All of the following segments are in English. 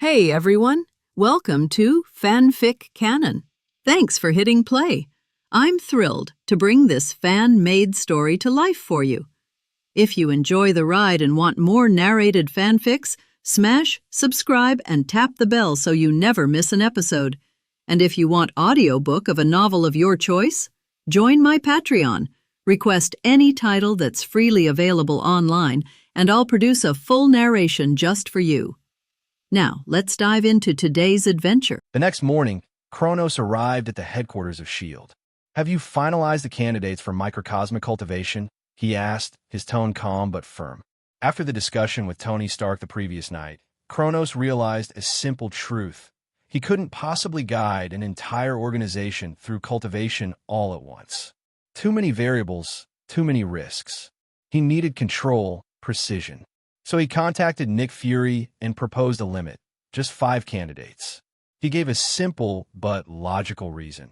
Hey everyone, welcome to FanFic Canon. Thanks for hitting play. I'm thrilled to bring this fan-made story to life for you. If you enjoy the ride and want more narrated fanfics, smash, subscribe, and tap the bell so you never miss an episode. And if you want audiobook of a novel of your choice, join my Patreon. Request any title that's freely available online, and I'll produce a full narration just for you. Now, let's dive into today's adventure. The next morning, Kronos arrived at the headquarters of S.H.I.E.L.D. "Have you finalized the candidates for microcosmic cultivation?" he asked, his tone calm but firm. After the discussion with Tony Stark the previous night, Kronos realized a simple truth. He couldn't possibly guide an entire organization through cultivation all at once. Too many variables, too many risks. He needed control, precision. So he contacted Nick Fury and proposed a limit, just 5 candidates. He gave a simple but logical reason.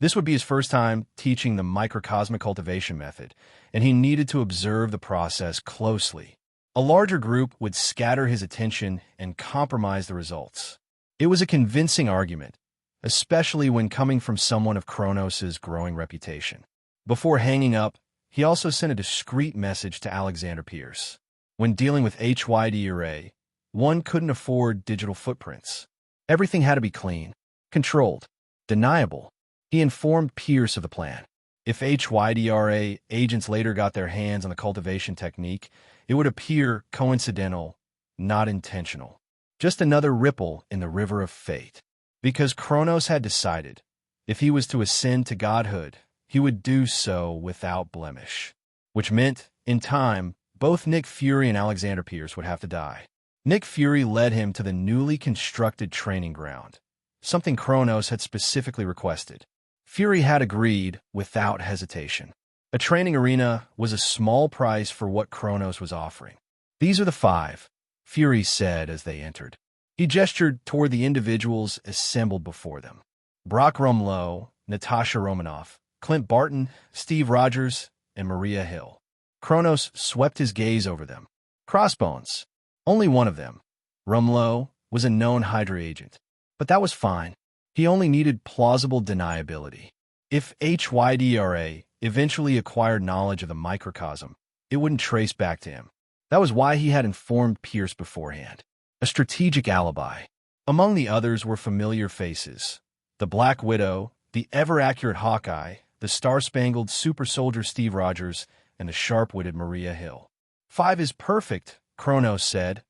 This would be his first time teaching the microcosmic cultivation method, and he needed to observe the process closely. A larger group would scatter his attention and compromise the results. It was a convincing argument, especially when coming from someone of Kronos' growing reputation. Before hanging up, he also sent a discreet message to Alexander Pierce. When dealing with HYD array, one couldn't afford digital footprints. Everything had to be clean, controlled, deniable. He informed Pierce of the plan. If HYDRA agents later got their hands on the cultivation technique, it would appear coincidental, not intentional. Just another ripple in the river of fate. Because Kronos had decided, if he was to ascend to godhood, he would do so without blemish. Which meant, in time, both Nick Fury and Alexander Pierce would have to die. Nick Fury led him to the newly constructed training ground, something Kronos had specifically requested. Fury had agreed without hesitation. A training arena was a small price for what Kronos was offering. "These are the 5, Fury said as they entered. He gestured toward the individuals assembled before them. Brock Rumlow, Natasha Romanoff, Clint Barton, Steve Rogers, and Maria Hill. Kronos swept his gaze over them. Crossbones. Only one of them. Rumlow was a known Hydra agent. But that was fine. He only needed plausible deniability. If HYDRA eventually acquired knowledge of the microcosm, it wouldn't trace back to him. That was why he had informed Pierce beforehand. A strategic alibi. Among the others were familiar faces. The Black Widow, the ever-accurate Hawkeye, the star-spangled super soldier Steve Rogers, and the sharp-witted Maria Hill. 5 is perfect, Kronos said,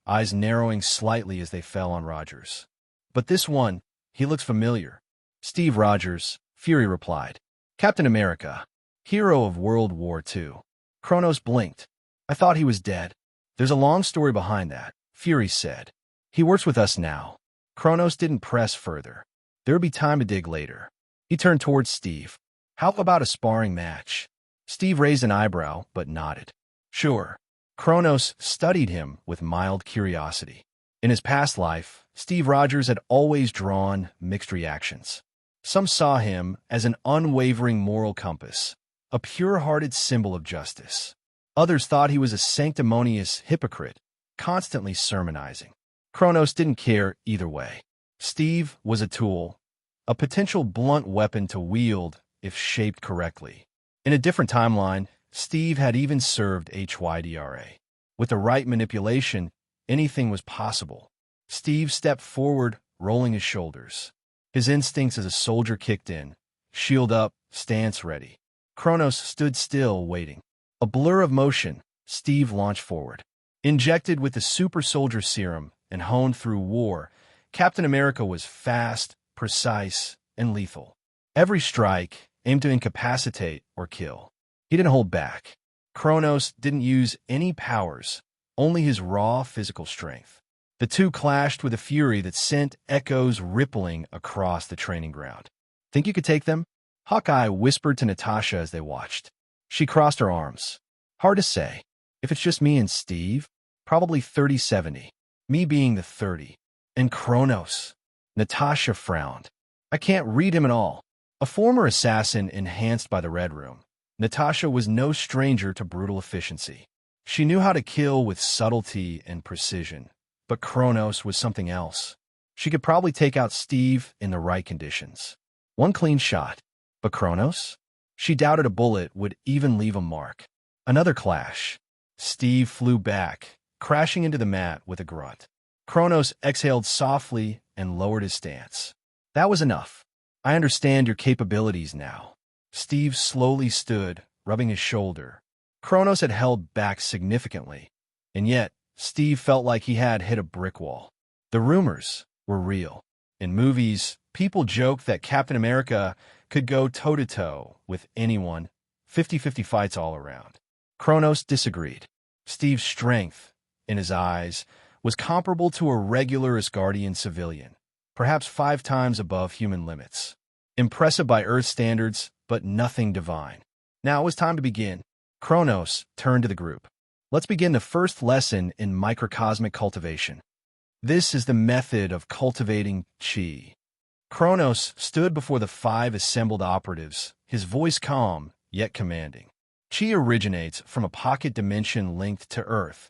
eyes narrowing slightly as they fell on Rogers. But this one, he looks familiar. Steve Rogers, Fury replied. Captain America, hero of World War II. Kronos blinked. I thought he was dead. There's a long story behind that, Fury said. He works with us now. Kronos didn't press further. There would be time to dig later. He turned towards Steve. How about a sparring match? Steve raised an eyebrow, but nodded. Sure. Kronos studied him with mild curiosity. In his past life, Steve Rogers had always drawn mixed reactions. Some saw him as an unwavering moral compass, a pure-hearted symbol of justice. Others thought he was a sanctimonious hypocrite, constantly sermonizing. Kronos didn't care either way. Steve was a tool, a potential blunt weapon to wield if shaped correctly. In a different timeline, Steve had even served HYDRA. With the right manipulation, anything was possible. Steve stepped forward, rolling his shoulders. His instincts as a soldier kicked in. Shield up, stance ready. Kronos stood still, waiting. A blur of motion, Steve launched forward. Injected with the super soldier serum and honed through war, Captain America was fast, precise, and lethal. Every strike aimed to incapacitate or kill. He didn't hold back. Kronos didn't use any powers, only his raw physical strength. The two clashed with a fury that sent echoes rippling across the training ground. Think you could take them? Hawkeye whispered to Natasha as they watched. She crossed her arms. Hard to say. If it's just me and Steve, probably 30-70. Me being the 30. And Kronos. Natasha frowned. I can't read him at all. A former assassin enhanced by the Red Room, Natasha was no stranger to brutal efficiency. She knew how to kill with subtlety and precision, But Kronos was something else. She could probably take out Steve in the right conditions. One clean shot. But Kronos? She doubted a bullet would even leave a mark. Another clash. Steve flew back, crashing into the mat with a grunt. Kronos exhaled softly and lowered his stance. That was enough. I understand your capabilities now. Steve slowly stood, rubbing his shoulder. Kronos had held back significantly, and yet Steve felt like he had hit a brick wall. The rumors were real. In movies, people joked that Captain America could go toe-to-toe with anyone, 50-50 fights all around. Kronos disagreed. Steve's strength, in his eyes, was comparable to a regular Asgardian civilian, perhaps 5 times above human limits. Impressive by Earth standards, but nothing divine. Now it was time to begin. Kronos turned to the group. Let's begin the first lesson in microcosmic cultivation. This is the method of cultivating chi. Kronos stood before the 5 assembled operatives, his voice calm, yet commanding. Chi originates from a pocket dimension linked to Earth,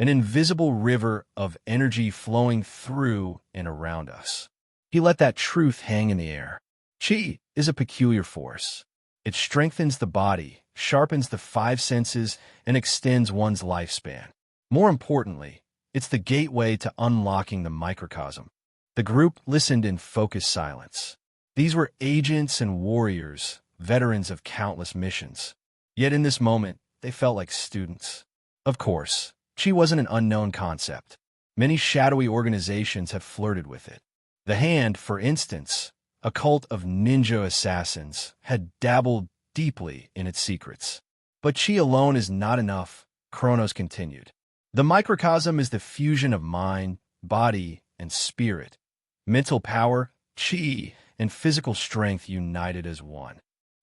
an invisible river of energy flowing through and around us. He let that truth hang in the air. Chi is a peculiar force. It strengthens the body, sharpens the 5 senses, and extends one's lifespan. More importantly, it's the gateway to unlocking the microcosm. The group listened in focused silence. These were agents and warriors, veterans of countless missions. Yet in this moment, they felt like students. Of course, Chi wasn't an unknown concept. Many shadowy organizations have flirted with it. The Hand, for instance, a cult of ninja assassins, had dabbled deeply in its secrets. But Chi alone is not enough, Kronos continued. The microcosm is the fusion of mind, body, and spirit. Mental power, Chi, and physical strength united as one.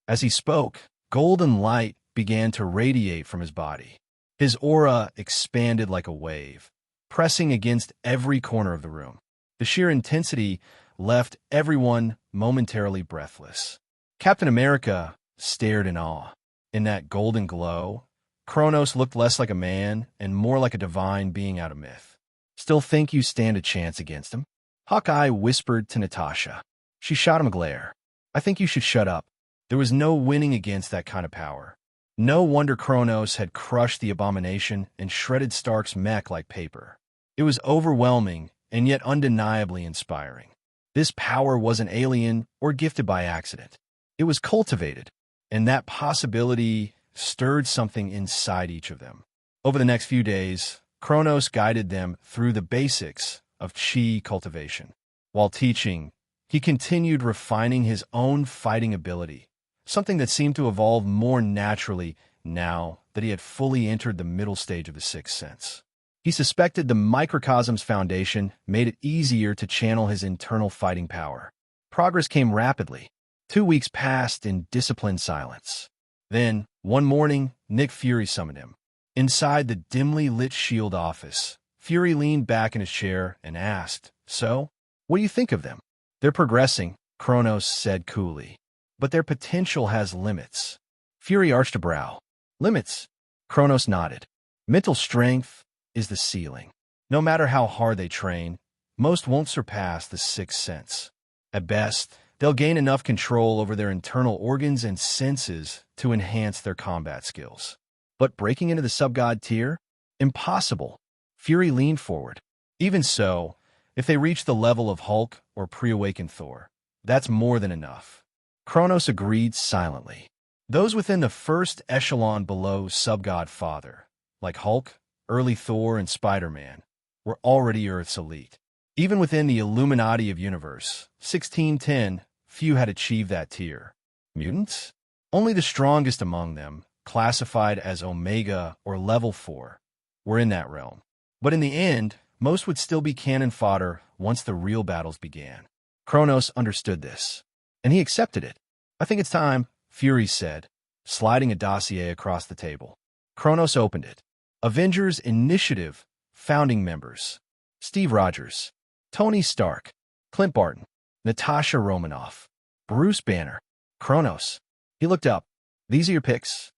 As he spoke, golden light began to radiate from his body. His aura expanded like a wave, pressing against every corner of the room. The sheer intensity left everyone momentarily breathless. Captain America stared in awe. In that golden glow, Kronos looked less like a man and more like a divine being out of myth. Still think you stand a chance against him? Hawkeye whispered to Natasha. She shot him a glare. I think you should shut up. There was no winning against that kind of power. No wonder Kronos had crushed the abomination and shredded Stark's mech like paper. It was overwhelming and yet undeniably inspiring. This power wasn't alien or gifted by accident. It was cultivated, and that possibility stirred something inside each of them. Over the next few days, Kronos guided them through the basics of chi cultivation. While teaching, he continued refining his own fighting ability, something that seemed to evolve more naturally now that he had fully entered the middle stage of the sixth sense. He suspected the microcosm's foundation made it easier to channel his internal fighting power. Progress came rapidly. 2 weeks passed in disciplined silence. Then, one morning, Nick Fury summoned him. Inside the dimly lit SHIELD office, Fury leaned back in his chair and asked, "So, what do you think of them?" "They're progressing," Kronos said coolly. "But their potential has limits." Fury arched a brow. "Limits?" Kronos nodded. "Mental strength is the ceiling. No matter how hard they train, most won't surpass the sixth sense. At best, they'll gain enough control over their internal organs and senses to enhance their combat skills. But breaking into the subgod tier? Impossible." Fury leaned forward. "Even so, if they reach the level of Hulk or pre-awakened Thor, that's more than enough." Kronos agreed silently. Those within the first echelon below subgod Father, like Hulk, early Thor, and Spider-Man, were already Earth's elite. Even within the Illuminati of Universe, 1610, few had achieved that tier. Mutants? Only the strongest among them, classified as Omega or Level 4, were in that realm. But in the end, most would still be cannon fodder once the real battles began. Kronos understood this, and he accepted it. "I think it's time," Fury said, sliding a dossier across the table. Kronos opened it. Avengers Initiative founding members: Steve Rogers, Tony Stark, Clint Barton, Natasha Romanoff, Bruce Banner. Kronos. He looked up. "These are your picks?"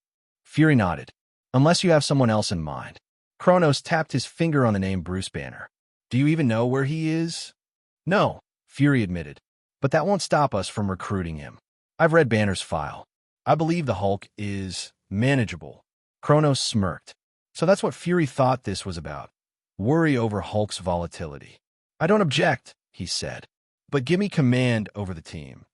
Fury nodded. "Unless you have someone else in mind." Kronos tapped his finger on the name Bruce Banner. Do you even know where he is? No, Fury admitted. But that won't stop us from recruiting him. I've read Banner's file. I believe the Hulk is manageable. Kronos smirked. So that's what Fury thought this was about. Worry over Hulk's volatility. I don't object, he said. But give me command over the team.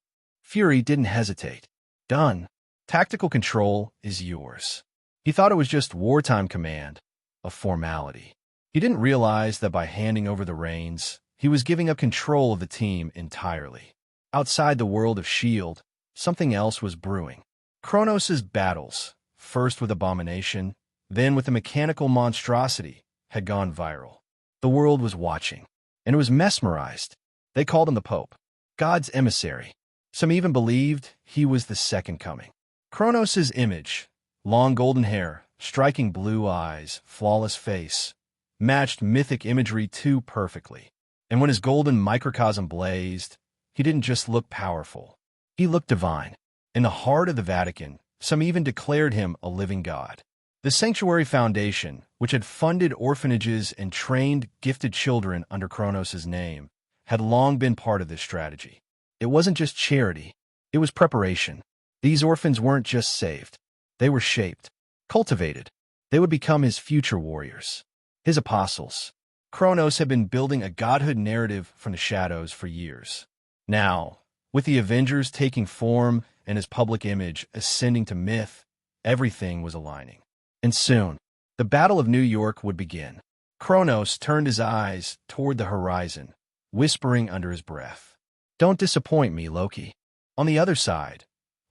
Fury didn't hesitate. Done. Tactical control is yours. He thought it was just wartime command, a formality. He didn't realize that by handing over the reins, he was giving up control of the team entirely. Outside the world of S.H.I.E.L.D., something else was brewing. Kronos' battles, first with Abomination, then with a mechanical monstrosity, had gone viral. The world was watching, and it was mesmerized. They called him the Pope, God's emissary. Some even believed he was the second coming. Kronos' image, long golden hair, striking blue eyes, flawless face, matched mythic imagery too perfectly. And when his golden microcosm blazed, he didn't just look powerful. He looked divine. In the heart of the Vatican, some even declared him a living god. The Sanctuary Foundation, which had funded orphanages and trained gifted children under Kronos' name, had long been part of this strategy. It wasn't just charity, it was preparation. These orphans weren't just saved. They were shaped, cultivated. They would become his future warriors, his apostles. Kronos had been building a godhood narrative from the shadows for years. Now, with the Avengers taking form and his public image ascending to myth, everything was aligning. And soon, the Battle of New York would begin. Kronos turned his eyes toward the horizon, whispering under his breath, "Don't disappoint me, Loki." On the other side,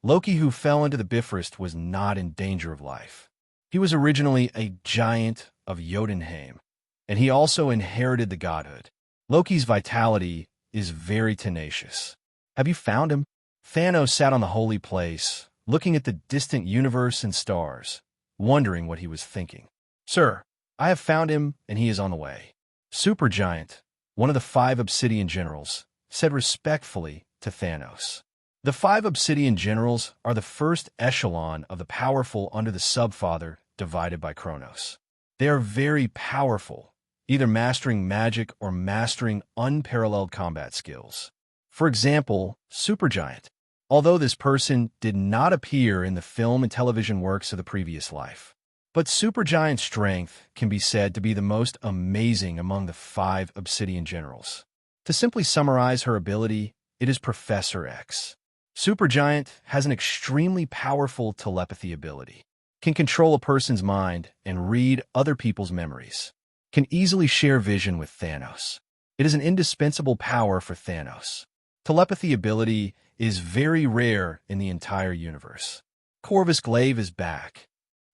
Loki, who fell into the Bifrost, was not in danger of life. He was originally a giant of Jotunheim, and he also inherited the godhood. Loki's vitality is very tenacious. Have you found him? Thanos sat on the holy place, looking at the distant universe and stars, wondering what he was thinking. Sir, I have found him, and he is on the way. Supergiant, one of the 5 Obsidian generals, said respectfully to Thanos. The 5 Obsidian generals are the first echelon of the powerful under the Subfather divided by Kronos. They are very powerful, either mastering magic or mastering unparalleled combat skills. For example, Supergiant, although this person did not appear in the film and television works of the previous life. But Supergiant's strength can be said to be the most amazing among the 5 Obsidian generals. To simply summarize her ability, it is Professor X. Supergiant has an extremely powerful telepathy ability, can control a person's mind and read other people's memories, can easily share vision with Thanos. It is an indispensable power for Thanos. Telepathy ability is very rare in the entire universe. Corvus Glaive is back.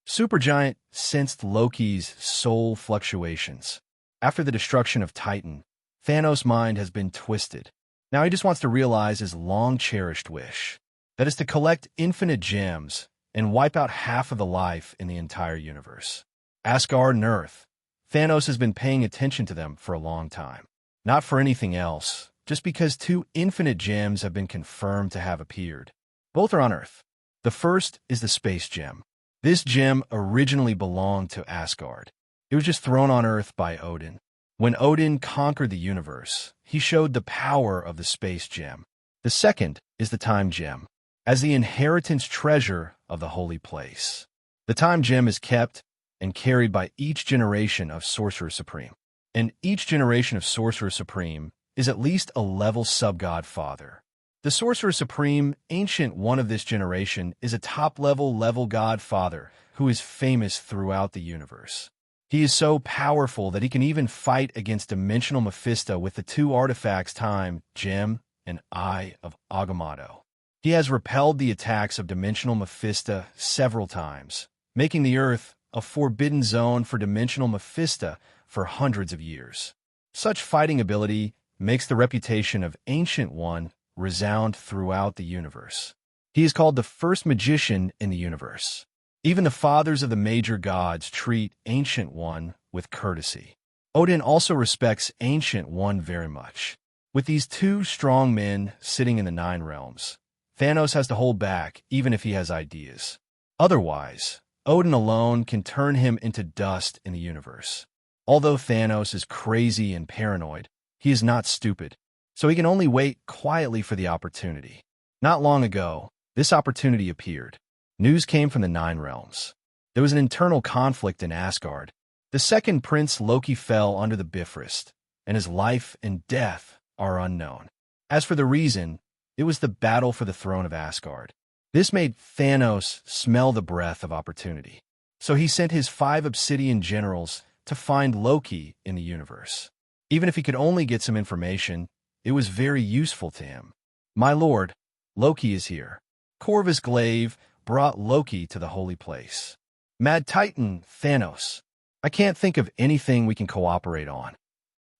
Supergiant sensed Loki's soul fluctuations. After the destruction of Titan, Thanos' mind has been twisted. Now he just wants to realize his long-cherished wish. That is to collect infinite gems and wipe out half of the life in the entire universe. Asgard and Earth. Thanos has been paying attention to them for a long time. Not for anything else, just because 2 infinite gems have been confirmed to have appeared. Both are on Earth. The first is the Space Gem. This gem originally belonged to Asgard. It was just thrown on Earth by Odin. When Odin conquered the universe, he showed the power of the Space Gem. The second is the Time Gem, as the inheritance treasure of the holy place. The Time Gem is kept and carried by each generation of Sorcerer Supreme. And each generation of Sorcerer Supreme is at least a level sub-god father. The Sorcerer Supreme, Ancient One of this generation, is a top-level god father who is famous throughout the universe. He is so powerful that he can even fight against Dimensional Mephisto with the 2 artifacts Time Gem and Eye of Agamotto. He has repelled the attacks of Dimensional Mephisto several times, making the Earth a forbidden zone for Dimensional Mephisto for hundreds of years. Such fighting ability makes the reputation of Ancient One resound throughout the universe. He is called the first magician in the universe. Even the fathers of the major gods treat Ancient One with courtesy. Odin also respects Ancient One very much. With these 2 strong men sitting in the 9 realms, Thanos has to hold back even if he has ideas. Otherwise, Odin alone can turn him into dust in the universe. Although Thanos is crazy and paranoid, he is not stupid, so he can only wait quietly for the opportunity. Not long ago, this opportunity appeared. News came from the Nine Realms. There was an internal conflict in Asgard. The second prince Loki fell under the Bifrost, and his life and death are unknown. As for the reason, it was the battle for the throne of Asgard. This made Thanos smell the breath of opportunity. So he sent his 5 obsidian generals to find Loki in the universe. Even if he could only get some information, it was very useful to him. My lord, Loki is here. Corvus Glaive brought Loki to the holy place. Mad Titan, Thanos. I can't think of anything we can cooperate on.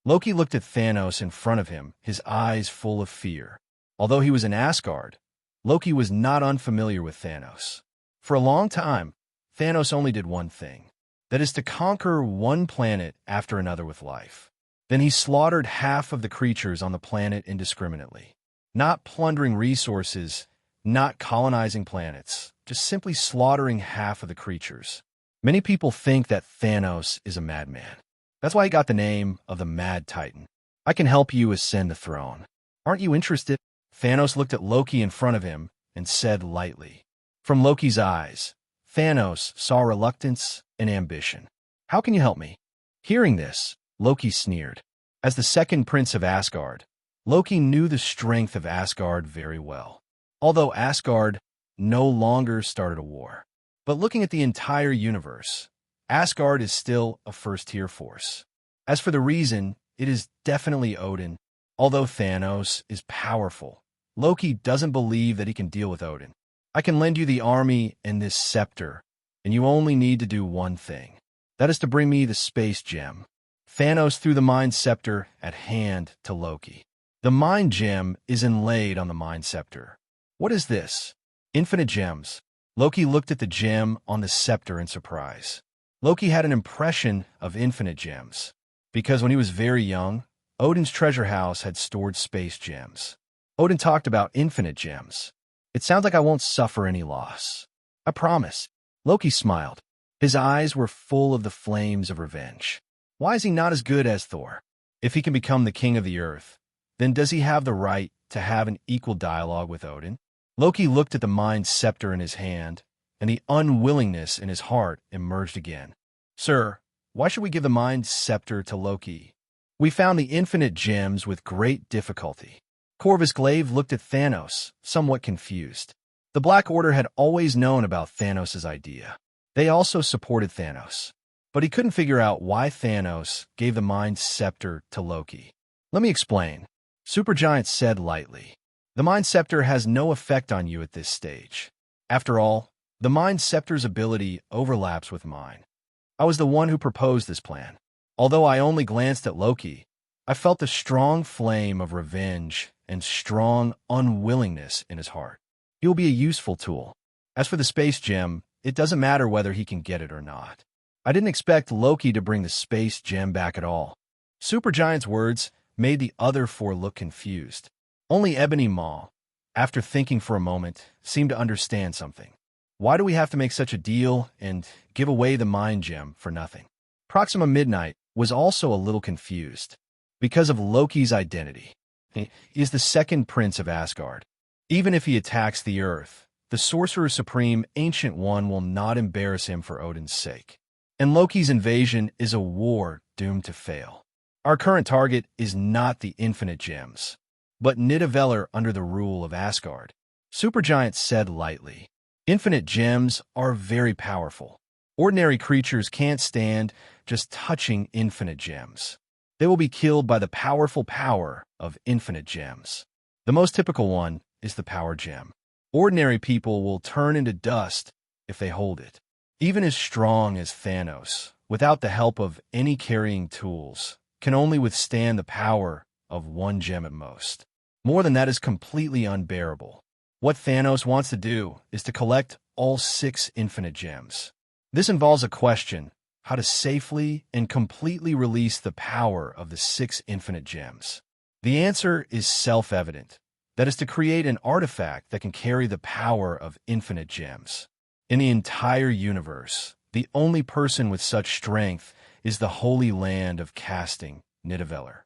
Loki looked at Thanos in front of him, his eyes full of fear. Although he was in Asgard, Loki was not unfamiliar with Thanos. For a long time, Thanos only did one thing. That is to conquer one planet after another with life. Then he slaughtered half of the creatures on the planet indiscriminately. Not plundering resources, not colonizing planets, just simply slaughtering half of the creatures. Many people think that Thanos is a madman. That's why he got the name of the Mad Titan. I can help you ascend the throne. Aren't you interested? Thanos looked at Loki in front of him and said lightly. From Loki's eyes, Thanos saw reluctance and ambition. How can you help me? Hearing this, Loki sneered. As the second prince of Asgard, Loki knew the strength of Asgard very well. Although Asgard no longer started a war. But looking at the entire universe, Asgard is still a first-tier force. As for the reason, it is definitely Odin. Although Thanos is powerful, Loki doesn't believe that he can deal with Odin. I can lend you the army and this scepter, and you only need to do one thing. That is to bring me the space gem. Thanos threw the Mind Scepter at hand to Loki. The Mind Gem is inlaid on the Mind Scepter. What is this? Infinite gems. Loki looked at the gem on the scepter in surprise. Loki had an impression of infinite gems, because when he was very young, Odin's treasure house had stored space gems. Odin talked about infinite gems. It sounds like I won't suffer any loss. I promise. Loki smiled. His eyes were full of the flames of revenge. Why is he not as good as Thor? If he can become the king of the earth, then does he have the right to have an equal dialogue with Odin? Loki looked at the Mind Scepter in his hand, and the unwillingness in his heart emerged again. Sir, why should we give the Mind Scepter to Loki? We found the infinite gems with great difficulty. Corvus Glaive looked at Thanos, somewhat confused. The Black Order had always known about Thanos' idea. They also supported Thanos. But he couldn't figure out why Thanos gave the Mind Scepter to Loki. Let me explain. Supergiant said lightly. The Mind Scepter has no effect on you at this stage. After all, the Mind Scepter's ability overlaps with mine. I was the one who proposed this plan. Although I only glanced at Loki, I felt the strong flame of revenge and strong unwillingness in his heart. He will be a useful tool. As for the space gem, it doesn't matter whether he can get it or not. I didn't expect Loki to bring the space gem back at all. Supergiant's words made the other 4 look confused. Only Ebony Maw, after thinking for a moment, seemed to understand something. Why do we have to make such a deal and give away the Mind Gem for nothing? Proxima Midnight was also a little confused. Because of Loki's identity. He is the second prince of Asgard. Even if he attacks the Earth, the Sorcerer Supreme Ancient One will not embarrass him for Odin's sake. And Loki's invasion is a war doomed to fail. Our current target is not the infinite gems, but Nidavellir under the rule of Asgard. Supergiant said lightly. Infinite gems are very powerful. Ordinary creatures can't stand just touching infinite gems. They will be killed by the powerful power of infinite gems. The most typical one is the power gem. Ordinary people will turn into dust if they hold it. Even as strong as Thanos, without the help of any carrying tools, can only withstand the power of one gem at most. More than that is completely unbearable. What Thanos wants to do is to collect all 6 infinite gems. This involves a question: how to safely and completely release the power of the 6 infinite gems. The answer is self-evident. That is to create an artifact that can carry the power of infinite gems. In the entire universe, The only person with such strength is the holy land of casting, Nidavellir.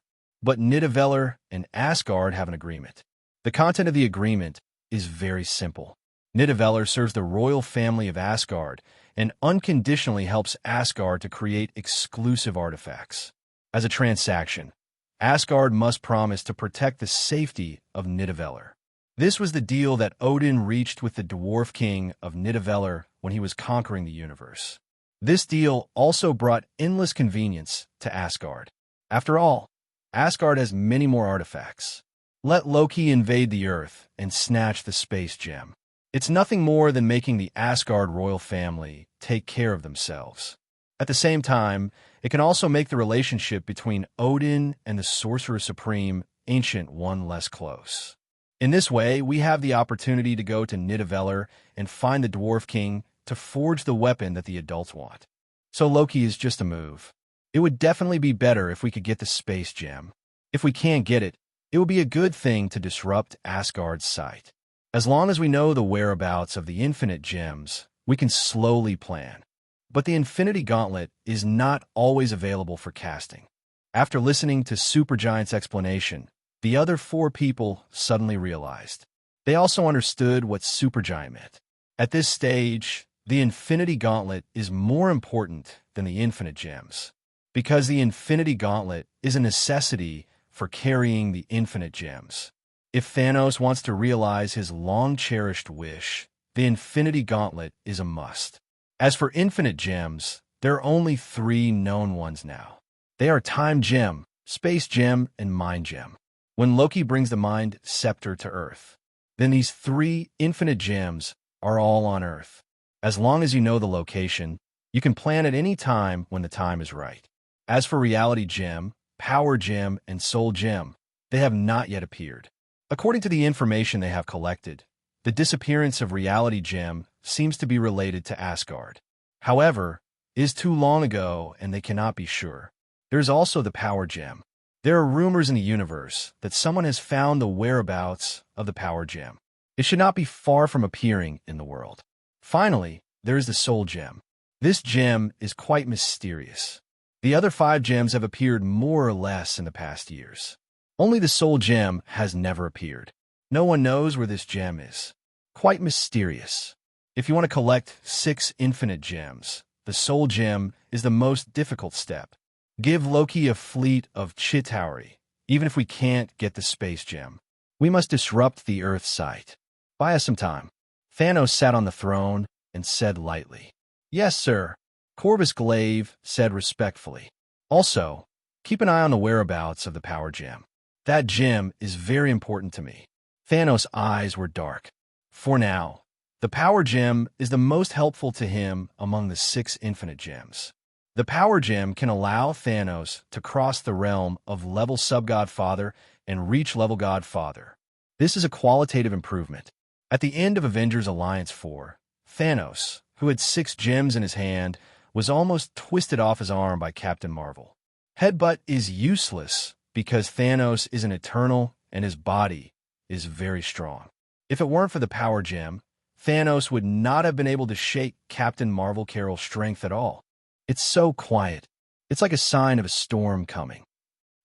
But Nidavellir and Asgard have an agreement. The content of the agreement is very simple. Nidavellir serves the royal family of Asgard and unconditionally helps Asgard to create exclusive artifacts. As a transaction, Asgard must promise to protect the safety of Nidavellir. This was the deal that Odin reached with the Dwarf King of Nidavellir when he was conquering the universe. This deal also brought endless convenience to Asgard. After all, Asgard has many more artifacts. Let Loki invade the Earth and snatch the space gem. It's nothing more than making the Asgard royal family take care of themselves. At the same time, it can also make the relationship between Odin and the Sorcerer Supreme, Ancient One, less close. In this way, we have the opportunity to go to Nidavellir and find the Dwarf King to forge the weapon that the adults want. So Loki is just a move. It would definitely be better if we could get the space gem. If we can't get it, it would be a good thing to disrupt Asgard's sight. As long as we know the whereabouts of the infinite gems, we can slowly plan. But the Infinity Gauntlet is not always available for casting. After listening to Supergiant's explanation, the other four people suddenly realized. They also understood what Supergiant meant. At this stage, the Infinity Gauntlet is more important than the infinite gems, because the Infinity Gauntlet is a necessity for carrying the infinite gems. If Thanos wants to realize his long-cherished wish, the Infinity Gauntlet is a must. As for infinite gems, there are only 3 known ones now. They are Time Gem, Space Gem, and Mind Gem. When Loki brings the Mind Scepter to Earth, then these 3 infinite gems are all on Earth. As long as you know the location, you can plan at any time when the time is right. As for Reality Gem, Power Gem, and Soul Gem, they have not yet appeared. According to the information they have collected, the disappearance of Reality Gem seems to be related to Asgard. However, it is too long ago and they cannot be sure. There is also the Power Gem. There are rumors in the universe that someone has found the whereabouts of the Power Gem. It should not be far from appearing in the world. Finally, there is the Soul Gem. This gem is quite mysterious. The other 5 gems have appeared more or less in the past years. Only the Soul Gem has never appeared. No one knows where this gem is. Quite mysterious. If you want to collect 6 infinite gems, the Soul Gem is the most difficult step. Give Loki a fleet of Chitauri, even if we can't get the space gem. We must disrupt the Earth's sight. Buy us some time. Thanos sat on the throne and said lightly. Yes, sir. Corvus Glaive said respectfully. Also, keep an eye on the whereabouts of the Power Gem. That gem is very important to me. Thanos' eyes were dark. For now, the Power Gem is the most helpful to him among the 6 infinite gems. The Power Gem can allow Thanos to cross the realm of level Sub-Godfather and reach level Godfather. This is a qualitative improvement. At the end of Avengers Alliance 4, Thanos, who had 6 gems in his hand, was almost twisted off his arm by Captain Marvel. Headbutt is useless because Thanos is an eternal and his body is very strong. If it weren't for the Power Gem, Thanos would not have been able to shake Captain Marvel Carol's strength at all. It's so quiet. It's like a sign of a storm coming.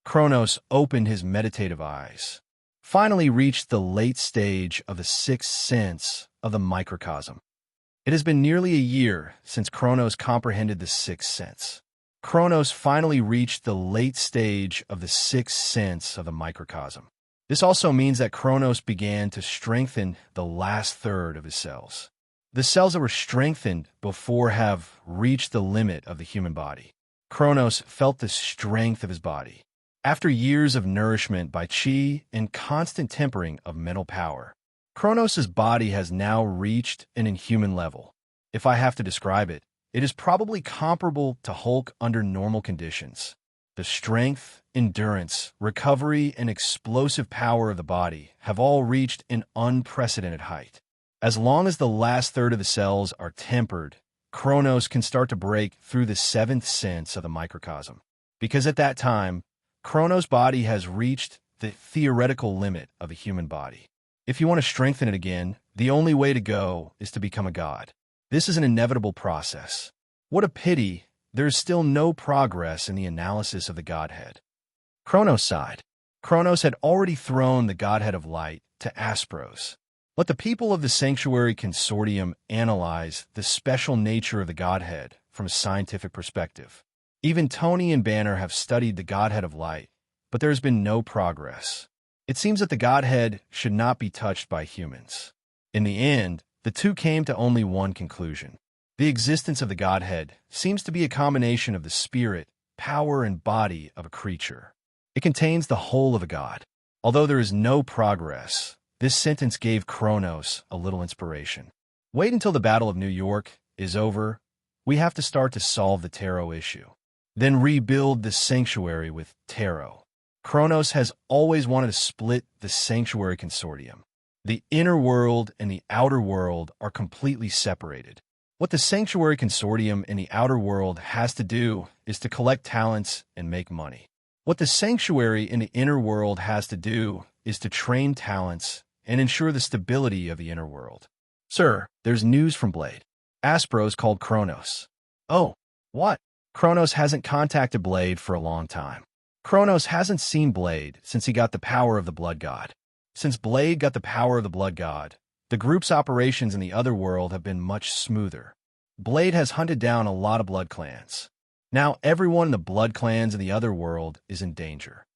Kronos opened his meditative eyes. Finally reached the late stage of the 6th sense of the microcosm. It has been nearly a year since Kronos comprehended the 6th sense. Kronos finally reached the late stage of the 6th sense of the microcosm. This also means that Kronos began to strengthen the last third of his cells. The cells that were strengthened before have reached the limit of the human body. Kronos felt the strength of his body. After years of nourishment by chi and constant tempering of mental power, Kronos' body has now reached an inhuman level. If I have to describe it, it is probably comparable to Hulk under normal conditions. The strength, endurance, recovery, and explosive power of the body have all reached an unprecedented height. As long as the last third of the cells are tempered, Kronos can start to break through the 7th sense of the microcosm. Because at that time, Kronos' body has reached the theoretical limit of a human body. If you want to strengthen it again, the only way to go is to become a god. This is an inevitable process. What a pity there is still no progress in the analysis of the Godhead. Kronos sighed. Kronos had already thrown the Godhead of Light to Aspros. Let the people of the Sanctuary Consortium analyze the special nature of the Godhead from a scientific perspective. Even Tony and Banner have studied the Godhead of Light, but there has been no progress. It seems that the Godhead should not be touched by humans. In the end, the two came to only one conclusion. The existence of the Godhead seems to be a combination of the spirit, power, and body of a creature. It contains the whole of a god. Although there is no progress, this sentence gave Kronos a little inspiration. Wait until the Battle of New York is over. We have to start to solve the tarot issue. Then rebuild the sanctuary with tarot. Kronos has always wanted to split the Sanctuary Consortium. The inner world and the outer world are completely separated. What the Sanctuary Consortium and the outer world has to do is to collect talents and make money. What the Sanctuary in the inner world has to do is to train talents and ensure the stability of the inner world. Sir, there's news from Blade. Aspros called Kronos. Oh, what? Kronos hasn't contacted Blade for a long time. Kronos hasn't seen Blade since he got the power of the Blood God. Since Blade got the power of the Blood God, the group's operations in the other world have been much smoother. Blade has hunted down a lot of blood clans. Now everyone in the blood clans in the other world is in danger.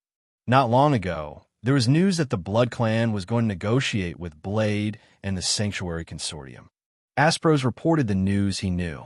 Not long ago, there was news that the Blood Clan was going to negotiate with Blade and the Sanctuary Consortium. Aspros reported the news he knew.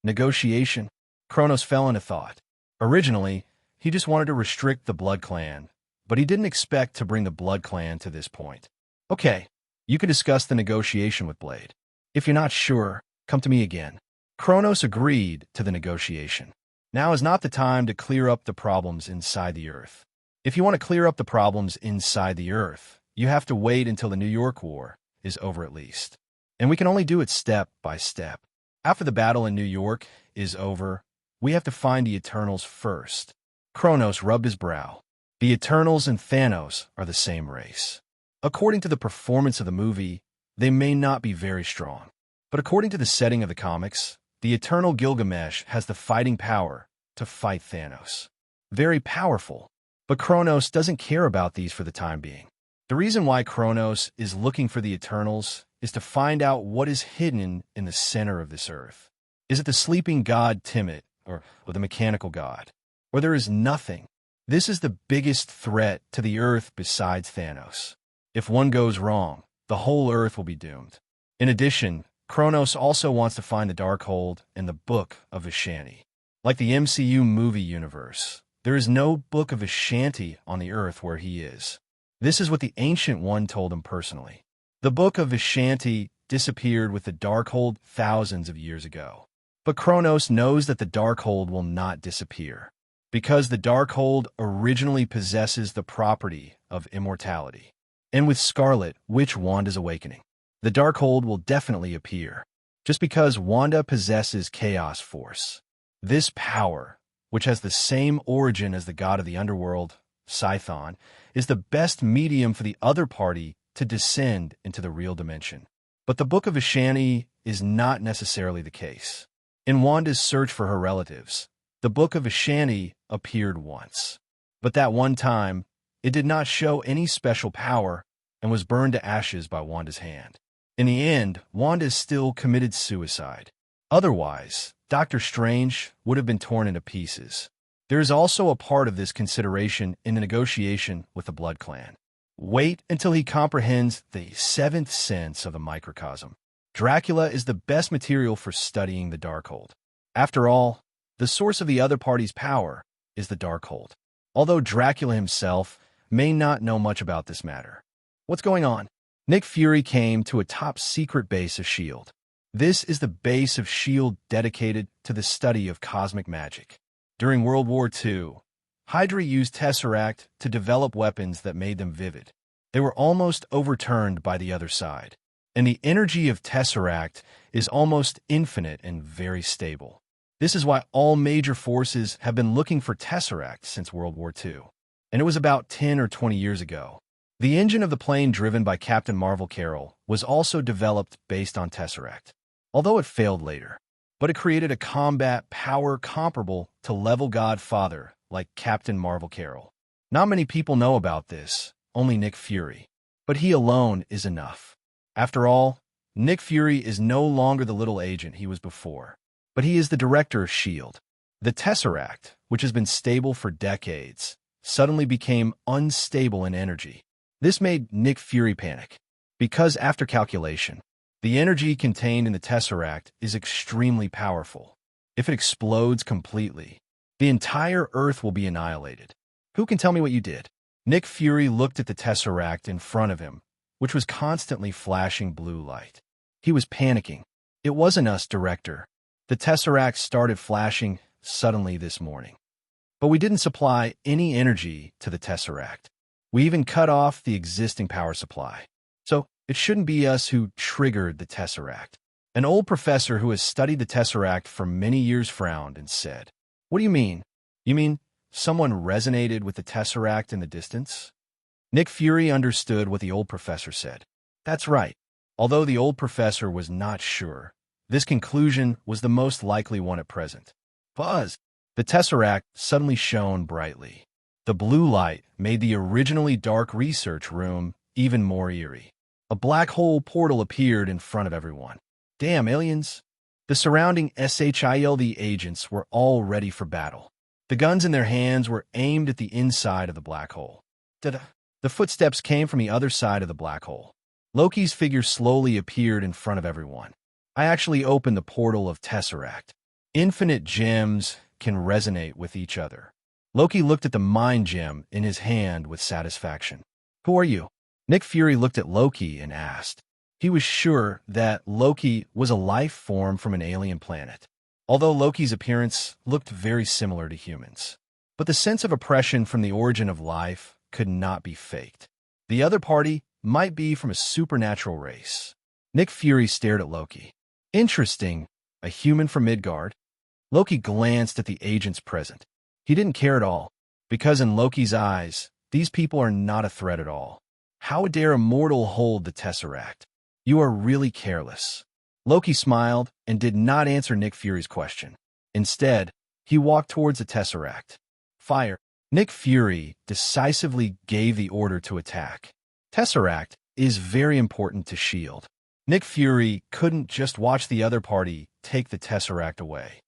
Negotiation? Kronos fell into thought. Originally, he just wanted to restrict the Blood Clan, but he didn't expect to bring the Blood Clan to this point. Okay, you can discuss the negotiation with Blade. If you're not sure, come to me again. Kronos agreed to the negotiation. Now is not the time to clear up the problems inside the Earth. If you want to clear up the problems inside the Earth, you have to wait until the New York War is over at least. And we can only do it step by step. After the battle in New York is over, we have to find the Eternals first. Kronos rubbed his brow. The Eternals and Thanos are the same race. According to the performance of the movie, they may not be very strong. But according to the setting of the comics, the Eternal Gilgamesh has the fighting power to fight Thanos. Very powerful. But Kronos doesn't care about these for the time being. The reason why Kronos is looking for the Eternals is to find out what is hidden in the center of this Earth. Is it the sleeping god Tiamat, or the mechanical god? Or there is nothing? This is the biggest threat to the Earth besides Thanos. If one goes wrong, the whole Earth will be doomed. In addition, Kronos also wants to find the Darkhold and the Book of Vishanti. Like the MCU movie universe, there is no Book of Vishanti on the Earth where he is. This is what the Ancient One told him personally. The Book of Vishanti disappeared with the Darkhold thousands of years ago. But Kronos knows that the Darkhold will not disappear, because the Darkhold originally possesses the property of immortality. And with Scarlet Witch Wanda's awakening, the Darkhold will definitely appear, just because Wanda possesses Chaos Force. This power, which has the same origin as the god of the underworld, Scython, is the best medium for the other party to descend into the real dimension. But the Book of Vishanti is not necessarily the case. In Wanda's search for her relatives, the Book of Vishanti appeared once. But that one time, it did not show any special power and was burned to ashes by Wanda's hand. In the end, Wanda still committed suicide. Otherwise, Doctor Strange would have been torn into pieces. There is also a part of this consideration in the negotiation with the Blood Clan. Wait until he comprehends the seventh sense of the microcosm. Dracula is the best material for studying the Darkhold. After all, the source of the other party's power is the Darkhold. Although Dracula himself may not know much about this matter. What's going on? Nick Fury came to a top-secret base of S.H.I.E.L.D. This is the base of S.H.I.E.L.D. dedicated to the study of cosmic magic. During World War II, Hydra used Tesseract to develop weapons that made them vivid. They were almost overturned by the other side. And the energy of Tesseract is almost infinite and very stable. This is why all major forces have been looking for Tesseract since World War II. And it was about 10 or 20 years ago. The engine of the plane driven by Captain Marvel Carol was also developed based on Tesseract, although it failed later. but it created a combat power comparable to level Godfather like Captain Marvel Carol. Not many people know about this, only Nick Fury. But he alone is enough. After all, Nick Fury is no longer the little agent he was before, but he is the director of S.H.I.E.L.D. The Tesseract, which has been stable for decades, suddenly became unstable in energy. This made Nick Fury panic, because after calculation, the energy contained in the Tesseract is extremely powerful. If it explodes completely, the entire Earth will be annihilated. Who can tell me what you did? Nick Fury looked at the Tesseract in front of him, which was constantly flashing blue light. He was panicking. It wasn't us, Director. The Tesseract started flashing suddenly this morning. But we didn't supply any energy to the Tesseract. We even cut off the existing power supply. So it shouldn't be us who triggered the Tesseract. An old professor who has studied the Tesseract for many years frowned and said, "What do you mean? You mean someone resonated with the Tesseract in the distance?" Nick Fury understood what the old professor said. That's right. Although the old professor was not sure, this conclusion was the most likely one at present. Buzz! The Tesseract suddenly shone brightly. The blue light made the originally dark research room even more eerie. A black hole portal appeared in front of everyone. Damn, aliens! The surrounding S.H.I.E.L.D. agents were all ready for battle. The guns in their hands were aimed at the inside of the black hole. The footsteps came from the other side of the black hole. Loki's figure slowly appeared in front of everyone. I actually opened the portal of Tesseract. Infinite gems can resonate with each other. Loki looked at the mind gem in his hand with satisfaction. Who are you? Nick Fury looked at Loki and asked. He was sure that Loki was a life form from an alien planet, although Loki's appearance looked very similar to humans. But the sense of oppression from the origin of life could not be faked. The other party might be from a supernatural race. Nick Fury stared at Loki. Interesting, a human from Midgard? Loki glanced at the agents present. He didn't care at all, because in Loki's eyes, these people are not a threat at all. How dare a mortal hold the Tesseract? You are really careless. Loki smiled and did not answer Nick Fury's question. Instead, he walked towards the Tesseract. Fire. Nick Fury decisively gave the order to attack. Tesseract is very important to S.H.I.E.L.D. Nick Fury couldn't just watch the other party take the Tesseract away.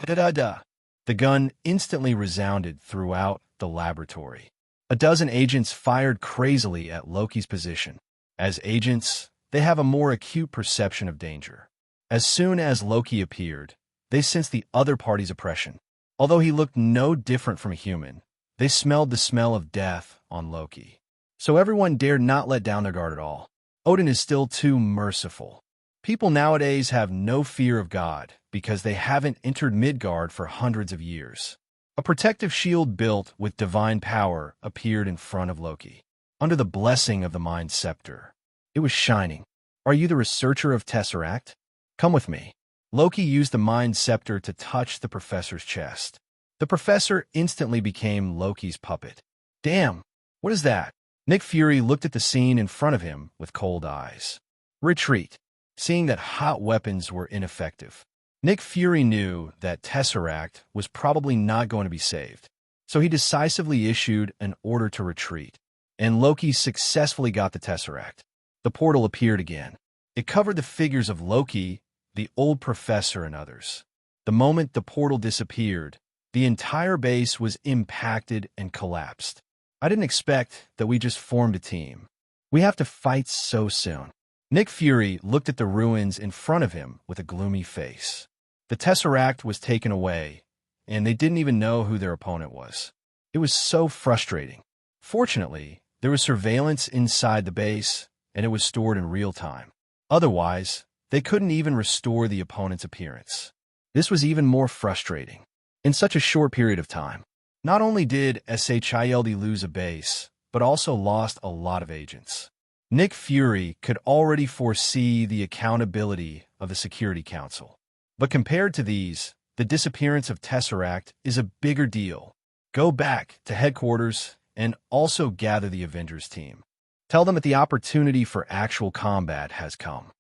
Da-da-da. The gun instantly resounded throughout the laboratory. A dozen agents fired crazily at Loki's position. As agents, they have a more acute perception of danger. As soon as Loki appeared, they sensed the other party's oppression. Although he looked no different from a human, they smelled the smell of death on Loki. So everyone dared not let down their guard at all. Odin is still too merciful. People nowadays have no fear of God because they haven't entered Midgard for hundreds of years. A protective shield built with divine power appeared in front of Loki, under the blessing of the Mind Scepter. It was shining. Are you the researcher of Tesseract? Come with me. Loki used the Mind Scepter to touch the professor's chest. The professor instantly became Loki's puppet. Damn, what is that? Nick Fury looked at the scene in front of him with cold eyes. Retreat. Seeing that hot weapons were ineffective, Nick Fury knew that Tesseract was probably not going to be saved. So he decisively issued an order to retreat, and Loki successfully got the Tesseract. The portal appeared again. It covered the figures of Loki, the old professor, and others. The moment the portal disappeared, the entire base was impacted and collapsed. I didn't expect that we just formed a team. We have to fight so soon. Nick Fury looked at the ruins in front of him with a gloomy face. The Tesseract was taken away, and they didn't even know who their opponent was. It was so frustrating. Fortunately, there was surveillance inside the base, and it was stored in real time. Otherwise, they couldn't even restore the opponent's appearance. This was even more frustrating. In such a short period of time, not only did S.H.I.E.L.D. lose a base, but also lost a lot of agents. Nick Fury could already foresee the accountability of the Security Council. But compared to these, the disappearance of Tesseract is a bigger deal. Go back to headquarters and also gather the Avengers team. Tell them that the opportunity for actual combat has come.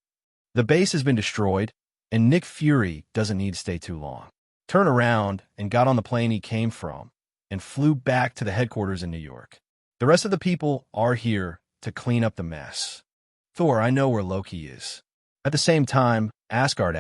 The base has been destroyed, and Nick Fury doesn't need to stay too long. Turned around and got on the plane he came from and flew back to the headquarters in New York. The rest of the people are here to clean up the mess. Thor, I know where Loki is. At the same time, Asgard.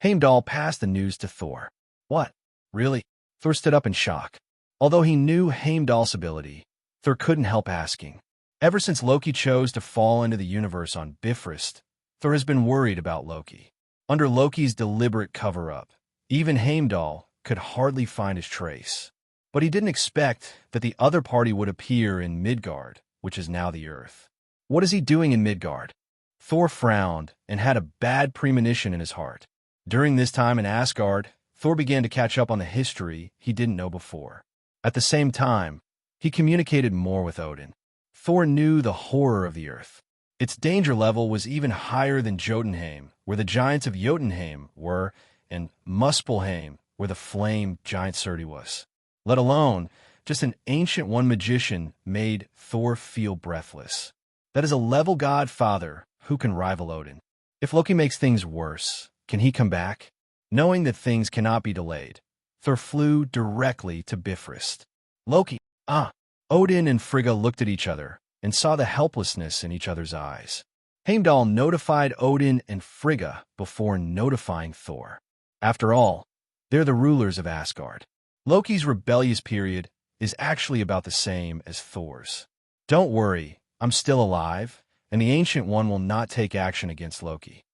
Heimdall passed the news to Thor. What? Really? Thor stood up in shock. Although he knew Heimdall's ability, Thor couldn't help asking. Ever since Loki chose to fall into the universe on Bifrost, Thor has been worried about Loki. Under Loki's deliberate cover-up, even Heimdall could hardly find his trace. But he didn't expect that the other party would appear in Midgard, which is now the Earth. What is he doing in Midgard? Thor frowned and had a bad premonition in his heart. During this time in Asgard, Thor began to catch up on the history he didn't know before. At the same time, he communicated more with Odin. Thor knew the horror of the Earth. Its danger level was even higher than Jotunheim, where the giants of Jotunheim were, and Muspelheim, where the flame giant Surtur was. Let alone, just an ancient one magician made Thor feel breathless. That is a level godfather who can rival Odin. If Loki makes things worse, can he come back? Knowing that things cannot be delayed, Thor flew directly to Bifrost. Loki, Odin and Frigga looked at each other and saw the helplessness in each other's eyes. Heimdall notified Odin and Frigga before notifying Thor. After all, they're the rulers of Asgard. Loki's rebellious period is actually about the same as Thor's. Don't worry, I'm still alive, and the Ancient One will not take action against Loki.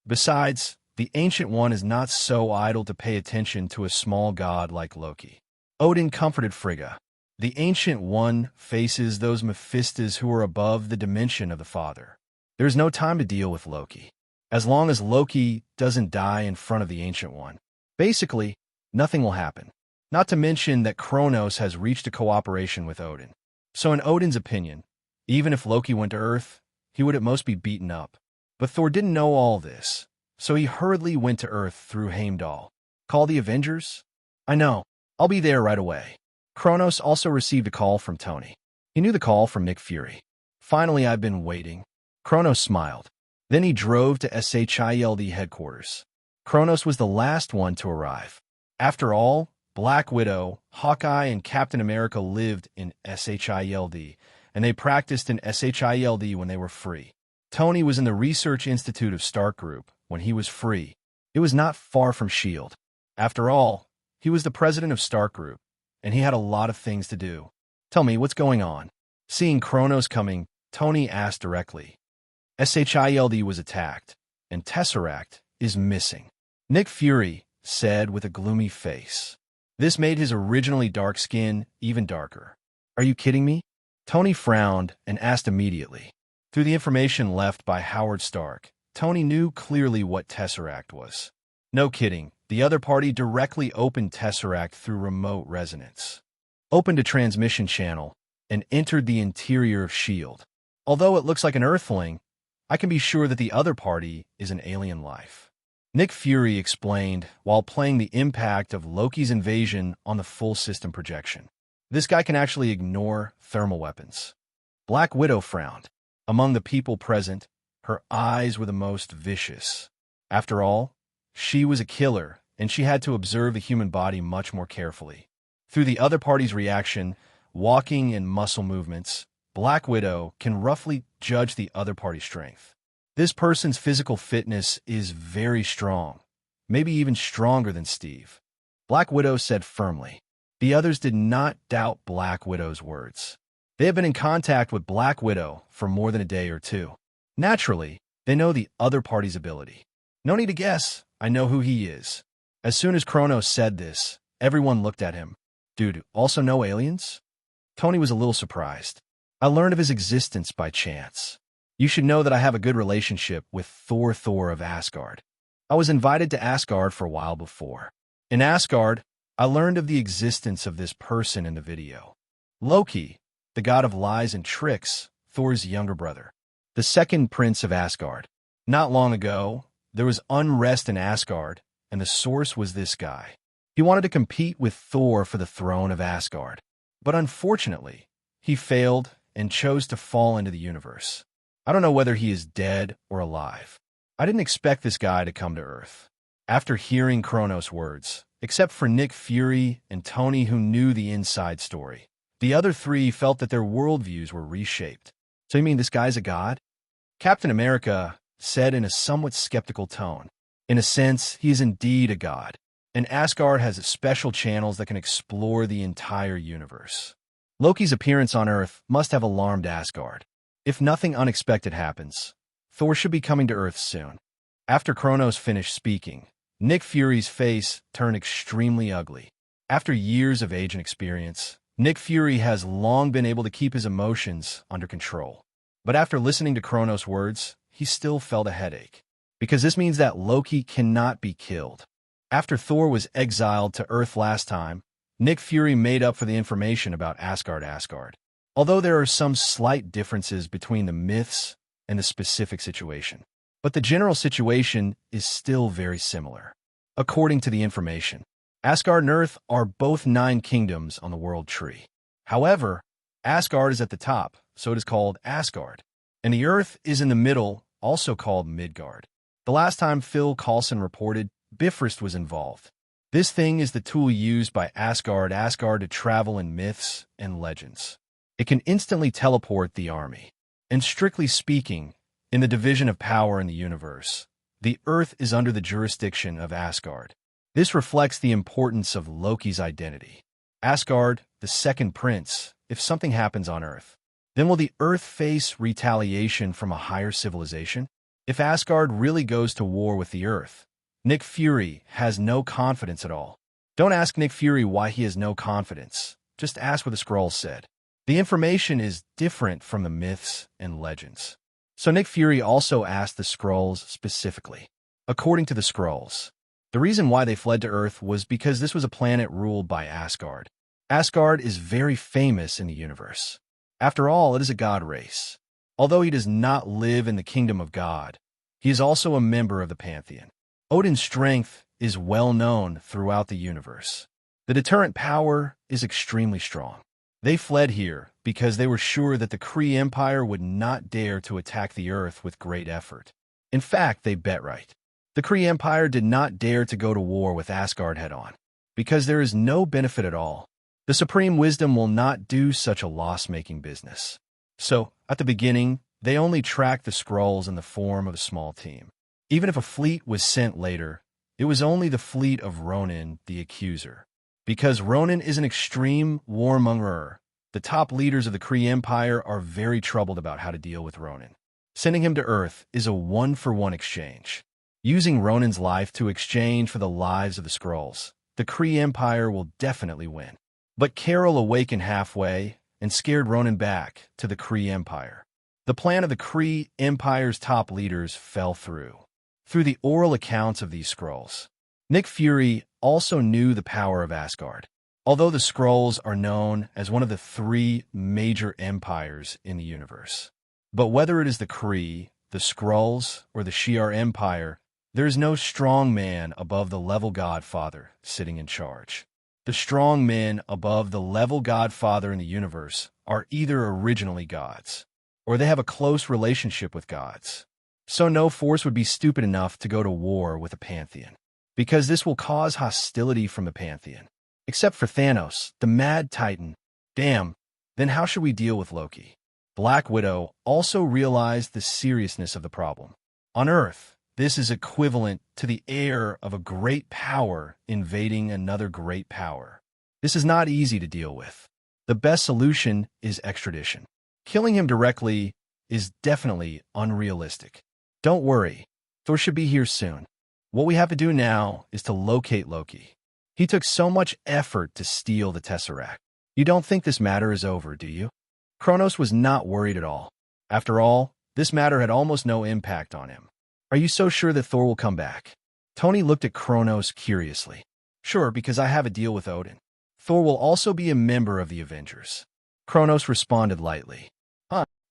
Besides, the Ancient One is not so idle to pay attention to a small god like Loki. Odin comforted Frigga. The Ancient One faces those Mephistas who are above the dimension of the Father. There is no time to deal with Loki. As long as Loki doesn't die in front of the Ancient One, basically, nothing will happen. Not to mention that Kronos has reached a cooperation with Odin. So in Odin's opinion, even if Loki went to Earth, he would at most be beaten up. But Thor didn't know all this, so he hurriedly went to Earth through Heimdall. Call the Avengers? I know. I'll be there right away. Kronos also received a call from Tony. He knew the call from Nick Fury. Finally, I've been waiting. Kronos smiled. Then he drove to SHIELD headquarters. Kronos was the last one to arrive. After all, Black Widow, Hawkeye, and Captain America lived in SHIELD, and they practiced in SHIELD when they were free. Tony was in the Research Institute of Stark Group when he was free. It was not far from S.H.I.E.L.D. After all, he was the president of Stark Group, and he had a lot of things to do. Tell me, what's going on? Seeing Kronos coming, Tony asked directly. SHIELD was attacked, and Tesseract is missing. Nick Fury said with a gloomy face. This made his originally dark skin even darker. Are you kidding me? Tony frowned and asked immediately. Through the information left by Howard Stark, Tony knew clearly what Tesseract was. No kidding, the other party directly opened Tesseract through remote resonance, opened a transmission channel, and entered the interior of S.H.I.E.L.D. Although it looks like an Earthling, I can be sure that the other party is an alien life. Nick Fury explained while playing the impact of Loki's invasion on the full system projection. This guy can actually ignore thermal weapons. Black Widow frowned. Among the people present, her eyes were the most vicious. After all, she was a killer, and she had to observe the human body much more carefully. Through the other party's reaction, walking and muscle movements, Black Widow can roughly judge the other party's strength. This person's physical fitness is very strong, maybe even stronger than Steve. Black Widow said firmly. The others did not doubt Black Widow's words. They have been in contact with Black Widow for more than a day or two. Naturally, they know the other party's ability. No need to guess, I know who he is. As soon as Kronos said this, everyone looked at him. Dude, also know aliens? Tony was a little surprised. I learned of his existence by chance. You should know that I have a good relationship with Thor of Asgard. I was invited to Asgard for a while before. In Asgard, I learned of the existence of this person in the video. Loki, the god of lies and tricks, Thor's younger brother. The second prince of Asgard. Not long ago, there was unrest in Asgard, and the source was this guy. He wanted to compete with Thor for the throne of Asgard. But unfortunately, he failed and chose to fall into the universe. I don't know whether he is dead or alive. I didn't expect this guy to come to Earth. After hearing Kronos' words, except for Nick Fury and Tony who knew the inside story, the other three felt that their worldviews were reshaped. So you mean this guy's a god? Captain America said in a somewhat skeptical tone. In a sense, he is indeed a god, and Asgard has special channels that can explore the entire universe. Loki's appearance on Earth must have alarmed Asgard. If nothing unexpected happens, Thor should be coming to Earth soon. After Kronos finished speaking, Nick Fury's face turned extremely ugly. After years of age and experience, Nick Fury has long been able to keep his emotions under control. But after listening to Kronos' words, he still felt a headache. Because this means that Loki cannot be killed. After Thor was exiled to Earth last time, Nick Fury made up for the information about Asgard. Although there are some slight differences between the myths and the specific situation. But the general situation is still very similar. According to the information, Asgard and Earth are both 9 kingdoms on the world tree. However, Asgard is at the top, so it is called Asgard. And the Earth is in the middle, also called Midgard. The last time Phil Coulson reported, Bifrost was involved. This thing is the tool used by Asgard to travel in myths and legends. It can instantly teleport the army. And strictly speaking, in the division of power in the universe, the Earth is under the jurisdiction of Asgard. This reflects the importance of Loki's identity. Asgard, the second prince, if something happens on Earth, then will the Earth face retaliation from a higher civilization? If Asgard really goes to war with the Earth, Nick Fury has no confidence at all. Don't ask Nick Fury why he has no confidence. Just ask what the Skrulls said. The information is different from the myths and legends. So Nick Fury also asked the Skrulls specifically. According to the Skrulls, the reason why they fled to Earth was because this was a planet ruled by Asgard. Asgard is very famous in the universe. After all, it is a god race. Although he does not live in the kingdom of God, he is also a member of the pantheon. Odin's strength is well known throughout the universe. The deterrent power is extremely strong. They fled here because they were sure that the Kree Empire would not dare to attack the Earth with great effort. In fact, they bet right. The Kree Empire did not dare to go to war with Asgard head-on, because there is no benefit at all. The Supreme Wisdom will not do such a loss-making business. So, at the beginning, they only tracked the Skrulls in the form of a small team. Even if a fleet was sent later, it was only the fleet of Ronan, the Accuser. Because Ronan is an extreme warmonger, the top leaders of the Kree Empire are very troubled about how to deal with Ronan. Sending him to Earth is a one-for-one exchange. Using Ronan's life to exchange for the lives of the Skrulls, the Kree Empire will definitely win. But Carol awakened halfway and scared Ronan back to the Kree Empire. The plan of the Kree Empire's top leaders fell through the oral accounts of these Skrulls. Nick Fury also knew the power of Asgard. Although the Skrulls are known as one of the 3 major empires in the universe. But whether it is the Kree, the Skrulls, or the Shi'ar Empire, there is no strong man above the level Godfather sitting in charge. The strong men above the level Godfather in the universe are either originally gods, or they have a close relationship with gods. So no force would be stupid enough to go to war with a pantheon, because this will cause hostility from the pantheon. Except for Thanos, the Mad Titan. Damn, then how should we deal with Loki? Black Widow also realized the seriousness of the problem. On Earth, this is equivalent to the heir of a great power invading another great power. This is not easy to deal with. The best solution is extradition. Killing him directly is definitely unrealistic. Don't worry, Thor should be here soon. What we have to do now is to locate Loki. He took so much effort to steal the Tesseract. You don't think this matter is over, do you? Kronos was not worried at all. After all, this matter had almost no impact on him. Are you so sure that Thor will come back? Tony looked at Kronos curiously. Sure, because I have a deal with Odin. Thor will also be a member of the Avengers. Kronos responded lightly.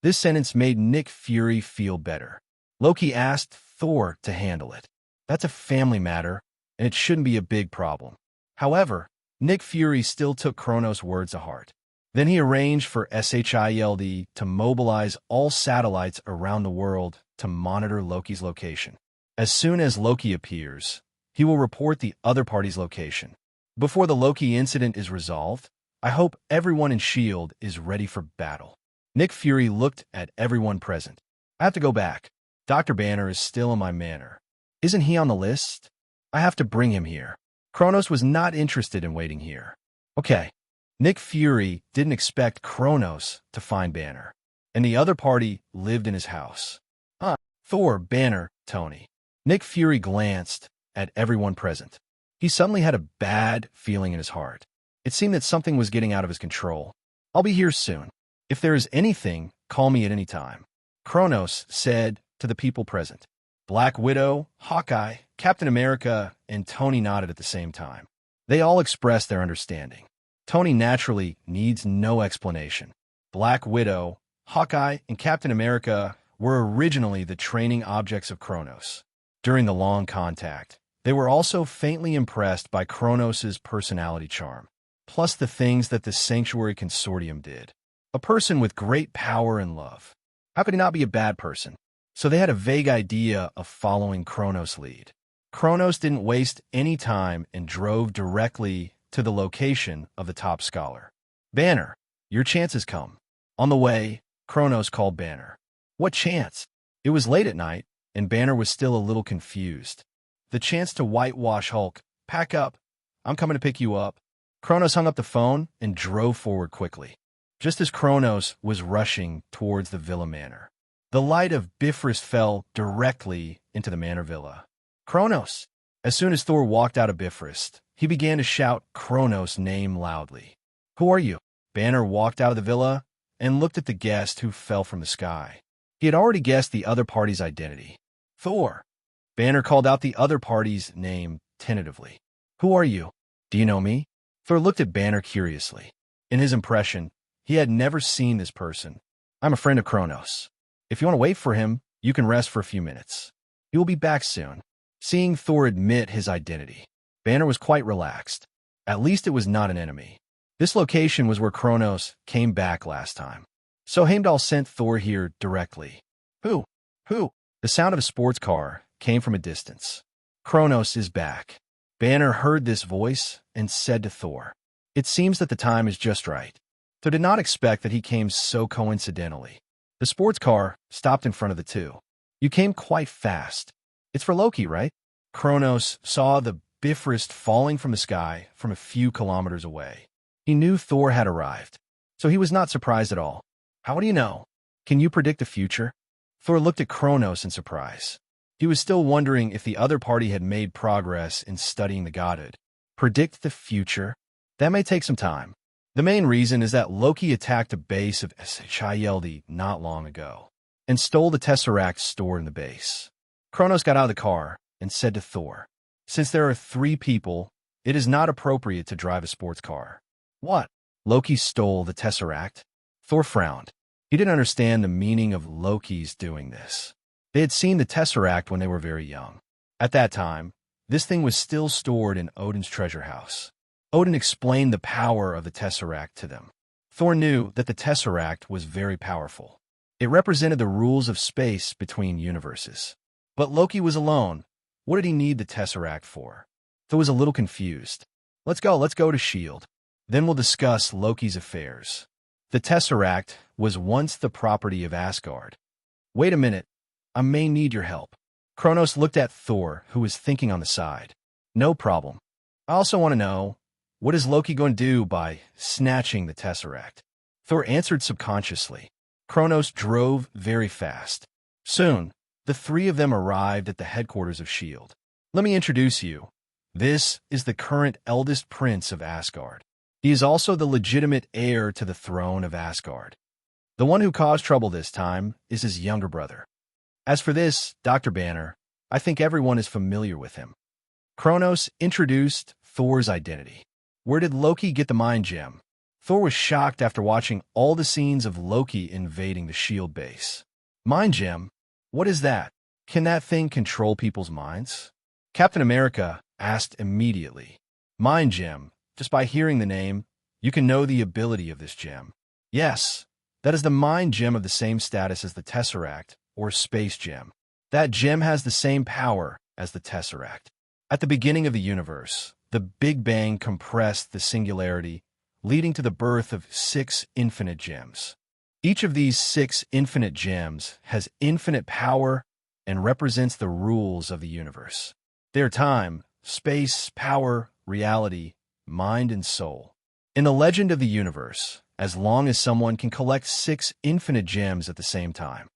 This sentence made Nick Fury feel better. Loki asked Thor to handle it. That's a family matter, and it shouldn't be a big problem. However, Nick Fury still took Kronos' words to heart. Then he arranged for SHIELD to mobilize all satellites around the world to monitor Loki's location. As soon as Loki appears, he will report the other party's location. Before the Loki incident is resolved, I hope everyone in S.H.I.E.L.D. is ready for battle. Nick Fury looked at everyone present. I have to go back. Dr. Banner is still in my manor. Isn't he on the list? I have to bring him here. Kronos was not interested in waiting here. Okay. Nick Fury didn't expect Kronos to find Banner, and the other party lived in his house. Thor, Banner, Tony. Nick Fury glanced at everyone present. He suddenly had a bad feeling in his heart. It seemed that something was getting out of his control. I'll be here soon. If there is anything, call me at any time. Kronos said to the people present. Black Widow, Hawkeye, Captain America, and Tony nodded at the same time. They all expressed their understanding. Tony naturally needs no explanation. Black Widow, Hawkeye, and Captain America were originally the training objects of Kronos. During the long contact, they were also faintly impressed by Kronos' personality charm, plus the things that the Sanctuary Consortium did. A person with great power and love. How could he not be a bad person? So they had a vague idea of following Kronos' lead. Kronos didn't waste any time and drove directly to the location of the top scholar. Banner, your chance has come. On the way, Kronos called Banner. What chance? It was late at night, and Banner was still a little confused. The chance to whitewash Hulk. Pack up. I'm coming to pick you up. Kronos hung up the phone and drove forward quickly. Just as Kronos was rushing towards the villa manor, the light of Bifrost fell directly into the manor villa. Kronos! As soon as Thor walked out of Bifrost, he began to shout Kronos' name loudly. Who are you? Banner walked out of the villa and looked at the guest who fell from the sky. He had already guessed the other party's identity. Thor! Banner called out the other party's name tentatively. Who are you? Do you know me? Thor looked at Banner curiously. In his impression, he had never seen this person. I'm a friend of Kronos. If you want to wait for him, you can rest for a few minutes. He will be back soon. Seeing Thor admit his identity, Banner was quite relaxed. At least it was not an enemy. This location was where Kronos came back last time. So Heimdall sent Thor here directly. Who? The sound of a sports car came from a distance. Kronos is back. Banner heard this voice and said to Thor, it seems that the time is just right. Thor did not expect that he came so coincidentally. The sports car stopped in front of the two. You came quite fast. It's for Loki, right? Kronos saw the Bifrost falling from the sky from a few kilometers away. He knew Thor had arrived, so he was not surprised at all. How do you know? Can you predict the future? Thor looked at Kronos in surprise. He was still wondering if the other party had made progress in studying the godhood. Predict the future? That may take some time. The main reason is that Loki attacked a base of S.H.I.E.L.D. not long ago and stole the Tesseract stored in the base. Kronos got out of the car and said to Thor, since there are 3 people, it is not appropriate to drive a sports car. What? Loki stole the Tesseract? Thor frowned. He didn't understand the meaning of Loki's doing this. They had seen the Tesseract when they were very young. At that time, this thing was still stored in Odin's treasure house. Odin explained the power of the Tesseract to them. Thor knew that the Tesseract was very powerful. It represented the rules of space between universes. But Loki was alone. What did he need the Tesseract for? Thor was a little confused. Let's go to S.H.I.E.L.D. Then we'll discuss Loki's affairs. The Tesseract was once the property of Asgard. Wait a minute. I may need your help. Kronos looked at Thor, who was thinking on the side. No problem. I also want to know, what is Loki going to do by snatching the Tesseract? Thor answered subconsciously. Kronos drove very fast. Soon, the 3 of them arrived at the headquarters of S.H.I.E.L.D. Let me introduce you. This is the current eldest prince of Asgard. He is also the legitimate heir to the throne of Asgard. The one who caused trouble this time is his younger brother. As for this, Dr. Banner, I think everyone is familiar with him. Kronos introduced Thor's identity. Where did Loki get the mind gem? Thor was shocked after watching all the scenes of Loki invading the S.H.I.E.L.D. base. Mind gem? What is that? Can that thing control people's minds? Captain America asked immediately. Mind gem. Just by hearing the name, you can know the ability of this gem. Yes, that is the mind gem of the same status as the Tesseract or space gem. That gem has the same power as the Tesseract. At the beginning of the universe, the Big Bang compressed the singularity, leading to the birth of 6 infinite gems. Each of these 6 infinite gems has infinite power and represents the rules of the universe. They are time, space, power, reality, mind, and soul. In the legend of the universe, as long as someone can collect 6 infinite gems at the same time,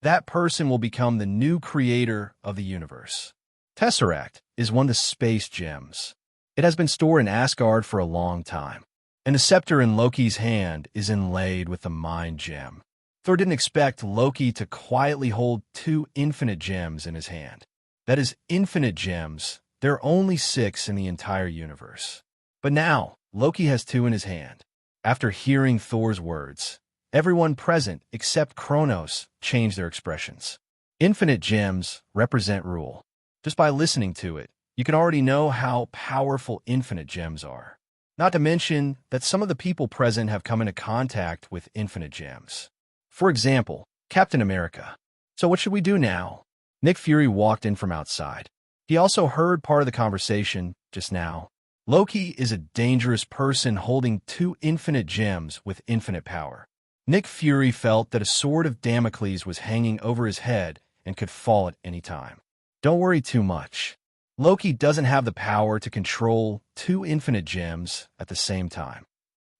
that person will become the new creator of the universe. Tesseract is one of the space gems. It has been stored in Asgard for a long time, and the scepter in Loki's hand is inlaid with the mind gem. Thor didn't expect Loki to quietly hold 2 infinite gems in his hand. That is, infinite gems. There are only 6 in the entire universe. But now, Loki has 2 in his hand. After hearing Thor's words, everyone present except Kronos changed their expressions. Infinite gems represent rule. Just by listening to it, you can already know how powerful infinite gems are. Not to mention that some of the people present have come into contact with infinite gems. For example, Captain America. So what should we do now? Nick Fury walked in from outside. He also heard part of the conversation just now. Loki is a dangerous person holding 2 infinite gems with infinite power. Nick Fury felt that a sword of Damocles was hanging over his head and could fall at any time. Don't worry too much. Loki doesn't have the power to control 2 infinite gems at the same time.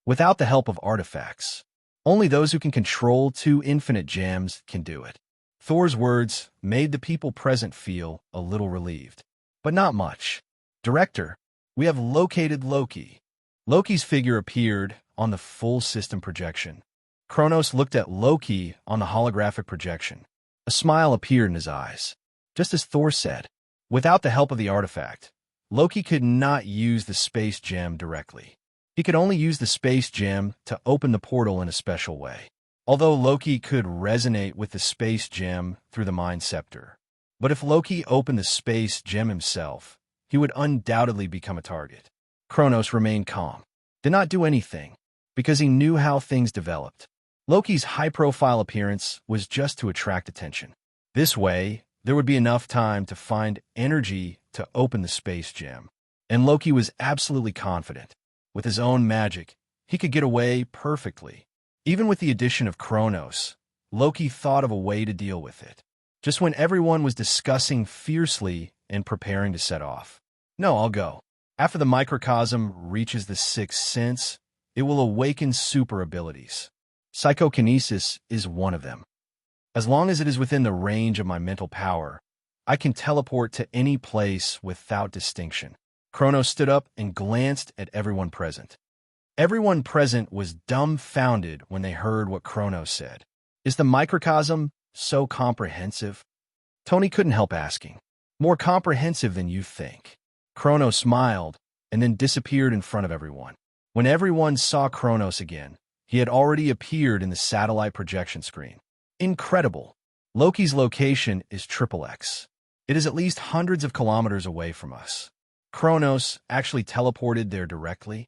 Without the help of artifacts, only those who can control 2 infinite gems can do it. Thor's words made the people present feel a little relieved, but not much. Director, we have located Loki. Loki's figure appeared on the full system projection. Kronos looked at Loki on the holographic projection. A smile appeared in his eyes. Just as Thor said, without the help of the artifact, Loki could not use the space gem directly. He could only use the space gem to open the portal in a special way. Although Loki could resonate with the space gem through the mind scepter. But if Loki opened the space gem himself, he would undoubtedly become a target. Kronos remained calm, did not do anything, because he knew how things developed. Loki's high-profile appearance was just to attract attention. This way, there would be enough time to find energy to open the space gem. And Loki was absolutely confident. With his own magic, he could get away perfectly. Even with the addition of Kronos, Loki thought of a way to deal with it. Just when everyone was discussing fiercely and preparing to set off. No, I'll go. After the microcosm reaches the 6th sense, it will awaken super abilities. Psychokinesis is one of them. As long as it is within the range of my mental power, I can teleport to any place without distinction. Kronos stood up and glanced at everyone present. Everyone present was dumbfounded when they heard what Kronos said. Is the microcosm so comprehensive? Tony couldn't help asking. More comprehensive than you think. Kronos smiled and then disappeared in front of everyone. When everyone saw Kronos again, he had already appeared in the satellite projection screen. Incredible. Loki's location is XXX. It is at least hundreds of kilometers away from us. Kronos actually teleported there directly.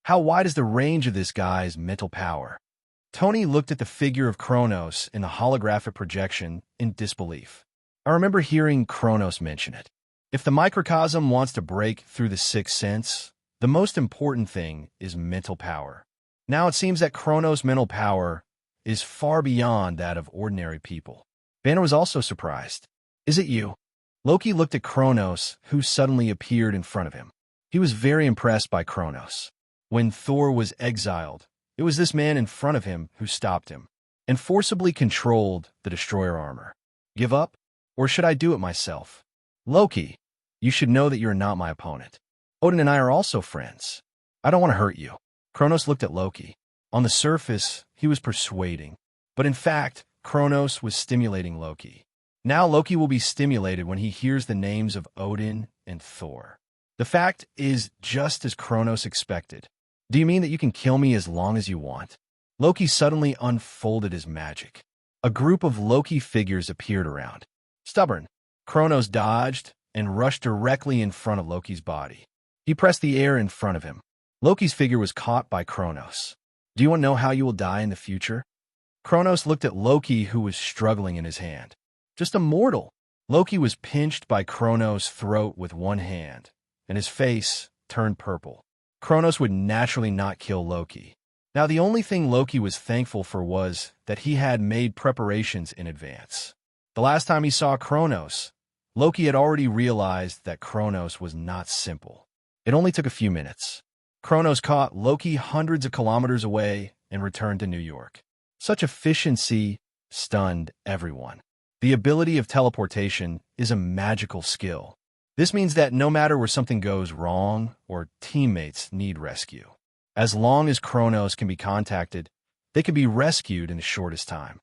How wide is the range of this guy's mental power? Tony looked at the figure of Kronos in the holographic projection in disbelief. I remember hearing Kronos mention it. If the microcosm wants to break through the 6th sense, the most important thing is mental power. Now it seems that Kronos' mental power is far beyond that of ordinary people. Banner was also surprised. Is it you? Loki looked at Kronos, who suddenly appeared in front of him. He was very impressed by Kronos. When Thor was exiled, it was this man in front of him who stopped him and forcibly controlled the destroyer armor. Give up? Or should I do it myself? Loki, you should know that you're not my opponent. Odin and I are also friends. I don't want to hurt you. Kronos looked at Loki. On the surface, he was persuading, but in fact, Kronos was stimulating Loki. Now Loki will be stimulated when he hears the names of Odin and Thor. The fact is just as Kronos expected. Do you mean that you can kill me as long as you want? Loki suddenly unfolded his magic. A group of Loki figures appeared around. Stubborn. Kronos dodged and rushed directly in front of Loki's body. He pressed the air in front of him. Loki's figure was caught by Kronos. Do you want to know how you will die in the future? Kronos looked at Loki, who was struggling in his hand. Just a mortal. Loki was pinched by Kronos' throat with one hand, and his face turned purple. Kronos would naturally not kill Loki. Now, the only thing Loki was thankful for was that he had made preparations in advance. The last time he saw Kronos, Loki had already realized that Kronos was not simple. It only took a few minutes. Kronos caught Loki hundreds of kilometers away and returned to New York. Such efficiency stunned everyone. The ability of teleportation is a magical skill. This means that no matter where something goes wrong or teammates need rescue, as long as Kronos can be contacted, they can be rescued in the shortest time.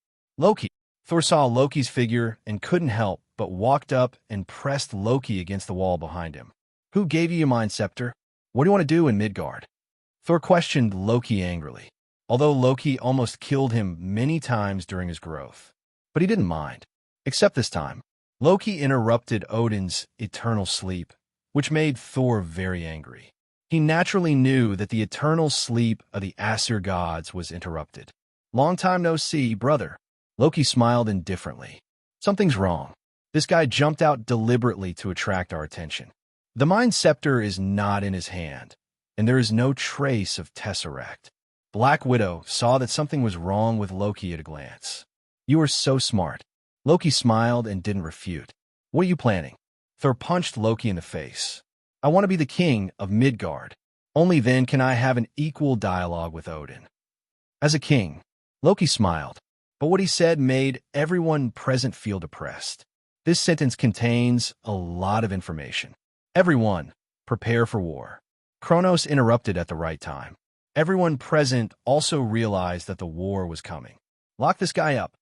Thor saw Loki's figure and couldn't help but walked up and pressed Loki against the wall behind him. Who gave you your mind scepter? What do you want to do in Midgard? Thor questioned Loki angrily, although Loki almost killed him many times during his growth. But he didn't mind. Except this time, Loki interrupted Odin's eternal sleep, which made Thor very angry. He naturally knew that the eternal sleep of the Aesir gods was interrupted. Long time no see, brother. Loki smiled indifferently. Something's wrong. This guy jumped out deliberately to attract our attention. The Mind Scepter is not in his hand, and there is no trace of Tesseract. Black Widow saw that something was wrong with Loki at a glance. You are so smart. Loki smiled and didn't refute. What are you planning? Thor punched Loki in the face. I want to be the king of Midgard. Only then can I have an equal dialogue with Odin. As a king, Loki smiled, but what he said made everyone present feel depressed. This sentence contains a lot of information. Everyone, prepare for war. Kronos interrupted at the right time. Everyone present also realized that the war was coming. Lock this guy up.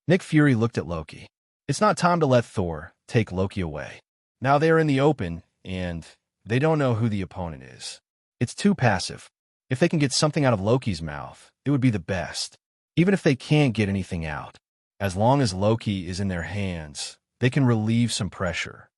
Nick Fury looked at Loki. It's not time to let Thor take Loki away. Now they're in the open, and they don't know who the opponent is. It's too passive. If they can get something out of Loki's mouth, it would be the best. Even if they can't get anything out, as long as Loki is in their hands, they can relieve some pressure.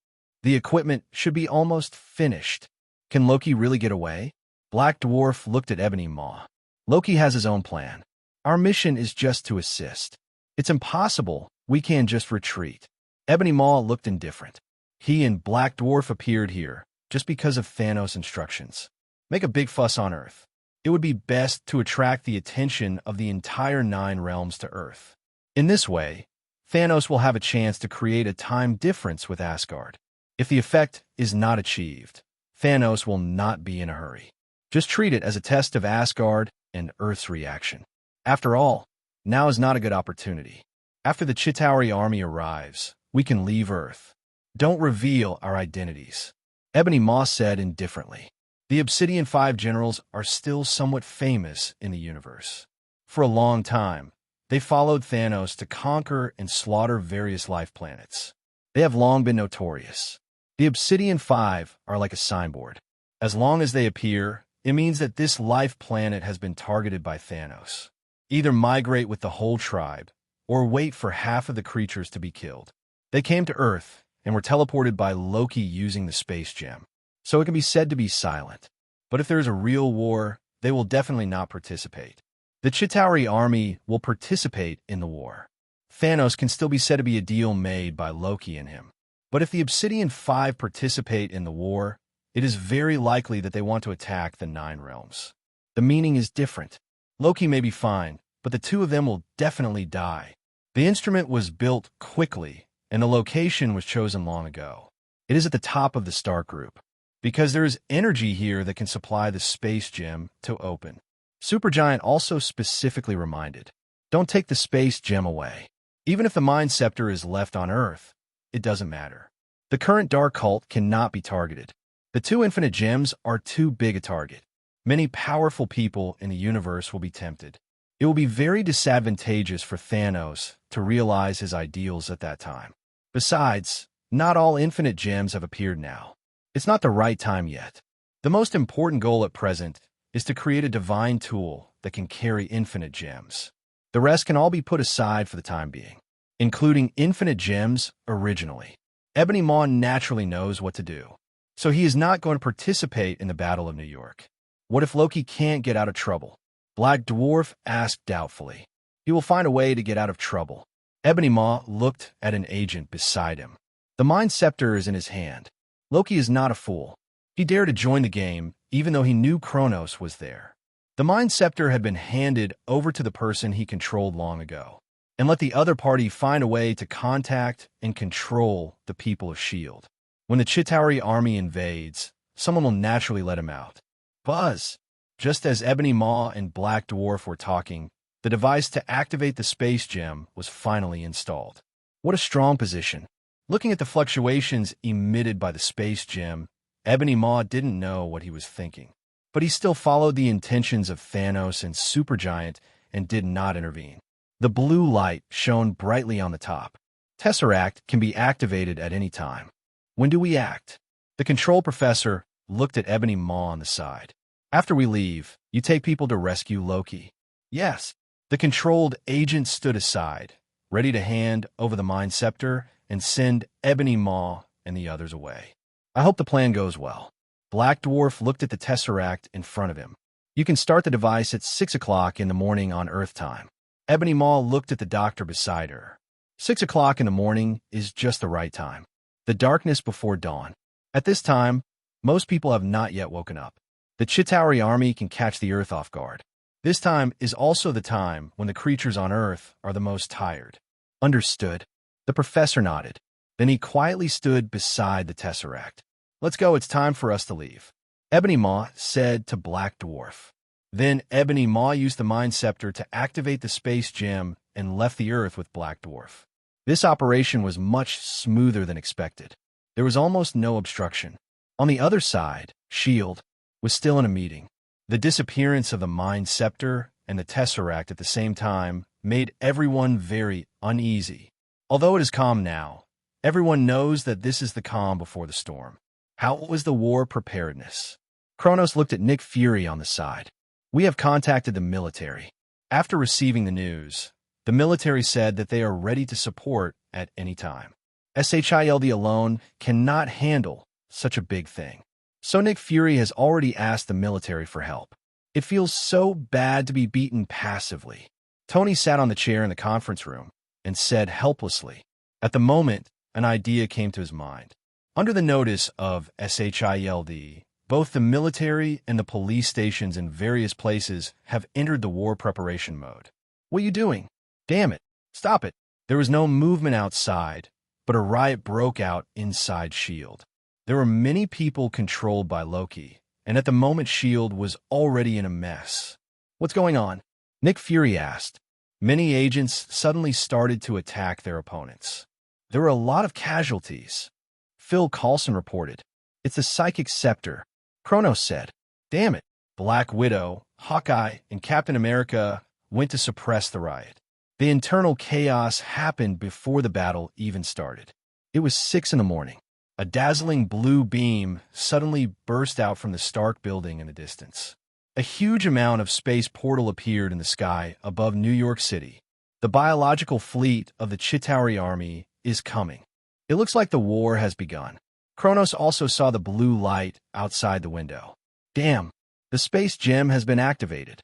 The equipment should be almost finished. Can Loki really get away? Black Dwarf looked at Ebony Maw. Loki has his own plan. Our mission is just to assist. It's impossible. We can't just retreat. Ebony Maw looked indifferent. He and Black Dwarf appeared here just because of Thanos' instructions. Make a big fuss on Earth. It would be best to attract the attention of the entire 9 realms to Earth. In this way, Thanos will have a chance to create a time difference with Asgard. If the effect is not achieved, Thanos will not be in a hurry. Just treat it as a test of Asgard and Earth's reaction. After all, now is not a good opportunity. After the Chitauri army arrives, we can leave Earth. Don't reveal our identities. Ebony Maw said indifferently. The Obsidian 5 generals are still somewhat famous in the universe. For a long time, they followed Thanos to conquer and slaughter various life planets. They have long been notorious. The Obsidian 5 are like a signboard. As long as they appear, it means that this life planet has been targeted by Thanos. Either migrate with the whole tribe, or wait for half of the creatures to be killed. They came to Earth and were teleported by Loki using the space gem, so it can be said to be silent. But if there is a real war, they will definitely not participate. The Chitauri army will participate in the war. Thanos can still be said to be a deal made by Loki and him. But if the Obsidian 5 participate in the war, it is very likely that they want to attack the 9 realms. The meaning is different. Loki may be fine, but the two of them will definitely die. The instrument was built quickly, and the location was chosen long ago. It is at the top of the Stark group, because there is energy here that can supply the space gem to open. Supergiant also specifically reminded, don't take the space gem away. Even if the Mind Scepter is left on Earth, it doesn't matter. The current Dark Cult cannot be targeted. The 2 infinite gems are too big a target. Many powerful people in the universe will be tempted. It will be very disadvantageous for Thanos to realize his ideals at that time. Besides, not all infinite gems have appeared now. It's not the right time yet. The most important goal at present is to create a divine tool that can carry infinite gems. The rest can all be put aside for the time being, including infinite gems originally. Ebony Maw naturally knows what to do, so he is not going to participate in the Battle of New York. What if Loki can't get out of trouble? Black Dwarf asked doubtfully. He will find a way to get out of trouble. Ebony Maw looked at an agent beside him. The Mind Scepter is in his hand. Loki is not a fool. He dared to join the game, even though he knew Kronos was there. The Mind Scepter had been handed over to the person he controlled long ago, and let the other party find a way to contact and control the people of S.H.I.E.L.D. When the Chitauri army invades, someone will naturally let him out. Buzz! Just as Ebony Maw and Black Dwarf were talking, the device to activate the space gem was finally installed. What a strong position. Looking at the fluctuations emitted by the space gem, Ebony Maw didn't know what he was thinking. But he still followed the intentions of Thanos and Supergiant and did not intervene. The blue light shone brightly on the top. Tesseract can be activated at any time. When do we act? The control professor looked at Ebony Maw on the side. After we leave, you take people to rescue Loki. Yes. The controlled agent stood aside, ready to hand over the Mind Scepter and send Ebony Maw and the others away. I hope the plan goes well. Black Dwarf looked at the Tesseract in front of him. You can start the device at 6 o'clock in the morning on Earth time. Ebony Maw looked at the doctor beside her. 6 o'clock in the morning is just the right time. The darkness before dawn. At this time, most people have not yet woken up. The Chitauri army can catch the Earth off guard. This time is also the time when the creatures on Earth are the most tired. Understood. The professor nodded. Then he quietly stood beside the Tesseract. Let's go, it's time for us to leave. Ebony Maw said to Black Dwarf. Then Ebony Maw used the Mind Scepter to activate the space gem and left the Earth with Black Dwarf. This operation was much smoother than expected. There was almost no obstruction. On the other side, S.H.I.E.L.D. was still in a meeting. The disappearance of the Mind Scepter and the Tesseract at the same time made everyone very uneasy. Although it is calm now, everyone knows that this is the calm before the storm. How was the war preparedness? Kronos looked at Nick Fury on the side. We have contacted the military. After receiving the news, the military said that they are ready to support at any time. S.H.I.E.L.D. alone cannot handle such a big thing. So Nick Fury has already asked the military for help. It feels so bad to be beaten passively. Tony sat on the chair in the conference room and said helplessly. At the moment, an idea came to his mind. Under the notice of S.H.I.E.L.D., both the military and the police stations in various places have entered the war preparation mode. What are you doing? Damn it. Stop it. There was no movement outside, but a riot broke out inside S.H.I.E.L.D. There were many people controlled by Loki, and at the moment S.H.I.E.L.D. was already in a mess. What's going on? Nick Fury asked. Many agents suddenly started to attack their opponents. There were a lot of casualties. Phil Coulson reported. It's the Psychic Scepter. Kronos said. Damn it. Black Widow, Hawkeye, and Captain America went to suppress the riot. The internal chaos happened before the battle even started. It was 6 in the morning. A dazzling blue beam suddenly burst out from the Stark building in the distance. A huge amount of space portal appeared in the sky above New York City. The biological fleet of the Chitauri army is coming. It looks like the war has begun. Kronos also saw the blue light outside the window. Damn, the space gem has been activated.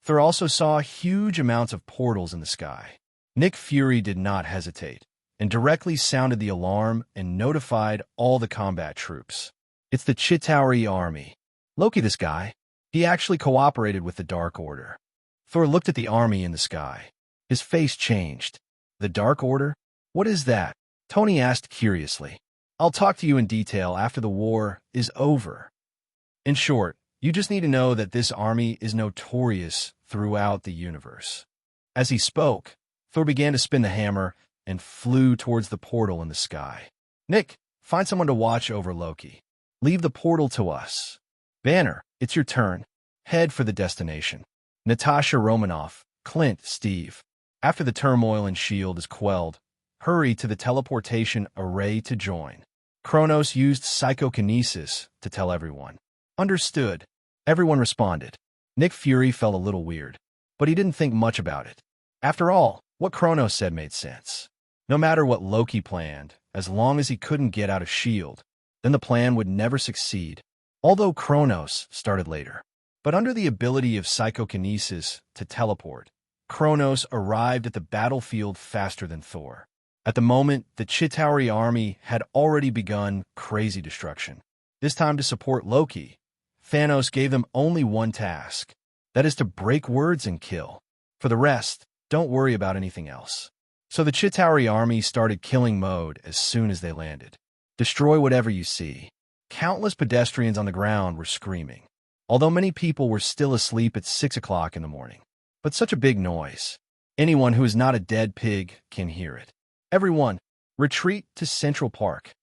Thor also saw huge amounts of portals in the sky. Nick Fury did not hesitate, and directly sounded the alarm and notified all the combat troops. It's the Chitauri army. Loki, this guy. He actually cooperated with the Dark Order. Thor looked at the army in the sky. His face changed. The Dark Order? What is that? Tony asked curiously. I'll talk to you in detail after the war is over. In short, you just need to know that this army is notorious throughout the universe. As he spoke, Thor began to spin the hammer and flew towards the portal in the sky. Nick, find someone to watch over Loki. Leave the portal to us. Banner, it's your turn. Head for the destination. Natasha Romanoff, Clint, Steve. After the turmoil in S.H.I.E.L.D. is quelled, hurry to the teleportation array to join. Kronos used psychokinesis to tell everyone. Understood. Everyone responded. Nick Fury felt a little weird, but he didn't think much about it. After all, what Kronos said made sense. No matter what Loki planned, as long as he couldn't get out of S.H.I.E.L.D., then the plan would never succeed. Although Kronos started later. But under the ability of psychokinesis to teleport, Kronos arrived at the battlefield faster than Thor. At the moment, the Chitauri army had already begun crazy destruction. This time to support Loki, Thanos gave them only one task. That is to break words and kill. For the rest, don't worry about anything else. So the Chitauri army started killing mode as soon as they landed. Destroy whatever you see. Countless pedestrians on the ground were screaming, although many people were still asleep at 6 o'clock in the morning. But such a big noise. Anyone who is not a dead pig can hear it. Everyone, retreat to Central Park.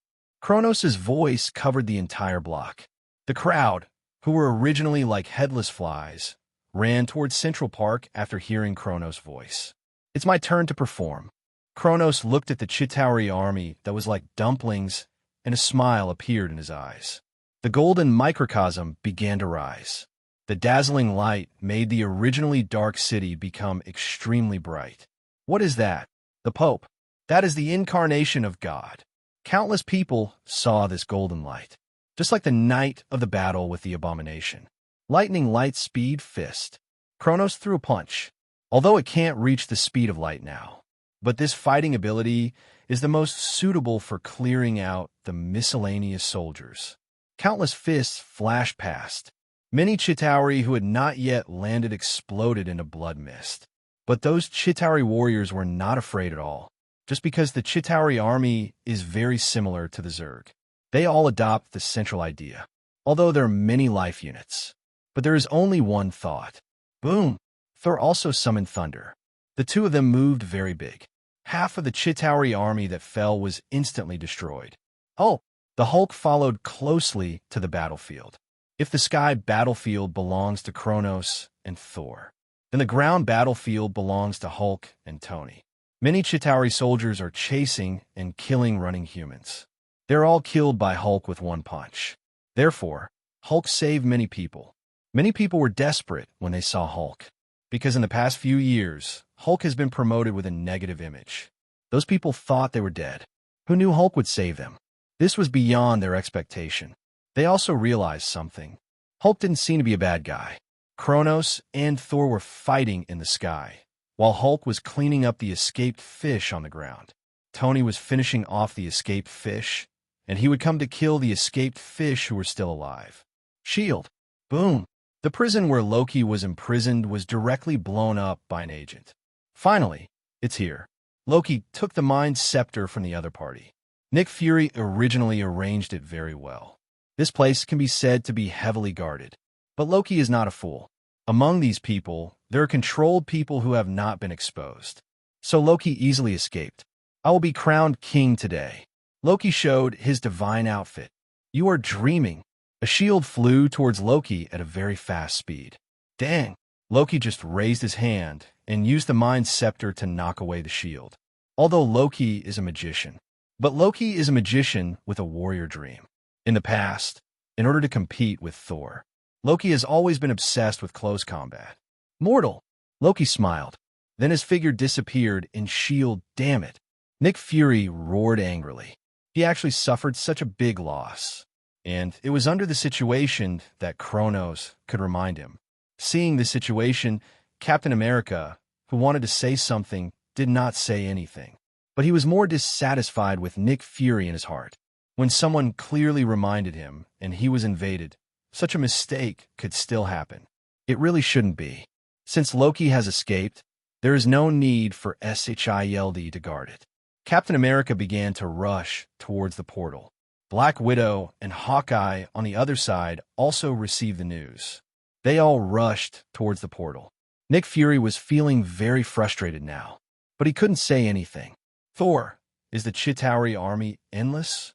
Kronos' voice covered the entire block. The crowd, who were originally like headless flies, ran towards Central Park after hearing Kronos' voice. It's my turn to perform. Kronos looked at the Chitauri army that was like dumplings, and a smile appeared in his eyes. The golden microcosm began to rise. The dazzling light made the originally dark city become extremely bright. What is that? The Pope. That is the incarnation of God. Countless people saw this golden light, just like the night of the battle with the abomination. Lightning light speed fist. Kronos threw a punch, although it can't reach the speed of light now. But this fighting ability is the most suitable for clearing out the miscellaneous soldiers. Countless fists flashed past. Many Chitauri who had not yet landed exploded into blood mist. But those Chitauri warriors were not afraid at all, just because the Chitauri army is very similar to the Zerg. They all adopt the central idea, although there are many life units. But there is only one thought. Boom! Thor also summoned thunder. The two of them moved very big. Half of the Chitauri army that fell was instantly destroyed. Oh, the Hulk followed closely to the battlefield. If the sky battlefield belongs to Kronos and Thor, then the ground battlefield belongs to Hulk and Tony. Many Chitauri soldiers are chasing and killing running humans. They're all killed by Hulk with one punch. Therefore, Hulk saved many people. Many people were desperate when they saw Hulk, because in the past few years, Hulk has been promoted with a negative image. Those people thought they were dead. Who knew Hulk would save them? This was beyond their expectation. They also realized something. Hulk didn't seem to be a bad guy. Kronos and Thor were fighting in the sky, while Hulk was cleaning up the escaped fish on the ground. Tony was finishing off the escaped fish, and he would come to kill the escaped fish who were still alive. Shield. Boom. The prison where Loki was imprisoned was directly blown up by an agent. Finally, it's here. Loki took the Mind Scepter from the other party. Nick Fury originally arranged it very well. This place can be said to be heavily guarded. But Loki is not a fool. Among these people, there are controlled people who have not been exposed. So Loki easily escaped. I will be crowned king today. Loki showed his divine outfit. You are dreaming. A shield flew towards Loki at a very fast speed. Dang! Loki just raised his hand and used the Mind Scepter to knock away the shield. Although Loki is a magician. But Loki is a magician with a warrior dream. In the past, in order to compete with Thor, Loki has always been obsessed with close combat. Mortal! Loki smiled. Then his figure disappeared in shield. Damn it! Nick Fury roared angrily. He actually suffered such a big loss. And it was under the situation that Kronos could remind him. Seeing the situation, Captain America, who wanted to say something, did not say anything. But he was more dissatisfied with Nick Fury in his heart. When someone clearly reminded him and he was invaded, such a mistake could still happen. It really shouldn't be. Since Loki has escaped, there is no need for SHIELD to guard it. Captain America began to rush towards the portal. Black Widow and Hawkeye on the other side also received the news. They all rushed towards the portal. Nick Fury was feeling very frustrated now, but he couldn't say anything. Thor, is the Chitauri army endless?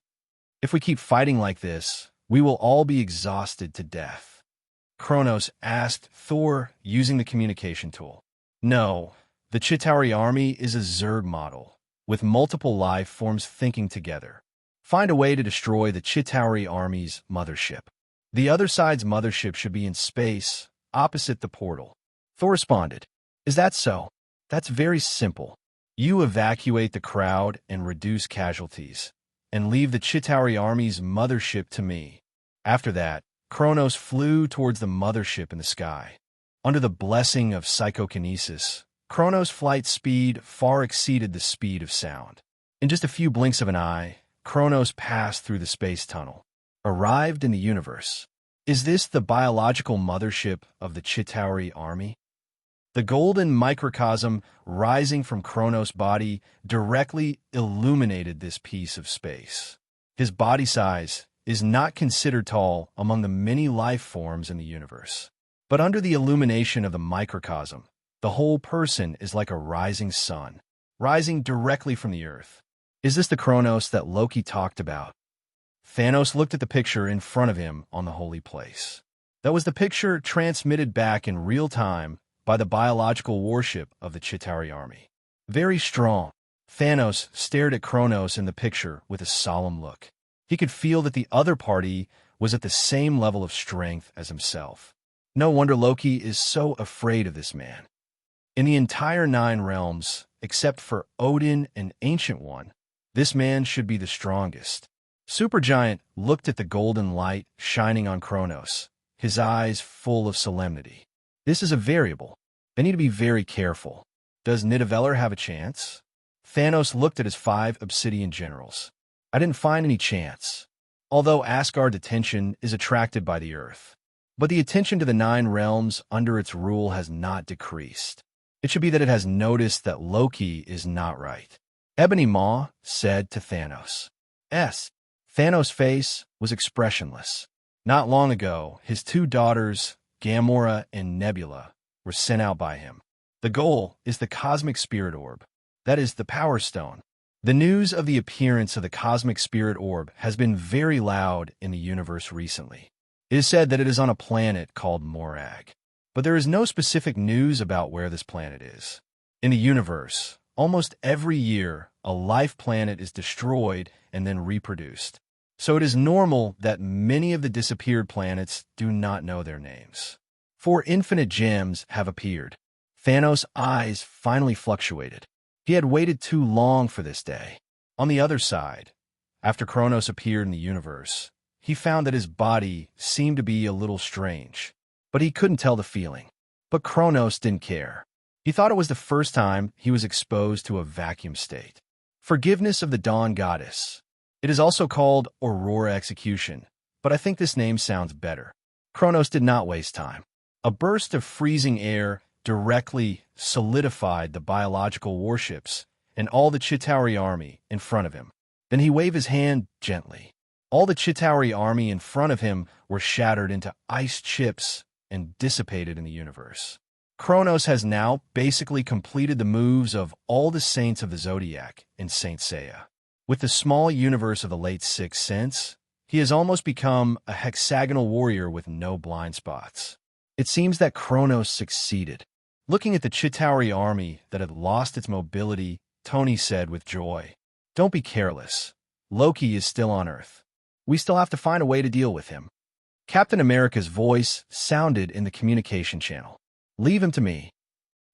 If we keep fighting like this, we will all be exhausted to death. Kronos asked Thor using the communication tool. No, the Chitauri army is a Zerg model, with multiple life forms thinking together. Find a way to destroy the Chitauri army's mothership. The other side's mothership should be in space, opposite the portal. Thor responded, Is that so? That's very simple. You evacuate the crowd and reduce casualties, and leave the Chitauri army's mothership to me. After that, Kronos flew towards the mothership in the sky. Under the blessing of psychokinesis, Kronos' flight speed far exceeded the speed of sound. In just a few blinks of an eye, Kronos passed through the space tunnel, arrived in the universe. Is this the biological mothership of the Chitauri army? The golden microcosm rising from Kronos' body directly illuminated this piece of space. His body size is not considered tall among the many life forms in the universe. But under the illumination of the microcosm, the whole person is like a rising sun, rising directly from the earth. Is this the Kronos that Loki talked about? Thanos looked at the picture in front of him on the holy place. That was the picture transmitted back in real time by the biological warship of the Chitauri army. Very strong. Thanos stared at Kronos in the picture with a solemn look. He could feel that the other party was at the same level of strength as himself. No wonder Loki is so afraid of this man. In the entire 9 realms, except for Odin and Ancient One, this man should be the strongest. Supergiant looked at the golden light shining on Kronos, his eyes full of solemnity. This is a variable. I need to be very careful. Does Nidavellir have a chance? Thanos looked at his 5 obsidian generals. I didn't find any chance. Although Asgard's attention is attracted by the earth. But the attention to the 9 realms under its rule has not decreased. It should be that it has noticed that Loki is not right. Ebony Maw said to Thanos. Thanos' face was expressionless. Not long ago, his 2 daughters, Gamora and Nebula, were sent out by him. The goal is the cosmic spirit orb. That is the Power Stone. The news of the appearance of the cosmic spirit orb has been very loud in the universe recently. It is said that it is on a planet called Morag. But there is no specific news about where this planet is. In the universe, almost every year, a life planet is destroyed and then reproduced. So it is normal that many of the disappeared planets do not know their names. 4 infinite gems have appeared. Thanos' eyes finally fluctuated. He had waited too long for this day. On the other side, after Kronos appeared in the universe, he found that his body seemed to be a little strange, but he couldn't tell the feeling. But Kronos didn't care. He thought it was the first time he was exposed to a vacuum state. Forgiveness of the Dawn Goddess. It is also called Aurora Execution, but I think this name sounds better. Kronos did not waste time. A burst of freezing air directly solidified the biological warships and all the Chitauri army in front of him. Then he waved his hand gently. All the Chitauri army in front of him were shattered into ice chips and dissipated in the universe. Kronos has now basically completed the moves of all the saints of the Zodiac in Saint Seiya. With the small universe of the late Sixth Sense, he has almost become a hexagonal warrior with no blind spots. It seems that Kronos succeeded. Looking at the Chitauri army that had lost its mobility, Tony said with joy, "Don't be careless. Loki is still on Earth. We still have to find a way to deal with him." Captain America's voice sounded in the communication channel. "Leave him to me."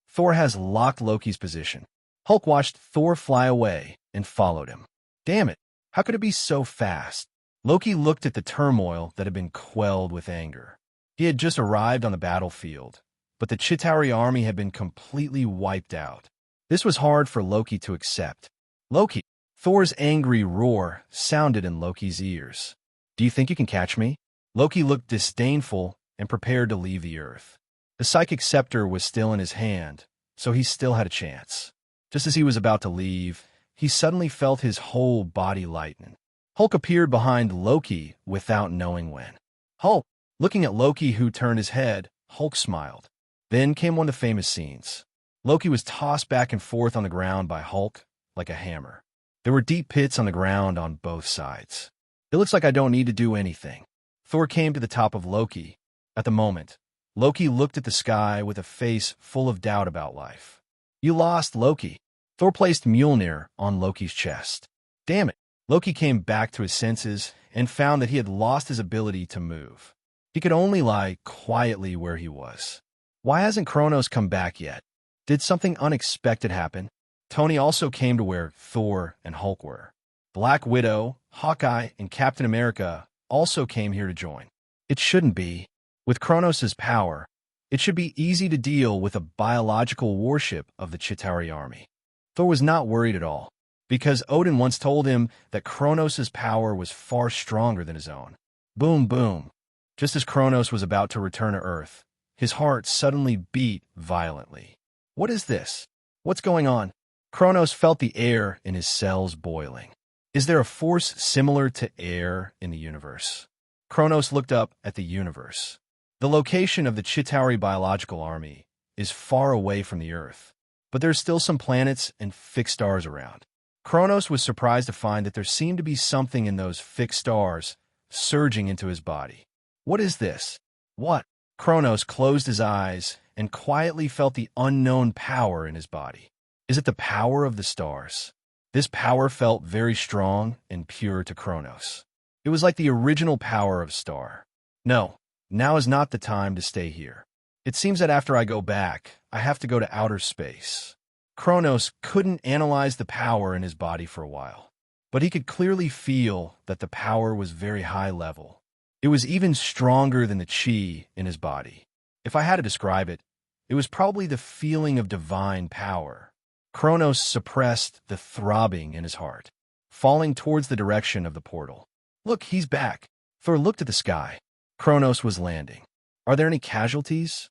Thor has locked Loki's position. Hulk watched Thor fly away and followed him. Damn it, how could it be so fast? Loki looked at the turmoil that had been quelled with anger. He had just arrived on the battlefield, but the Chitauri army had been completely wiped out. This was hard for Loki to accept. "Loki!" Thor's angry roar sounded in Loki's ears. "Do you think you can catch me?" Loki looked disdainful and prepared to leave the Earth. The psychic scepter was still in his hand, so he still had a chance. Just as he was about to leave, he suddenly felt his whole body lighten. Hulk appeared behind Loki without knowing when. "Hulk!" Looking at Loki, who turned his head, Hulk smiled. Then came one of the famous scenes. Loki was tossed back and forth on the ground by Hulk like a hammer. There were deep pits on the ground on both sides. "It looks like I don't need to do anything." Thor came to the top of Loki. At the moment, Loki looked at the sky with a face full of doubt about life. "You lost, Loki." Thor placed Mjolnir on Loki's chest. Damn it. Loki came back to his senses and found that he had lost his ability to move. He could only lie quietly where he was. Why hasn't Kronos come back yet? Did something unexpected happen? Tony also came to where Thor and Hulk were. Black Widow, Hawkeye, and Captain America also came here to join. It shouldn't be. With Kronos' power, it should be easy to deal with a biological warship of the Chitauri army. Thor was not worried at all. because Odin once told him that Kronos' power was far stronger than his own. Boom, boom. Just as Kronos was about to return to Earth, his heart suddenly beat violently. What is this? What's going on? Kronos felt the air in his cells boiling. Is there a force similar to air in the universe? Kronos looked up at the universe. The location of the Chitauri biological army is far away from the Earth, but there's still some planets and fixed stars around. Kronos was surprised to find that there seemed to be something in those fixed stars surging into his body. What is this? What? Kronos closed his eyes and quietly felt the unknown power in his body. Is it the power of the stars? This power felt very strong and pure to Kronos. It was like the original power of star. No, now is not the time to stay here. It seems that after I go back, I have to go to outer space. Kronos couldn't analyze the power in his body for a while, but he could clearly feel that the power was very high level. It was even stronger than the chi in his body. If I had to describe it, it was probably the feeling of divine power. Kronos suppressed the throbbing in his heart, falling towards the direction of the portal. Look, he's back. Thor looked at the sky. Kronos was landing. Are there any casualties?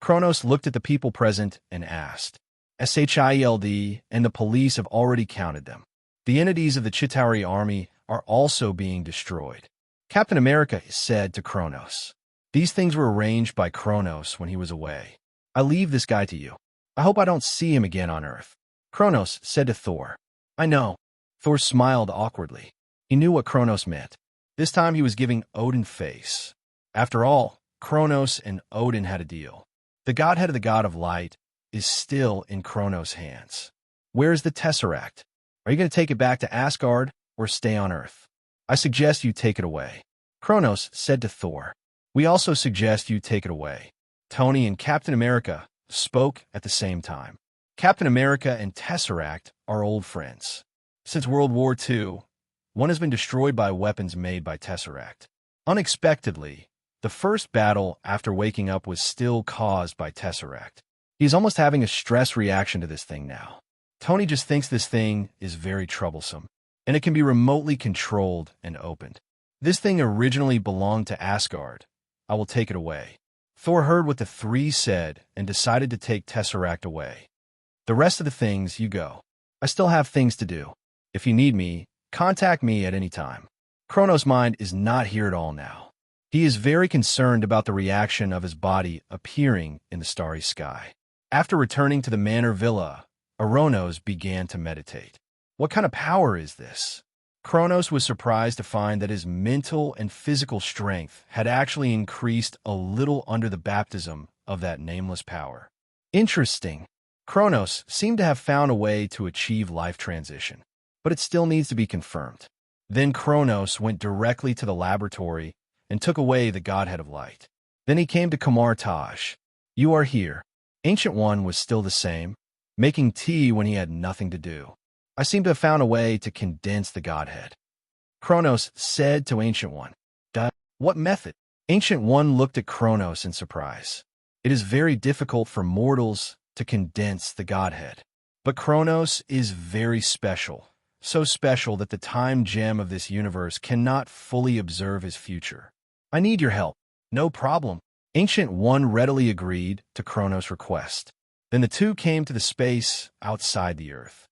Kronos looked at the people present and asked. Shield and the police have already counted them. The entities of the Chitauri army are also being destroyed. Captain America said to Kronos. These things were arranged by Kronos when he was away. I leave this guy to you. I hope I don't see him again on Earth. Kronos said to Thor. I know. Thor smiled awkwardly. He knew what Kronos meant. This time he was giving Odin face. After all, Kronos and Odin had a deal. The godhead of the god of light is still in Kronos' hands. Where is the Tesseract? Are you going to take it back to Asgard or stay on Earth? I suggest you take it away. Kronos said to Thor. We also suggest you take it away. Tony and Captain America spoke at the same time. Captain America and Tesseract are old friends. Since World War II, one has been destroyed by weapons made by Tesseract. Unexpectedly, the first battle after waking up was still caused by Tesseract. He's almost having a stress reaction to this thing now. Tony just thinks this thing is very troublesome, and it can be remotely controlled and opened. This thing originally belonged to Asgard. I will take it away. Thor heard what the three said and decided to take Tesseract away. The rest of the things, you go. I still have things to do. If you need me, contact me at any time. Kronos' mind is not here at all now. He is very concerned about the reaction of his body appearing in the starry sky. After returning to the manor villa, Kronos began to meditate. What kind of power is this? Kronos was surprised to find that his mental and physical strength had actually increased a little under the baptism of that nameless power. Interesting. Kronos seemed to have found a way to achieve life transition, but it still needs to be confirmed. Then Kronos went directly to the laboratory and took away the godhead of light. Then he came to Kamar Taj. You are here. Ancient One was still the same, making tea when he had nothing to do. I seem to have found a way to condense the godhead. Kronos said to Ancient One. What method? Ancient One looked at Kronos in surprise. It is very difficult for mortals to condense the godhead. But Kronos is very special, so special that the time gem of this universe cannot fully observe his future. I need your help. No problem. Ancient One readily agreed to Kronos' request. Then the two came to the space outside the Earth.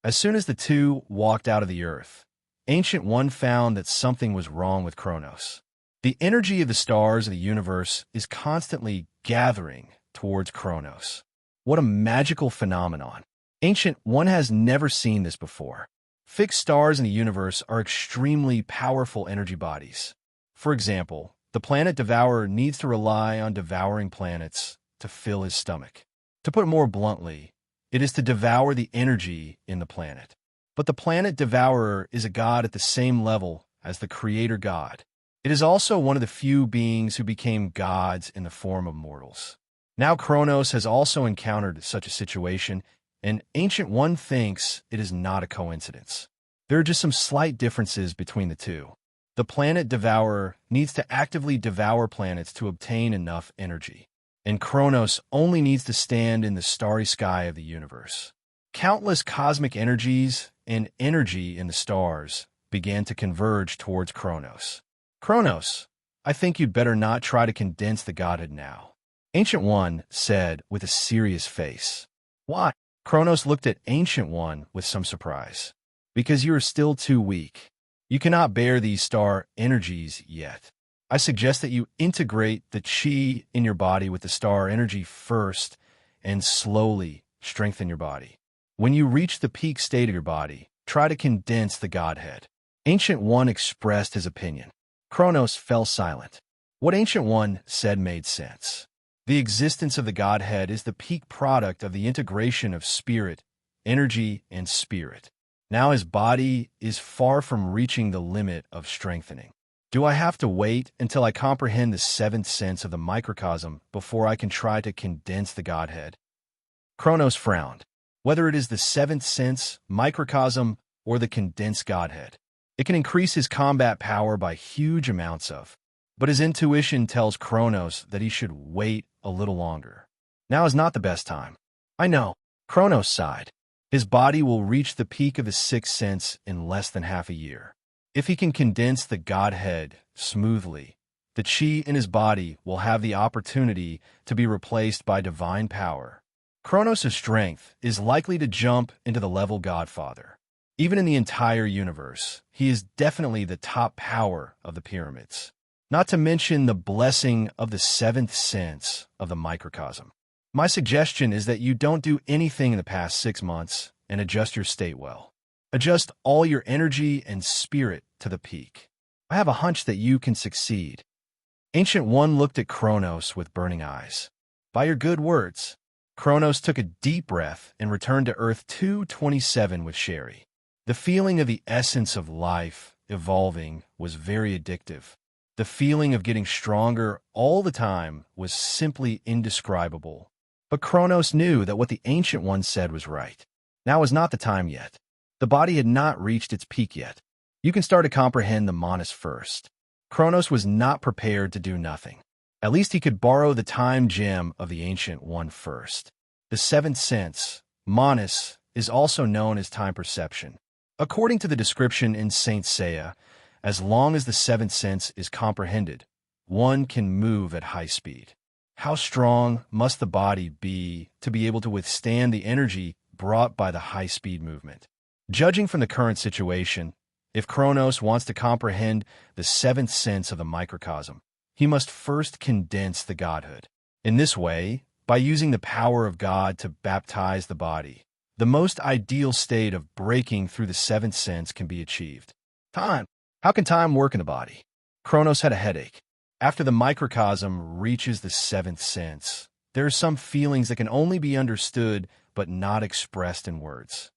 As soon as the two walked out of the Earth, Ancient One found that something was wrong with Kronos. The energy of the stars of the universe is constantly gathering towards Kronos. What a magical phenomenon. Ancient One has never seen this before. Fixed stars in the universe are extremely powerful energy bodies. For example, the planet Devourer needs to rely on devouring planets to fill his stomach. To put it more bluntly, it is to devour the energy in the planet. But the planet Devourer is a god at the same level as the creator god. It is also one of the few beings who became gods in the form of mortals. Now Kronos has also encountered such a situation, and Ancient One thinks it is not a coincidence. There are just some slight differences between the two. The planet Devourer needs to actively devour planets to obtain enough energy, and Kronos only needs to stand in the starry sky of the universe. Countless cosmic energies and energy in the stars began to converge towards Kronos. Kronos, I think you'd better not try to condense the godhood now, Ancient One said with a serious face. Why? Kronos looked at Ancient One with some surprise. Because you are still too weak. You cannot bear these star energies yet. I suggest that you integrate the chi in your body with the star energy first and slowly strengthen your body. When you reach the peak state of your body, try to condense the godhead. Ancient One expressed his opinion. Kronos fell silent. What Ancient One said made sense. The existence of the godhead is the peak product of the integration of spirit, energy, and spirit. Now his body is far from reaching the limit of strengthening. Do I have to wait until I comprehend the seventh sense of the microcosm before I can try to condense the godhead? Kronos frowned. Whether it is the seventh sense, microcosm, or the condensed godhead, it can increase his combat power by huge amounts of. But his intuition tells Kronos that he should wait a little longer. Now is not the best time. I know. Kronos sighed. His body will reach the peak of his sixth sense in less than half a year. If he can condense the godhead smoothly, the chi in his body will have the opportunity to be replaced by divine power. Kronos' strength is likely to jump into the level Godfather. Even in the entire universe, he is definitely the top power of the pyramids. Not to mention the blessing of the seventh sense of the microcosm. My suggestion is that you don't do anything in the past 6 months and adjust your state well. Adjust all your energy and spirit to the peak. I have a hunch that you can succeed. Ancient One looked at Kronos with burning eyes. By your good words. Kronos took a deep breath and returned to Earth 227 with Sherry. The feeling of the essence of life evolving was very addictive. The feeling of getting stronger all the time was simply indescribable. But Kronos knew that what the Ancient One said was right. Now was not the time yet. The body had not reached its peak yet. You can start to comprehend the Monas first. Kronos was not prepared to do nothing. At least he could borrow the time gem of the Ancient One first. The seventh sense, Monas, is also known as time perception. According to the description in Saint Seiya, as long as the seventh sense is comprehended, one can move at high speed. How strong must the body be to be able to withstand the energy brought by the high-speed movement? Judging from the current situation, if Kronos wants to comprehend the seventh sense of the microcosm, he must first condense the godhood. In this way, by using the power of God to baptize the body, the most ideal state of breaking through the seventh sense can be achieved. Time. How can time work in the body? Kronos had a headache. After the microcosm reaches the seventh sense, there are some feelings that can only be understood but not expressed in words.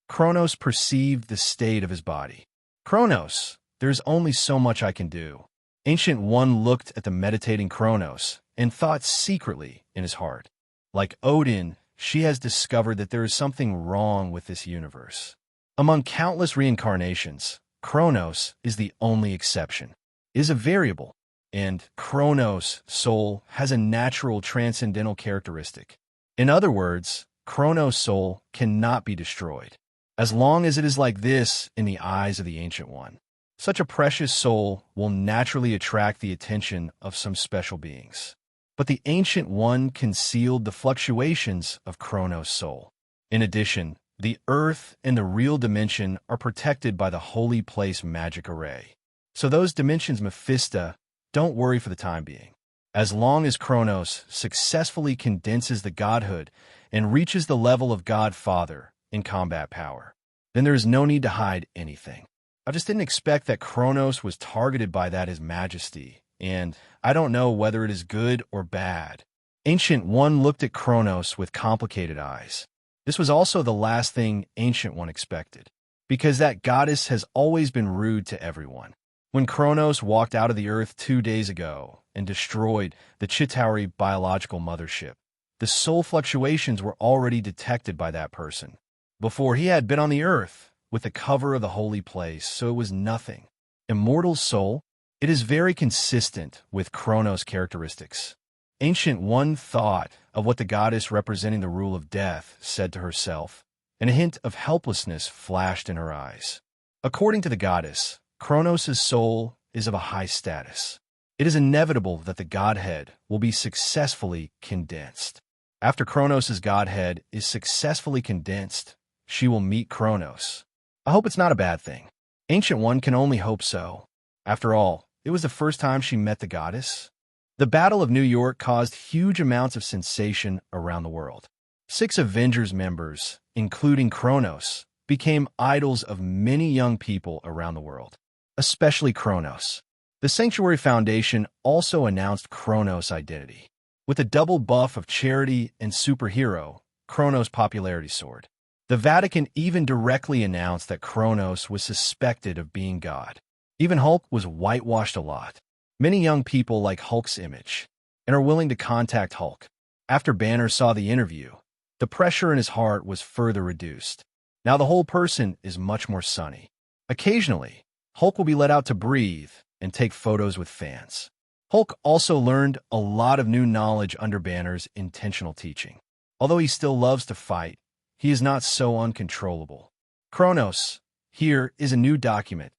Kronos perceived the state of his body. Kronos, there's only so much I can do. Ancient One looked at the meditating Kronos and thought secretly in his heart. Like Odin, she has discovered that there is something wrong with this universe. Among countless reincarnations, Kronos is the only exception. Is a variable, and Kronos' soul has a natural transcendental characteristic. In other words, Kronos' soul cannot be destroyed, as long as it is like this in the eyes of the Ancient One. Such a precious soul will naturally attract the attention of some special beings. But the Ancient One concealed the fluctuations of Kronos' soul. In addition, the Earth and the real dimension are protected by the Holy Place magic array. So those dimensions Mephista, don't worry for the time being. As long as Kronos successfully condenses the godhood and reaches the level of Godfather in combat power, then there is no need to hide anything. I just didn't expect that Kronos was targeted by that His Majesty, and I don't know whether it is good or bad. Ancient One looked at Kronos with complicated eyes. This was also the last thing Ancient One expected, because that goddess has always been rude to everyone. When Kronos walked out of the Earth 2 days ago and destroyed the Chitauri biological mothership, the soul fluctuations were already detected by that person. Before he had been on the Earth with the cover of the holy place, so it was nothing. Immortal soul? It is very consistent with Kronos' characteristics. Ancient One thought of what the goddess representing the rule of death said to herself, and a hint of helplessness flashed in her eyes. According to the goddess, Kronos' soul is of a high status. It is inevitable that the godhead will be successfully condensed. After Kronos' godhead is successfully condensed, she will meet Kronos. I hope it's not a bad thing. Ancient One can only hope so. After all, it was the first time she met the goddess. The Battle of New York caused huge amounts of sensation around the world. 6 Avengers members, including Kronos, became idols of many young people around the world, especially Kronos. The Sanctuary Foundation also announced Kronos' identity. With a double buff of charity and superhero, Kronos' popularity soared. The Vatican even directly announced that Kronos was suspected of being God. Even Hulk was whitewashed a lot. Many young people like Hulk's image and are willing to contact Hulk. After Banner saw the interview, the pressure in his heart was further reduced. Now the whole person is much more sunny. Occasionally, Hulk will be let out to breathe and take photos with fans. Hulk also learned a lot of new knowledge under Banner's intentional teaching. Although he still loves to fight, he is not so uncontrollable. Kronos, here is a new document.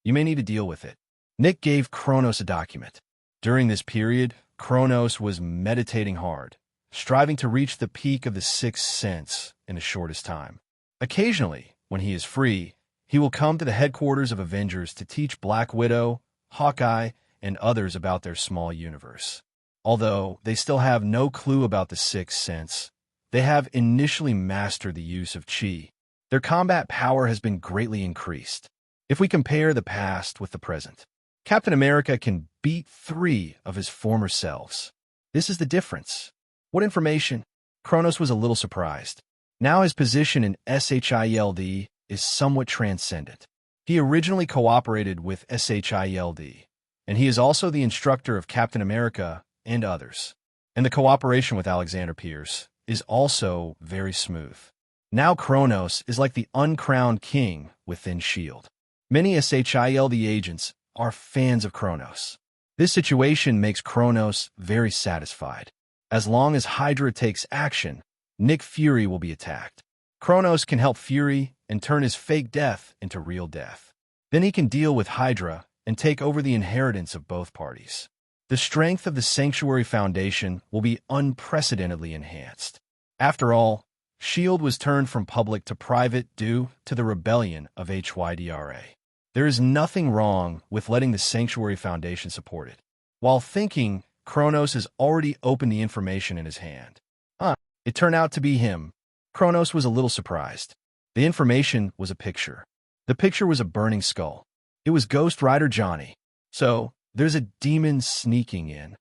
You may need to deal with it. Nick gave Kronos a document. During this period, Kronos was meditating hard, striving to reach the peak of the sixth sense in the shortest time. Occasionally, when he is free, he will come to the headquarters of Avengers to teach Black Widow, Hawkeye, and others about their small universe. Although they still have no clue about the sixth sense, they have initially mastered the use of chi. Their combat power has been greatly increased. If we compare the past with the present, Captain America can beat 3 of his former selves. This is the difference. What information? Kronos was a little surprised. Now his position in SHIELD is somewhat transcendent. He originally cooperated with SHIELD, and he is also the instructor of Captain America and others. And the cooperation with Alexander Pierce is also very smooth. Now Kronos is like the uncrowned king within S.H.I.E.L.D. Many SHIELD agents are fans of Kronos. This situation makes Kronos very satisfied. As long as Hydra takes action, Nick Fury will be attacked. Kronos can help Fury and turn his fake death into real death. Then he can deal with Hydra and take over the inheritance of both parties. The strength of the Sanctuary Foundation will be unprecedentedly enhanced. After all, S.H.I.E.L.D. was turned from public to private due to the rebellion of Hydra. There is nothing wrong with letting the Sanctuary Foundation support it. While thinking, Kronos has already opened the information in his hand. It turned out to be him. Kronos was a little surprised. The information was a picture. The picture was a burning skull. It was Ghost Rider Johnny. So, there's a demon sneaking in.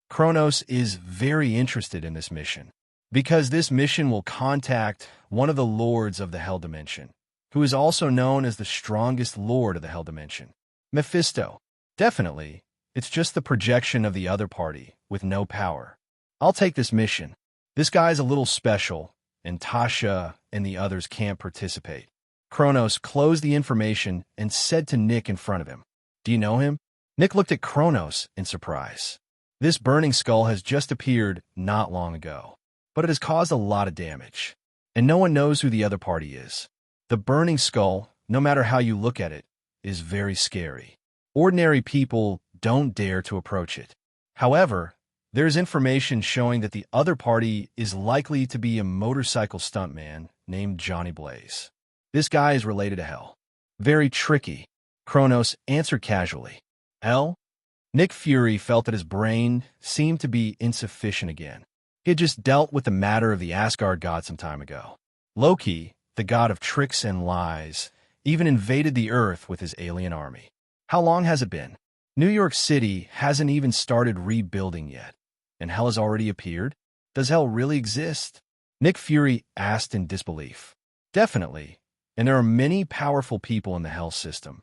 Kronos is very interested in this mission, because this mission will contact one of the lords of the Hell Dimension, who is also known as the strongest lord of the Hell Dimension, Mephisto. Definitely, it's just the projection of the other party with no power. I'll take this mission. This guy's a little special, and Tasha and the others can't participate. Kronos closed the information and said to Nick in front of him, "Do you know him?" Nick looked at Kronos in surprise. This burning skull has just appeared not long ago, but it has caused a lot of damage, and no one knows who the other party is. The burning skull, no matter how you look at it, is very scary. Ordinary people don't dare to approach it. However, there is information showing that the other party is likely to be a motorcycle stuntman named Johnny Blaze. This guy is related to Hell. Very tricky. Kronos answered casually. Hell? Nick Fury felt that his brain seemed to be insufficient again. He had just dealt with the matter of the Asgard god some time ago. Loki, the god of tricks and lies, even invaded the Earth with his alien army. How long has it been? New York City hasn't even started rebuilding yet, and Hell has already appeared? Does Hell really exist? Nick Fury asked in disbelief. Definitely, and there are many powerful people in the Hell system.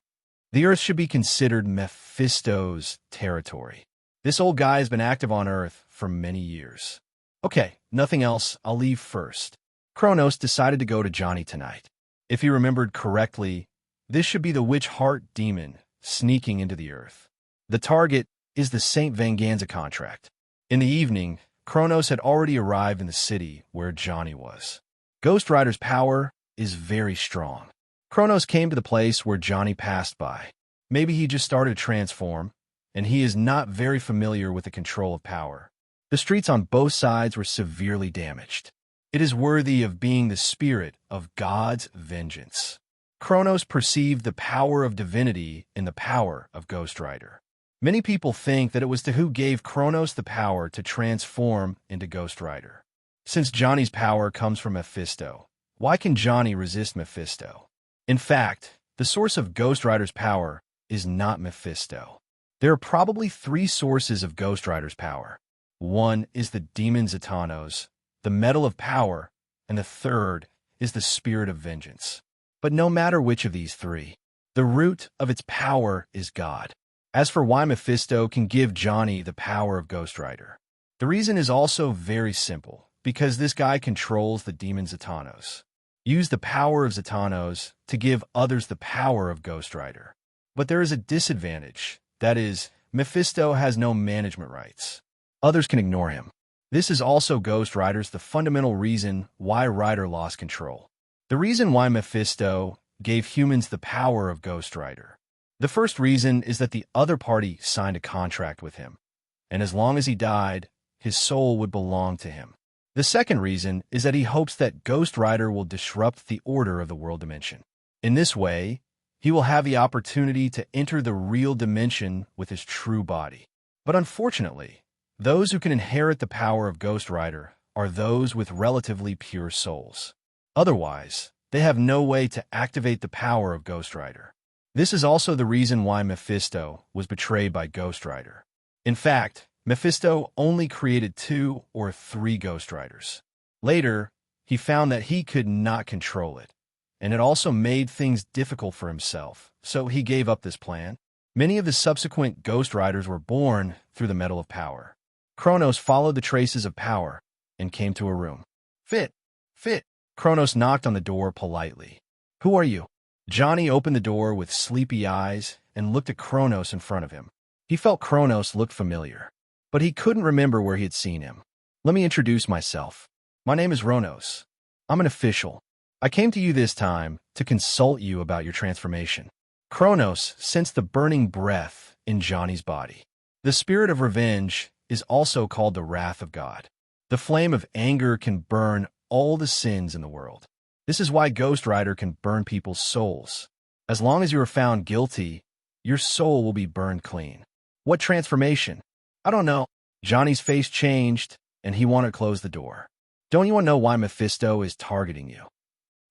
The Earth should be considered Mephisto's territory. This old guy has been active on Earth for many years. Okay, nothing else, I'll leave first. Kronos decided to go to Johnny tonight. If he remembered correctly, this should be the witch heart demon sneaking into the Earth. The target is the St. Venganza contract. In the evening, Kronos had already arrived in the city where Johnny was. Ghost Rider's power is very strong. Kronos came to the place where Johnny passed by. Maybe he just started to transform, and he is not very familiar with the control of power. The streets on both sides were severely damaged. It is worthy of being the spirit of God's vengeance. Kronos perceived the power of divinity in the power of Ghost Rider. Many people think that it was who gave Kronos the power to transform into Ghost Rider. Since Johnny's power comes from Mephisto, why can Johnny resist Mephisto? In fact, the source of Ghost Rider's power is not Mephisto. There are probably three sources of Ghost Rider's power. One is the demon Thanos, the metal of power, and the third is the spirit of vengeance. But no matter which of these three, the root of its power is God. As for why Mephisto can give Johnny the power of Ghost Rider, the reason is also very simple, because this guy controls the demon Thanos. Use the power of Thanos to give others the power of Ghost Rider. But there is a disadvantage, that is, Mephisto has no management rights. Others can ignore him. This is also Ghost Rider's the fundamental reason why Rider lost control. The reason why Mephisto gave humans the power of Ghost Rider. The first reason is that the other party signed a contract with him, and as long as he died, his soul would belong to him. The second reason is that he hopes that Ghost Rider will disrupt the order of the world dimension. In this way, he will have the opportunity to enter the real dimension with his true body. But unfortunately, those who can inherit the power of Ghost Rider are those with relatively pure souls. Otherwise, they have no way to activate the power of Ghost Rider. This is also the reason why Mephisto was betrayed by Ghost Rider. In fact, Mephisto only created 2 or 3 Ghost Riders. Later, he found that he could not control it, and it also made things difficult for himself, so he gave up this plan. Many of the subsequent Ghost Riders were born through the metal of power. Kronos followed the traces of power and came to a room. Fit. Kronos knocked on the door politely. Who are you? Johnny opened the door with sleepy eyes and looked at Kronos in front of him. He felt Kronos looked familiar, but he couldn't remember where he had seen him. Let me introduce myself. My name is Kronos. I'm an official. I came to you this time to consult you about your transformation. Kronos sensed the burning breath in Johnny's body. The spirit of revenge is also called the wrath of God. The flame of anger can burn all the sins in the world. This is why Ghost Rider can burn people's souls. As long as you are found guilty, your soul will be burned clean. What transformation? I don't know. Johnny's face changed, and he wanted to close the door. Don't you want to know why Mephisto is targeting you?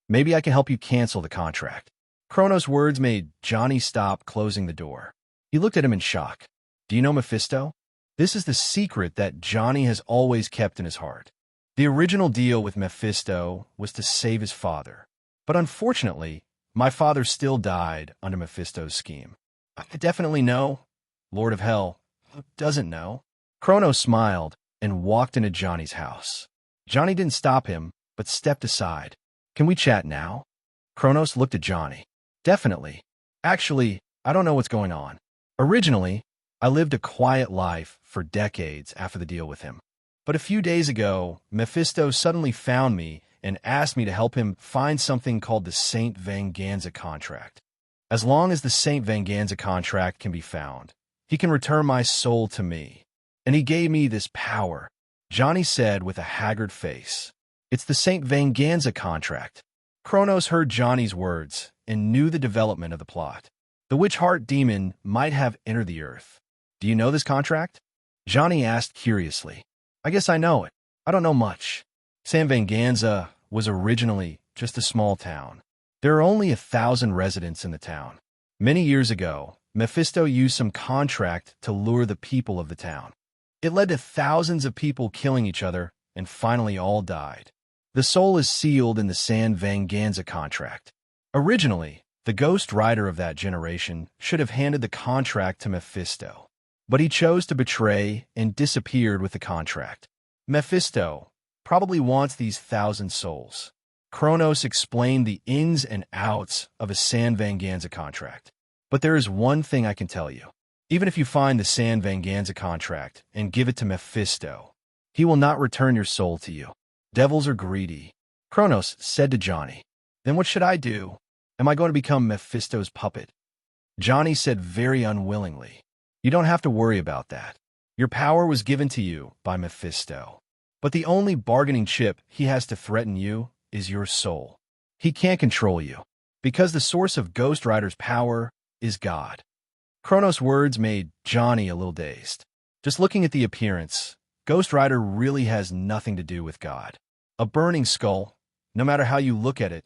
Maybe I can help you cancel the contract. Kronos' words made Johnny stop closing the door. He looked at him in shock. Do you know Mephisto? This is the secret that Johnny has always kept in his heart. The original deal with Mephisto was to save his father. But unfortunately, my father still died under Mephisto's scheme. I definitely know. Lord of Hell, who doesn't know? Kronos smiled and walked into Johnny's house. Johnny didn't stop him, but stepped aside. Can we chat now? Kronos looked at Johnny. Definitely. Actually, I don't know what's going on. Originally, I lived a quiet life for decades after the deal with him. But a few days ago, Mephisto suddenly found me and asked me to help him find something called the Saint Venganza contract. As long as the Saint Venganza contract can be found, he can return my soul to me. And he gave me this power, Johnny said with a haggard face. It's the Saint Venganza contract. Kronos heard Johnny's words and knew the development of the plot. The witch-heart demon might have entered the earth. Do you know this contract? Johnny asked curiously. I guess I know it. I don't know much. Saint Venganza was originally just a small town. There are only 1,000 residents in the town. Many years ago, Mephisto used some contract to lure the people of the town. It led to thousands of people killing each other and finally all died. The soul is sealed in the Saint Venganza contract. Originally, the Ghost Rider of that generation should have handed the contract to Mephisto. But he chose to betray and disappeared with the contract. Mephisto probably wants these 1,000 souls. Kronos explained the ins and outs of a Saint Venganza contract. But there is one thing I can tell you. Even if you find the Saint Venganza contract and give it to Mephisto, he will not return your soul to you. Devils are greedy. Kronos said to Johnny. Then what should I do? Am I going to become Mephisto's puppet? Johnny said very unwillingly. You don't have to worry about that. Your power was given to you by Mephisto. But the only bargaining chip he has to threaten you is your soul. He can't control you, because the source of Ghost Rider's power is God. Kronos' words made Johnny a little dazed. Just looking at the appearance, Ghost Rider really has nothing to do with God. A burning skull, no matter how you look at it,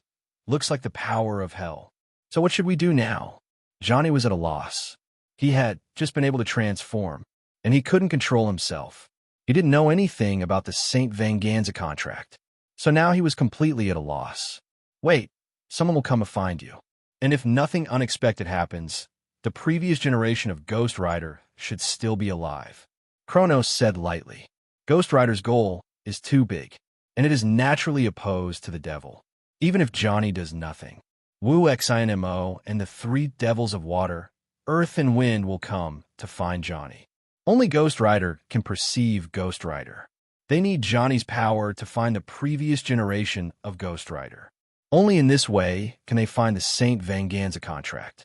looks like the power of hell. So what should we do now? Johnny was at a loss. He had just been able to transform, and he couldn't control himself. He didn't know anything about the St. Venganza contract. So now he was completely at a loss. Wait, someone will come and find you. And if nothing unexpected happens, the previous generation of Ghost Rider should still be alive. Kronos said lightly. Ghost Rider's goal is too big, and it is naturally opposed to the devil. Even if Johnny does nothing, Wu Xinmo and the three devils of water, earth and wind will come to find Johnny. Only Ghost Rider can perceive Ghost Rider. They need Johnny's power to find the previous generation of Ghost Rider. Only in this way can they find the St. Venganza contract.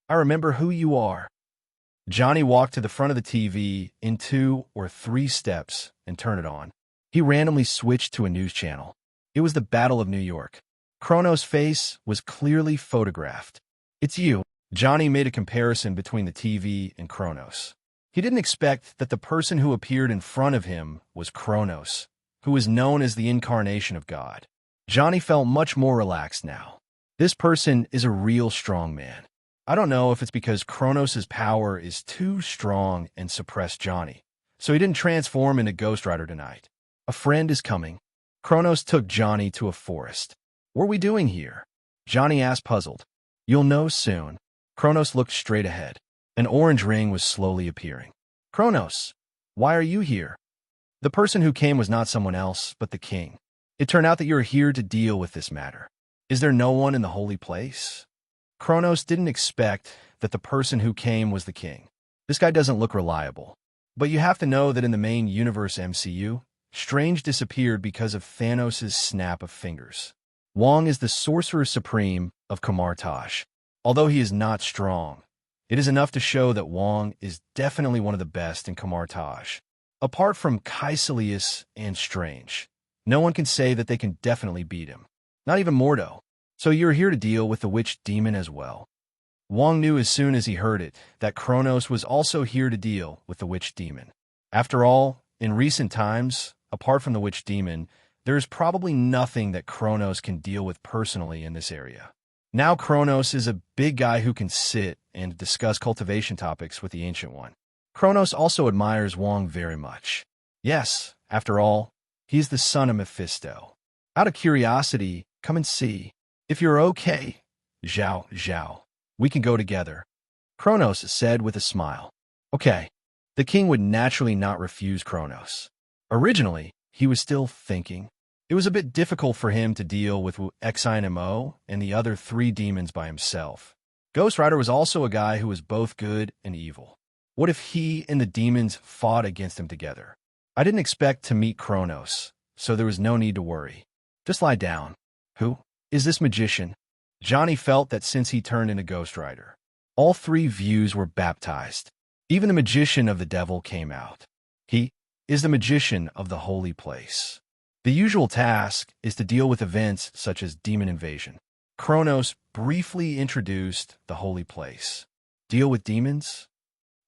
I remember who you are. Johnny walked to the front of the TV in 2 or 3 steps and turned it on. He randomly switched to a news channel. It was the Battle of New York. Kronos' face was clearly photographed. It's you. Johnny made a comparison between the TV and Kronos. He didn't expect that the person who appeared in front of him was Kronos, who is known as the incarnation of God. Johnny felt much more relaxed now. This person is a real strong man. I don't know if it's because Kronos' power is too strong and suppressed Johnny, so he didn't transform into Ghost Rider tonight. A friend is coming. Kronos took Johnny to a forest. What are we doing here? Johnny asked, puzzled. You'll know soon. Kronos looked straight ahead. An orange ring was slowly appearing. Kronos, why are you here? The person who came was not someone else, but the king. It turned out that you're here to deal with this matter. Is there no one in the holy place? Kronos didn't expect that the person who came was the king. This guy doesn't look reliable. But you have to know that in the main universe MCU, Strange disappeared because of Thanos' snap of fingers. Wong is the Sorcerer Supreme of Kamartaj. Although he is not strong, it is enough to show that Wong is definitely one of the best in Kamartaj. Apart from Kaecilius and Strange, no one can say that they can definitely beat him. Not even Mordo. So you're here to deal with the witch demon as well. Wong knew as soon as he heard it that Kronos was also here to deal with the witch demon. After all, in recent times, apart from the witch demon, there is probably nothing that Kronos can deal with personally in this area. Now Kronos is a big guy who can sit and discuss cultivation topics with the Ancient One. Kronos also admires Wong very much. Yes, after all, he's the son of Mephisto. Out of curiosity, come and see. If you're okay, Zhao, we can go together. Kronos said with a smile. Okay. The king would naturally not refuse Kronos. Originally, he was still thinking. It was a bit difficult for him to deal with Xinmo and the other 3 demons by himself. Ghost Rider was also a guy who was both good and evil. What if he and the demons fought against him together? I didn't expect to meet Kronos, so there was no need to worry. Just lie down. Who is this magician? Johnny felt that since he turned into Ghost Rider, all 3 views were baptized. Even the magician of the devil came out. He is the magician of the holy place. The usual task is to deal with events such as demon invasion. Kronos briefly introduced the holy place. Deal with demons?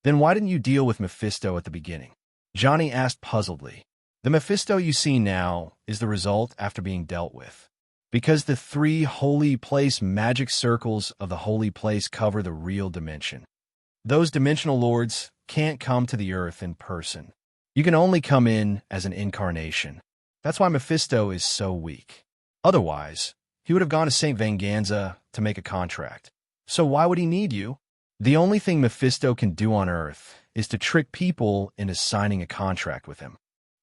Then why didn't you deal with Mephisto at the beginning? Johnny asked puzzledly. The Mephisto you see now is the result after being dealt with. Because the 3 holy place magic circles of the holy place cover the real dimension. Those dimensional lords can't come to the earth in person. You can only come in as an incarnation. That's why Mephisto is so weak. Otherwise, he would have gone to St. Venganza to make a contract. So why would he need you? The only thing Mephisto can do on Earth is to trick people into signing a contract with him.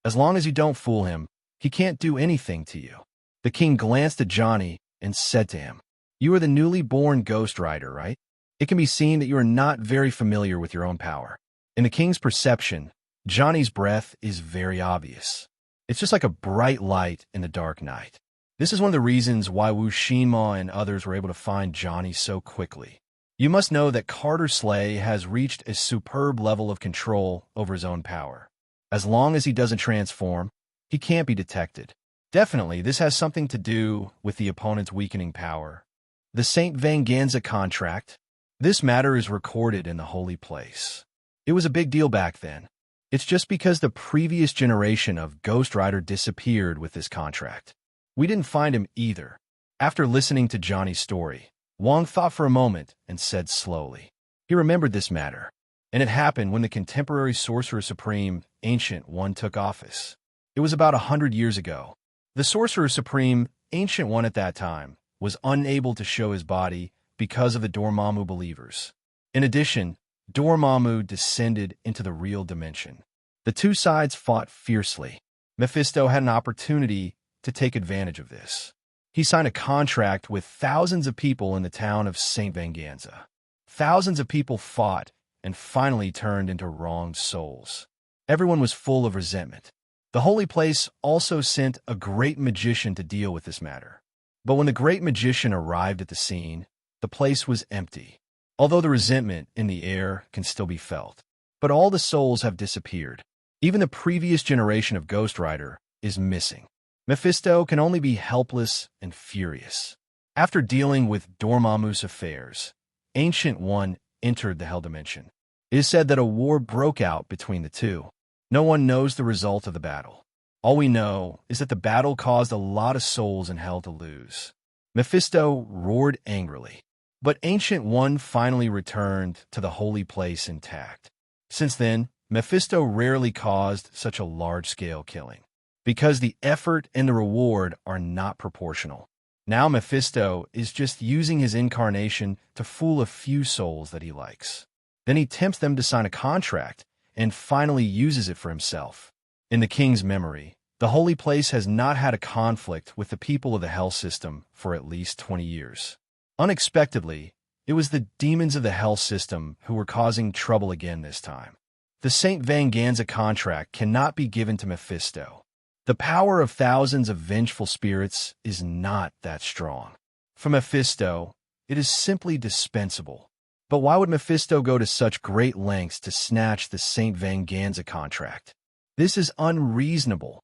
As long as you don't fool him, he can't do anything to you. The king glanced at Johnny and said to him, You are the newly born Ghost Rider, right? It can be seen that you are not very familiar with your own power. In the king's perception, Johnny's breath is very obvious. It's just like a bright light in the dark night. This is one of the reasons why Wu Xinma and others were able to find Johnny so quickly. You must know that Carter Slay has reached a superb level of control over his own power. As long as he doesn't transform, he can't be detected. Definitely, this has something to do with the opponent's weakening power. The St. Venganza contract. This matter is recorded in the holy place. It was a big deal back then. It's just because the previous generation of Ghost Rider disappeared with this contract. We didn't find him either. After listening to Johnny's story, Wong thought for a moment and said slowly. He remembered this matter, and it happened when the contemporary Sorcerer Supreme, Ancient One, took office. It was about 100 years ago. The Sorcerer Supreme, Ancient One at that time, was unable to show his body because of the Dormammu believers. In addition, Dormammu descended into the real dimension. The two sides fought fiercely. Mephisto had an opportunity to take advantage of this. He signed a contract with thousands of people in the town of St. Venganza. Thousands of people fought and finally turned into wronged souls. Everyone was full of resentment. The holy place also sent a great magician to deal with this matter. But when the great magician arrived at the scene, the place was empty. Although the resentment in the air can still be felt. But all the souls have disappeared. Even the previous generation of Ghost Rider is missing. Mephisto can only be helpless and furious. After dealing with Dormammu's affairs, Ancient One entered the Hell Dimension. It is said that a war broke out between the two. No one knows the result of the battle. All we know is that the battle caused a lot of souls in Hell to lose. Mephisto roared angrily. But Ancient One finally returned to the holy place intact. Since then, Mephisto rarely caused such a large-scale killing, because the effort and the reward are not proportional. Now Mephisto is just using his incarnation to fool a few souls that he likes. Then he tempts them to sign a contract and finally uses it for himself. In the king's memory, the holy place has not had a conflict with the people of the Hell system for at least 20 years. Unexpectedly, it was the demons of the Hell system who were causing trouble again this time. The St. Venganza contract cannot be given to Mephisto. The power of thousands of vengeful spirits is not that strong. For Mephisto, it is simply dispensable. But why would Mephisto go to such great lengths to snatch the St. Venganza contract? This is unreasonable.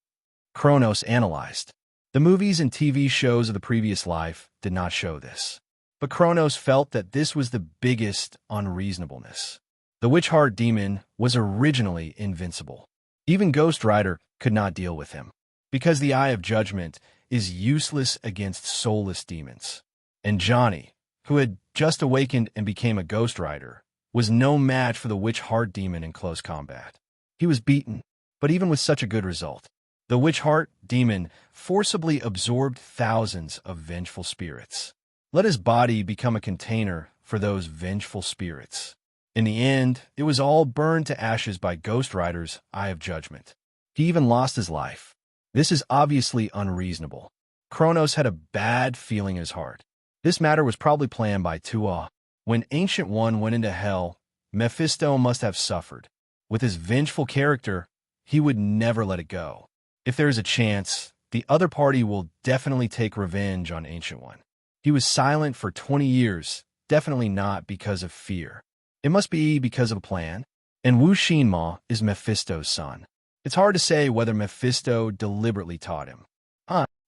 Kronos analyzed. The movies and TV shows of the previous life did not show this. But Kronos felt that this was the biggest unreasonableness. The Witch Heart demon was originally invincible. Even Ghost Rider could not deal with him, because the Eye of Judgment is useless against soulless demons. And Johnny, who had just awakened and became a Ghost Rider, was no match for the Witch Heart demon in close combat. He was beaten, but even with such a good result, the Witch Heart demon forcibly absorbed thousands of vengeful spirits. Let his body become a container for those vengeful spirits. In the end, it was all burned to ashes by Ghost Rider's Eye of Judgment. He even lost his life. This is obviously unreasonable. Kronos had a bad feeling in his heart. This matter was probably planned by Tua. When Ancient One went into hell, Mephisto must have suffered. With his vengeful character, he would never let it go. If there is a chance, the other party will definitely take revenge on Ancient One. He was silent for 20 years, definitely not because of fear. It must be because of a plan. And Wu Xinma is Mephisto's son. It's hard to say whether Mephisto deliberately taught him.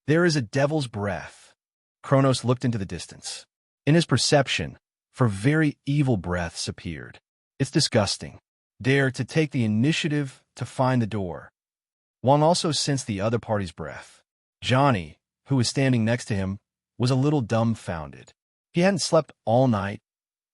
There is a devil's breath. Kronos looked into the distance. In his perception, for very evil breaths appeared. It's disgusting. Dare to take the initiative to find the door. Wong also sensed the other party's breath. Johnny, who was standing next to him, was a little dumbfounded. He hadn't slept all night,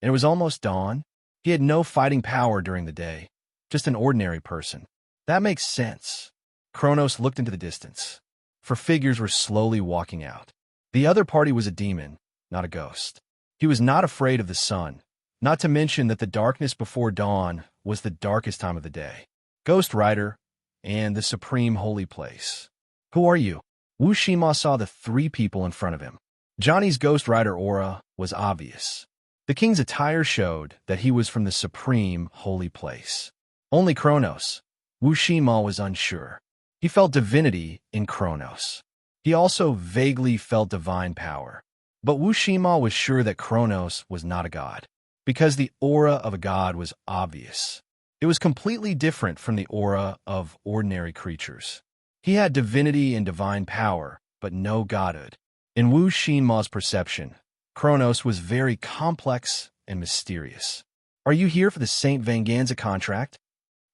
and it was almost dawn. He had no fighting power during the day, just an ordinary person. That makes sense. Kronos looked into the distance, for figures were slowly walking out. The other party was a demon, not a ghost. He was not afraid of the sun, not to mention that the darkness before dawn was the darkest time of the day. Ghost Rider and the supreme holy place. Who are you? Wu Xinma saw the three people in front of him. Johnny's Ghost Rider aura was obvious. The king's attire showed that he was from the supreme holy place. Only Kronos. Wu Xinma was unsure. He felt divinity in Kronos. He also vaguely felt divine power. But Wu Shima was sure that Kronos was not a god, because the aura of a god was obvious. It was completely different from the aura of ordinary creatures. He had divinity and divine power, but no godhood. In Wu Shinma's perception, Kronos was very complex and mysterious. "Are you here for the St. Venganza contract?"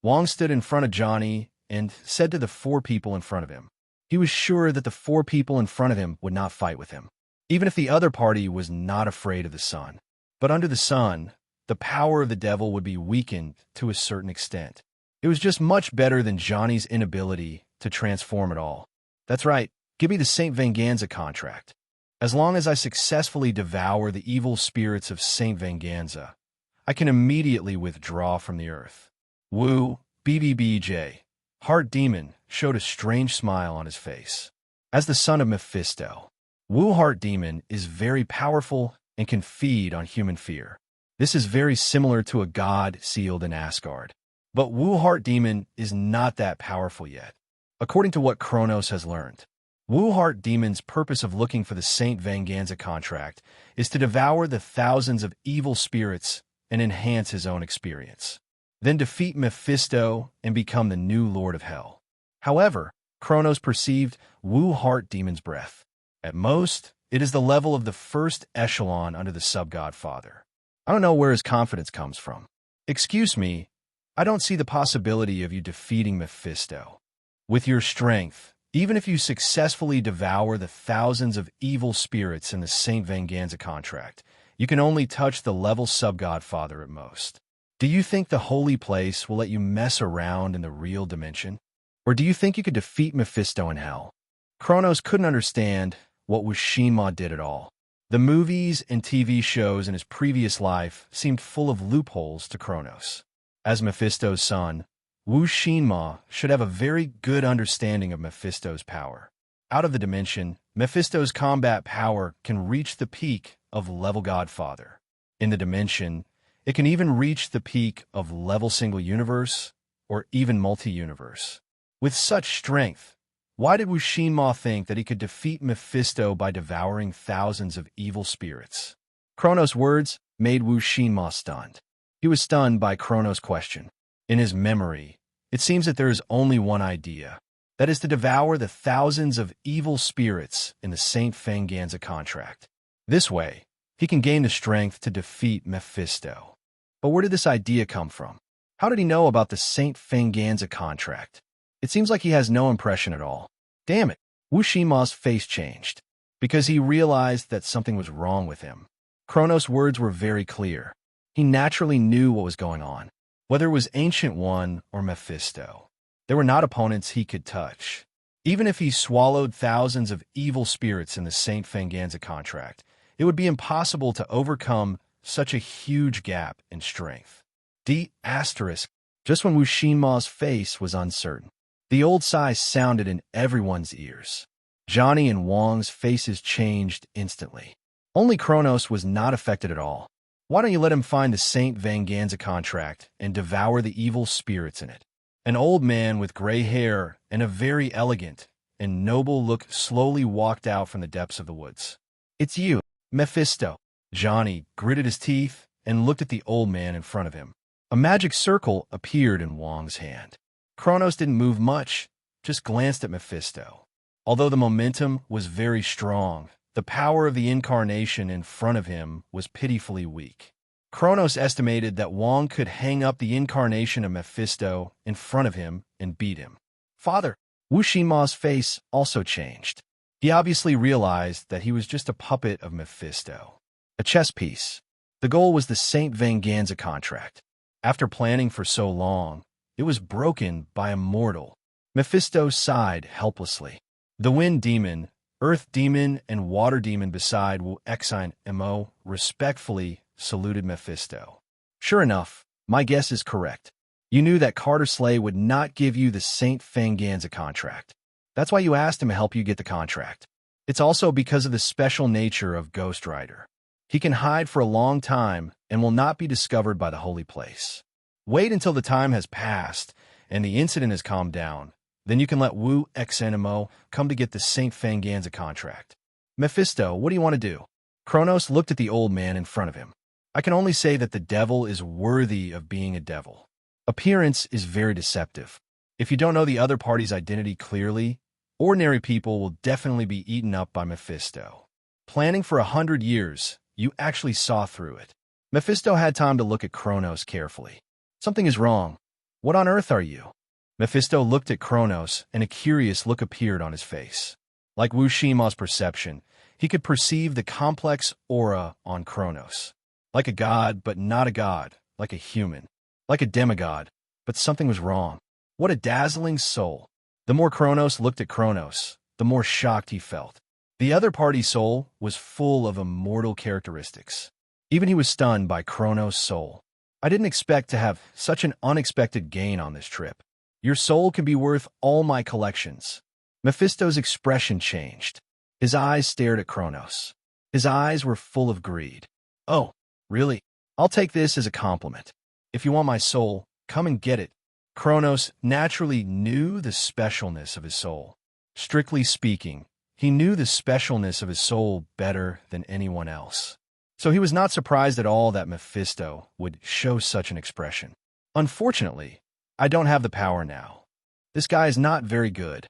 Wong stood in front of Johnny and said to the 4 people in front of him. He was sure that the 4 people in front of him would not fight with him, even if the other party was not afraid of the sun. But under the sun, the power of the devil would be weakened to a certain extent. It was just much better than Johnny's inability to transform at all. "That's right, give me the St. Venganza contract. As long as I successfully devour the evil spirits of St. Venganza, I can immediately withdraw from the earth." Wu, BBBJ, Heart Demon, showed a strange smile on his face. As the son of Mephisto, Wu Heart Demon is very powerful and can feed on human fear. This is very similar to a god sealed in Asgard. But Wu Heart Demon is not that powerful yet. According to what Kronos has learned, Wu Heart Demon's purpose of looking for the St. Venganza contract is to devour the thousands of evil spirits and enhance his own experience, then defeat Mephisto and become the new Lord of Hell. However, Kronos perceived Wu Heart Demon's breath. At most, it is the level of the first echelon under the sub-godfather. I don't know where his confidence comes from. "Excuse me, I don't see the possibility of you defeating Mephisto. With your strength, even if you successfully devour the thousands of evil spirits in the St. Venganza contract, you can only touch the level sub-godfather at most. Do you think the holy place will let you mess around in the real dimension? Or do you think you could defeat Mephisto in hell?" Kronos couldn't understand what Wu Shinma did at all. The movies and TV shows in his previous life seemed full of loopholes to Kronos. As Mephisto's son, Wu Shinma should have a very good understanding of Mephisto's power. Out of the dimension, Mephisto's combat power can reach the peak of level Godfather. In the dimension, it can even reach the peak of level single universe or even multi-universe. With such strength, why did Wu Shinma think that he could defeat Mephisto by devouring thousands of evil spirits? Kronos' words made Wu Shinma stunned. He was stunned by Kronos' question. In his memory, it seems that there is only one idea, that is to devour the thousands of evil spirits in the St. Venganza contract. This way, he can gain the strength to defeat Mephisto. But where did this idea come from? How did he know about the St. Venganza contract? It seems like he has no impression at all. Damn it! Wu Shinma's face changed, because he realized that something was wrong with him. Kronos' words were very clear. He naturally knew what was going on. Whether it was Ancient One or Mephisto, there were not opponents he could touch. Even if he swallowed thousands of evil spirits in the St. Venganza contract, it would be impossible to overcome such a huge gap in strength. Just when Wu Shinma's face was uncertain, the old sigh sounded in everyone's ears. Johnny and Wong's faces changed instantly. Only Kronos was not affected at all. Why don't you let him find the St. Venganza contract and devour the evil spirits in it? An old man with gray hair and a very elegant and noble look slowly walked out from the depths of the woods. "It's you, Mephisto." Johnny gritted his teeth and looked at the old man in front of him. A magic circle appeared in Wong's hand. Kronos didn't move much, just glanced at Mephisto. Although the momentum was very strong, the power of the incarnation in front of him was pitifully weak. Kronos estimated that Wong could hang up the incarnation of Mephisto in front of him and beat him. "Father!" Wu Shinma's face also changed. He obviously realized that he was just a puppet of Mephisto. A chess piece. The goal was the St. Venganza contract. After planning for so long, it was broken by a mortal. Mephisto sighed helplessly. The Wind Demon, Earth Demon, and Water Demon beside Wu Exine Mo respectfully saluted Mephisto. "Sure enough, my guess is correct. You knew that Carter Slay would not give you the St. Venganza contract. That's why you asked him to help you get the contract. It's also because of the special nature of Ghost Rider. He can hide for a long time and will not be discovered by the holy place. Wait until the time has passed and the incident has calmed down, Then you can let Wu Xenimo come to get the St. Fanganza contract. Mephisto, what do you want to do? Kronos looked at the old man in front of him. I can only say that the devil is worthy of being a devil. Appearance is very deceptive. If you don't know the other party's identity clearly, ordinary people will definitely be eaten up by Mephisto. Planning for 100 years, you actually saw through it. Mephisto had time to look at Kronos carefully. Something is wrong. What on earth are you? Mephisto looked at Kronos, and a curious look appeared on his face. Like Wu Shima's perception, he could perceive the complex aura on Kronos. Like a god, but not a god. Like a human. Like a demigod. But something was wrong. What a dazzling soul. The more Kronos looked at Kronos, the more shocked he felt. The other party's soul was full of immortal characteristics. Even he was stunned by Kronos' soul. I didn't expect to have such an unexpected gain on this trip. Your soul can be worth all my collections. Mephisto's expression changed. His eyes stared at Kronos. His eyes were full of greed. Oh, really? I'll take this as a compliment. If you want my soul, come and get it. Kronos naturally knew the specialness of his soul. Strictly speaking, he knew the specialness of his soul better than anyone else. So he was not surprised at all that Mephisto would show such an expression. Unfortunately, I don't have the power now. This guy is not very good.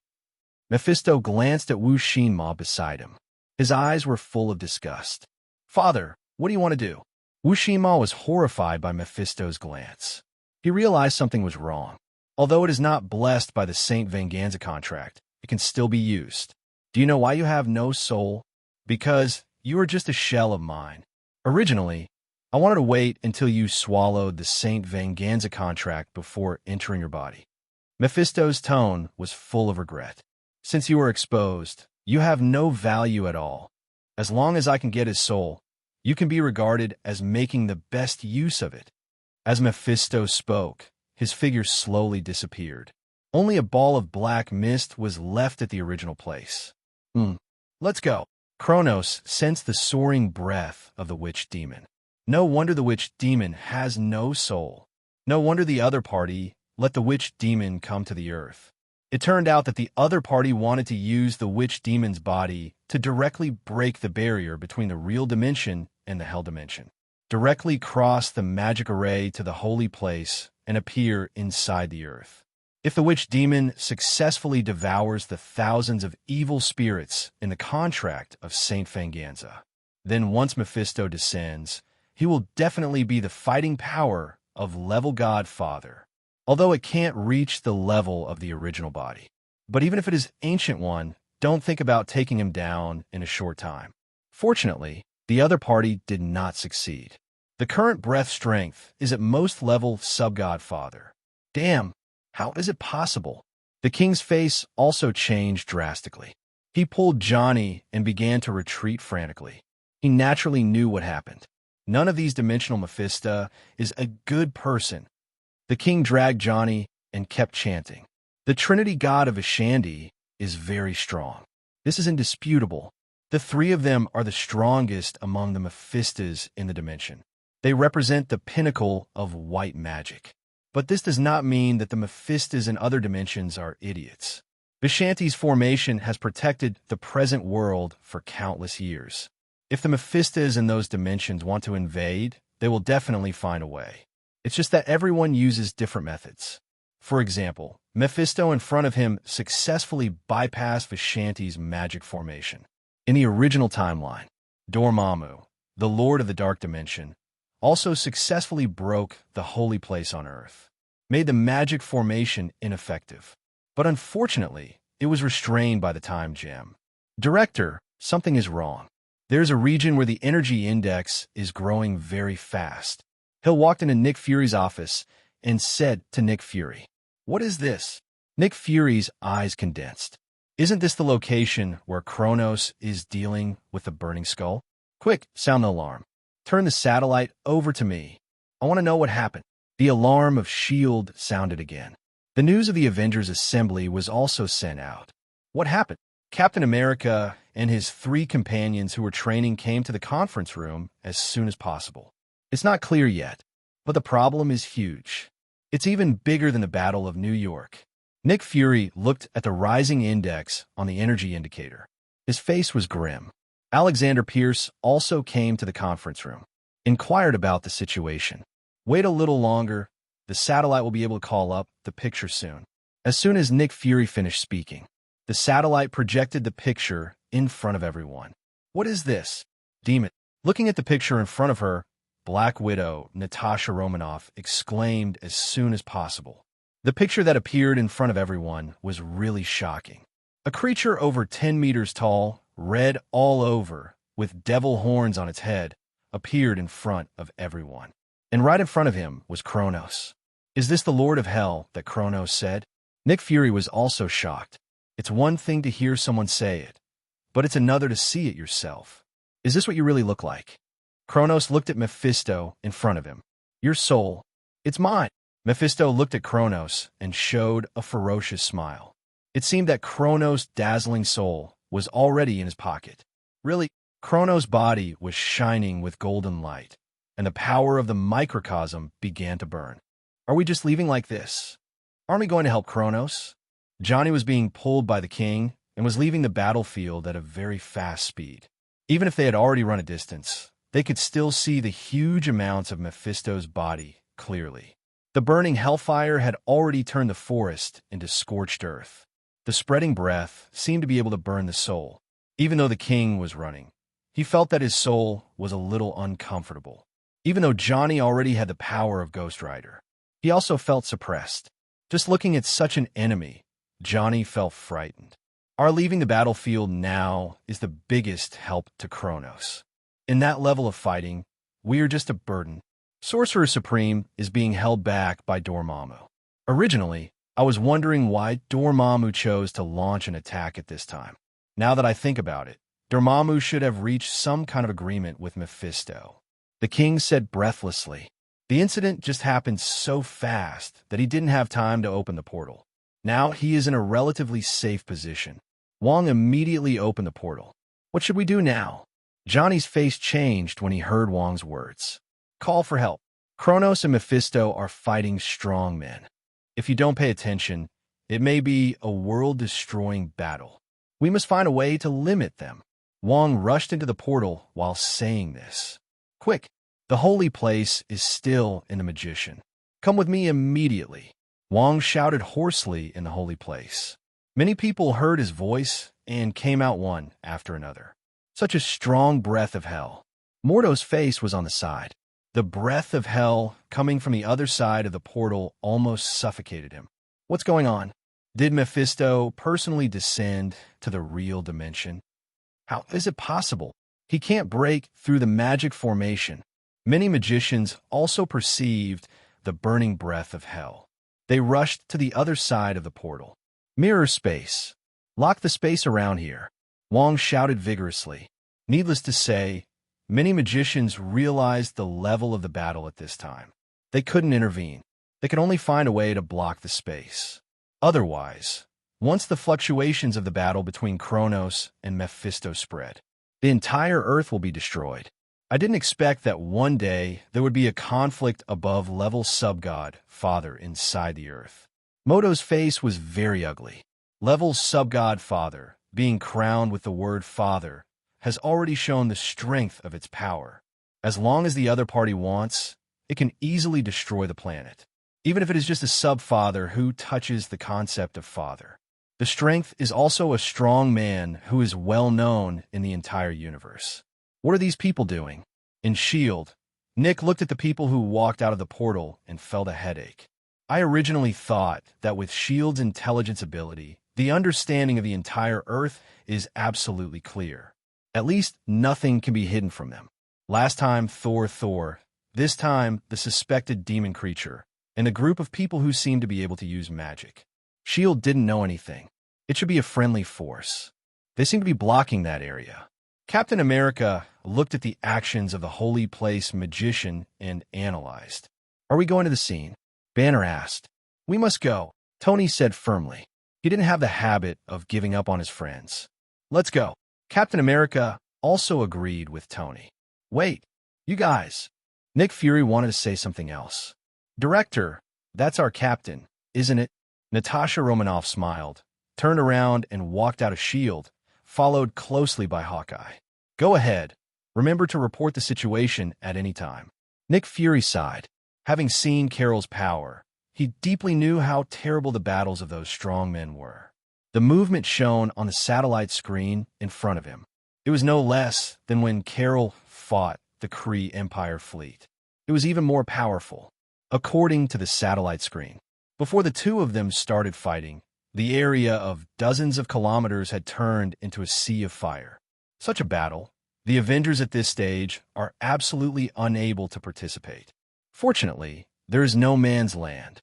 Mephisto glanced at Wu Xinma beside him. His eyes were full of disgust. Father, what do you want to do? Wu Xinma was horrified by Mephisto's glance. He realized something was wrong. Although it is not blessed by the St. Fanganza contract, it can still be used. Do you know why you have no soul? Because you are just a shell of mine. Originally, I wanted to wait until you swallowed the St. Fanganza contract before entering your body. Mephisto's tone was full of regret. Since you are exposed, you have no value at all. As long as I can get his soul, you can be regarded as making the best use of it. As Mephisto spoke, his figure slowly disappeared. Only a ball of black mist was left at the original place. Let's go. Kronos sensed the soaring breath of the witch demon. No wonder the witch demon has no soul. No wonder the other party let the witch demon come to the earth. It turned out that the other party wanted to use the witch demon's body to directly break the barrier between the real dimension and the hell dimension. Directly cross the magic array to the holy place and appear inside the earth. If the witch demon successfully devours the thousands of evil spirits in the contract of St. Fanganza, then once Mephisto descends, he will definitely be the fighting power of level Godfather, although it can't reach the level of the original body. But even if it is Ancient One, don't think about taking him down in a short time. Fortunately, the other party did not succeed. The current breath strength is at most level sub-Godfather. Damn, how is it possible? The king's face also changed drastically. He pulled Johnny and began to retreat frantically. He naturally knew what happened. None of these dimensional Mephisto is a good person. The king dragged Johnny and kept chanting. The Trinity god of Ashandi is very strong. This is indisputable. The three of them are the strongest among the Mephistos in the dimension. They represent the pinnacle of white magic. But this does not mean that the Mephistos in other dimensions are idiots. Vishanti's formation has protected the present world for countless years. If the Mephistos in those dimensions want to invade, they will definitely find a way. It's just that everyone uses different methods. For example, Mephisto in front of him successfully bypassed Vishanti's magic formation. In the original timeline, Dormammu, the Lord of the Dark Dimension, also successfully broke the holy place on Earth, made the magic formation ineffective. But unfortunately, it was restrained by the time gem. Director, something is wrong. There's a region where the energy index is growing very fast. Hill walked into Nick Fury's office and said to Nick Fury, "What is this?" Nick Fury's eyes condensed. Isn't this the location where Kronos is dealing with the burning skull? Quick, sound the alarm. Turn the satellite over to me. I want to know what happened. The alarm of S.H.I.E.L.D. sounded again. The news of the Avengers Assembly was also sent out. What happened? Captain America and his 3 companions who were training came to the conference room as soon as possible. It's not clear yet, but the problem is huge. It's even bigger than the Battle of New York. Nick Fury looked at the rising index on the energy indicator. His face was grim. Alexander Pierce also came to the conference room, inquired about the situation. Wait a little longer. The satellite will be able to call up the picture soon. As soon as Nick Fury finished speaking, the satellite projected the picture in front of everyone. What is this? Demon. Looking at the picture in front of her, Black Widow Natasha Romanoff exclaimed as soon as possible. The picture that appeared in front of everyone was really shocking. A creature over 10 meters tall, red all over, with devil horns on its head, appeared in front of everyone. And right in front of him was Kronos. Is this the Lord of Hell that Kronos said? Nick Fury was also shocked. It's one thing to hear someone say it, but it's another to see it yourself. Is this what you really look like? Kronos looked at Mephisto in front of him. Your soul. It's mine. Mephisto looked at Kronos and showed a ferocious smile. It seemed that Kronos' dazzling soul was already in his pocket. Really, Kronos' body was shining with golden light, and the power of the microcosm began to burn. Are we just leaving like this? Aren't we going to help Kronos? Johnny was being pulled by the king and was leaving the battlefield at a very fast speed. Even if they had already run a distance, they could still see the huge amounts of Mephisto's body clearly. The burning hellfire had already turned the forest into scorched earth. The spreading breath seemed to be able to burn the soul. Even though the king was running, he felt that his soul was a little uncomfortable. Even though Johnny already had the power of Ghost Rider, he also felt suppressed. Just looking at such an enemy, Johnny felt frightened. Our leaving the battlefield now is the biggest help to Kronos. In that level of fighting, we are just a burden. Sorcerer Supreme is being held back by Dormammu. Originally, I was wondering why Dormammu chose to launch an attack at this time. Now that I think about it, Dormammu should have reached some kind of agreement with Mephisto. The king said breathlessly. The incident just happened so fast that he didn't have time to open the portal. Now he is in a relatively safe position. Wong immediately opened the portal. What should we do now? Johnny's face changed when he heard Wong's words. Call for help. Kronos and Mephisto are fighting strong men. If you don't pay attention, it may be a world-destroying battle. We must find a way to limit them. Wong rushed into the portal while saying this. Quick, the holy place is still in the magician. Come with me immediately. Wong shouted hoarsely in the holy place. Many people heard his voice and came out one after another. Such a strong breath of hell. Mordo's face was on the side. The breath of hell coming from the other side of the portal almost suffocated him. What's going on? Did Mephisto personally descend to the real dimension? How is it possible? He can't break through the magic formation. Many magicians also perceived the burning breath of hell. They rushed to the other side of the portal. Mirror space. Lock the space around here. Wong shouted vigorously. Needless to say, many magicians realized the level of the battle at this time. They couldn't intervene. They could only find a way to block the space. Otherwise, once the fluctuations of the battle between Kronos and Mephisto spread, the entire Earth will be destroyed. I didn't expect that one day there would be a conflict above level sub-god Father inside the Earth. Moto's face was very ugly. Level sub-god Father, being crowned with the word Father, has already shown the strength of its power. As long as the other party wants, it can easily destroy the planet, even if it is just a sub-father who touches the concept of father. The strength is also a strong man who is well known in the entire universe. What are these people doing? In S.H.I.E.L.D., Nick looked at the people who walked out of the portal and felt a headache. I originally thought that with S.H.I.E.L.D.'s intelligence ability, the understanding of the entire Earth is absolutely clear. At least nothing can be hidden from them. Last time Thor, this time the suspected demon creature, and a group of people who seem to be able to use magic. S.H.I.E.L.D. didn't know anything. It should be a friendly force. They seem to be blocking that area. Captain America looked at the actions of the holy place magician and analyzed. Are we going to the scene? Banner asked. We must go, Tony said firmly. He didn't have the habit of giving up on his friends. Let's go. Captain America also agreed with Tony. Wait, you guys. Nick Fury wanted to say something else. Director, that's our captain, isn't it? Natasha Romanoff smiled, turned around and walked out of S.H.I.E.L.D., followed closely by Hawkeye. Go ahead. Remember to report the situation at any time. Nick Fury sighed. Having seen Carol's power, he deeply knew how terrible the battles of those strong men were. The movement shown on the satellite screen in front of him. It was no less than when Carol fought the Kree Empire fleet. It was even more powerful. According to the satellite screen, before the two of them started fighting, the area of dozens of kilometers had turned into a sea of fire. Such a battle, the Avengers at this stage are absolutely unable to participate. Fortunately, there is no man's land.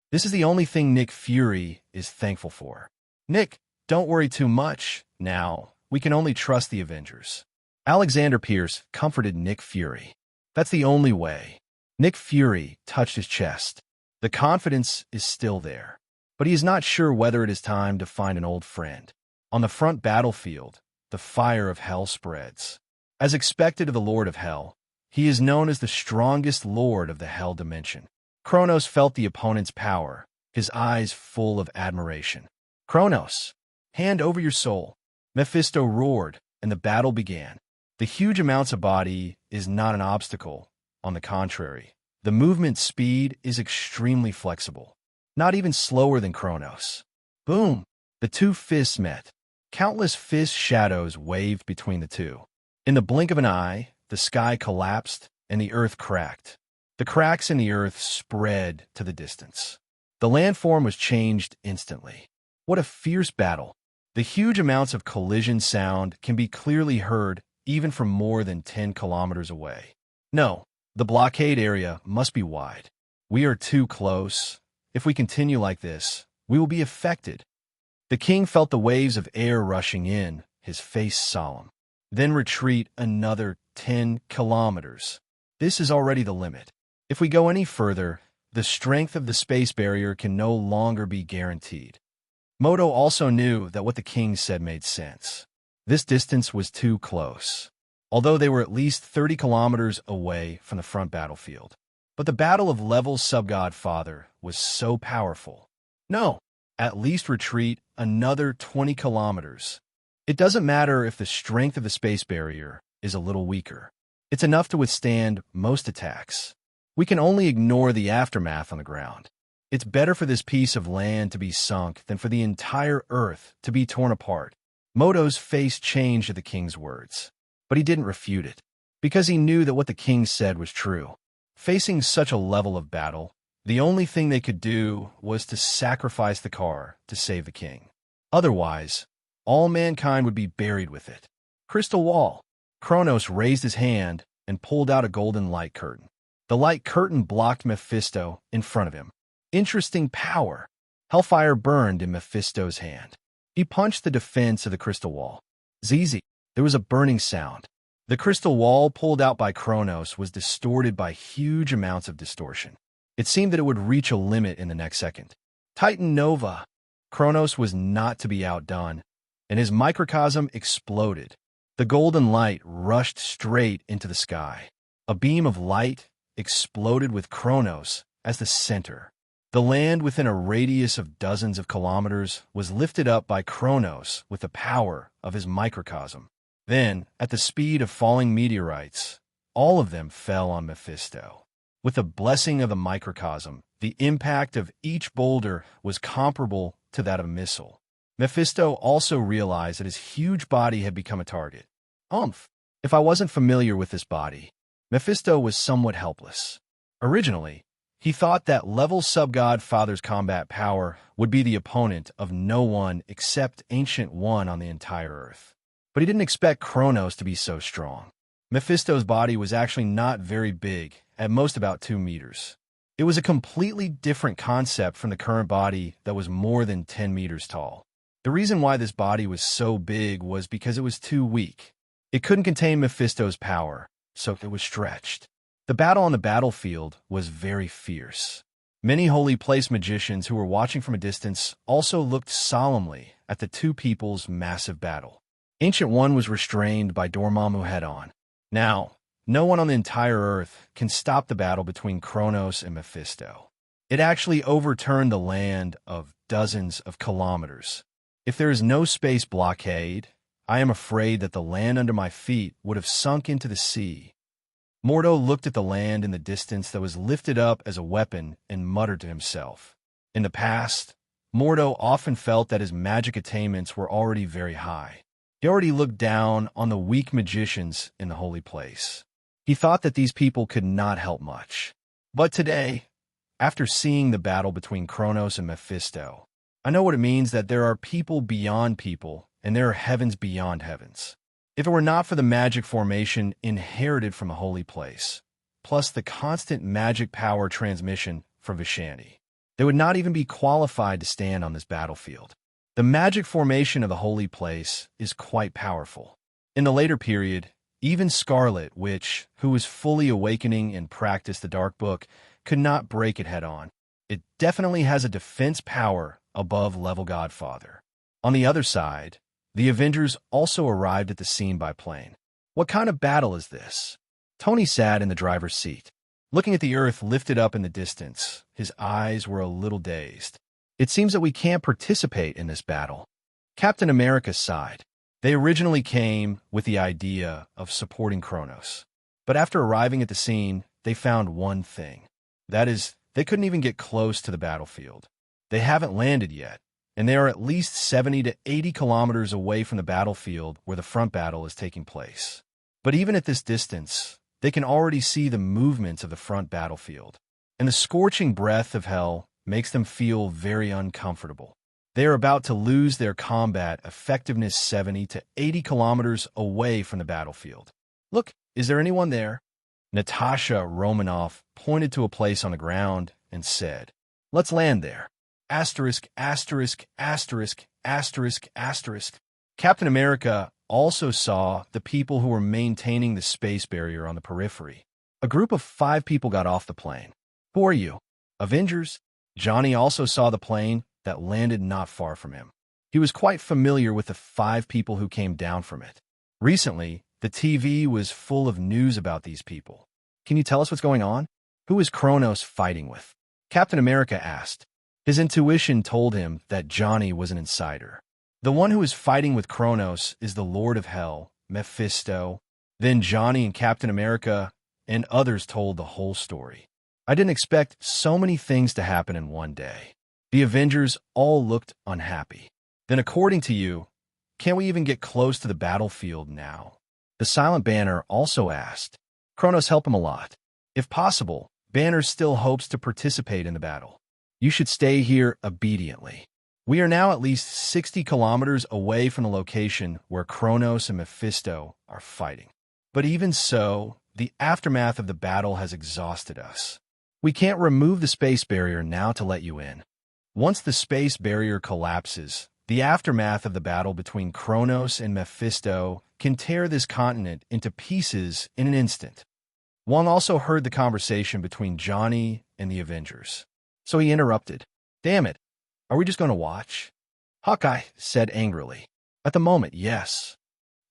This is the only thing Nick Fury is thankful for. Nick, don't worry too much. Now, we can only trust the Avengers. Alexander Pierce comforted Nick Fury. That's the only way. Nick Fury touched his chest. The confidence is still there, but he is not sure whether it is time to find an old friend. On the front battlefield, the fire of hell spreads. As expected of the Lord of Hell, he is known as the strongest lord of the Hell dimension. Kronos felt the opponent's power, his eyes full of admiration. Kronos, hand over your soul. Mephisto roared, and the battle began. The huge amounts of body is not an obstacle. On the contrary, the movement speed is extremely flexible, not even slower than Kronos. Boom! The two fists met. Countless fist shadows waved between the two. In the blink of an eye, the sky collapsed and the earth cracked. The cracks in the earth spread to the distance. The landform was changed instantly. What a fierce battle! The huge amounts of collision sound can be clearly heard even from more than 10 kilometers away. No, the blockade area must be wide. We are too close. If we continue like this, we will be affected. The king felt the waves of air rushing in, his face solemn. Then retreat another 10 kilometers. This is already the limit. If we go any further, the strength of the space barrier can no longer be guaranteed. Moto also knew that what the king said made sense. This distance was too close, although they were at least 30 kilometers away from the front battlefield. But the battle of Level's sub-godfather was so powerful. No, at least retreat another 20 kilometers. It doesn't matter if the strength of the space barrier is a little weaker. It's enough to withstand most attacks. We can only ignore the aftermath on the ground. It's better for this piece of land to be sunk than for the entire Earth to be torn apart. Moto's face changed at the king's words, but he didn't refute it, because he knew that what the king said was true. Facing such a level of battle, the only thing they could do was to sacrifice the car to save the king. Otherwise, all mankind would be buried with it. Crystal wall. Kronos raised his hand and pulled out a golden light curtain. The light curtain blocked Mephisto in front of him. Interesting power. Hellfire burned in Mephisto's hand. He punched the defense of the crystal wall. ZZ. There was a burning sound. The crystal wall pulled out by Kronos was distorted by huge amounts of distortion. It seemed that it would reach a limit in the next second. Titan Nova. Kronos was not to be outdone, and his microcosm exploded. The golden light rushed straight into the sky. A beam of light exploded with Kronos as the center. The land within a radius of dozens of kilometers was lifted up by Kronos with the power of his microcosm. Then, at the speed of falling meteorites, all of them fell on Mephisto. With the blessing of the microcosm, the impact of each boulder was comparable to that of a missile. Mephisto also realized that his huge body had become a target. If I wasn't familiar with this body, Mephisto was somewhat helpless. Originally, he thought that Level's sub-godfather's combat power would be the opponent of no one except Ancient One on the entire Earth. But he didn't expect Kronos to be so strong. Mephisto's body was actually not very big, at most about 2 meters. It was a completely different concept from the current body that was more than 10 meters tall. The reason why this body was so big was because it was too weak. It couldn't contain Mephisto's power, so it was stretched. The battle on the battlefield was very fierce. Many holy place magicians who were watching from a distance also looked solemnly at the two people's massive battle. Ancient One was restrained by Dormammu head-on. Now, no one on the entire Earth can stop the battle between Kronos and Mephisto. It actually overturned the land of dozens of kilometers. If there is no space blockade, I am afraid that the land under my feet would have sunk into the sea. Mordo looked at the land in the distance that was lifted up as a weapon and muttered to himself. In the past, Mordo often felt that his magic attainments were already very high. He already looked down on the weak magicians in the holy place. He thought that these people could not help much. But today, after seeing the battle between Kronos and Mephisto, I know what it means that there are people beyond people and there are heavens beyond heavens. If it were not for the magic formation inherited from a holy place, plus the constant magic power transmission from Vishanti, they would not even be qualified to stand on this battlefield. The magic formation of the holy place is quite powerful. In the later period, even Scarlet Witch, who was fully awakening and practiced the Dark Book, could not break it head-on. It definitely has a defense power above level Godfather. On the other side, the Avengers also arrived at the scene by plane. What kind of battle is this? Tony sat in the driver's seat, looking at the Earth lifted up in the distance. His eyes were a little dazed. It seems that we can't participate in this battle. Captain America sighed. They originally came with the idea of supporting Kronos. But after arriving at the scene, they found one thing. That is, they couldn't even get close to the battlefield. They haven't landed yet, and they are at least 70 to 80 kilometers away from the battlefield where the front battle is taking place. But even at this distance, they can already see the movements of the front battlefield, and the scorching breath of hell makes them feel very uncomfortable. They are about to lose their combat effectiveness 70 to 80 kilometers away from the battlefield. Look, is there anyone there? Natasha Romanoff pointed to a place on the ground and said, "Let's land there." Asterisk, asterisk, asterisk, asterisk, asterisk. Captain America also saw the people who were maintaining the space barrier on the periphery. A group of 5 people got off the plane. Who are you? Avengers? Johnny also saw the plane that landed not far from him. He was quite familiar with the 5 people who came down from it. Recently, the TV was full of news about these people. Can you tell us what's going on? Who is Kronos fighting with? Captain America asked. His intuition told him that Johnny was an insider. The one who is fighting with Kronos is the Lord of Hell, Mephisto. Then Johnny and Captain America and others told the whole story. I didn't expect so many things to happen in one day. The Avengers all looked unhappy. Then according to you, can't we even get close to the battlefield now? The Silent Banner also asked. Kronos helped him a lot. If possible, Banner still hopes to participate in the battle. You should stay here obediently. We are now at least 60 kilometers away from the location where Kronos and Mephisto are fighting. But even so, the aftermath of the battle has exhausted us. We can't remove the space barrier now to let you in. Once the space barrier collapses, the aftermath of the battle between Kronos and Mephisto can tear this continent into pieces in an instant. Wong also heard the conversation between Johnny and the Avengers. So he interrupted. Damn it. Are we just going to watch? Hawkeye said angrily. At the moment, yes.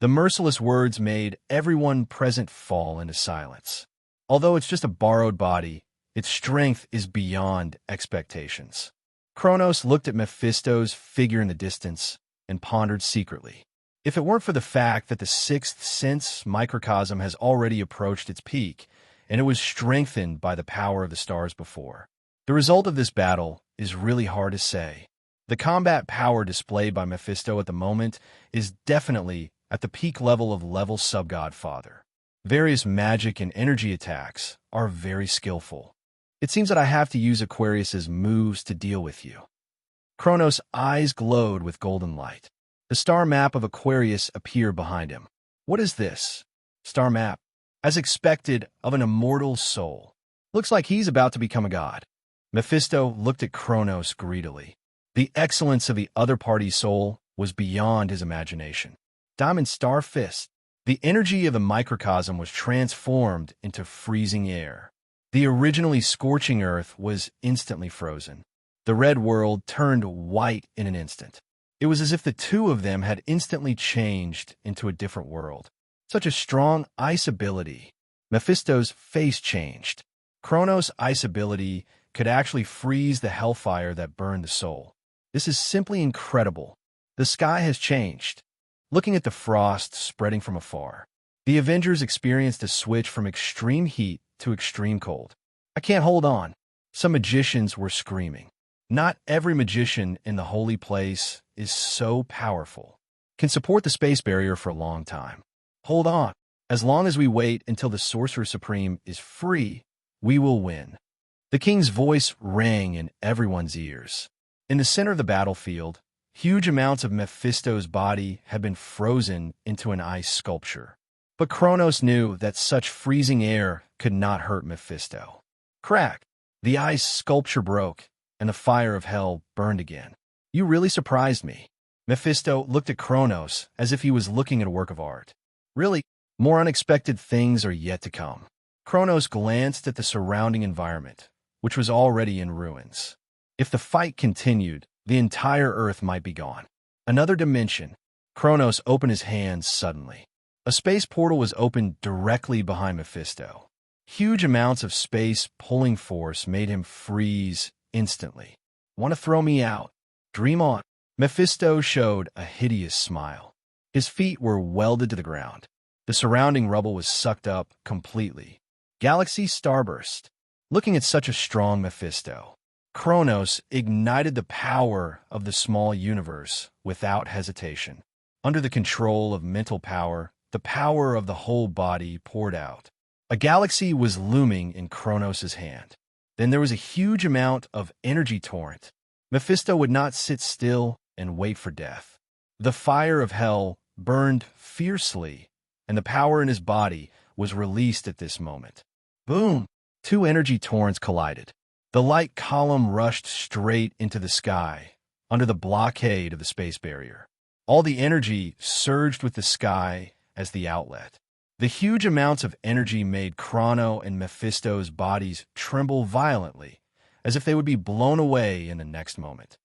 The merciless words made everyone present fall into silence. Although it's just a borrowed body, its strength is beyond expectations. Kronos looked at Mephisto's figure in the distance and pondered secretly. If it weren't for the fact that the Sixth Sense microcosm has already approached its peak, and it was strengthened by the power of the stars before, the result of this battle is really hard to say. The combat power displayed by Mephisto at the moment is definitely at the peak level of level sub-Godfather. Various magic and energy attacks are very skillful. It seems that I have to use Aquarius's moves to deal with you. Kronos' eyes glowed with golden light. The star map of Aquarius appeared behind him. What is this? Star map. As expected of an immortal soul. Looks like he's about to become a god. Mephisto looked at Kronos greedily. The excellence of the other party's soul was beyond his imagination. Diamond Star Fist. The energy of the microcosm was transformed into freezing air. The originally scorching earth was instantly frozen. The red world turned white in an instant. It was as if the two of them had instantly changed into a different world. Such a strong ice ability. Mephisto's face changed. Kronos' ice ability could actually freeze the hellfire that burned the soul. This is simply incredible. The sky has changed. Looking at the frost spreading from afar, the Avengers experienced a switch from extreme heat to extreme cold. I can't hold on. Some magicians were screaming. Not every magician in the holy place is so powerful. Can support the space barrier for a long time. Hold on. As long as we wait until the Sorcerer Supreme is free, we will win. The king's voice rang in everyone's ears. In the center of the battlefield, huge amounts of Mephisto's body had been frozen into an ice sculpture. But Kronos knew that such freezing air could not hurt Mephisto. Crack! The ice sculpture broke, and the fire of hell burned again. You really surprised me. Mephisto looked at Kronos as if he was looking at a work of art. Really, more unexpected things are yet to come. Kronos glanced at the surrounding environment, which was already in ruins. If the fight continued, the entire Earth might be gone. Another dimension. Kronos opened his hands suddenly. A space portal was opened directly behind Mephisto. Huge amounts of space pulling force made him freeze instantly. Want to throw me out? Dream on. Mephisto showed a hideous smile. His feet were welded to the ground. The surrounding rubble was sucked up completely. Galaxy starburst. Looking at such a strong Mephisto, Kronos ignited the power of the small universe without hesitation. Under the control of mental power, the power of the whole body poured out. A galaxy was looming in Kronos' hand. Then there was a huge amount of energy torrent. Mephisto would not sit still and wait for death. The fire of hell burned fiercely, and the power in his body was released at this moment. Boom! Two energy torrents collided. The light column rushed straight into the sky, under the blockade of the space barrier. All the energy surged with the sky as the outlet. The huge amounts of energy made Kronos and Mephisto's bodies tremble violently, as if they would be blown away in the next moment.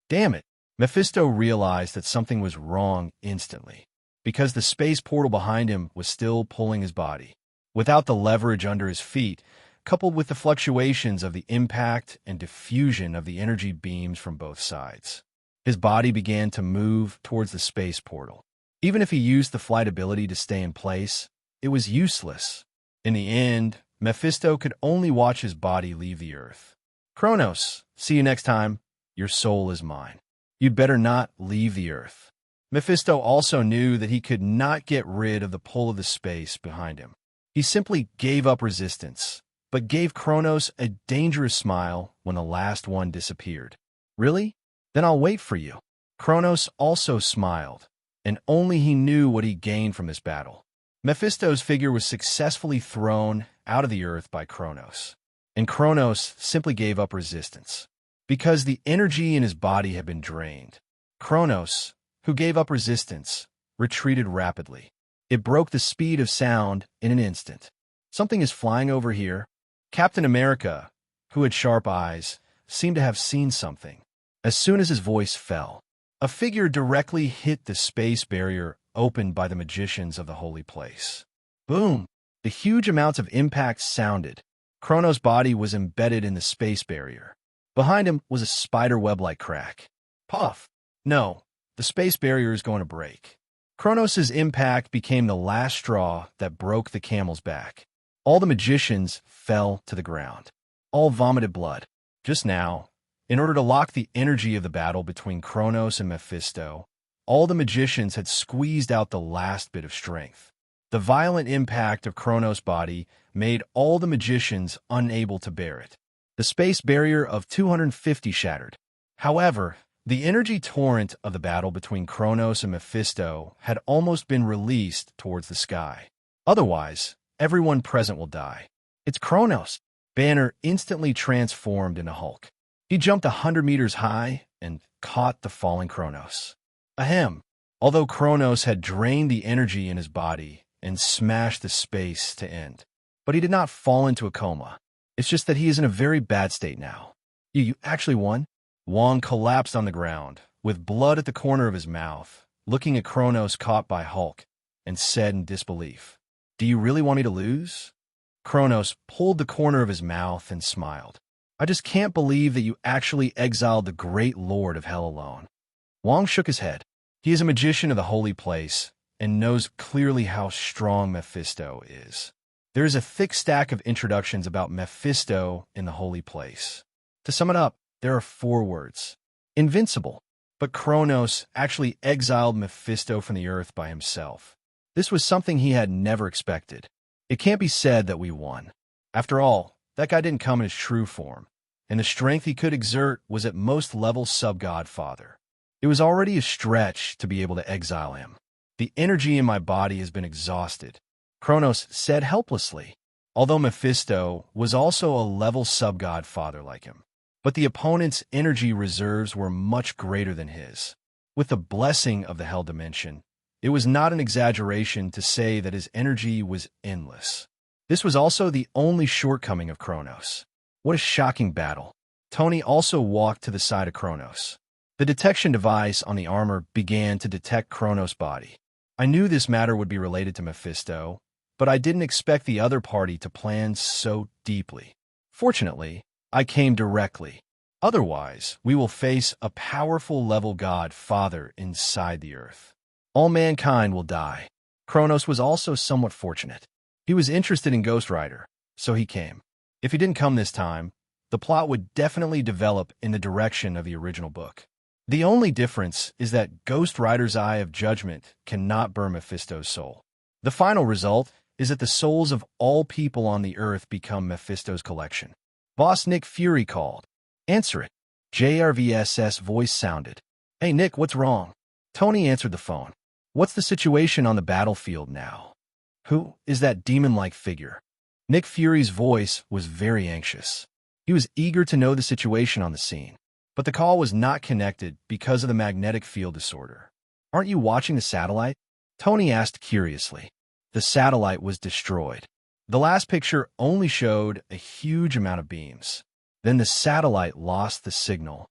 Damn it! Mephisto realized that something was wrong instantly, because the space portal behind him was still pulling his body. Without the leverage under his feet, coupled with the fluctuations of the impact and diffusion of the energy beams from both sides, his body began to move towards the space portal. Even if he used the flight ability to stay in place, it was useless. In the end, Mephisto could only watch his body leave the earth. Kronos, see you next time. Your soul is mine. You'd better not leave the earth. Mephisto also knew that he could not get rid of the pull of the space behind him. He simply gave up resistance, but gave Kronos a dangerous smile when the last one disappeared. Really? Then I'll wait for you. Kronos also smiled, and only he knew what he gained from this battle. Mephisto's figure was successfully thrown out of the earth by Kronos, and Kronos simply gave up resistance. Because the energy in his body had been drained, Kronos, who gave up resistance, retreated rapidly. It broke the speed of sound in an instant. Something is flying over here. Captain America, who had sharp eyes, seemed to have seen something. As soon as his voice fell, a figure directly hit the space barrier opened by the magicians of the holy place. Boom! The huge amounts of impact sounded. Kronos' body was embedded in the space barrier. Behind him was a spider web-like crack. Puff! No, the space barrier is going to break. Kronos' impact became the last straw that broke the camel's back. All the magicians fell to the ground. All vomited blood. Just now, in order to lock the energy of the battle between Kronos and Mephisto, all the magicians had squeezed out the last bit of strength. The violent impact of Kronos' body made all the magicians unable to bear it. The space barrier of 250 shattered. However, the energy torrent of the battle between Kronos and Mephisto had almost been released towards the sky. Otherwise, everyone present will die. It's Kronos! Banner instantly transformed into Hulk. He jumped 100 meters high and caught the falling Kronos. Ahem! Although Kronos had drained the energy in his body and smashed the space to end, but he did not fall into a coma. It's just that he is in a very bad state now. You actually won? Wong collapsed on the ground, with blood at the corner of his mouth, looking at Kronos caught by Hulk, and said in disbelief, "Do you really want me to lose?" Kronos pulled the corner of his mouth and smiled. I just can't believe that you actually exiled the great lord of hell alone. Wong shook his head. He is a magician of the holy place and knows clearly how strong Mephisto is. There is a thick stack of introductions about Mephisto in the holy place. To sum it up, there are 4 words. Invincible. But Kronos actually exiled Mephisto from the earth by himself. This was something he had never expected. It can't be said that we won. After all, that guy didn't come in his true form, and the strength he could exert was at most level sub-godfather. It was already a stretch to be able to exile him. The energy in my body has been exhausted, Kronos said helplessly, although Mephisto was also a level sub-godfather like him. But the opponent's energy reserves were much greater than his. With the blessing of the Hell Dimension, it was not an exaggeration to say that his energy was endless. This was also the only shortcoming of Kronos. What a shocking battle. Tony also walked to the side of Kronos. The detection device on the armor began to detect Kronos' body. I knew this matter would be related to Mephisto, but I didn't expect the other party to plan so deeply. Fortunately, I came directly. Otherwise, we will face a powerful level god father inside the earth. All mankind will die. Kronos was also somewhat fortunate. He was interested in Ghost Rider, so he came. If he didn't come this time, the plot would definitely develop in the direction of the original book. The only difference is that Ghost Rider's Eye of Judgment cannot burn Mephisto's soul. The final result is that the souls of all people on the earth become Mephisto's collection. Boss Nick Fury called. Answer it. JRVS's voice sounded. Hey Nick, what's wrong? Tony answered the phone. What's the situation on the battlefield now? Who is that demon-like figure? Nick Fury's voice was very anxious. He was eager to know the situation on the scene. But the call was not connected because of the magnetic field disorder. Aren't you watching the satellite? Tony asked curiously. The satellite was destroyed. The last picture only showed a huge amount of beams. Then the satellite lost the signal.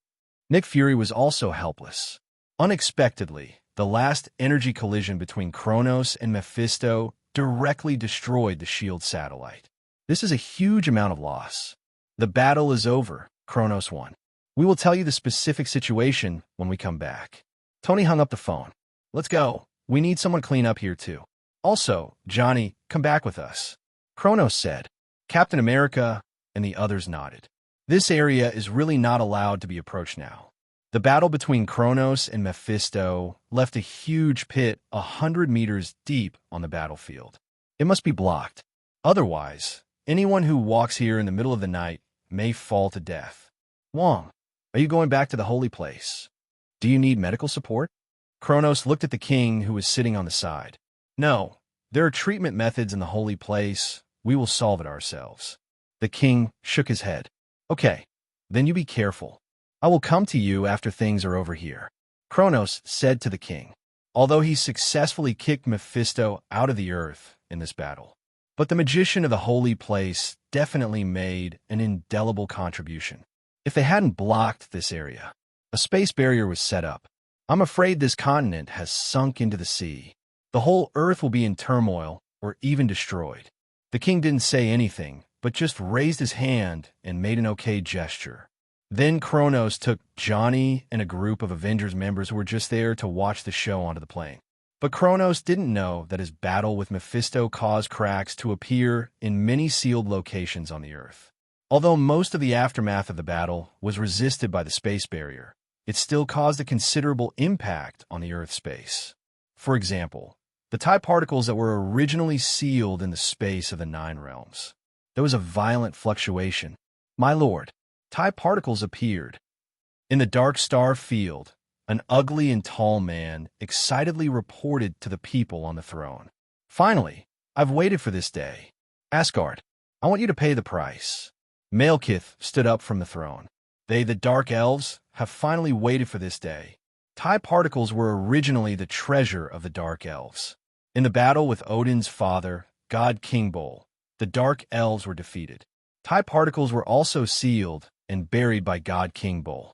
Nick Fury was also helpless. Unexpectedly, the last energy collision between Kronos and Mephisto directly destroyed the SHIELD satellite. This is a huge amount of loss. The battle is over. Kronos won. We will tell you the specific situation when we come back. Tony hung up the phone. Let's go. We need someone clean up here too. Also, Johnny, come back with us. Kronos said. Captain America and the others nodded. This area is really not allowed to be approached now. The battle between Kronos and Mephisto left a huge pit 100 meters deep on the battlefield. It must be blocked. Otherwise, anyone who walks here in the middle of the night may fall to death. Wong, are you going back to the holy place? Do you need medical support? Kronos looked at the king who was sitting on the side. No, there are treatment methods in the holy place. We will solve it ourselves. The king shook his head. Okay, then you be careful. I will come to you after things are over here. Kronos said to the king, although he successfully kicked Mephisto out of the earth in this battle. But the magician of the holy place definitely made an indelible contribution. If they hadn't blocked this area, a space barrier was set up. I'm afraid this continent has sunk into the sea. The whole earth will be in turmoil or even destroyed. The king didn't say anything, but just raised his hand and made an okay gesture. Then Kronos took Johnny and a group of Avengers members who were just there to watch the show onto the plane. But Kronos didn't know that his battle with Mephisto caused cracks to appear in many sealed locations on the Earth. Although most of the aftermath of the battle was resisted by the space barrier, it still caused a considerable impact on the Earth space. For example, the TIE particles that were originally sealed in the space of the 9 realms. There was a violent fluctuation. My lord, TIE particles appeared. In the dark star field, an ugly and tall man excitedly reported to the people on the throne. Finally, I've waited for this day. Asgard, I want you to pay the price. Malekith stood up from the throne. They, the Dark Elves, have finally waited for this day. TIE particles were originally the treasure of the Dark Elves. In the battle with Odin's father, God King Bol, the Dark Elves were defeated. TIE particles were also sealed and buried by God King Bol.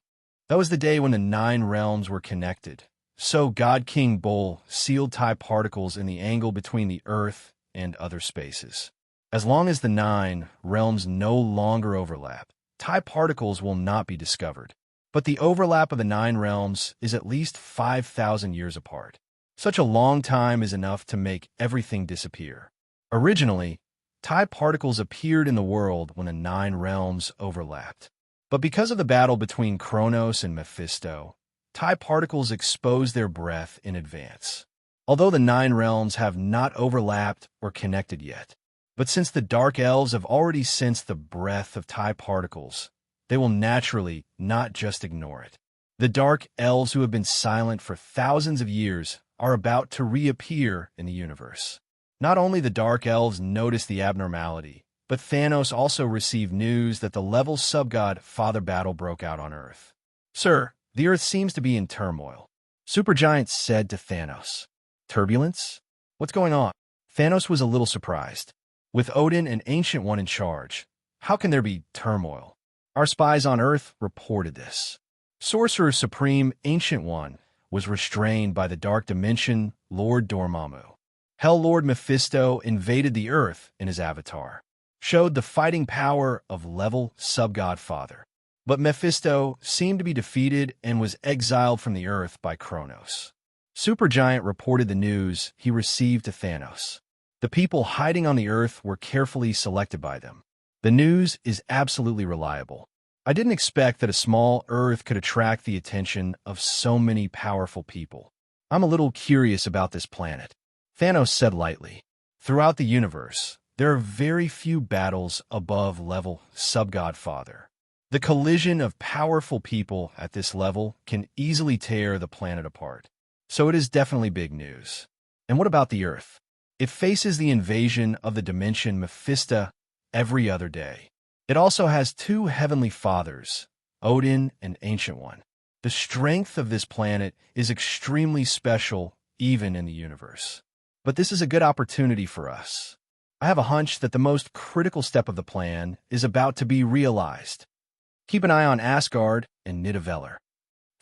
That was the day when the 9 realms were connected. So God King Bol sealed TIE particles in the angle between the Earth and other spaces. As long as the 9 realms no longer overlap, TIE particles will not be discovered. But the overlap of the 9 realms is at least 5,000 years apart. Such a long time is enough to make everything disappear. Originally, TIE particles appeared in the world when the 9 realms overlapped. But because of the battle between Kronos and Mephisto, TIE particles exposed their breath in advance. Although the 9 realms have not overlapped or connected yet. But since the Dark Elves have already sensed the breath of TIE particles, they will naturally not just ignore it. The Dark Elves who have been silent for thousands of years are about to reappear in the universe. Not only the Dark Elves notice the abnormality, but Thanos also received news that the level subgod Father battle broke out on Earth. "Sir, the Earth seems to be in turmoil," Supergiant said to Thanos. "Turbulence? What's going on?" Thanos was a little surprised. With Odin and Ancient One in charge, how can there be turmoil? Our spies on Earth reported this. Sorcerer Supreme Ancient One was restrained by the Dark Dimension Lord Dormammu. Hell Lord Mephisto invaded the Earth in his avatar, showed the fighting power of level subgod Father. But Mephisto seemed to be defeated and was exiled from the Earth by Kronos. Supergiant reported the news he received to Thanos. The people hiding on the Earth were carefully selected by them. The news is absolutely reliable. I didn't expect that a small Earth could attract the attention of so many powerful people. I'm a little curious about this planet, Thanos said lightly. Throughout the universe, there are very few battles above level subgod Father. The collision of powerful people at this level can easily tear the planet apart. So it is definitely big news. And what about the Earth? It faces the invasion of the dimension Mephista every other day. It also has 2 heavenly fathers, Odin and Ancient One. The strength of this planet is extremely special even in the universe. But this is a good opportunity for us. I have a hunch that the most critical step of the plan is about to be realized. Keep an eye on Asgard and Nidavellir,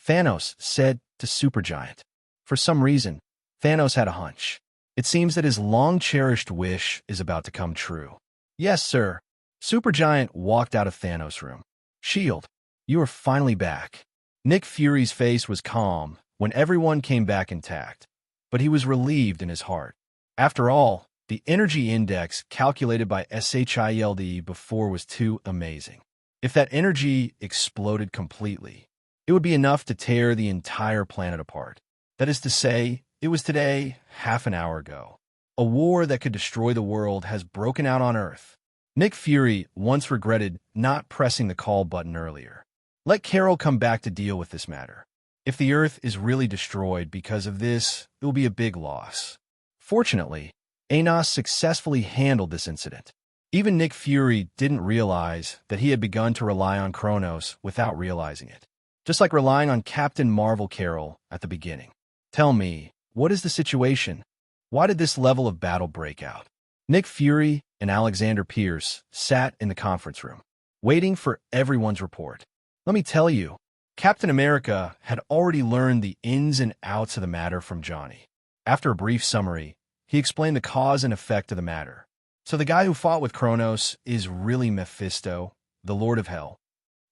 Thanos said to Supergiant. For some reason, Thanos had a hunch. It seems that his long-cherished wish is about to come true. "Yes, sir." Supergiant walked out of Thanos' room. "Shield, you are finally back." Nick Fury's face was calm when everyone came back intact, but he was relieved in his heart. After all, the energy index calculated by SHIELD before was too amazing. If that energy exploded completely, it would be enough to tear the entire planet apart. That is to say, it was today, half an hour ago. A war that could destroy the world has broken out on Earth. Nick Fury once regretted not pressing the call button earlier. Let Carol come back to deal with this matter. If the Earth is really destroyed because of this, it will be a big loss. Fortunately, Anos successfully handled this incident. Even Nick Fury didn't realize that he had begun to rely on Kronos without realizing it. Just like relying on Captain Marvel Carol at the beginning. "Tell me, what is the situation? Why did this level of battle break out?" Nick Fury and Alexander Pierce sat in the conference room, waiting for everyone's report. Let me tell you, Captain America had already learned the ins and outs of the matter from Johnny. After a brief summary, he explained the cause and effect of the matter. So the guy who fought with Kronos is really Mephisto, the Lord of Hell.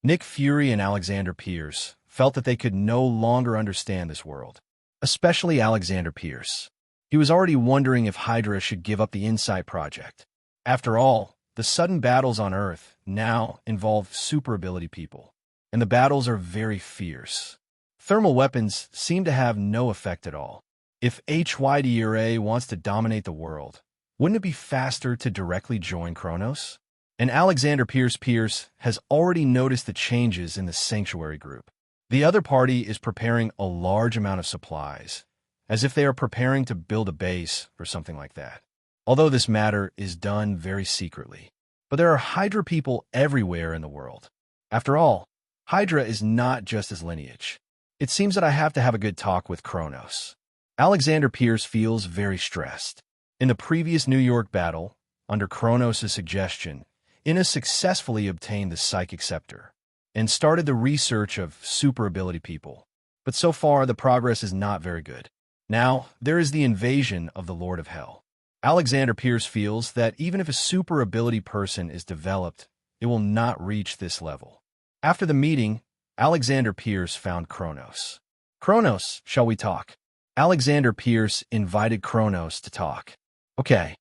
Nick Fury and Alexander Pierce felt that they could no longer understand this world. Especially Alexander Pierce. He was already wondering if Hydra should give up the Insight Project. After all, the sudden battles on Earth now involve super ability people, and the battles are very fierce. Thermal weapons seem to have no effect at all. If Hydra wants to dominate the world, wouldn't it be faster to directly join Kronos? And Alexander Pierce has already noticed the changes in the Sanctuary group. The other party is preparing a large amount of supplies, as if they are preparing to build a base or something like that. Although this matter is done very secretly. But there are Hydra people everywhere in the world. After all, Hydra is not just his lineage. It seems that I have to have a good talk with Kronos. Alexander Pierce feels very stressed. In the previous New York battle, under Kronos' suggestion, Inna successfully obtained the Psychic Scepter and started the research of super ability people. But so far, the progress is not very good. Now, there is the invasion of the Lord of Hell. Alexander Pierce feels that even if a super ability person is developed, it will not reach this level. After the meeting, Alexander Pierce found Kronos. Kronos, shall we talk? Alexander Pierce invited Kronos to talk. Okay.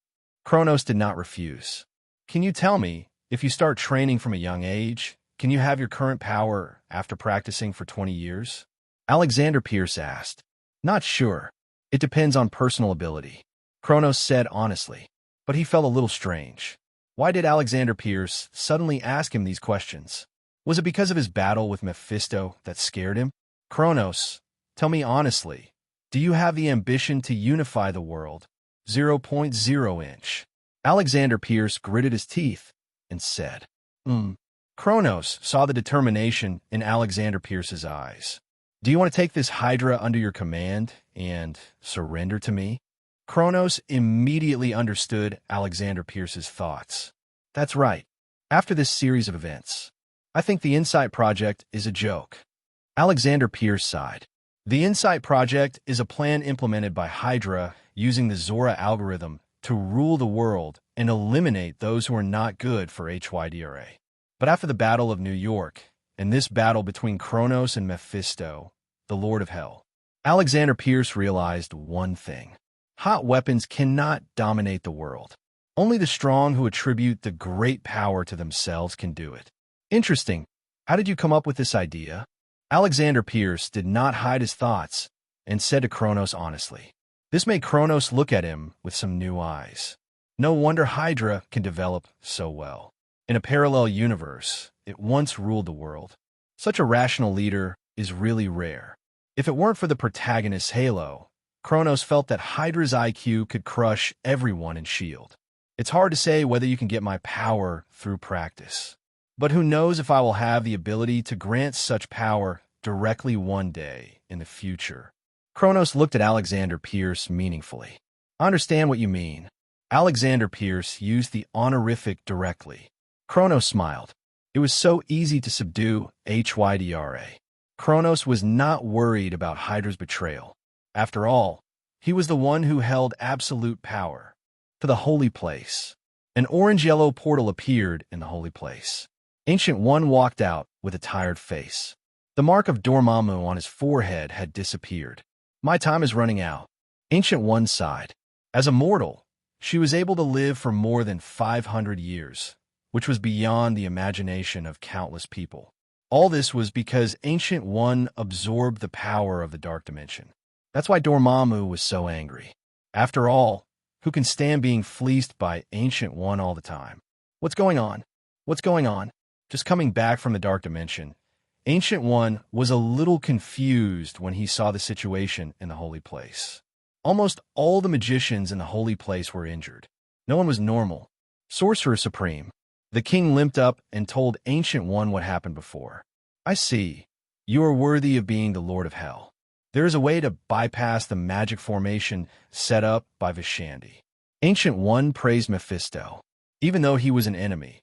Kronos did not refuse. Can you tell me, if you start training from a young age, can you have your current power after practicing for 20 years? Alexander Pierce asked. Not sure. It depends on personal ability. Kronos said honestly, but he felt a little strange. Why did Alexander Pierce suddenly ask him these questions? Was it because of his battle with Mephisto that scared him? Kronos, tell me honestly, do you have the ambition to unify the world? 0.0 inch. Alexander Pierce gritted his teeth and said, Kronos saw the determination in Alexander Pierce's eyes. Do you want to take this Hydra under your command and surrender to me? Kronos immediately understood Alexander Pierce's thoughts. That's right. After this series of events, I think the Insight Project is a joke. Alexander Pierce sighed. The Insight Project is a plan implemented by Hydra using the Zora algorithm to rule the world and eliminate those who are not good for Hydra. But after the Battle of New York, and this battle between Kronos and Mephisto, the Lord of Hell, Alexander Pierce realized one thing. Hot weapons cannot dominate the world. Only the strong who attribute the great power to themselves can do it. Interesting. How did you come up with this idea? Alexander Pierce did not hide his thoughts and said to Kronos honestly. This made Kronos look at him with some new eyes. No wonder Hydra can develop so well. In a parallel universe, it once ruled the world. Such a rational leader is really rare. If it weren't for the protagonist's halo, Kronos felt that Hydra's IQ could crush everyone in S.H.I.E.L.D. It's hard to say whether you can get my power through practice. But who knows if I will have the ability to grant such power directly one day in the future. Kronos looked at Alexander Pierce meaningfully. I understand what you mean. Alexander Pierce used the honorific directly. Kronos smiled. It was so easy to subdue Hydra. Kronos was not worried about Hydra's betrayal. After all, he was the one who held absolute power. To the holy place. An orange-yellow portal appeared in the holy place. Ancient One walked out with a tired face. The mark of Dormammu on his forehead had disappeared. My time is running out. Ancient One sighed. As a mortal, she was able to live for more than 500 years, which was beyond the imagination of countless people. All this was because Ancient One absorbed the power of the Dark Dimension. That's why Dormammu was so angry. After all, who can stand being fleeced by Ancient One all the time? What's going on? What's going on? Just coming back from the Dark Dimension, Ancient One was a little confused when he saw the situation in the holy place. Almost all the magicians in the holy place were injured. No one was normal. Sorcerer Supreme. The king limped up and told Ancient One what happened before. I see. You are worthy of being the Lord of Hell. There is a way to bypass the magic formation set up by Vishandi. Ancient One praised Mephisto. Even though he was an enemy,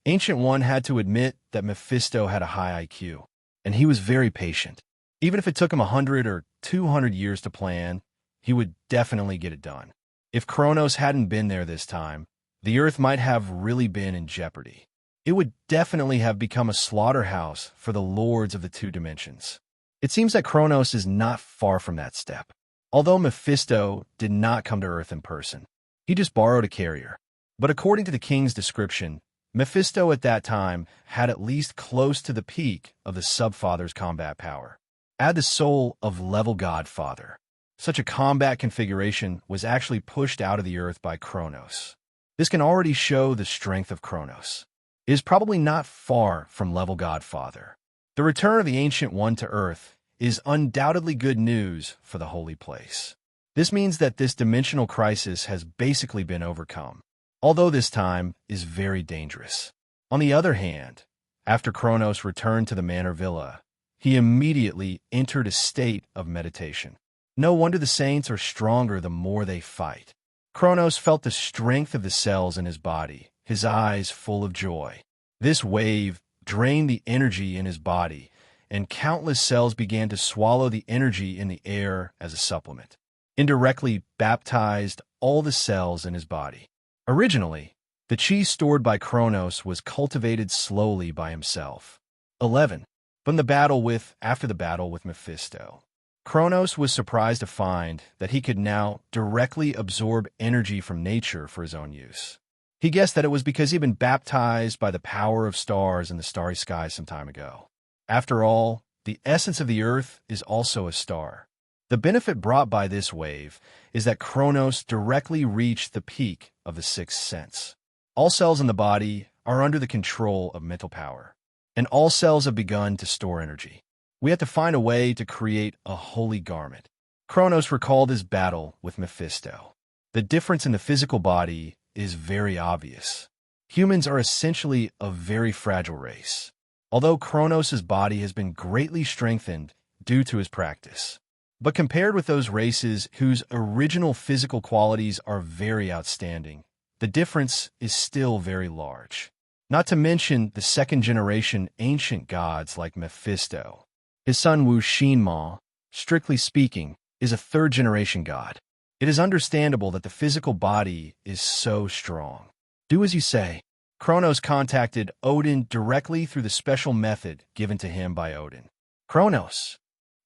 Ancient One had to admit that Mephisto had a high IQ, and he was very patient. Even if it took him 100 or 200 years to plan, he would definitely get it done. If Kronos hadn't been there this time, the Earth might have really been in jeopardy. It would definitely have become a slaughterhouse for the lords of the two dimensions. It seems that Kronos is not far from that step. Although Mephisto did not come to Earth in person, he just borrowed a carrier. But according to the king's description, Mephisto at that time had at least close to the peak of the Subfather's combat power. Add the soul of Level Godfather. Such a combat configuration was actually pushed out of the Earth by Kronos. This can already show the strength of Kronos. It is probably not far from Level Godfather. The return of the Ancient One to Earth is undoubtedly good news for the holy place. This means that this dimensional crisis has basically been overcome, although this time is very dangerous. On the other hand, after Kronos returned to the Manor Villa, he immediately entered a state of meditation. No wonder the saints are stronger the more they fight. Kronos felt the strength of the cells in his body, his eyes full of joy. This wave drained the energy in his body, and countless cells began to swallow the energy in the air as a supplement, indirectly baptized all the cells in his body. Originally, the chi stored by Kronos was cultivated slowly by himself. 11. After the battle with Mephisto. Kronos was surprised to find that he could now directly absorb energy from nature for his own use. He guessed that it was because he'd been baptized by the power of stars in the starry sky some time ago. After all, the essence of the earth is also a star. The benefit brought by this wave is that Kronos directly reached the peak of the sixth sense. All cells in the body are under the control of mental power, and all cells have begun to store energy. We had to find a way to create a holy garment. Kronos recalled his battle with Mephisto. The difference in the physical body is very obvious. Humans are essentially a very fragile race, although Kronos' body has been greatly strengthened due to his practice. But compared with those races whose original physical qualities are very outstanding, the difference is still very large. Not to mention the second-generation ancient gods like Mephisto. His son Wu Xinma, strictly speaking, is a third-generation god. It is understandable that the physical body is so strong. Do as you say. Kronos contacted Odin directly through the special method given to him by Odin. Kronos,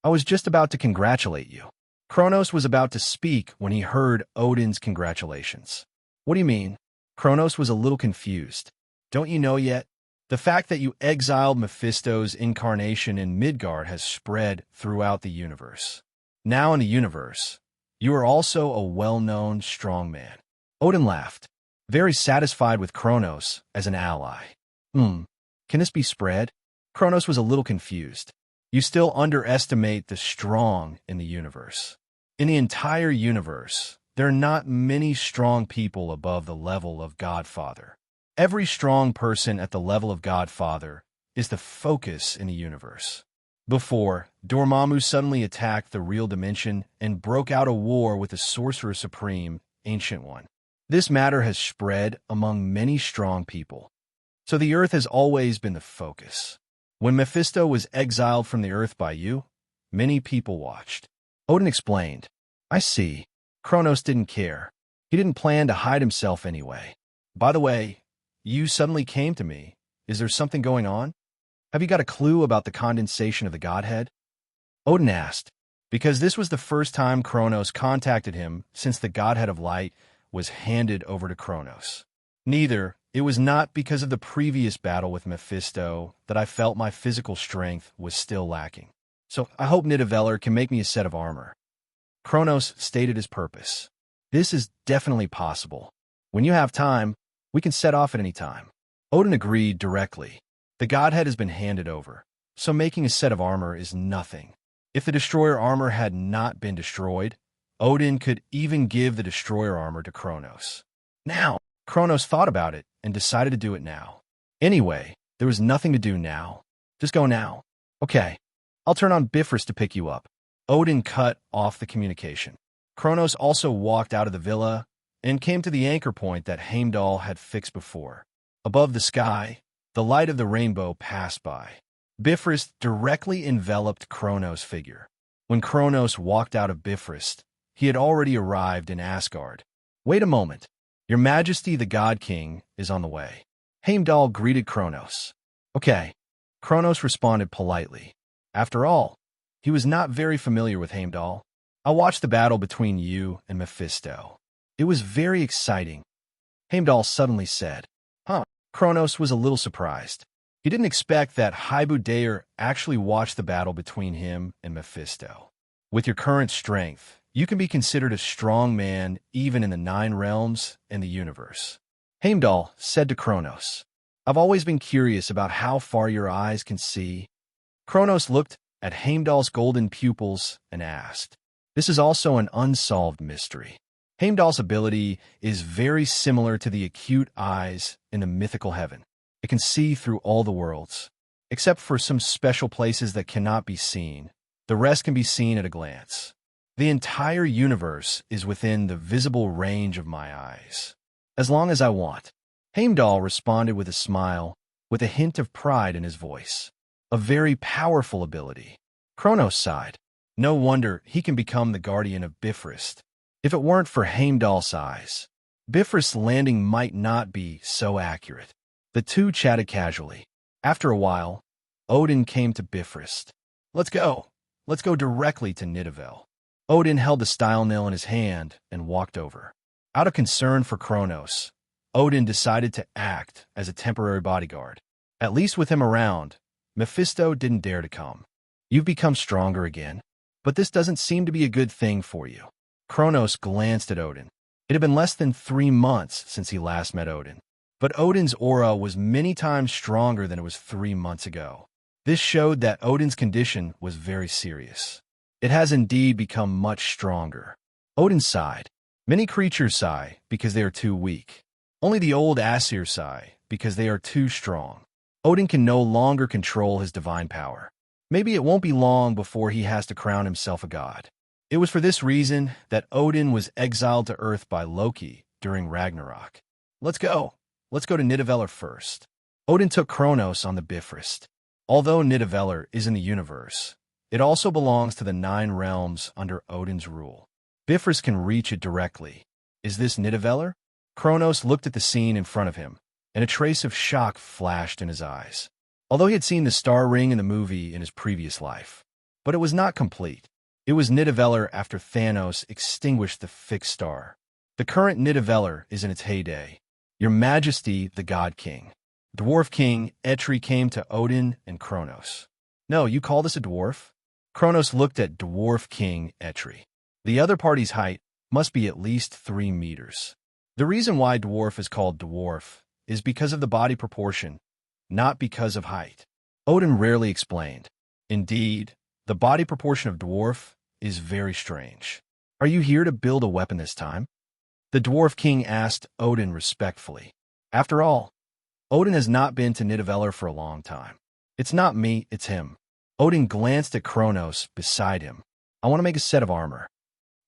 I was just about to congratulate you. Kronos was about to speak when he heard Odin's congratulations. What do you mean? Kronos was a little confused. Don't you know yet? The fact that you exiled Mephisto's incarnation in Midgard has spread throughout the universe. Now in the universe, you are also a well-known strong man. Odin laughed, very satisfied with Kronos as an ally. Can this be spread? Kronos was a little confused. You still underestimate the strong in the universe. In the entire universe, there are not many strong people above the level of Godfather. Every strong person at the level of Godfather is the focus in the universe. Before, Dormammu suddenly attacked the real dimension and broke out a war with the Sorcerer Supreme, Ancient One. This matter has spread among many strong people. So the Earth has always been the focus. When Mephisto was exiled from the Earth by you, many people watched. Odin explained. I see. Kronos didn't care. He didn't plan to hide himself anyway. By the way, you suddenly came to me. Is there something going on? Have you got a clue about the condensation of the Godhead? Odin asked, because this was the first time Kronos contacted him since the Godhead of Light was handed over to Kronos. Neither, it was not because of the previous battle with Mephisto that I felt my physical strength was still lacking. So I hope Nidavellir can make me a set of armor. Kronos stated his purpose. This is definitely possible. When you have time, we can set off at any time. Odin agreed directly. The Godhead has been handed over, so making a set of armor is nothing. If the Destroyer armor had not been destroyed, Odin could even give the Destroyer armor to Kronos. Now, Kronos thought about it and decided to do it now. Anyway, there was nothing to do now. Just go now. Okay, I'll turn on Bifrost to pick you up. Odin cut off the communication. Kronos also walked out of the villa and came to the anchor point that Heimdall had fixed before. Above the sky, the light of the rainbow passed by. Bifrost directly enveloped Kronos' figure. When Kronos walked out of Bifrost, he had already arrived in Asgard. Wait a moment. Your Majesty the God King is on the way. Heimdall greeted Kronos. Okay. Kronos responded politely. After all, he was not very familiar with Heimdall. I watched the battle between you and Mephisto. It was very exciting. Heimdall suddenly said. Kronos was a little surprised. He didn't expect that Heibudair actually watched the battle between him and Mephisto. With your current strength, you can be considered a strong man even in the 9 realms and the universe. Heimdall said to Kronos, I've always been curious about how far your eyes can see. Kronos looked at Heimdall's golden pupils and asked, This is also an unsolved mystery. Heimdall's ability is very similar to the acute eyes in the mythical heaven. It can see through all the worlds, except for some special places that cannot be seen. The rest can be seen at a glance. The entire universe is within the visible range of my eyes. As long as I want. Heimdall responded with a smile, with a hint of pride in his voice. A very powerful ability. Kronos sighed. No wonder he can become the guardian of Bifrost. If it weren't for Heimdall's eyes, Bifrost's landing might not be so accurate. The two chatted casually. After a while, Odin came to Bifrost. Let's go. Let's go directly to Nidavellir. Odin held the style nail in his hand and walked over. Out of concern for Kronos, Odin decided to act as a temporary bodyguard. At least with him around, Mephisto didn't dare to come. You've become stronger again, but this doesn't seem to be a good thing for you. Kronos glanced at Odin. It had been less than 3 months since he last met Odin, but Odin's aura was many times stronger than it was 3 months ago. This showed that Odin's condition was very serious. It has indeed become much stronger. Odin sighed. Many creatures sigh because they are too weak. Only the old Aesir sigh because they are too strong. Odin can no longer control his divine power. Maybe it won't be long before he has to crown himself a god. It was for this reason that Odin was exiled to Earth by Loki during Ragnarok. Let's go. Let's go to Nidavellir first. Odin took Kronos on the Bifrost. Although Nidavellir is in the universe, it also belongs to the 9 realms under Odin's rule. Bifrost can reach it directly. Is this Nidavellir? Kronos looked at the scene in front of him, and a trace of shock flashed in his eyes. Although he had seen the star ring in the movie in his previous life, but it was not complete. It was Nidavellir after Thanos extinguished the fixed star. The current Nidavellir is in its heyday. Your Majesty, the God King. Dwarf King Eitri came to Odin and Kronos. No, you call this a dwarf? Kronos looked at Dwarf King Eitri. The other party's height must be at least 3 meters. The reason why dwarf is called dwarf is because of the body proportion, not because of height. Odin rarely explained. Indeed, the body proportion of dwarf is very strange. Are you here to build a weapon this time? The Dwarf King asked Odin respectfully. After all, Odin has not been to Nidavellir for a long time. It's not me, it's him. Odin glanced at Kronos beside him. I want to make a set of armor,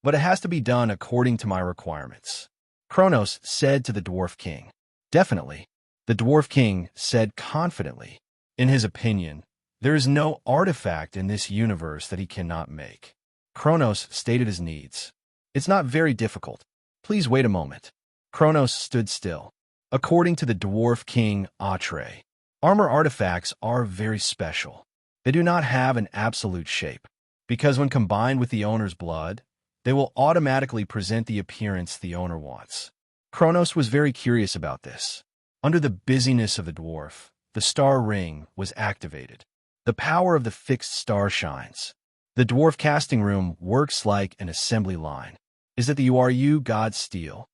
but it has to be done according to my requirements. Kronos said to the Dwarf King. Definitely. The Dwarf King said confidently. In his opinion, there is no artifact in this universe that he cannot make. Kronos stated his needs. It's not very difficult. Please wait a moment. Kronos stood still. According to the Dwarf King Atre, armor artifacts are very special. They do not have an absolute shape, because when combined with the owner's blood, they will automatically present the appearance the owner wants. Kronos was very curious about this. Under the busyness of the dwarf, the star ring was activated. The power of the fixed star shines. The dwarf casting room works like an assembly line. Is it the URU god steel?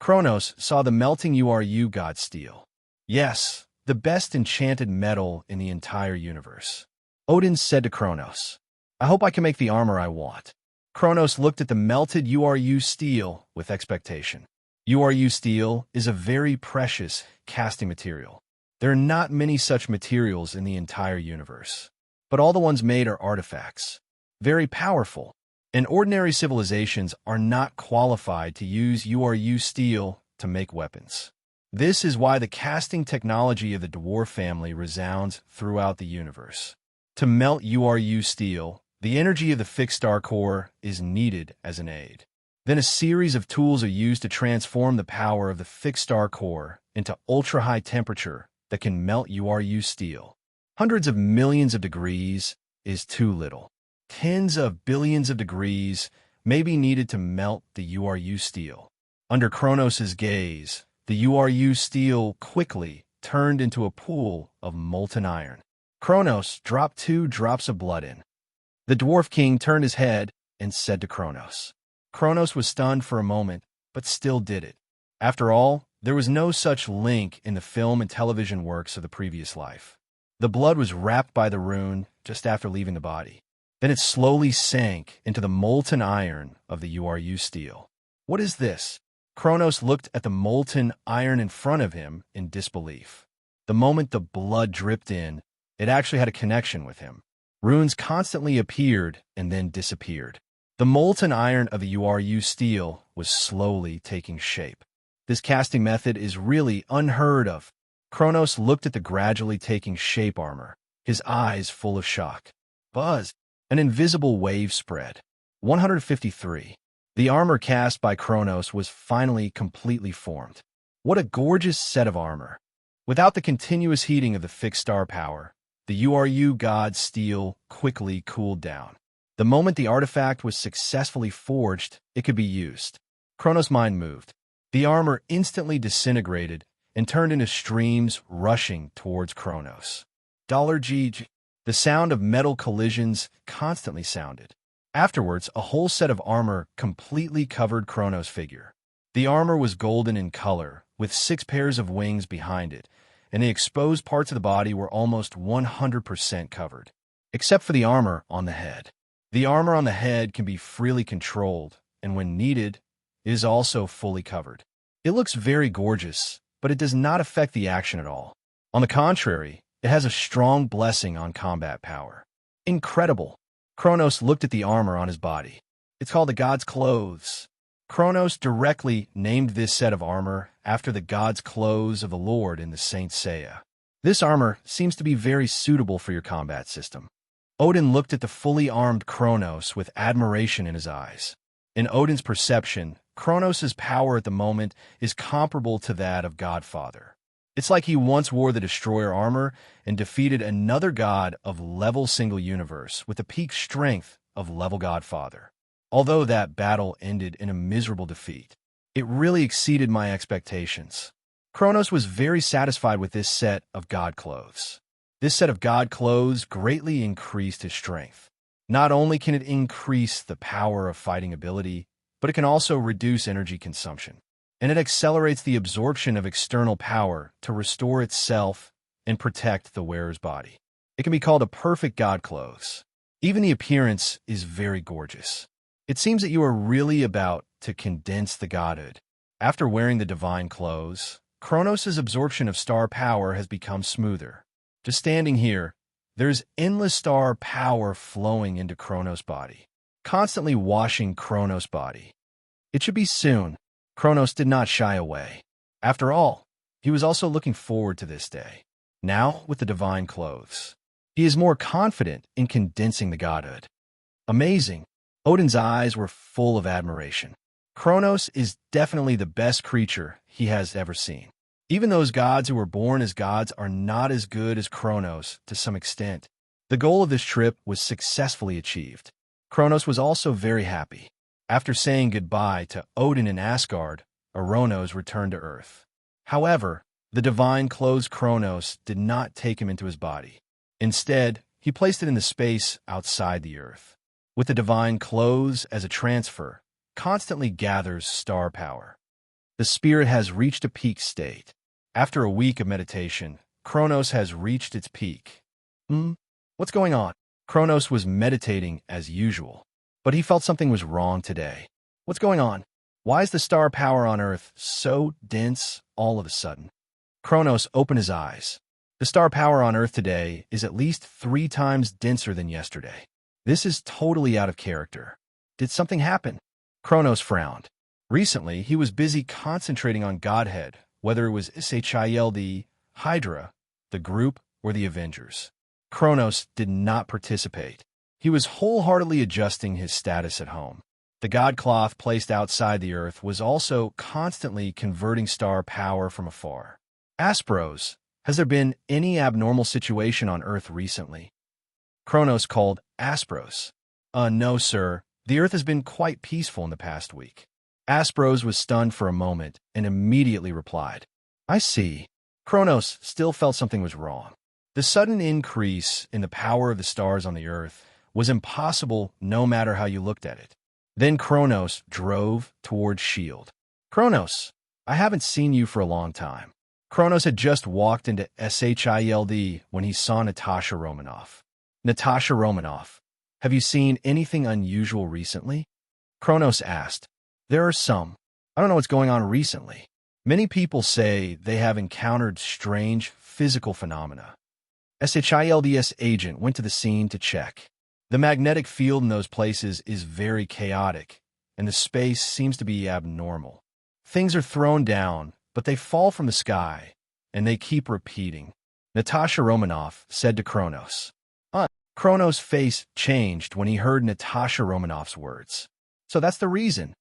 Kronos saw the melting URU god steel. Yes, the best enchanted metal in the entire universe. Odin said to Kronos, I hope I can make the armor I want. Kronos looked at the melted URU steel with expectation. URU steel is a very precious casting material. There are not many such materials in the entire universe, but all the ones made are artifacts. Very powerful, and ordinary civilizations are not qualified to use URU steel to make weapons. This is why the casting technology of the dwarf family resounds throughout the universe. To melt URU steel, the energy of the fixed star core is needed as an aid. Then a series of tools are used to transform the power of the fixed star core into ultra-high temperature that can melt URU steel. Hundreds of millions of degrees is too little. Tens of billions of degrees may be needed to melt the URU steel. Under Kronos' gaze, the URU steel quickly turned into a pool of molten iron. Kronos dropped 2 drops of blood in. The Dwarf King turned his head and said to Kronos. Kronos was stunned for a moment, but still did it. After all, there was no such link in the film and television works of the previous life. The blood was wrapped by the rune just after leaving the body. Then it slowly sank into the molten iron of the URU steel. What is this? Kronos looked at the molten iron in front of him in disbelief. The moment the blood dripped in, it actually had a connection with him. Runes constantly appeared and then disappeared. The molten iron of the URU steel was slowly taking shape. This casting method is really unheard of. Kronos looked at the gradually taking shape armor, his eyes full of shock. Buzz! An invisible wave spread. 153. The armor cast by Kronos was finally completely formed. What a gorgeous set of armor. Without the continuous heating of the fixed star power, The URU god steel quickly cooled down. The moment the artifact was successfully forged, it could be used. Kronos' mind moved. The armor instantly disintegrated and turned into streams rushing towards Kronos. $G. The sound of metal collisions constantly sounded. Afterwards, a whole set of armor completely covered Kronos' figure. The armor was golden in color, with 6 pairs of wings behind it, and the exposed parts of the body were almost 100% covered, except for the armor on the head. The armor on the head can be freely controlled, and when needed, it is also fully covered. It looks very gorgeous, but it does not affect the action at all. On the contrary, it has a strong blessing on combat power. Incredible! Kronos looked at the armor on his body. It's called the God's Clothes. Kronos directly named this set of armor after the God's Clothes of the Lord in the Saint Seiya. This armor seems to be very suitable for your combat system. Odin looked at the fully armed Kronos with admiration in his eyes. In Odin's perception, Kronos' power at the moment is comparable to that of Godfather. It's like he once wore the Destroyer armor and defeated another god of level single universe with the peak strength of level Godfather. Although that battle ended in a miserable defeat, it really exceeded my expectations. Kronos was very satisfied with this set of God Clothes. This set of God Clothes greatly increased his strength. Not only can it increase the power of fighting ability, but it can also reduce energy consumption. And it accelerates the absorption of external power to restore itself and protect the wearer's body. It can be called a perfect God Clothes. Even the appearance is very gorgeous. It seems that you are really about to condense the godhood. After wearing the divine clothes, Kronos' absorption of star power has become smoother. Just standing here, there's endless star power flowing into Kronos' body, constantly washing Kronos' body. It should be soon. Kronos did not shy away. After all, he was also looking forward to this day. Now, with the divine clothes, he is more confident in condensing the godhood. Amazing! Odin's eyes were full of admiration. Kronos is definitely the best creature he has ever seen. Even those gods who were born as gods are not as good as Kronos to some extent. The goal of this trip was successfully achieved. Kronos was also very happy. After saying goodbye to Odin in Asgard, Kronos returned to Earth. However, the divine clothes Kronos did not take him into his body. Instead, he placed it in the space outside the Earth. With the divine clothes as a transfer, constantly gathers star power. The spirit has reached a peak state. After a week of meditation, Kronos has reached its peak. What's going on? Kronos was meditating as usual, but he felt something was wrong today. What's going on? Why is the star power on Earth so dense all of a sudden? Kronos opened his eyes. The star power on Earth today is at least 3 times denser than yesterday. This is totally out of character. Did something happen? Kronos frowned. Recently, he was busy concentrating on Godhead, whether it was SHIELD, Hydra, the group, or the Avengers. Kronos did not participate. He was wholeheartedly adjusting his status at home. The god cloth placed outside the Earth was also constantly converting star power from afar. Aspros, has there been any abnormal situation on Earth recently? Kronos called Aspros. No, sir. The Earth has been quite peaceful in the past week. Aspros was stunned for a moment and immediately replied, I see. Kronos still felt something was wrong. The sudden increase in the power of the stars on the Earth was impossible no matter how you looked at it. Then Kronos drove towards S.H.I.E.L.D. Kronos, I haven't seen you for a long time. Kronos had just walked into SHIELD when he saw Natasha Romanoff. Natasha Romanoff, have you seen anything unusual recently? Kronos asked. There are some. I don't know what's going on recently. Many people say they have encountered strange physical phenomena. SHIELD's agent went to the scene to check. The magnetic field in those places is very chaotic, and the space seems to be abnormal. Things are thrown down, but they fall from the sky, and they keep repeating. Natasha Romanoff said to Kronos. Kronos' face changed when he heard Natasha Romanoff's words. So that's the reason.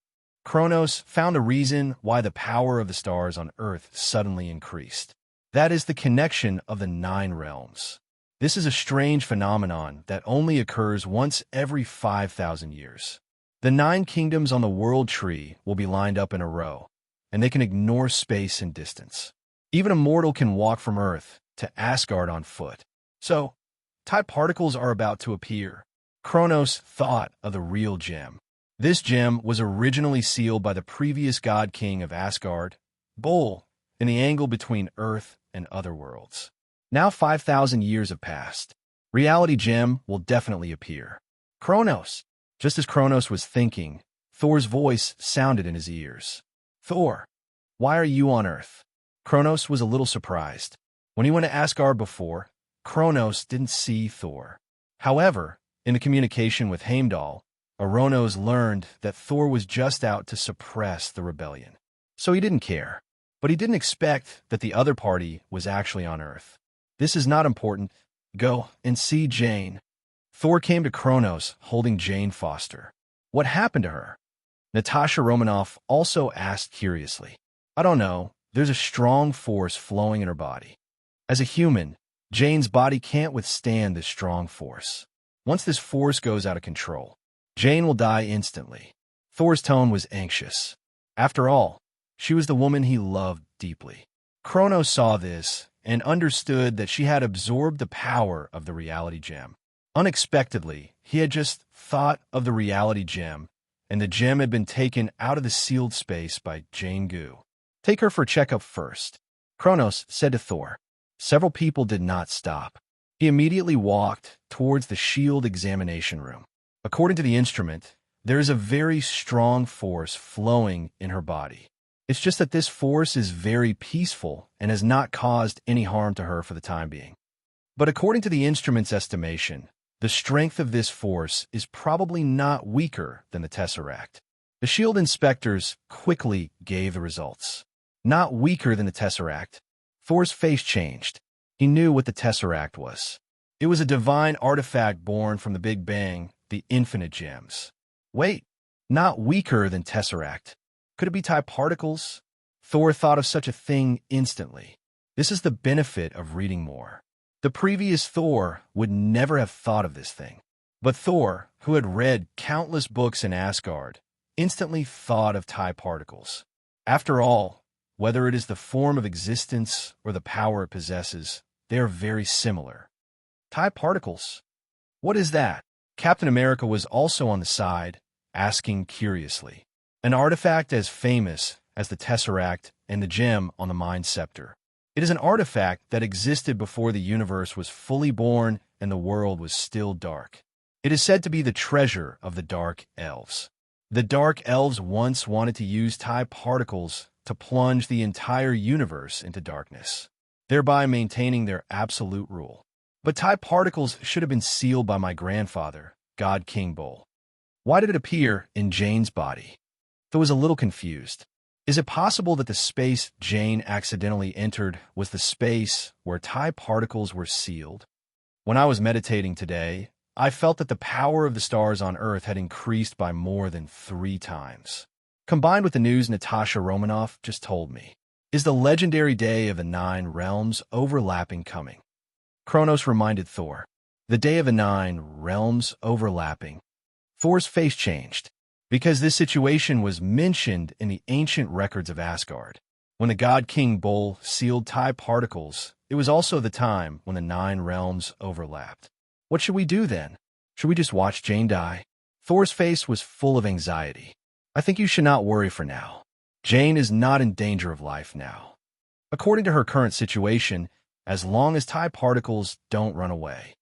Kronos found a reason why the power of the stars on Earth suddenly increased. That is the connection of the 9 realms. This is a strange phenomenon that only occurs once every 5,000 years. The 9 kingdoms on the world tree will be lined up in a row, and they can ignore space and distance. Even a mortal can walk from Earth to Asgard on foot. So, type particles are about to appear. Kronos thought of the real gem. This gem was originally sealed by the previous god king of Asgard, Bull, in the angle between Earth and other worlds. Now 5,000 years have passed. Reality gem will definitely appear. Kronos. Just as Kronos was thinking, Thor's voice sounded in his ears. Thor, why are you on Earth? Kronos was a little surprised. When he went to Asgard before, Kronos didn't see Thor. However, in the communication with Heimdall, Kronos learned that Thor was just out to suppress the rebellion. So he didn't care. But he didn't expect that the other party was actually on Earth. This is not important. Go and see Jane. Thor came to Kronos holding Jane Foster. What happened to her? Natasha Romanoff also asked curiously. I don't know. There's a strong force flowing in her body. As a human, Jane's body can't withstand this strong force. Once this force goes out of control, Jane will die instantly. Thor's tone was anxious. After all, she was the woman he loved deeply. Kronos saw this and understood that she had absorbed the power of the reality gem. Unexpectedly, he had just thought of the reality gem, and the gem had been taken out of the sealed space by Jane Gu. Take her for a checkup first, Kronos said to Thor. Several people did not stop. He immediately walked towards the shield examination room. According to the instrument, there is a very strong force flowing in her body. It's just that this force is very peaceful and has not caused any harm to her for the time being. But according to the instrument's estimation, the strength of this force is probably not weaker than the Tesseract. The shield inspectors quickly gave the results. Not weaker than the Tesseract. Thor's face changed. He knew what the Tesseract was. It was a divine artifact born from the Big Bang, the infinite gems. Wait, not weaker than Tesseract. Could it be type particles? Thor thought of such a thing instantly. This is the benefit of reading more. The previous Thor would never have thought of this thing. But Thor, who had read countless books in Asgard, instantly thought of type particles. After all, whether it is the form of existence or the power it possesses, they are very similar. Type particles? What is that? Captain America was also on the side, asking curiously. An artifact as famous as the Tesseract and the gem on the Mind Scepter. It is an artifact that existed before the universe was fully born and the world was still dark. It is said to be the treasure of the Dark Elves. The Dark Elves once wanted to use type particles to plunge the entire universe into darkness, thereby maintaining their absolute rule. But type particles should have been sealed by my grandfather, God King Bull. Why did it appear in Jane's body? Thor was a little confused. Is it possible that the space Jane accidentally entered was the space where type particles were sealed? When I was meditating today, I felt that the power of the stars on Earth had increased by more than 3 times. Combined with the news Natasha Romanoff just told me, is the legendary day of the 9 realms overlapping coming? Kronos reminded Thor. The day of the 9 realms overlapping. Thor's face changed, because this situation was mentioned in the ancient records of Asgard. When the god King Bull sealed type particles, it was also the time when the 9 realms overlapped. What should we do then? Should we just watch Jane die? Thor's face was full of anxiety. I think you should not worry for now. Jane is not in danger of life now. According to her current situation, as long as type particles don't run away,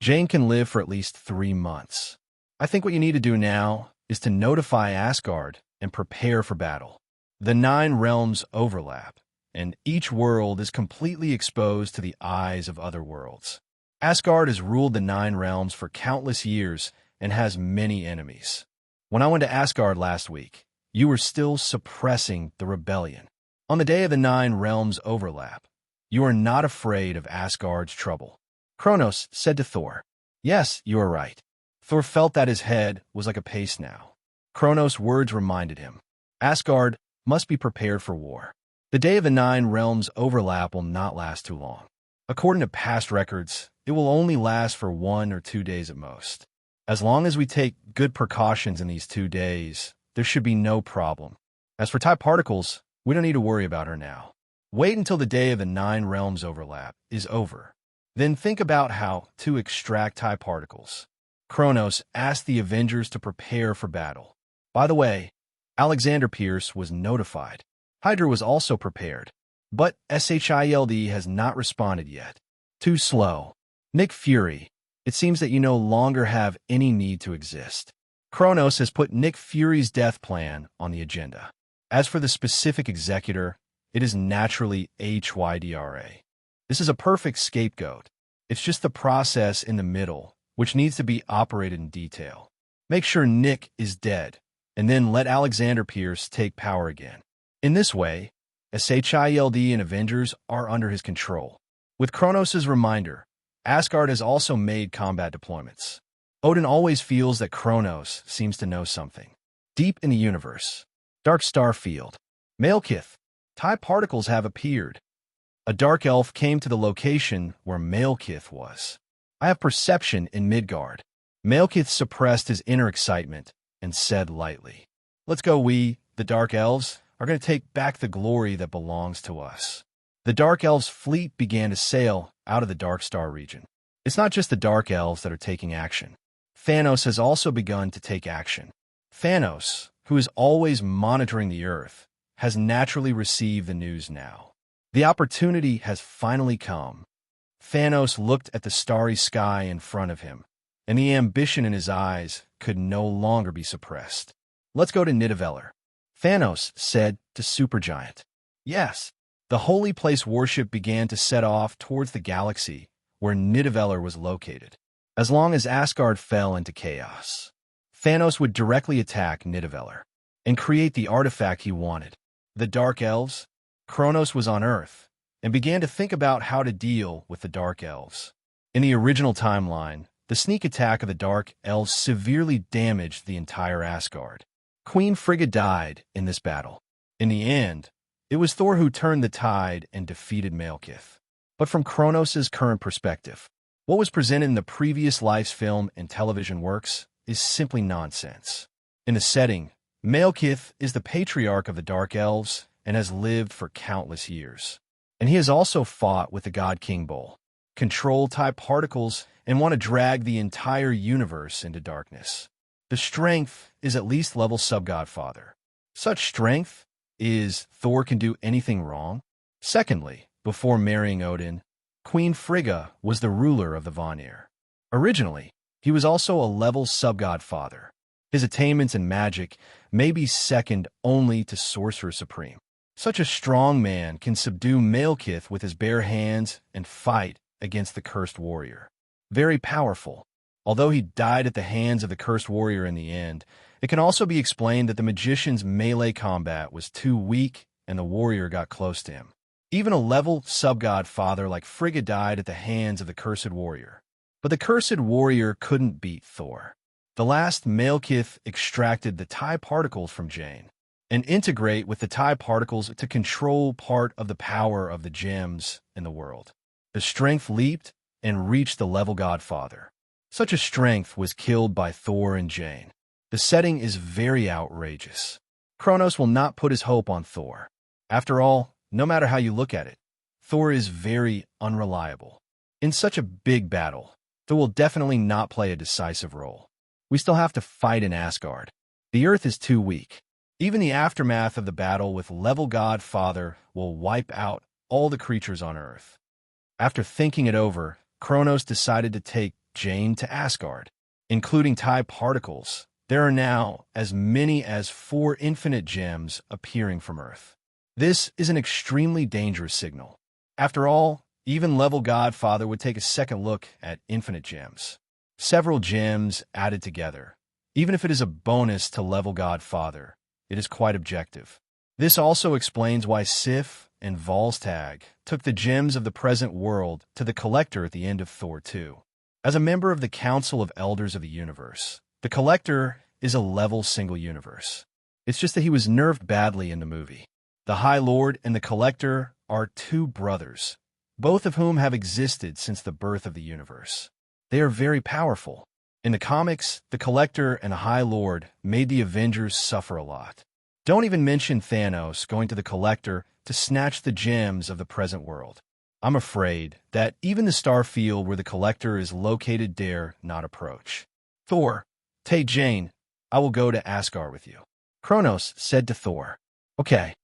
Jane can live for at least 3 months. I think what you need to do now is to notify Asgard and prepare for battle. The 9 realms overlap, and each world is completely exposed to the eyes of other worlds. Asgard has ruled the 9 realms for countless years and has many enemies. When I went to Asgard last week, you were still suppressing the rebellion. On the day of the 9 realms overlap, you are not afraid of Asgard's trouble. Kronos said to Thor. Yes, you are right. Thor felt that his head was like a pace now. Kronos' words reminded him. Asgard must be prepared for war. The day of the 9 realms overlap will not last too long. According to past records, it will only last for 1 or 2 days at most. As long as we take good precautions in these 2 days, there should be no problem. As for type particles, we don't need to worry about her now. Wait until the day of the 9 realms overlap is over. Then think about how to extract type particles. Kronos asked the Avengers to prepare for battle. By the way, Alexander Pierce was notified. Hydra was also prepared. But SHIELD has not responded yet. Too slow. Nick Fury, it seems that you no longer have any need to exist. Kronos has put Nick Fury's death plan on the agenda. As for the specific executor, it is naturally Hydra. This is a perfect scapegoat. It's just the process in the middle, which needs to be operated in detail. Make sure Nick is dead, and then let Alexander Pierce take power again. In this way, SHIELD and Avengers are under his control. With Kronos' reminder, Asgard has also made combat deployments. Odin always feels that Kronos seems to know something. Deep in the universe, Dark Star Field, Malekith, type particles have appeared. A dark elf came to the location where Malekith was. I have perception in Midgard. Malekith suppressed his inner excitement and said lightly, "Let's go, we, the Dark Elves, are going to take back the glory that belongs to us." The Dark Elves' fleet began to sail out of the Dark Star region. It's not just the Dark Elves that are taking action. Thanos has also begun to take action. Thanos, who is always monitoring the Earth, has naturally received the news now. The opportunity has finally come. Thanos looked at the starry sky in front of him, and the ambition in his eyes could no longer be suppressed. "Let's go to Nidavellir," Thanos said to Supergiant. Yes, the holy place worship began to set off towards the galaxy where Nidavellir was located. As long as Asgard fell into chaos, Thanos would directly attack Nidavellir and create the artifact he wanted. The Dark Elves, Kronos was on Earth and began to think about how to deal with the Dark Elves. In the original timeline, the sneak attack of the Dark Elves severely damaged the entire Asgard. Queen Frigga died in this battle. In the end, it was Thor who turned the tide and defeated Malekith. But from Kronos' current perspective, what was presented in the previous life's film and television works is simply nonsense. In the setting, Malekith is the patriarch of the Dark Elves and has lived for countless years. And he has also fought with the God King Bull, control-type particles, and want to drag the entire universe into darkness. The strength is at least level sub-godfather. Such strength is Thor can do anything wrong. Secondly, before marrying Odin, Queen Frigga was the ruler of the Vanir. Originally, he was also a level sub-godfather. His attainments in magic may be second only to Sorcerer Supreme. Such a strong man can subdue Malekith with his bare hands and fight against the cursed warrior. Very powerful. Although he died at the hands of the cursed warrior in the end, it can also be explained that the magician's melee combat was too weak and the warrior got close to him. Even a level sub-godfather like Frigga died at the hands of the cursed warrior. But the cursed warrior couldn't beat Thor. The last Malekith extracted the TIE particles from Jane and integrate with the TIE particles to control part of the power of the gems in the world. The strength leaped and reached the level godfather. Such a strength was killed by Thor and Jane. The setting is very outrageous. Kronos will not put his hope on Thor. After all, no matter how you look at it, Thor is very unreliable. In such a big battle, Thor will definitely not play a decisive role. We still have to fight in Asgard. The Earth is too weak. Even the aftermath of the battle with level Godfather will wipe out all the creatures on Earth. After thinking it over, Kronos decided to take Jane to Asgard. Including TIE particles, there are now as many as 4 infinite gems appearing from Earth. This is an extremely dangerous signal. After all, even level Godfather would take a second look at infinite gems. Several gems added together. Even if it is a bonus to level Godfather, it is quite objective. This also explains why Sif and Volstagg took the gems of the present world to the Collector at the end of Thor 2. As a member of the Council of Elders of the Universe, the Collector is a level single universe. It's just that he was nerfed badly in the movie. The High Lord and the Collector are 2 brothers, both of whom have existed since the birth of the universe. They are very powerful. In the comics, the Collector and the High Lord made the Avengers suffer a lot. Don't even mention Thanos going to the Collector to snatch the gems of the present world. I'm afraid that even the star field where the Collector is located dare not approach. Thor, take Jane. I will go to Asgard with you. Kronos said to Thor. Okay.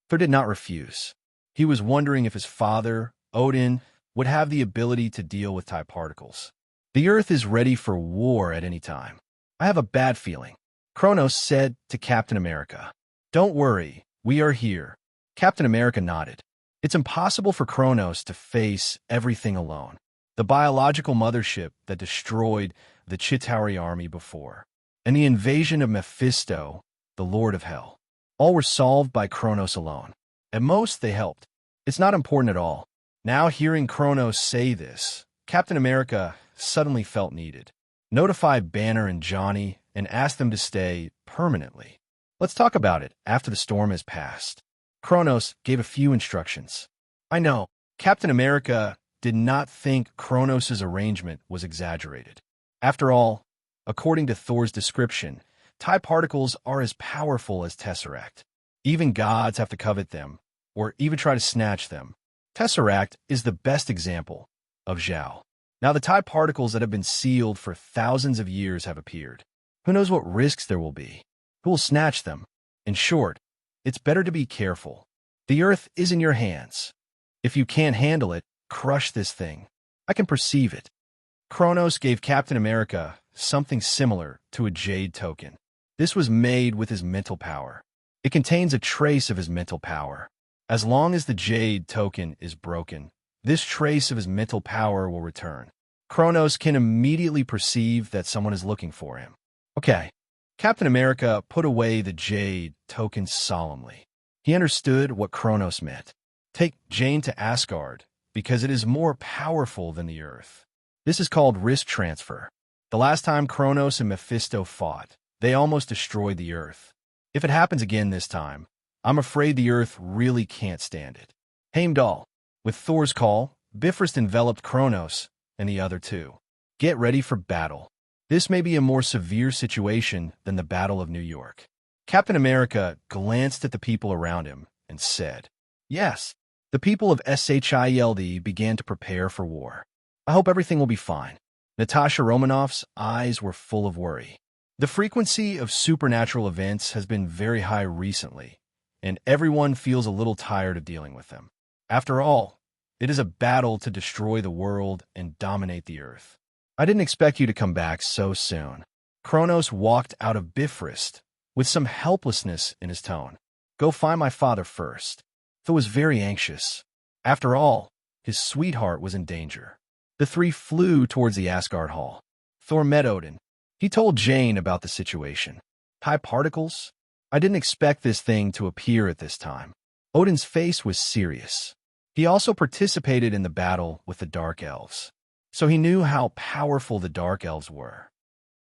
Thor did not refuse. He was wondering if his father, Odin, would have the ability to deal with type particles. The Earth is ready for war at any time. I have a bad feeling. Kronos said to Captain America. Don't worry, we are here. Captain America nodded. It's impossible for Kronos to face everything alone. The biological mothership that destroyed the Chitauri army before, and the invasion of Mephisto, the Lord of Hell, all were solved by Kronos alone. At most, they helped. It's not important at all. Now hearing Kronos say this, Captain America suddenly felt needed. Notify Banner and Johnny and ask them to stay permanently. Let's talk about it after the storm has passed. Kronos gave a few instructions. I know, Captain America did not think Kronos' arrangement was exaggerated. After all, according to Thor's description, type particles are as powerful as Tesseract. Even gods have to covet them, or even try to snatch them. Tesseract is the best example of Zhao. Now the type particles that have been sealed for thousands of years have appeared. Who knows what risks there will be? Who will snatch them? In short, it's better to be careful. The Earth is in your hands. If you can't handle it, crush this thing. I can perceive it. Kronos gave Captain America something similar to a jade token. This was made with his mental power. It contains a trace of his mental power. As long as the jade token is broken, this trace of his mental power will return. Kronos can immediately perceive that someone is looking for him. Okay. Captain America put away the jade token solemnly. He understood what Kronos meant. Take Jane to Asgard, because it is more powerful than the Earth. This is called risk transfer. The last time Kronos and Mephisto fought, they almost destroyed the Earth. If it happens again this time, I'm afraid the Earth really can't stand it. Heimdall. With Thor's call, Bifrost enveloped Kronos and the other two. Get ready for battle. This may be a more severe situation than the Battle of New York. Captain America glanced at the people around him and said, Yes, the people of SHIELD began to prepare for war. I hope everything will be fine. Natasha Romanoff's eyes were full of worry. The frequency of supernatural events has been very high recently, and everyone feels a little tired of dealing with them. After all, it is a battle to destroy the world and dominate the Earth. I didn't expect you to come back so soon. Kronos walked out of Bifrost with some helplessness in his tone. Go find my father first. Thor was very anxious. After all, his sweetheart was in danger. The three flew towards the Asgard Hall. Thor met Odin. He told Jane about the situation. Type particles? I didn't expect this thing to appear at this time. Odin's face was serious. He also participated in the battle with the Dark Elves, so he knew how powerful the Dark Elves were.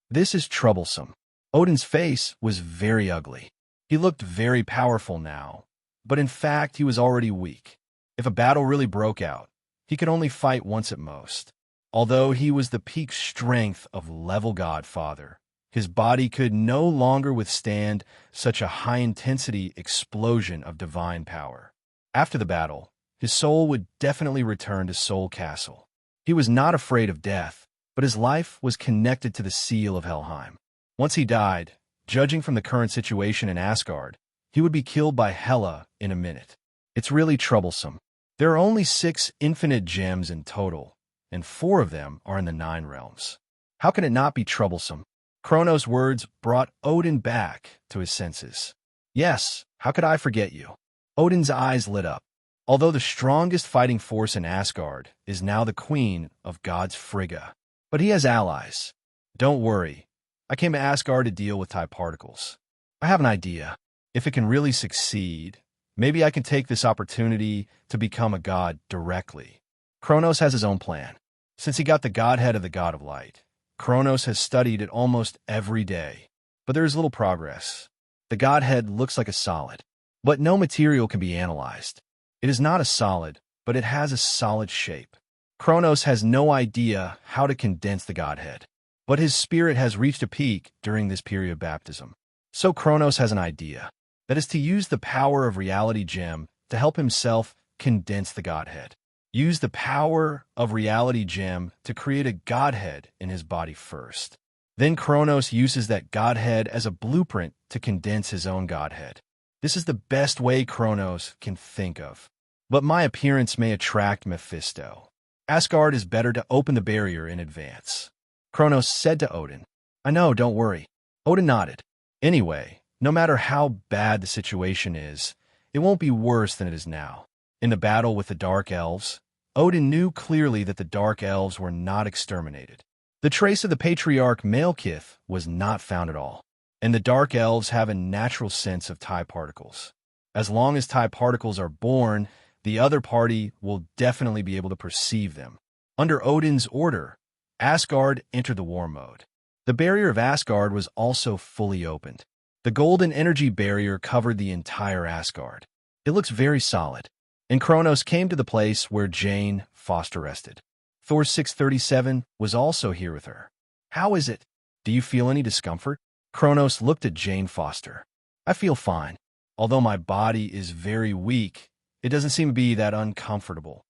This is troublesome. Odin's face was very ugly. He looked very powerful now, but in fact he was already weak. If a battle really broke out, he could only fight once at most. Although he was the peak strength of level Godfather, his body could no longer withstand such a high-intensity explosion of divine power. After the battle, his soul would definitely return to Soul Castle. He was not afraid of death, but his life was connected to the seal of Helheim. Once he died, judging from the current situation in Asgard, he would be killed by Hela in a minute. It's really troublesome. There are only 6 infinite gems in total, and 4 of them are in the 9 realms. How can it not be troublesome? Kronos' words brought Odin back to his senses. Yes, how could I forget you? Odin's eyes lit up. Although the strongest fighting force in Asgard is now the queen of gods Frigga, but he has allies. Don't worry, I came to Asgard to deal with type particles. I have an idea. If it can really succeed, maybe I can take this opportunity to become a god directly. Kronos has his own plan. Since he got the godhead of the god of light, Kronos has studied it almost every day, but there is little progress. The godhead looks like a solid, but no material can be analyzed. It is not a solid, but it has a solid shape. Kronos has no idea how to condense the godhead, but his spirit has reached a peak during this period of baptism. So Kronos has an idea, that is to use the power of reality gem to help himself condense the godhead. Use the power of reality gem to create a godhead in his body first. Then Kronos uses that godhead as a blueprint to condense his own godhead. This is the best way Kronos can think of. But my appearance may attract Mephisto. Asgard is better to open the barrier in advance. Kronos said to Odin. I know, don't worry. Odin nodded. Anyway, no matter how bad the situation is, it won't be worse than it is now. In the battle with the Dark Elves, Odin knew clearly that the Dark Elves were not exterminated. The trace of the patriarch Malekith was not found at all, and the Dark Elves have a natural sense of TIE particles. As long as TIE particles are born, the other party will definitely be able to perceive them. Under Odin's order, Asgard entered the war mode. The barrier of Asgard was also fully opened. The golden energy barrier covered the entire Asgard. It looks very solid. And Kronos came to the place where Jane Foster rested. Thor 637 was also here with her. How is it? Do you feel any discomfort? Kronos looked at Jane Foster. I feel fine. Although my body is very weak, it doesn't seem to be that uncomfortable.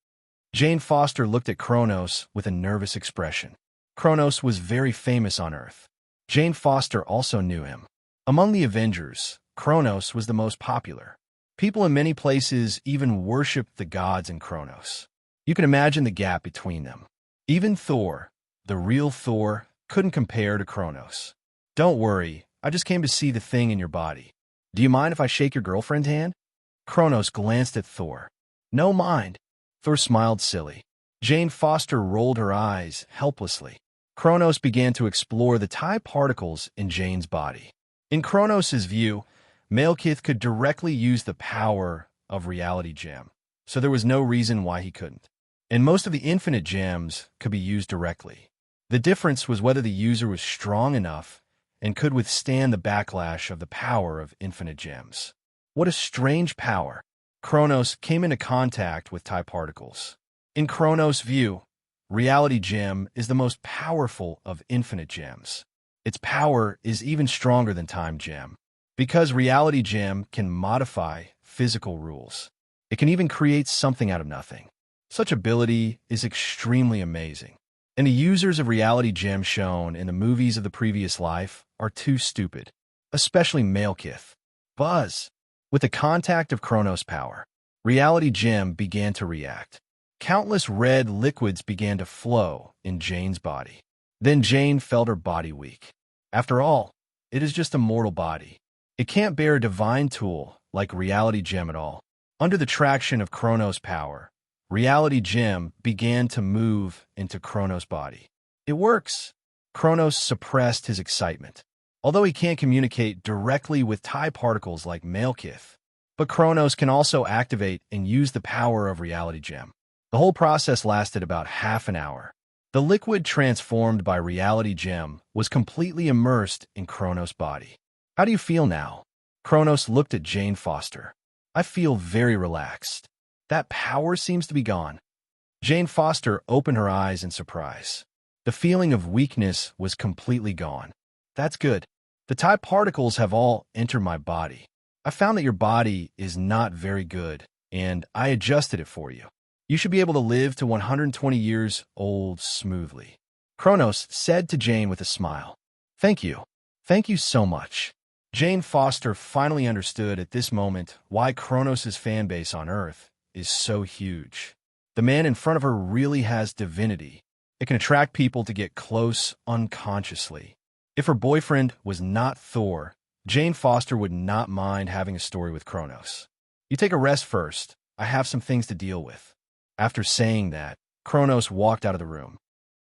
Jane Foster looked at Kronos with a nervous expression. Kronos was very famous on Earth. Jane Foster also knew him. Among the Avengers, Kronos was the most popular. People in many places even worshipped the gods in Kronos. You can imagine the gap between them. Even Thor, the real Thor, couldn't compare to Kronos. Don't worry, I just came to see the thing in your body. Do you mind if I shake your girlfriend's hand? Kronos glanced at Thor. No mind. Thor smiled silly. Jane Foster rolled her eyes helplessly. Kronos began to explore the TIE particles in Jane's body. In Kronos' view, Malekith could directly use the power of reality gem, so there was no reason why he couldn't. And most of the infinite gems could be used directly. The difference was whether the user was strong enough and could withstand the backlash of the power of infinite gems. What a strange power. Kronos came into contact with TIE particles. In Kronos' view, reality gem is the most powerful of infinite gems. Its power is even stronger than time gem, because reality gem can modify physical rules. It can even create something out of nothing. Such ability is extremely amazing. And the users of reality gem shown in the movies of the previous life are too stupid, especially Malekith. Buzz. With the contact of Kronos' power, reality gem began to react. Countless red liquids began to flow in Jane's body. Then Jane felt her body weak. After all, it is just a mortal body. It can't bear a divine tool like reality gem at all. Under the traction of Kronos' power, reality gem began to move into Kronos' body. It works. Kronos suppressed his excitement. Although he can't communicate directly with TIE particles like Malekith, but Kronos can also activate and use the power of reality gem. The whole process lasted about half an hour. The liquid transformed by reality gem was completely immersed in Kronos' body. How do you feel now? Kronos looked at Jane Foster. I feel very relaxed. That power seems to be gone. Jane Foster opened her eyes in surprise. The feeling of weakness was completely gone. That's good. The TIE particles have all entered my body. I found that your body is not very good, and I adjusted it for you. You should be able to live to 120 years old smoothly. Kronos said to Jane with a smile. Thank you. Thank you so much. Jane Foster finally understood at this moment why Kronos' fan base on Earth is so huge. The man in front of her really has divinity. It can attract people to get close unconsciously. If her boyfriend was not Thor, Jane Foster would not mind having a story with Kronos. You take a rest first. I have some things to deal with. After saying that, Kronos walked out of the room.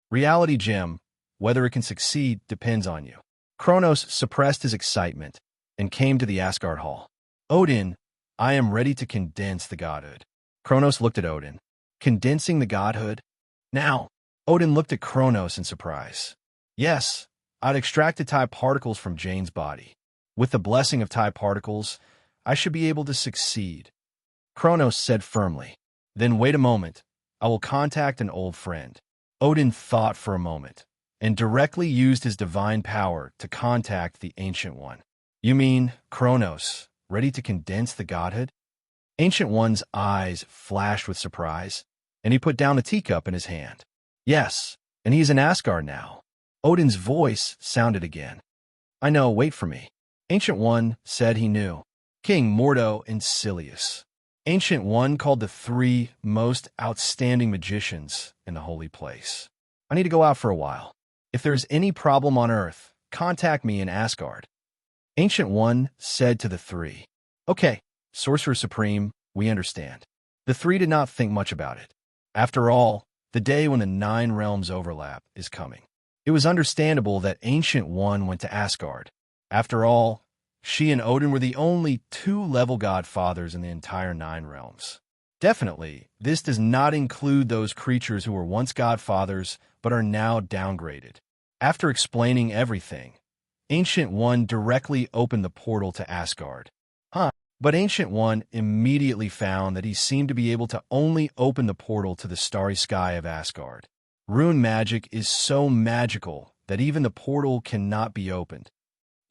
Reality gem, whether it can succeed, depends on you. Kronos suppressed his excitement and came to the Asgard Hall. Odin, I am ready to condense the godhood. Kronos looked at Odin. Condensing the godhood? Now, Odin looked at Kronos in surprise. Yes, I'd extracted TIE particles from Jane's body. With the blessing of TIE particles, I should be able to succeed. Kronos said firmly. Then wait a moment. I will contact an old friend. Odin thought for a moment and directly used his divine power to contact the Ancient One. You mean Kronos, ready to condense the godhood? Ancient One's eyes flashed with surprise, and he put down a teacup in his hand. Yes, and he's in Asgard now. Odin's voice sounded again. I know, wait for me. Ancient One said he knew. King Mordo and Silius. Ancient One called the three most outstanding magicians in the holy place. I need to go out for a while. If there's any problem on Earth, contact me in Asgard. Ancient One said to the three. Okay, Sorcerer Supreme, we understand. The three did not think much about it. After all, the day when the 9 realms overlap is coming. It was understandable that Ancient One went to Asgard. After all, she and Odin were the only 2-level godfathers in the entire 9 realms. Definitely, this does not include those creatures who were once godfathers but are now downgraded. After explaining everything, Ancient One directly opened the portal to Asgard. But Ancient One immediately found that he seemed to be able to only open the portal to the starry sky of Asgard. Rune magic is so magical that even the portal cannot be opened.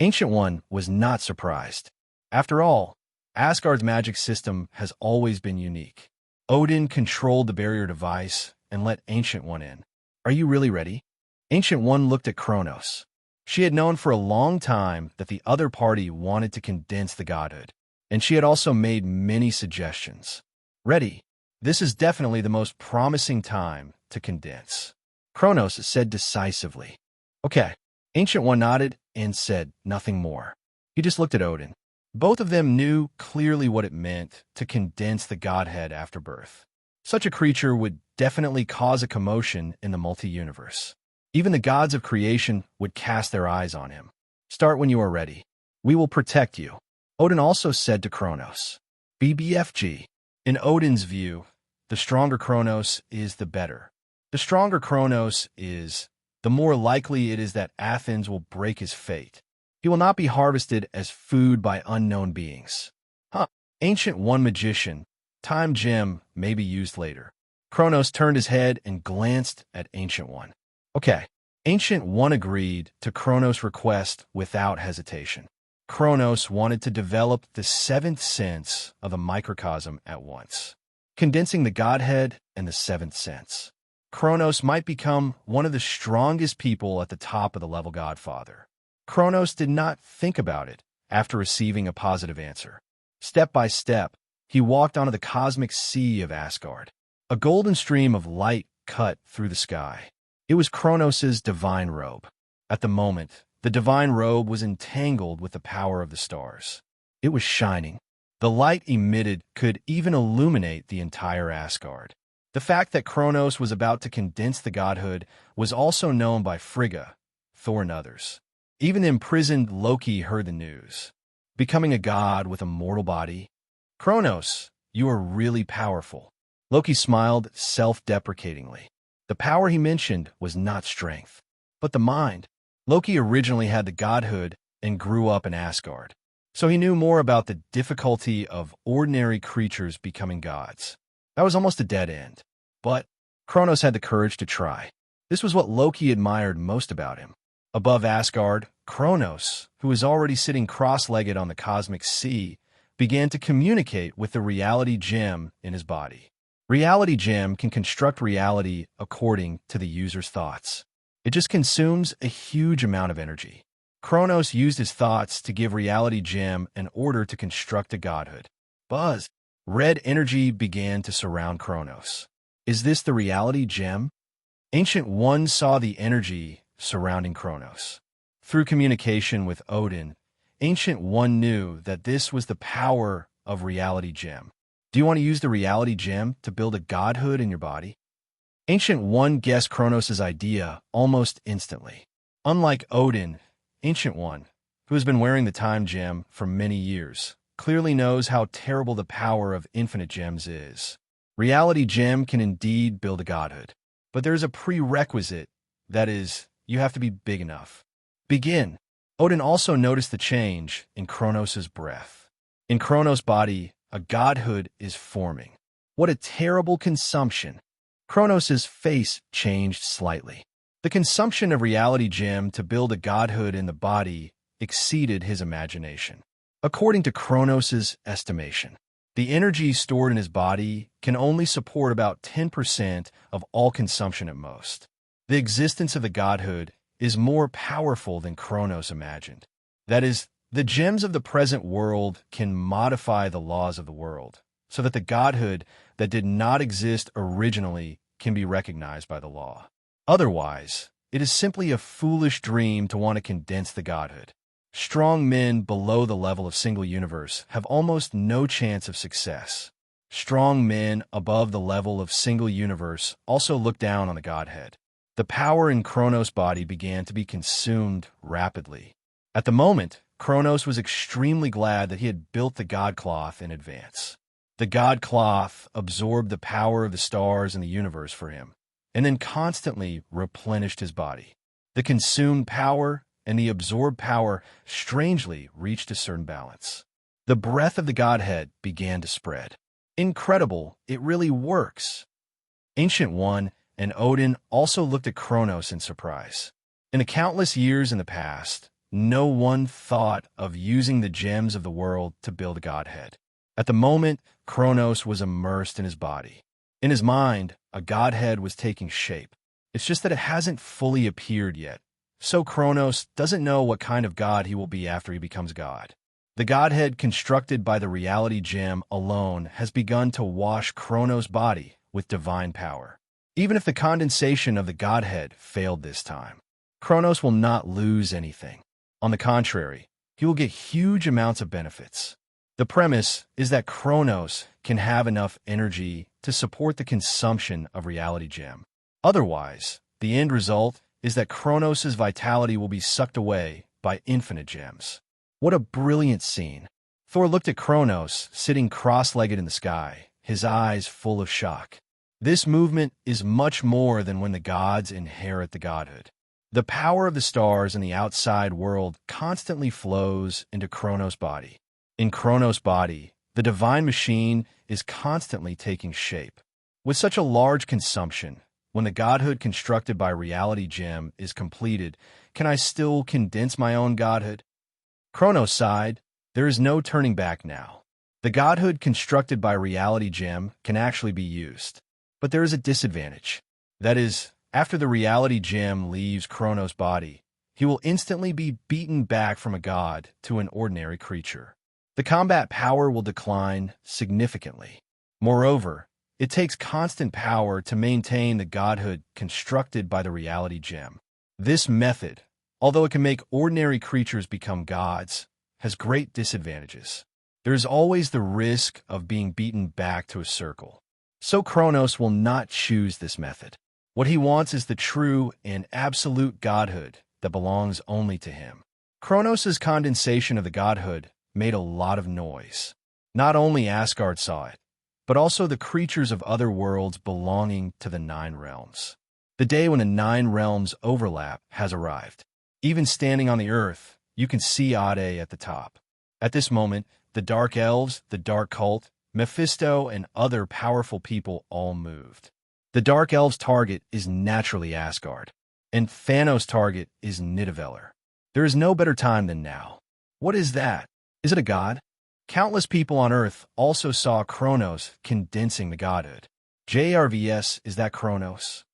Ancient One was not surprised. After all, Asgard's magic system has always been unique. Odin controlled the barrier device and let Ancient One in. Are you really ready? Ancient One looked at Kronos. She had known for a long time that the other party wanted to condense the godhood, and she had also made many suggestions. Ready. This is definitely the most promising time to condense. Kronos said decisively. Okay. Ancient One nodded and said nothing more. He just looked at Odin. Both of them knew clearly what it meant to condense the godhead after birth. Such a creature would definitely cause a commotion in the multi-universe. Even the gods of creation would cast their eyes on him. Start when you are ready. We will protect you. Odin also said to Kronos. BBFG. In Odin's view, the stronger Kronos is the better. The stronger Kronos is, the more likely it is that Athens will break his fate. He will not be harvested as food by unknown beings. Ancient One magician, time gem may be used later. Kronos turned his head and glanced at Ancient One. Okay. Ancient One agreed to Kronos' request without hesitation. Kronos wanted to develop the 7th sense of the microcosm at once, condensing the godhead and the 7th sense. Kronos might become one of the strongest people at the top of the level Godfather. Kronos did not think about it after receiving a positive answer. Step by step, he walked onto the cosmic sea of Asgard. A golden stream of light cut through the sky. It was Kronos' divine robe. At the moment, the divine robe was entangled with the power of the stars. It was shining. The light emitted could even illuminate the entire Asgard. The fact that Kronos was about to condense the godhood was also known by Frigga, Thor, and others. Even the imprisoned Loki heard the news. Becoming a god with a mortal body? Kronos, you are really powerful. Loki smiled self-deprecatingly. The power he mentioned was not strength, but the mind. Loki originally had the godhood and grew up in Asgard, so he knew more about the difficulty of ordinary creatures becoming gods. That was almost a dead end, but Kronos had the courage to try. This was what Loki admired most about him. Above Asgard, Kronos, who was already sitting cross-legged on the cosmic sea, began to communicate with the reality gem in his body. Reality gem can construct reality according to the user's thoughts. It just consumes a huge amount of energy. Kronos used his thoughts to give reality gem an order to construct a godhood. Buzz. Red energy began to surround Kronos. Is this the reality gem? Ancient One saw the energy surrounding Kronos. Through communication with Odin, Ancient One knew that this was the power of reality gem. Do you want to use the reality gem to build a godhood in your body? Ancient One guessed Kronos' idea almost instantly. Unlike Odin, Ancient One, who has been wearing the time gem for many years, clearly knows how terrible the power of infinite gems is. Reality gem can indeed build a godhood, but there's a prerequisite, that is, you have to be big enough. Begin. Odin also noticed the change in Kronos' breath. In Kronos' body, a godhood is forming. What a terrible consumption. Kronos' face changed slightly. The consumption of reality gem to build a godhood in the body exceeded his imagination. According to Kronos' estimation, the energy stored in his body can only support about 10% of all consumption at most. The existence of the godhood is more powerful than Kronos imagined. That is, the gems of the present world can modify the laws of the world, so that the godhood that did not exist originally can be recognized by the law. Otherwise, it is simply a foolish dream to want to condense the godhood. Strong men below the level of single universe have almost no chance of success. Strong men above the level of single universe also look down on the godhead. The power in Kronos' body began to be consumed rapidly. At the moment, Kronos was extremely glad that he had built the god cloth in advance. The god cloth absorbed the power of the stars and the universe for him, and then constantly replenished his body. The consumed power and the absorbed power strangely reached a certain balance. The breath of the godhead began to spread. Incredible, it really works. Ancient One and Odin also looked at Kronos in surprise. In the countless years in the past, no one thought of using the gems of the world to build a godhead. At the moment, Kronos was immersed in his body. In his mind, a godhead was taking shape. It's just that it hasn't fully appeared yet. So Kronos doesn't know what kind of god he will be after he becomes god. The godhead constructed by the reality gem alone has begun to wash Kronos' body with divine power. Even if the condensation of the godhead failed this time, Kronos will not lose anything. On the contrary, he will get huge amounts of benefits. The premise is that Kronos can have enough energy to support the consumption of reality gem. Otherwise, the end result is that Kronos' vitality will be sucked away by infinite gems. What a brilliant scene. Thor looked at Kronos sitting cross-legged in the sky, his eyes full of shock. This movement is much more than when the gods inherit the godhood. The power of the stars in the outside world constantly flows into Kronos' body. In Kronos' body, the divine machine is constantly taking shape. With such a large consumption, when the godhood constructed by reality gem is completed, can I still condense my own godhood? Kronos sighed, there is no turning back now. The godhood constructed by reality gem can actually be used. But there is a disadvantage. That is, after the reality gem leaves Kronos' body, he will instantly be beaten back from a god to an ordinary creature. The combat power will decline significantly. Moreover, it takes constant power to maintain the godhood constructed by the reality gem. This method, although it can make ordinary creatures become gods, has great disadvantages. There is always the risk of being beaten back to a circle. So Kronos will not choose this method. What he wants is the true and absolute godhood that belongs only to him. Kronos' condensation of the godhood made a lot of noise. Not only Asgard saw it, but also the creatures of other worlds belonging to the Nine Realms. The day when the Nine Realms overlap has arrived. Even standing on the earth, you can see Ade at the top. At this moment, the Dark Elves, the Dark Cult, Mephisto, and other powerful people all moved. The Dark Elves' target is naturally Asgard, and Thanos' target is Nidavellir. There is no better time than now. What is that? Is it a god? Countless people on Earth also saw Kronos condensing the godhood. JRVS, is that Kronos?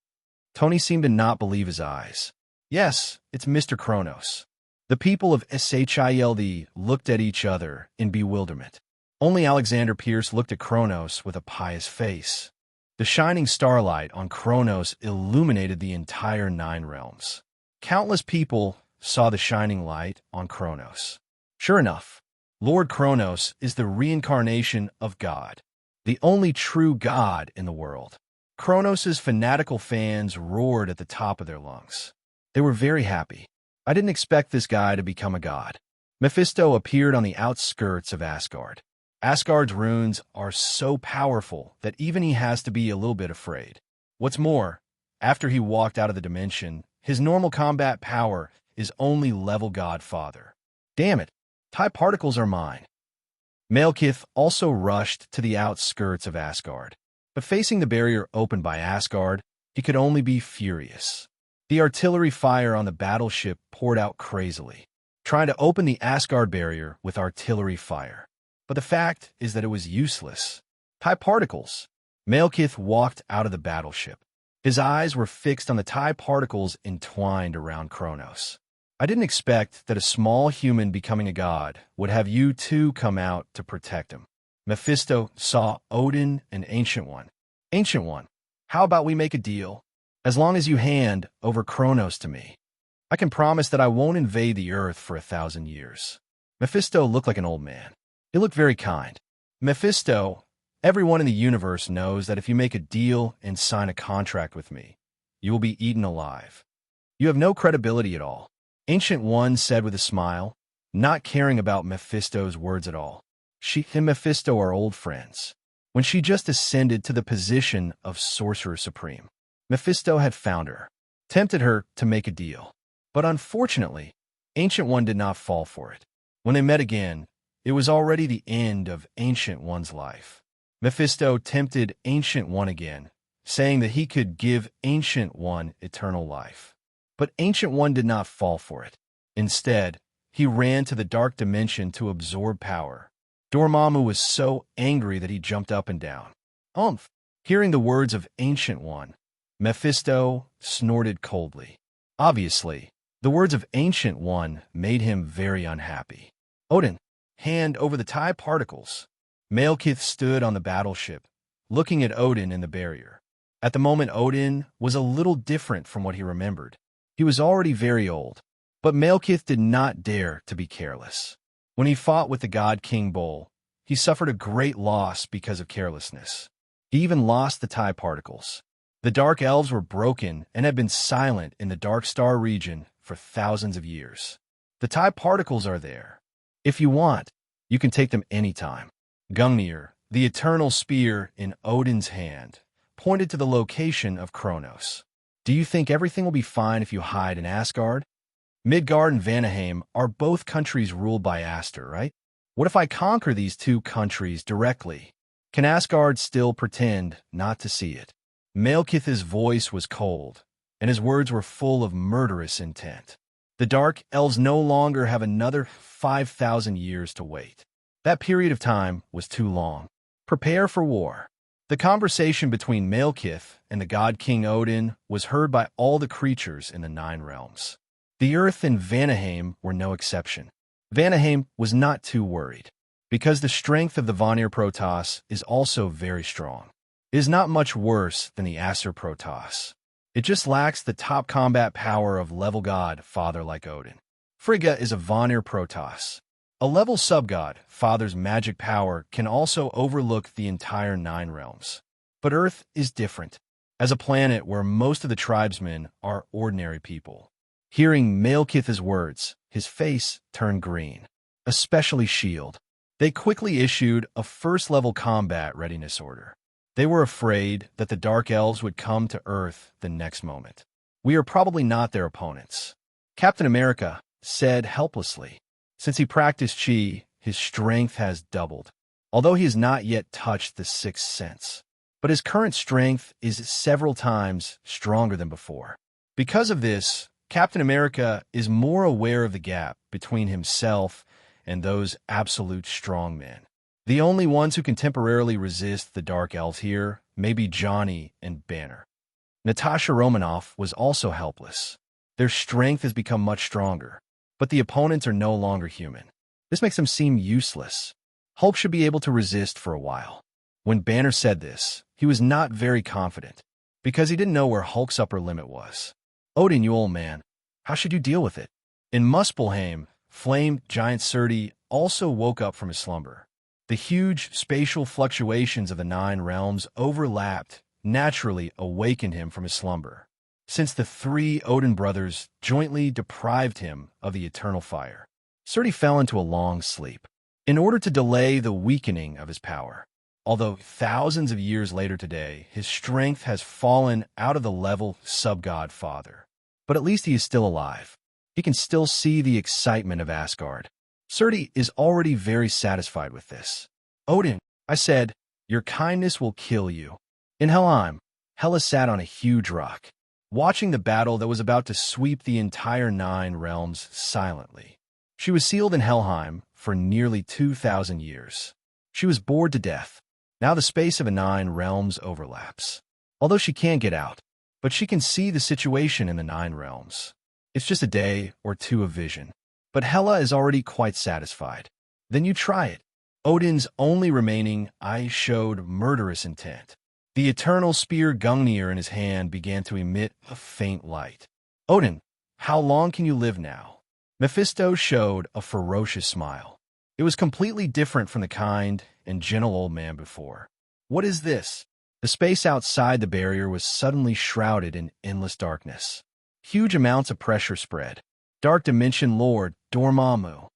Tony seemed to not believe his eyes. Yes, it's Mr. Kronos. The people of SHIELD looked at each other in bewilderment. Only Alexander Pierce looked at Kronos with a pious face. The shining starlight on Kronos illuminated the entire Nine Realms. Countless people saw the shining light on Kronos. Sure enough, Lord Kronos is the reincarnation of God, the only true God in the world. Kronos' fanatical fans roared at the top of their lungs. They were very happy. I didn't expect this guy to become a god. Mephisto appeared on the outskirts of Asgard. Asgard's runes are so powerful that even he has to be a little bit afraid. What's more, after he walked out of the dimension, his normal combat power is only level Godfather. Damn it, TIE particles are mine. Malekith also rushed to the outskirts of Asgard. But facing the barrier opened by Asgard, he could only be furious. The artillery fire on the battleship poured out crazily, trying to open the Asgard barrier with artillery fire. But the fact is that it was useless. TIE particles. Malekith walked out of the battleship. His eyes were fixed on the TIE particles entwined around Kronos. I didn't expect that a small human becoming a god would have you two come out to protect him. Mephisto saw Odin and Ancient One. Ancient One, how about we make a deal? As long as you hand over Kronos to me, I can promise that I won't invade the earth for 1,000 years. Mephisto looked like an old man. He looked very kind. Mephisto, everyone in the universe knows that if you make a deal and sign a contract with me, you will be eaten alive. You have no credibility at all. Ancient One said with a smile, not caring about Mephisto's words at all. She and Mephisto are old friends. When she just ascended to the position of Sorcerer Supreme, Mephisto had found her, tempted her to make a deal. But unfortunately, Ancient One did not fall for it. When they met again, it was already the end of Ancient One's life. Mephisto tempted Ancient One again, saying that he could give Ancient One eternal life. But Ancient One did not fall for it. Instead, he ran to the dark dimension to absorb power. Dormammu was so angry that he jumped up and down. Umph! Hearing the words of Ancient One, Mephisto snorted coldly. Obviously, the words of Ancient One made him very unhappy. Odin, hand over the TIE particles. Malekith stood on the battleship, looking at Odin in the barrier. At the moment, Odin was a little different from what he remembered. He was already very old, but Malekith did not dare to be careless. When he fought with the God King Bull, he suffered a great loss because of carelessness. He even lost the TIE particles. The Dark Elves were broken and had been silent in the Dark Star region for thousands of years. The TIE particles are there. If you want, you can take them anytime. Gungir, the eternal spear in Odin's hand, pointed to the location of Kronos. Do you think everything will be fine if you hide in Asgard? Midgard and Vanaheim are both countries ruled by Aster, right? What if I conquer these two countries directly? Can Asgard still pretend not to see it? Malekith's voice was cold, and his words were full of murderous intent. The Dark Elves no longer have another 5,000 years to wait. That period of time was too long. Prepare for war. The conversation between Malekith and the God King Odin was heard by all the creatures in the 9 realms. The Earth and Vanaheim were no exception. Vanaheim was not too worried, because the strength of the Vanir Protoss is also very strong. It is not much worse than the Acer Protoss. It just lacks the top combat power of level god father like Odin. Frigga is a Vanir Protoss. A level sub-god father's magic power can also overlook the entire 9 realms. But Earth is different, as a planet where most of the tribesmen are ordinary people. Hearing Malekith's words, his face turned green, especially S.H.I.E.L.D. They quickly issued a first-level combat readiness order. They were afraid that the Dark Elves would come to Earth the next moment. We are probably not their opponents. Captain America said helplessly. Since he practiced Chi, his strength has doubled, although he has not yet touched the 6th sense. But his current strength is several times stronger than before. Because of this, Captain America is more aware of the gap between himself and those absolute strongmen. The only ones who can temporarily resist the Dark Elves here may be Johnny and Banner. Natasha Romanoff was also helpless. Their strength has become much stronger, but the opponents are no longer human. This makes them seem useless. Hulk should be able to resist for a while. When Banner said this, he was not very confident, because he didn't know where Hulk's upper limit was. Odin, you old man, how should you deal with it? In Muspelheim, Flame Giant Surdy also woke up from his slumber. The huge spatial fluctuations of the 9 realms overlapped, naturally awakened him from his slumber, since the 3 Odin brothers jointly deprived him of the eternal fire. Surdy fell into a long sleep, in order to delay the weakening of his power. Although thousands of years later today, his strength has fallen out of the level sub-god father. But at least he is still alive. He can still see the excitement of Asgard. Surdy is already very satisfied with this. Odin, I said, your kindness will kill you. In Helheim, Hela sat on a huge rock, watching the battle that was about to sweep the entire 9 realms silently. She was sealed in Helheim for nearly 2,000 years. She was bored to death. Now the space of the 9 realms overlaps. Although she can't get out, but she can see the situation in the 9 realms. It's just a day or two of vision. But Hela is already quite satisfied. Then you try it. Odin's only remaining eye showed murderous intent. The eternal spear Gungnir in his hand began to emit a faint light. Odin, how long can you live now? Mephisto showed a ferocious smile. It was completely different from the kind and gentle old man before. What is this? The space outside the barrier was suddenly shrouded in endless darkness. Huge amounts of pressure spread. Dark Dimension Lord Dormammu.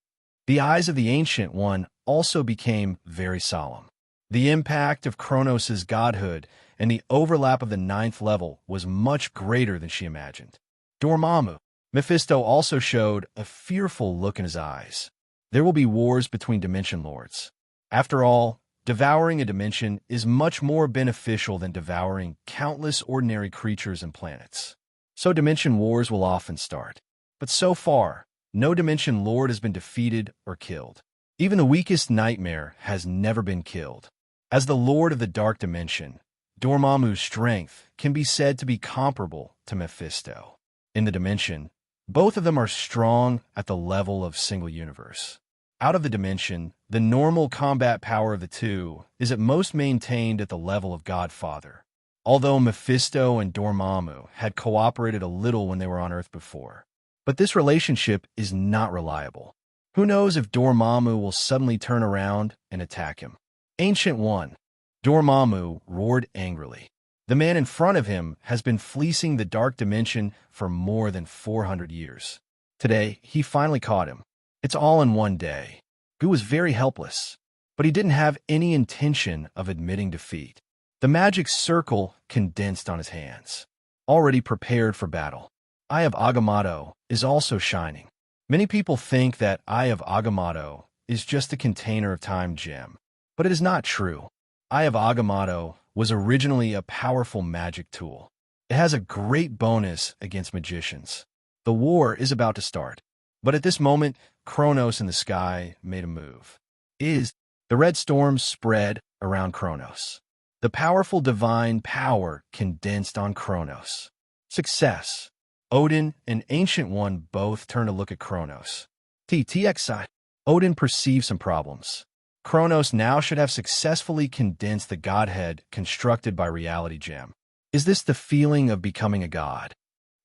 The eyes of the Ancient One also became very solemn. The impact of Kronos' godhood and the overlap of the 9th level was much greater than she imagined. Dormammu. Mephisto also showed a fearful look in his eyes. There will be wars between Dimension Lords. After all, devouring a dimension is much more beneficial than devouring countless ordinary creatures and planets. So Dimension Wars will often start. But so far, no Dimension Lord has been defeated or killed. Even the weakest nightmare has never been killed. As the Lord of the Dark Dimension, Dormammu's strength can be said to be comparable to Mephisto. In the dimension, both of them are strong at the level of single universe. Out of the dimension, the normal combat power of the two is at most maintained at the level of Godfather. Although Mephisto and Dormammu had cooperated a little when they were on Earth before. But this relationship is not reliable. Who knows if Dormammu will suddenly turn around and attack him? Ancient One. Dormammu roared angrily. The man in front of him has been fleecing the Dark Dimension for more than 400 years. Today, he finally caught him. It's all in one day. Gu was very helpless, but he didn't have any intention of admitting defeat. The magic circle condensed on his hands, already prepared for battle. Eye of Agamotto is also shining. Many people think that Eye of Agamotto is just a container of time gem, but it is not true. Eye of Agamotto was originally a powerful magic tool. It has a great bonus against magicians. The war is about to start, but at this moment, Kronos in the sky made a move. The red storm spread around Kronos. The powerful divine power condensed on Kronos. Success. Odin and Ancient One both turn to look at Kronos. TTXI. Odin perceives some problems. Kronos now should have successfully condensed the godhead constructed by Reality Gem. Is this the feeling of becoming a god?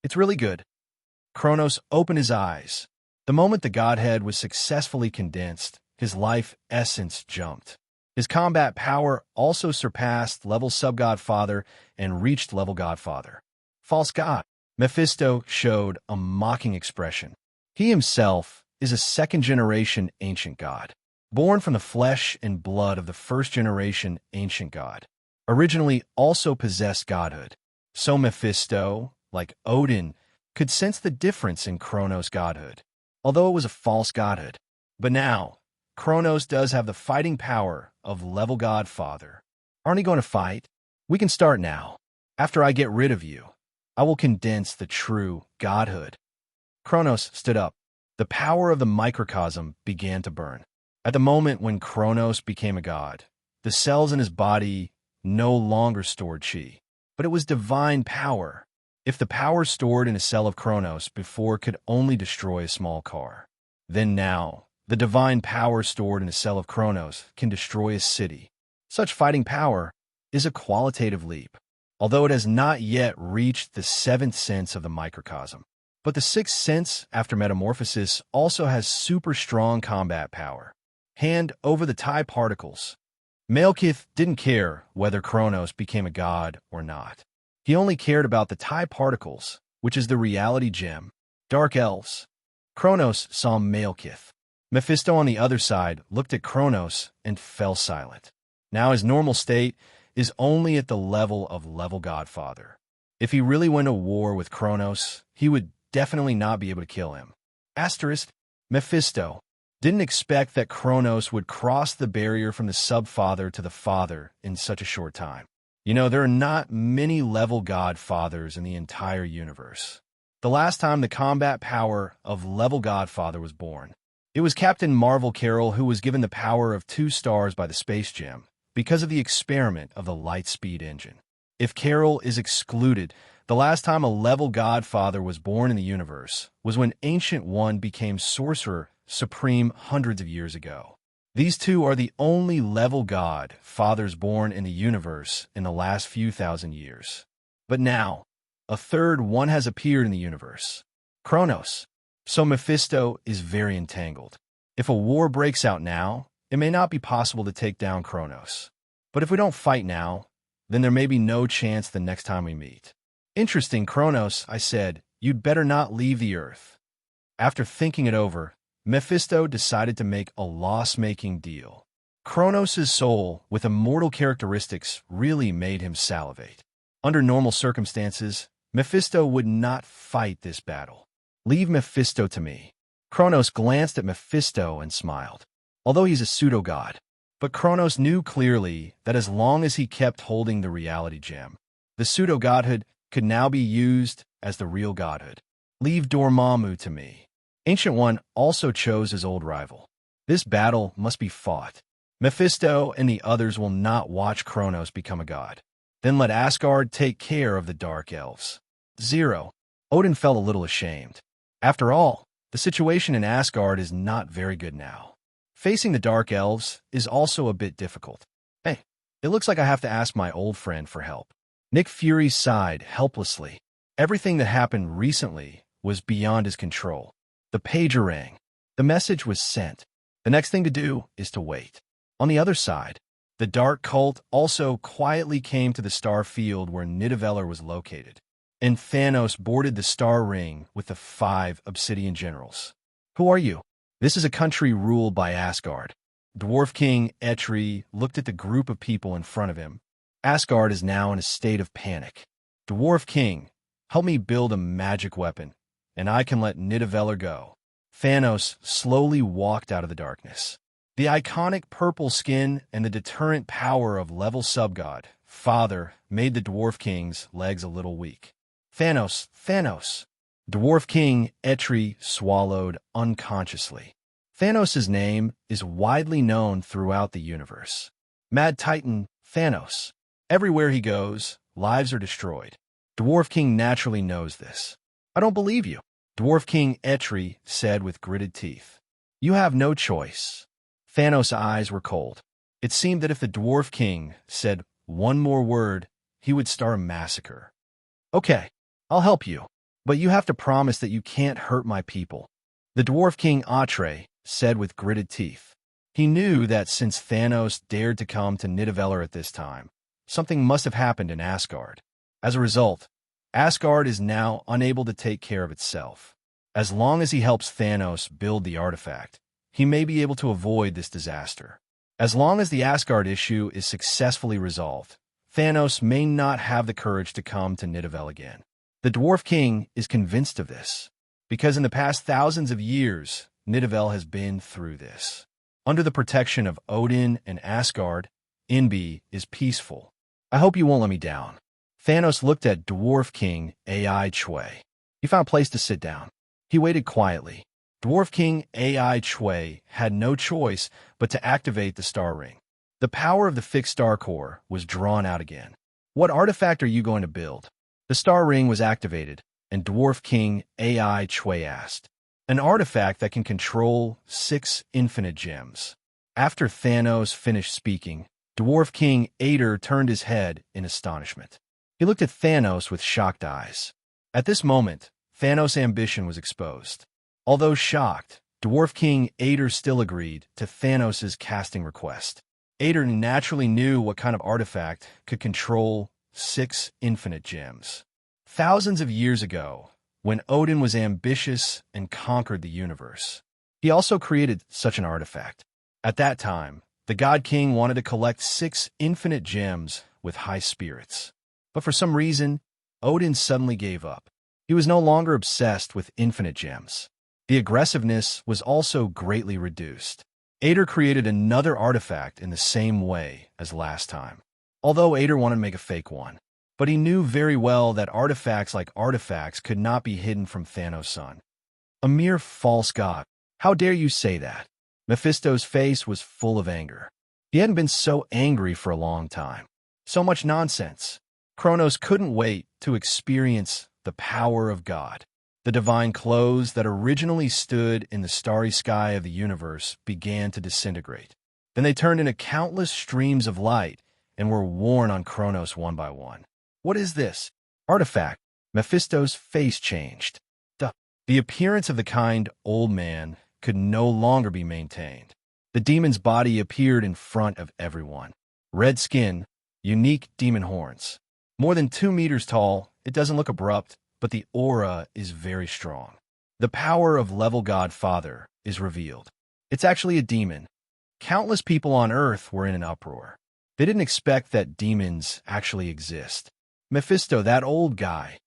It's really good. Kronos opened his eyes. The moment the godhead was successfully condensed, his life essence jumped. His combat power also surpassed level sub-godfather and reached level godfather. False god. Mephisto showed a mocking expression. He himself is a second-generation ancient god, born from the flesh and blood of the first-generation ancient god, originally also possessed godhood. So Mephisto, like Odin, could sense the difference in Kronos' godhood, although it was a false godhood. But now, Kronos does have the fighting power of level godfather. Aren't you going to fight? We can start now. After I get rid of you, I will condense the true godhood. Kronos stood up. The power of the microcosm began to burn. At the moment when Kronos became a god, the cells in his body no longer stored chi, but it was divine power. If the power stored in a cell of Kronos before could only destroy a small car, then now, the divine power stored in a cell of Kronos can destroy a city. Such fighting power is a qualitative leap, although it has not yet reached the 7th sense of the microcosm. But the 6th sense, after metamorphosis, also has super strong combat power. Hand over the TIE particles. Malekith didn't care whether Kronos became a god or not. He only cared about the TIE particles, which is the reality gem. Dark elves. Kronos saw Malekith. Mephisto on the other side looked at Kronos and fell silent. Now his normal state is only at the level of level godfather. If he really went to war with Kronos, he would definitely not be able to kill him. Asterisk. Mephisto didn't expect that Kronos would cross the barrier from the subfather to the father in such a short time. You know, there are not many level god fathers in the entire universe. The last time the combat power of level godfather was born, it was Captain Marvel Carroll, who was given the power of 2 stars by the Space Gem because of the experiment of the light speed engine. If Carroll is excluded, the last time a level godfather was born in the universe was when Ancient One became Sorcerer Supreme hundreds of years ago. These two are the only level god fathers born in the universe in the last few thousand years. But now, a third one has appeared in the universe, Kronos. So Mephisto is very entangled. If a war breaks out now, it may not be possible to take down Kronos. But if we don't fight now, then there may be no chance the next time we meet. Interesting, Kronos, I said, you'd better not leave the Earth. After thinking it over, Mephisto decided to make a loss-making deal. Kronos' soul, with immortal characteristics, really made him salivate. Under normal circumstances, Mephisto would not fight this battle. Leave Mephisto to me. Kronos glanced at Mephisto and smiled. Although he's a pseudo-god, but Kronos knew clearly that as long as he kept holding the reality gem, the pseudo-godhood could now be used as the real godhood. Leave Dormammu to me. Ancient One also chose his old rival. This battle must be fought. Mephisto and the others will not watch Kronos become a god. Then let Asgard take care of the Dark Elves. 0. Odin felt a little ashamed. After all, the situation in Asgard is not very good now. Facing the Dark Elves is also a bit difficult. Hey, it looks like I have to ask my old friend for help. Nick Fury sighed helplessly. Everything that happened recently was beyond his control. The pager rang. The message was sent. The next thing to do is to wait. On the other side, the Dark Cult also quietly came to the star field where Nidavellir was located, and Thanos boarded the star ring with the 5 Obsidian generals. Who are you? This is a country ruled by Asgard. Dwarf King Eitri looked at the group of people in front of him. Asgard is now in a state of panic. Dwarf King, help me build a magic weapon, and I can let Nidavellir go. Thanos slowly walked out of the darkness. The iconic purple skin and the deterrent power of level subgod, Father, made the Dwarf King's legs a little weak. Thanos, Thanos! Dwarf King Eitri swallowed unconsciously. Thanos' name is widely known throughout the universe. Mad Titan Thanos. Everywhere he goes, lives are destroyed. Dwarf King naturally knows this. I don't believe you, Dwarf King Eitri said with gritted teeth. You have no choice. Thanos' eyes were cold. It seemed that if the Dwarf King said one more word, he would start a massacre. Okay, I'll help you, but you have to promise that you can't hurt my people, the Dwarf King Eitri said with gritted teeth. He knew that since Thanos dared to come to Nidavellir at this time, something must have happened in Asgard. As a result, Asgard is now unable to take care of itself. As long as he helps Thanos build the artifact, he may be able to avoid this disaster. As long as the Asgard issue is successfully resolved, Thanos may not have the courage to come to Nidavellir again. The Dwarf King is convinced of this, because in the past thousands of years, Nidavellir has been through this. Under the protection of Odin and Asgard, Inbi is peaceful. I hope you won't let me down. Thanos looked at Dwarf King Eitri. He found a place to sit down. He waited quietly. Dwarf King Eitri had no choice but to activate the star ring. The power of the fixed star core was drawn out again. What artifact are you going to build? The star ring was activated, and Dwarf King Eitri asked. An artifact that can control 6 infinite gems. After Thanos finished speaking, Dwarf King Eitri turned his head in astonishment. He looked at Thanos with shocked eyes. At this moment, Thanos' ambition was exposed. Although shocked, Dwarf King Eitri still agreed to Thanos' casting request. Eitri naturally knew what kind of artifact could control 6 infinite gems. Thousands of years ago, when Odin was ambitious and conquered the universe, he also created such an artifact. At that time, the God King wanted to collect 6 infinite gems with high spirits. But for some reason, Odin suddenly gave up. He was no longer obsessed with infinite gems. The aggressiveness was also greatly reduced. Eitri created another artifact in the same way as last time. although Ader wanted to make a fake one. But he knew very well that artifacts like artifacts could not be hidden from Thanos' son. A mere false god. How dare you say that? Mephisto's face was full of anger. He hadn't been so angry for a long time. So much nonsense. Kronos couldn't wait to experience the power of God. The divine clothes that originally stood in the starry sky of the universe began to disintegrate. Then they turned into countless streams of light and were worn on Kronos one by one. What is this? Artifact. Mephisto's face changed. The appearance of the kind old man could no longer be maintained. The demon's body appeared in front of everyone. Red skin, unique demon horns. More than 2 meters tall, it doesn't look abrupt, but the aura is very strong. The power of level God Father is revealed. It's actually a demon. Countless people on Earth were in an uproar. They didn't expect that demons actually exist. Mephisto, that old guy.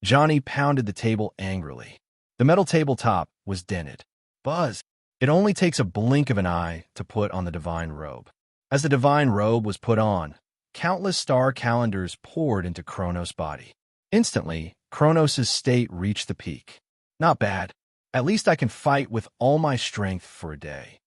Johnny pounded the table angrily. The metal tabletop was dented. Buzz. It only takes a blink of an eye to put on the divine robe. As the divine robe was put on, countless star calendars poured into Kronos' body. Instantly, Kronos' state reached the peak. Not bad. At least I can fight with all my strength for a day.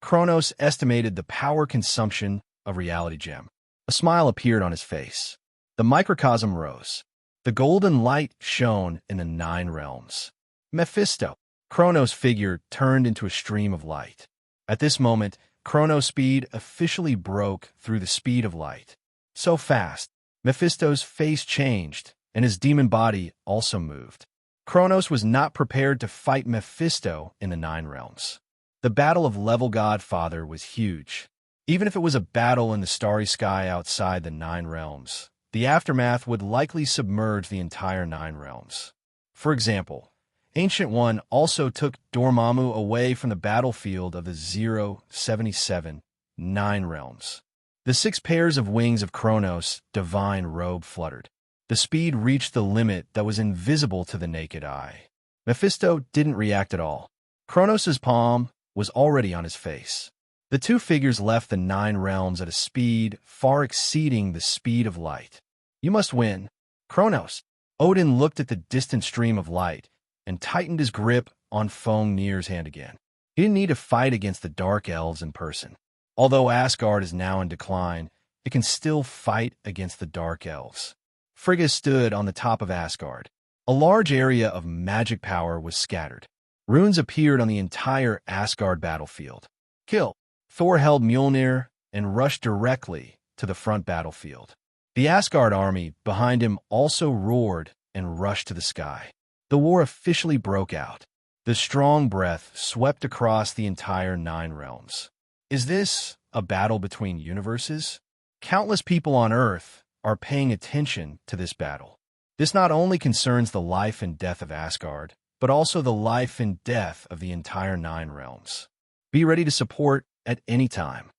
Kronos estimated the power consumption of Reality Gem. A smile appeared on his face. The microcosm rose. The golden light shone in the 9 realms. Mephisto. Kronos' figure turned into a stream of light. At this moment, Kronos' speed officially broke through the speed of light. So fast, Mephisto's face changed, and his demon body also moved. Kronos was not prepared to fight Mephisto in the 9 realms. The battle of Level God Father was huge. Even if it was a battle in the starry sky outside the 9 realms, the aftermath would likely submerge the entire 9 realms. For example, Ancient One also took Dormammu away from the battlefield of the 077 9 realms. The 6 pairs of wings of Kronos' divine robe fluttered. The speed reached the limit that was invisible to the naked eye. Mephisto didn't react at all. Kronos' palm was already on his face. The 2 figures left the 9 realms at a speed far exceeding the speed of light. You must win. Kronos. Odin looked at the distant stream of light and tightened his grip on Fenrir's hand again. He didn't need to fight against the Dark Elves in person. Although Asgard is now in decline, it can still fight against the Dark Elves. Frigga stood on the top of Asgard. A large area of magic power was scattered. Runes appeared on the entire Asgard battlefield. Kill. Thor held Mjolnir and rushed directly to the front battlefield. The Asgard army behind him also roared and rushed to the sky. The war officially broke out. The strong breath swept across the entire 9 realms. Is this a battle between universes? Countless people on Earth are paying attention to this battle. This not only concerns the life and death of Asgard, but also the life and death of the entire 9 realms. Be ready to support at any time.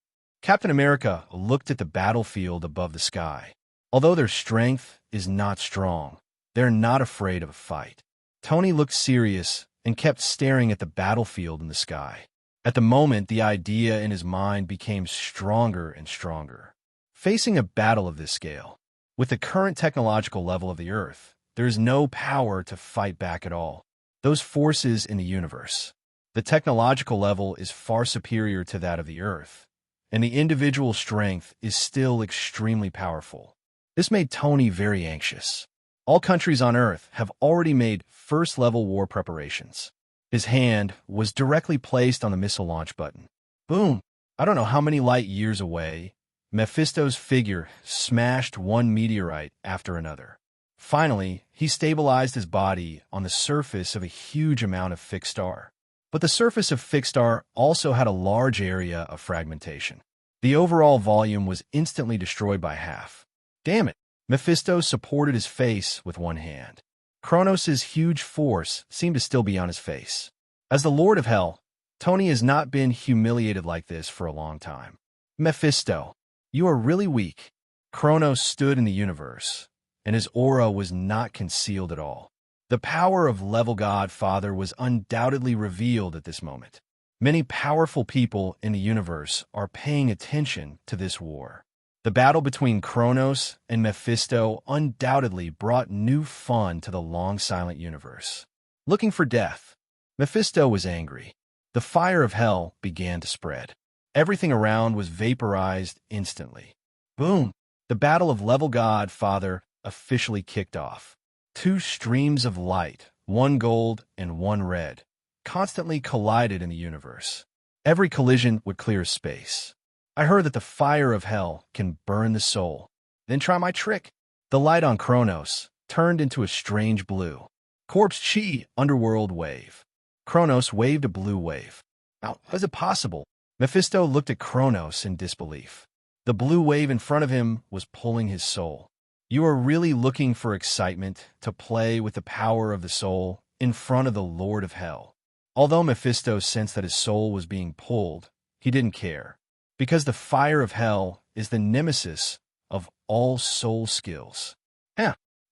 Captain America looked at the battlefield above the sky. Although their strength is not strong, they're not afraid of a fight. Tony looked serious and kept staring at the battlefield in the sky. At the moment, the idea in his mind became stronger and stronger. Facing a battle of this scale, with the current technological level of the Earth, there is no power to fight back at all. Those forces in the universe, the technological level is far superior to that of the Earth, and the individual strength is still extremely powerful. This made Tony very anxious. All countries on Earth have already made first-level war preparations. His hand was directly placed on the missile launch button. Boom! I don't know how many light years away, Mephisto's figure smashed one meteorite after another. Finally, he stabilized his body on the surface of a huge amount of fixed star. But the surface of fixed star also had a large area of fragmentation. The overall volume was instantly destroyed by half. Damn it! Mephisto supported his face with one hand. Kronos' huge force seemed to still be on his face. As the Lord of Hell, Tony has not been humiliated like this for a long time. Mephisto, you are really weak. Kronos stood in the universe, and his aura was not concealed at all. The power of Level God Father was undoubtedly revealed at this moment. Many powerful people in the universe are paying attention to this war. The battle between Kronos and Mephisto undoubtedly brought new fun to the long-silent universe. Looking for death, Mephisto was angry. The fire of hell began to spread. Everything around was vaporized instantly. Boom! The battle of Level God Father officially kicked off. Two streams of light, one gold and one red, constantly collided in the universe. Every collision would clear space. I heard that the fire of hell can burn the soul. Then try my trick. The light on Kronos turned into a strange blue. Corpse Chi, underworld wave. Kronos waved a blue wave. How is it possible? Mephisto looked at Kronos in disbelief. The blue wave in front of him was pulling his soul. You are really looking for excitement to play with the power of the soul in front of the Lord of Hell. Although Mephisto sensed that his soul was being pulled, he didn't care. Because the fire of hell is the nemesis of all soul skills.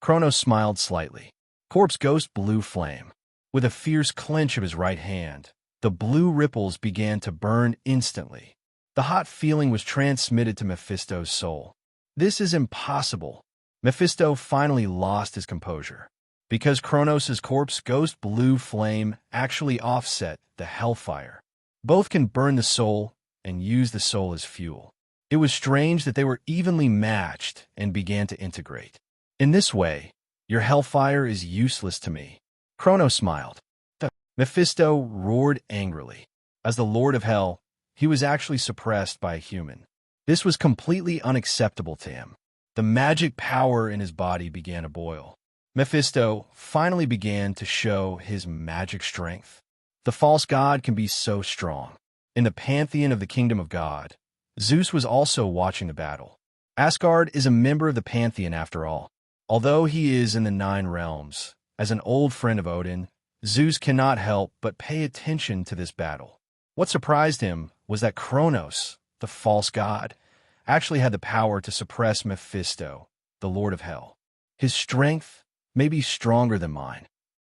Kronos smiled slightly. Corpse Ghost Blue Flame. With a fierce clench of his right hand, the blue ripples began to burn instantly. The hot feeling was transmitted to Mephisto's soul. This is impossible. Mephisto finally lost his composure. Because Kronos' Corpse Ghost Blue Flame actually offset the hellfire. Both can burn the soul and use the soul as fuel. It was strange that they were evenly matched and began to integrate. In this way, your hellfire is useless to me. Kronos smiled. Mephisto roared angrily. As the Lord of Hell, he was actually suppressed by a human. This was completely unacceptable to him. The magic power in his body began to boil. Mephisto finally began to show his magic strength. The false god can be so strong. In the pantheon of the kingdom of God, Zeus was also watching the battle. Asgard is a member of the pantheon after all. Although he is in the 9 realms, as an old friend of Odin, Zeus cannot help but pay attention to this battle. What surprised him was that Kronos, the false god, actually had the power to suppress Mephisto, the Lord of Hell. His strength may be stronger than mine.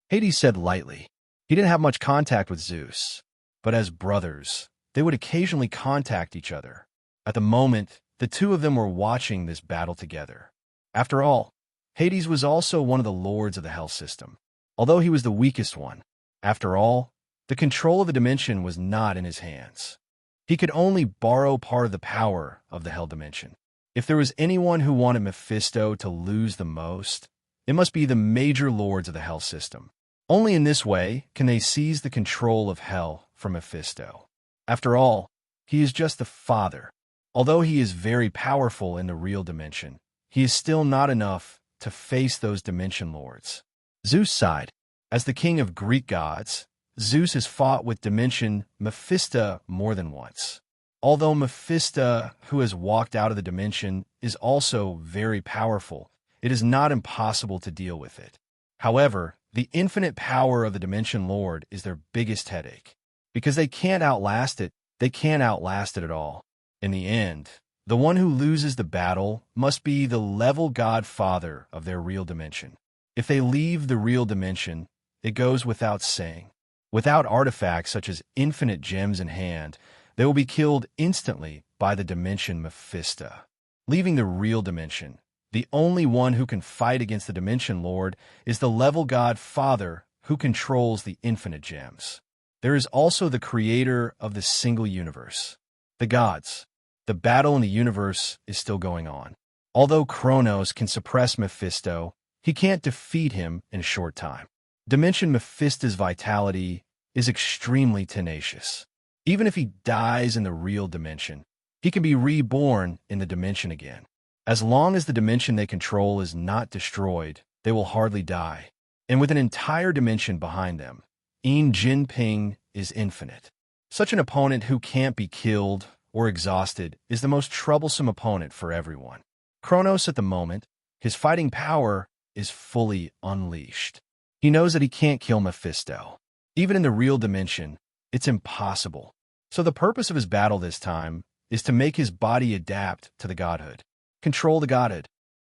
Hades said lightly. He didn't have much contact with Zeus, but as brothers, they would occasionally contact each other. At the moment, the two of them were watching this battle together. After all, Hades was also one of the lords of the Hell system, although he was the weakest one. After all, the control of the dimension was not in his hands. He could only borrow part of the power of the Hell dimension. If there was anyone who wanted Mephisto to lose the most, it must be the major lords of the Hell system. Only in this way can they seize the control of Hell from Mephisto. After all, he is just the father. Although he is very powerful in the real dimension, he is still not enough to face those dimension lords. Zeus sighed. As the king of Greek gods, Zeus has fought with dimension Mephista more than once. Although Mephista, who has walked out of the dimension, is also very powerful, it is not impossible to deal with it. However, the infinite power of the Dimension Lord is their biggest headache. Because they can't outlast it at all. In the end, the one who loses the battle must be the level god father of their real dimension. If they leave the real dimension, it goes without saying. Without artifacts such as infinite gems in hand, they will be killed instantly by the dimension Mephista. Leaving the real dimension, the only one who can fight against the Dimension Lord is the level god Father who controls the infinite gems. There is also the creator of the single universe, the gods. The battle in the universe is still going on. Although Kronos can suppress Mephisto, he can't defeat him in a short time. Dimension Mephista's vitality is extremely tenacious. Even if he dies in the real dimension, he can be reborn in the dimension again. As long as the dimension they control is not destroyed, they will hardly die. And with an entire dimension behind them, Yin Jinping is infinite. Such an opponent who can't be killed or exhausted is the most troublesome opponent for everyone. Kronos at the moment, his fighting power is fully unleashed. He knows that he can't kill Mephisto. Even in the real dimension, it's impossible. So the purpose of his battle this time is to make his body adapt to the godhood. Control the godhood.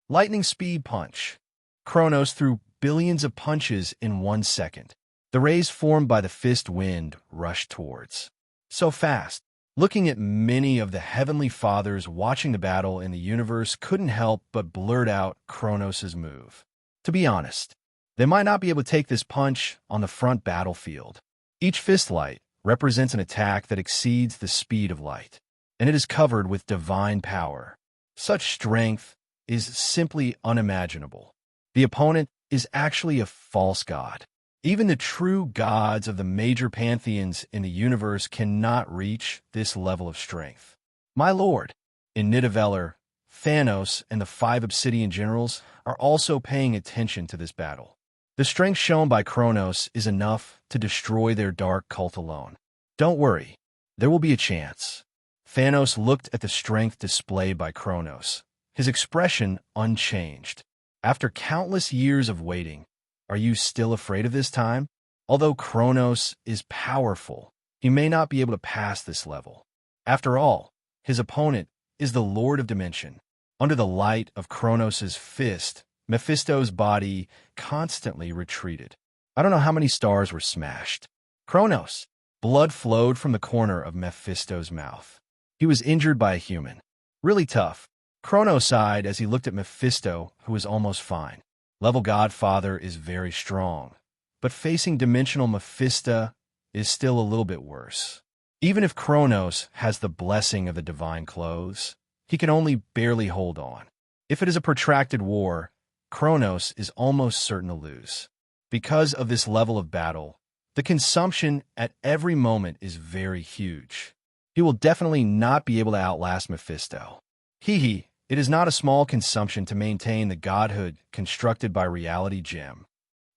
Lightning speed punch. Kronos threw billions of punches in 1 second. The rays formed by the fist wind rushed towards. So fast, Looking at many of the heavenly fathers watching the battle in the universe couldn't help but blurt out Kronos' move. To be honest, they might not be able to take this punch on the front battlefield. Each fist light represents an attack that exceeds the speed of light, and it is covered with divine power. Such strength is simply unimaginable. The opponent is actually a false god. Even the true gods of the major pantheons in the universe cannot reach this level of strength. My lord, in Nidavellir, Thanos and the 5 Obsidian generals are also paying attention to this battle. The strength shown by Kronos is enough to destroy their dark cult alone. Don't worry, there will be a chance. Thanos looked at the strength displayed by Kronos, his expression unchanged. After countless years of waiting, are you still afraid of this time? Although Kronos is powerful, he may not be able to pass this level. After all, his opponent is the Lord of Dimension. Under the light of Kronos' fist, Mephisto's body constantly retreated. I don't know how many stars were smashed. Kronos! Blood flowed from the corner of Mephisto's mouth. He was injured by a human. Really tough. Kronos sighed as he looked at Mephisto, who was almost fine. Level Godfather is very strong, but facing dimensional Mephisto is still a little bit worse. Even if Kronos has the blessing of the divine clothes, he can only barely hold on. If it is a protracted war, Kronos is almost certain to lose. Because of this level of battle, the consumption at every moment is very huge. He will definitely not be able to outlast Mephisto. It is not a small consumption to maintain the godhood constructed by Reality Gem.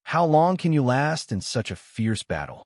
How long can you last in such a fierce battle?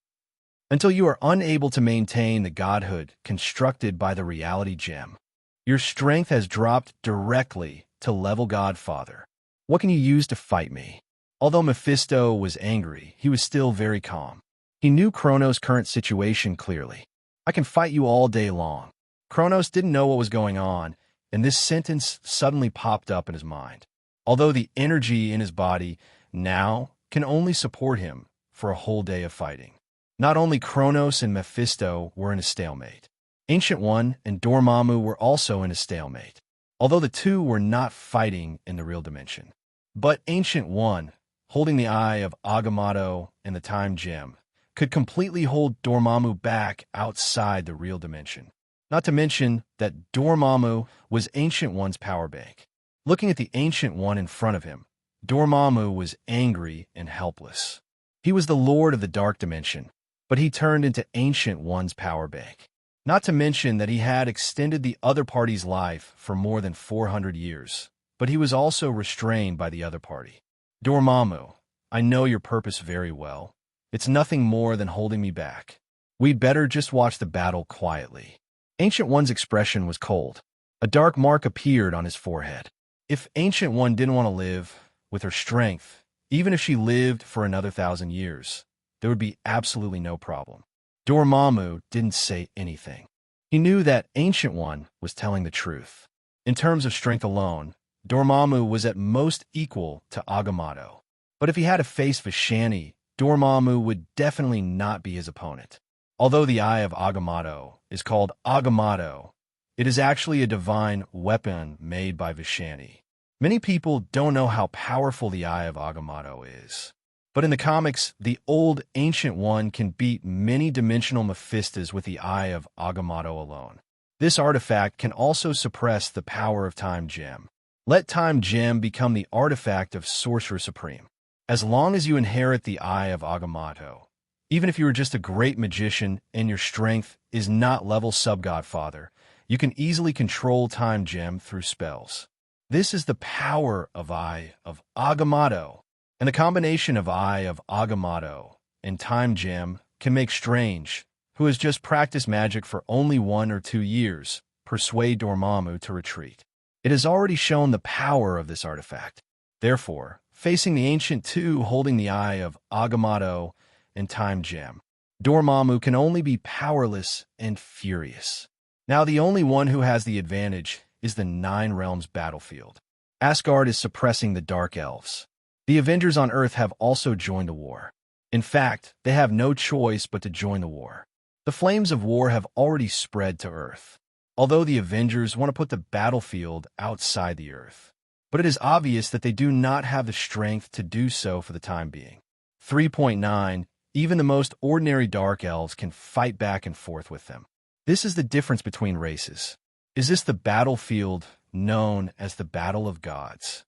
Until you are unable to maintain the godhood constructed by the Reality Gem. Your strength has dropped directly to level Godfather. What can you use to fight me? Although Mephisto was angry, he was still very calm. He knew Kronos' current situation clearly. I can fight you all day long. Kronos didn't know what was going on, and this sentence suddenly popped up in his mind. Although the energy in his body now can only support him for a whole day of fighting. Not only Kronos and Mephisto were in a stalemate. Ancient One and Dormammu were also in a stalemate, although the two were not fighting in the real dimension. But Ancient One, holding the Eye of Agamotto and the Time Gem, could completely hold Dormammu back outside the real dimension. Not to mention that Dormammu was Ancient One's power bank. Looking at the Ancient One in front of him, Dormammu was angry and helpless. He was the Lord of the Dark Dimension, but he turned into Ancient One's power bank. Not to mention that he had extended the other party's life for more than 400 years, but he was also restrained by the other party. Dormammu, I know your purpose very well. It's nothing more than holding me back. We'd better just watch the battle quietly. Ancient One's expression was cold. A dark mark appeared on his forehead. If Ancient One didn't want to live with her strength, even if she lived for another 1,000 years, there would be absolutely no problem. Dormammu didn't say anything. He knew that Ancient One was telling the truth. In terms of strength alone, Dormammu was at most equal to Agamotto. But if he had to face Vishani, Dormammu would definitely not be his opponent. Although the Eye of Agamotto is called Agamotto, it is actually a divine weapon made by Vishani. Many people don't know how powerful the Eye of Agamotto is. But in the comics, the old Ancient One can beat many dimensional Mephistas with the Eye of Agamotto alone. This artifact can also suppress the power of Time Gem. Let Time Gem become the artifact of Sorcerer Supreme. As long as you inherit the Eye of Agamotto, even if you are just a great magician and your strength is not level sub-godfather, you can easily control Time Gem through spells. This is the power of Eye of Agamotto, and the combination of Eye of Agamotto and Time Gem can make Strange, who has just practiced magic for only 1 or 2 years, persuade Dormammu to retreat. It has already shown the power of this artifact. Therefore, facing the Ancient Two holding the Eye of Agamotto and Time Gem, Dormammu can only be powerless and furious. Now the only one who has the advantage is the Nine Realms battlefield. Asgard is suppressing the Dark Elves. The Avengers on Earth have also joined the war. In fact, they have no choice but to join the war. The flames of war have already spread to Earth, although the Avengers want to put the battlefield outside the Earth. But it is obvious that they do not have the strength to do so for the time being. 3.9. Even the most ordinary Dark Elves can fight back and forth with them. This is the difference between races. Is this the battlefield known as the Battle of Gods?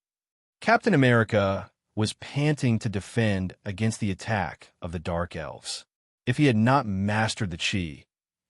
Captain America was panting to defend against the attack of the Dark Elves. If he had not mastered the Chi,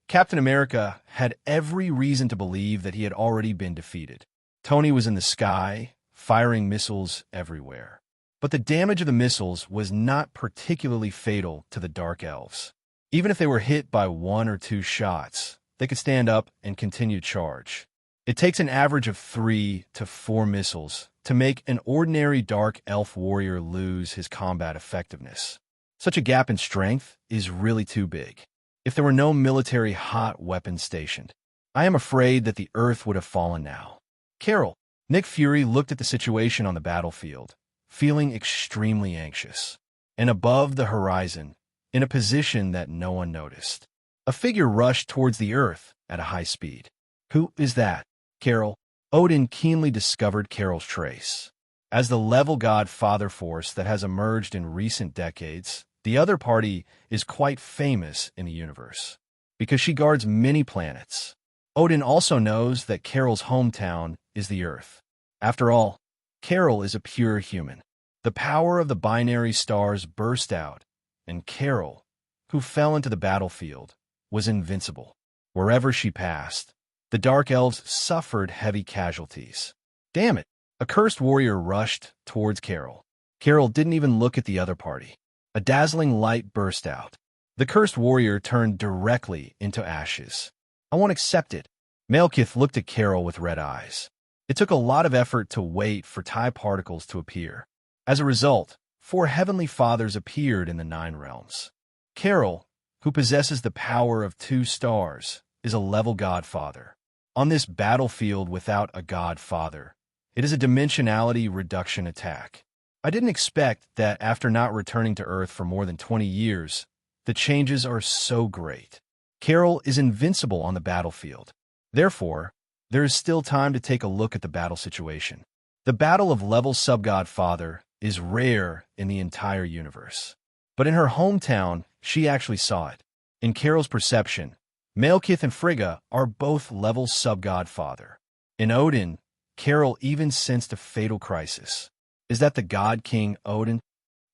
Captain America had every reason to believe that he had already been defeated. Tony was in the sky, firing missiles everywhere. But the damage of the missiles was not particularly fatal to the Dark Elves. Even if they were hit by 1 or 2 shots, they could stand up and continue charge. It takes an average of 3 to 4 missiles to make an ordinary Dark Elf warrior lose his combat effectiveness. Such a gap in strength is really too big. If there were no military hot weapons stationed, I am afraid that the Earth would have fallen now. Carol, Nick Fury looked at the situation on the battlefield, feeling extremely anxious. And above the horizon, in a position that no one noticed, a figure rushed towards the Earth at a high speed. Who is that? Carol. Odin keenly discovered Carol's trace. As the level god father force that has emerged in recent decades, the other party is quite famous in the universe, because she guards many planets. Odin also knows that Carol's hometown is the Earth. After all, Carol is a pure human. The power of the binary stars burst out, and Carol, who fell into the battlefield, was invincible. Wherever she passed, the Dark Elves suffered heavy casualties. Damn it! A cursed warrior rushed towards Carol. Carol didn't even look at the other party. A dazzling light burst out. The cursed warrior turned directly into ashes. I won't accept it. Malekith looked at Carol with red eyes. It took a lot of effort to wait for TIE particles to appear. As a result, 4 heavenly fathers appeared in the 9 realms. Carol, who possesses the power of 2 stars, is a level godfather. On this battlefield without a godfather, it is a dimensionality reduction attack. I didn't expect that after not returning to Earth for more than 20 years, the changes are so great. Carol is invincible on the battlefield. Therefore, there is still time to take a look at the battle situation. The battle of level sub-godfather is rare in the entire universe. But in her hometown, she actually saw it. In Carol's perception, Malekith and Frigga are both level sub-godfather. In Odin, Carol even sensed a fatal crisis. Is that the God King Odin?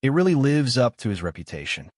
It really lives up to his reputation.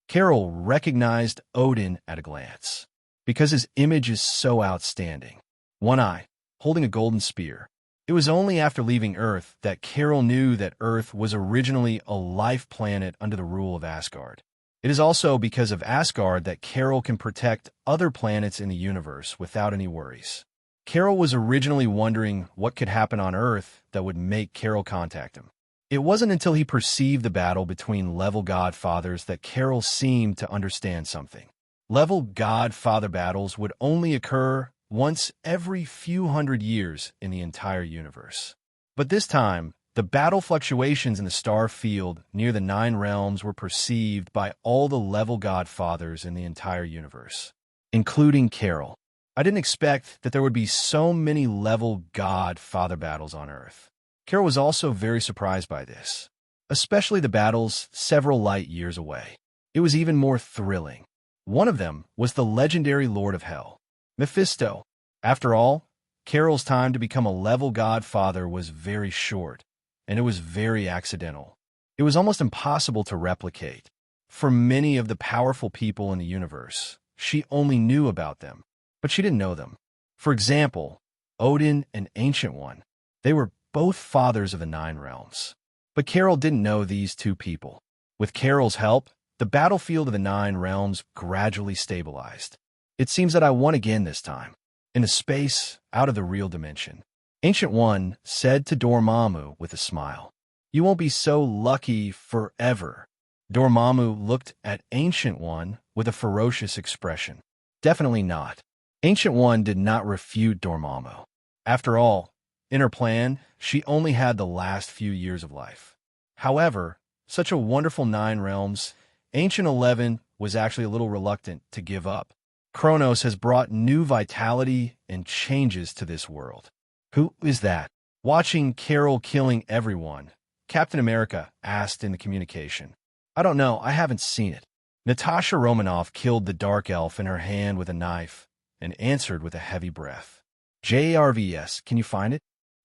Carol recognized Odin at a glance, because his image is so outstanding. One eye, holding a golden spear. It was only after leaving Earth that Carol knew that Earth was originally a life planet under the rule of Asgard. It is also because of Asgard that Carol can protect other planets in the universe without any worries. Carol was originally wondering what could happen on Earth that would make Carol contact him. It wasn't until he perceived the battle between level godfathers that Carol seemed to understand something. Level godfather battles would only occur once every few hundred years in the entire universe. But this time, the battle fluctuations in the star field near the 9 realms were perceived by all the level godfathers in the entire universe, including Carol. I didn't expect that there would be so many level godfather battles on Earth. Carol was also very surprised by this, especially the battles several light years away. It was even more thrilling. One of them was the legendary Lord of Hell, Mephisto. After all, Carol's time to become a level godfather was very short, and it was very accidental. It was almost impossible to replicate. For many of the powerful people in the universe, she only knew about them, but she didn't know them. For example, Odin and Ancient One. They were both fathers of the 9 realms. But Carol didn't know these 2 people. With Carol's help, the battlefield of the 9 realms gradually stabilized. It seems that I won again this time, in a space out of the real dimension. Ancient One said to Dormammu with a smile, "You won't be so lucky forever." Dormammu looked at Ancient One with a ferocious expression. Definitely not. Ancient One did not refute Dormammu. After all, in her plan, she only had the last few years of life. However, such a wonderful 9 realms, Ancient 11 was actually a little reluctant to give up. Kronos has brought new vitality and changes to this world. Who is that? Watching Carol killing everyone, Captain America asked in the communication. I don't know, I haven't seen it. Natasha Romanoff killed the Dark Elf in her hand with a knife and answered with a heavy breath. JRVS, can you find it?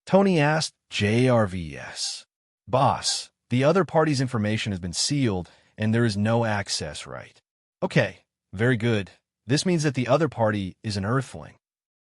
Tony asked. JRVS. Boss, the other party's information has been sealed and there is no access right. Okay, very good. This means that the other party is an Earthling.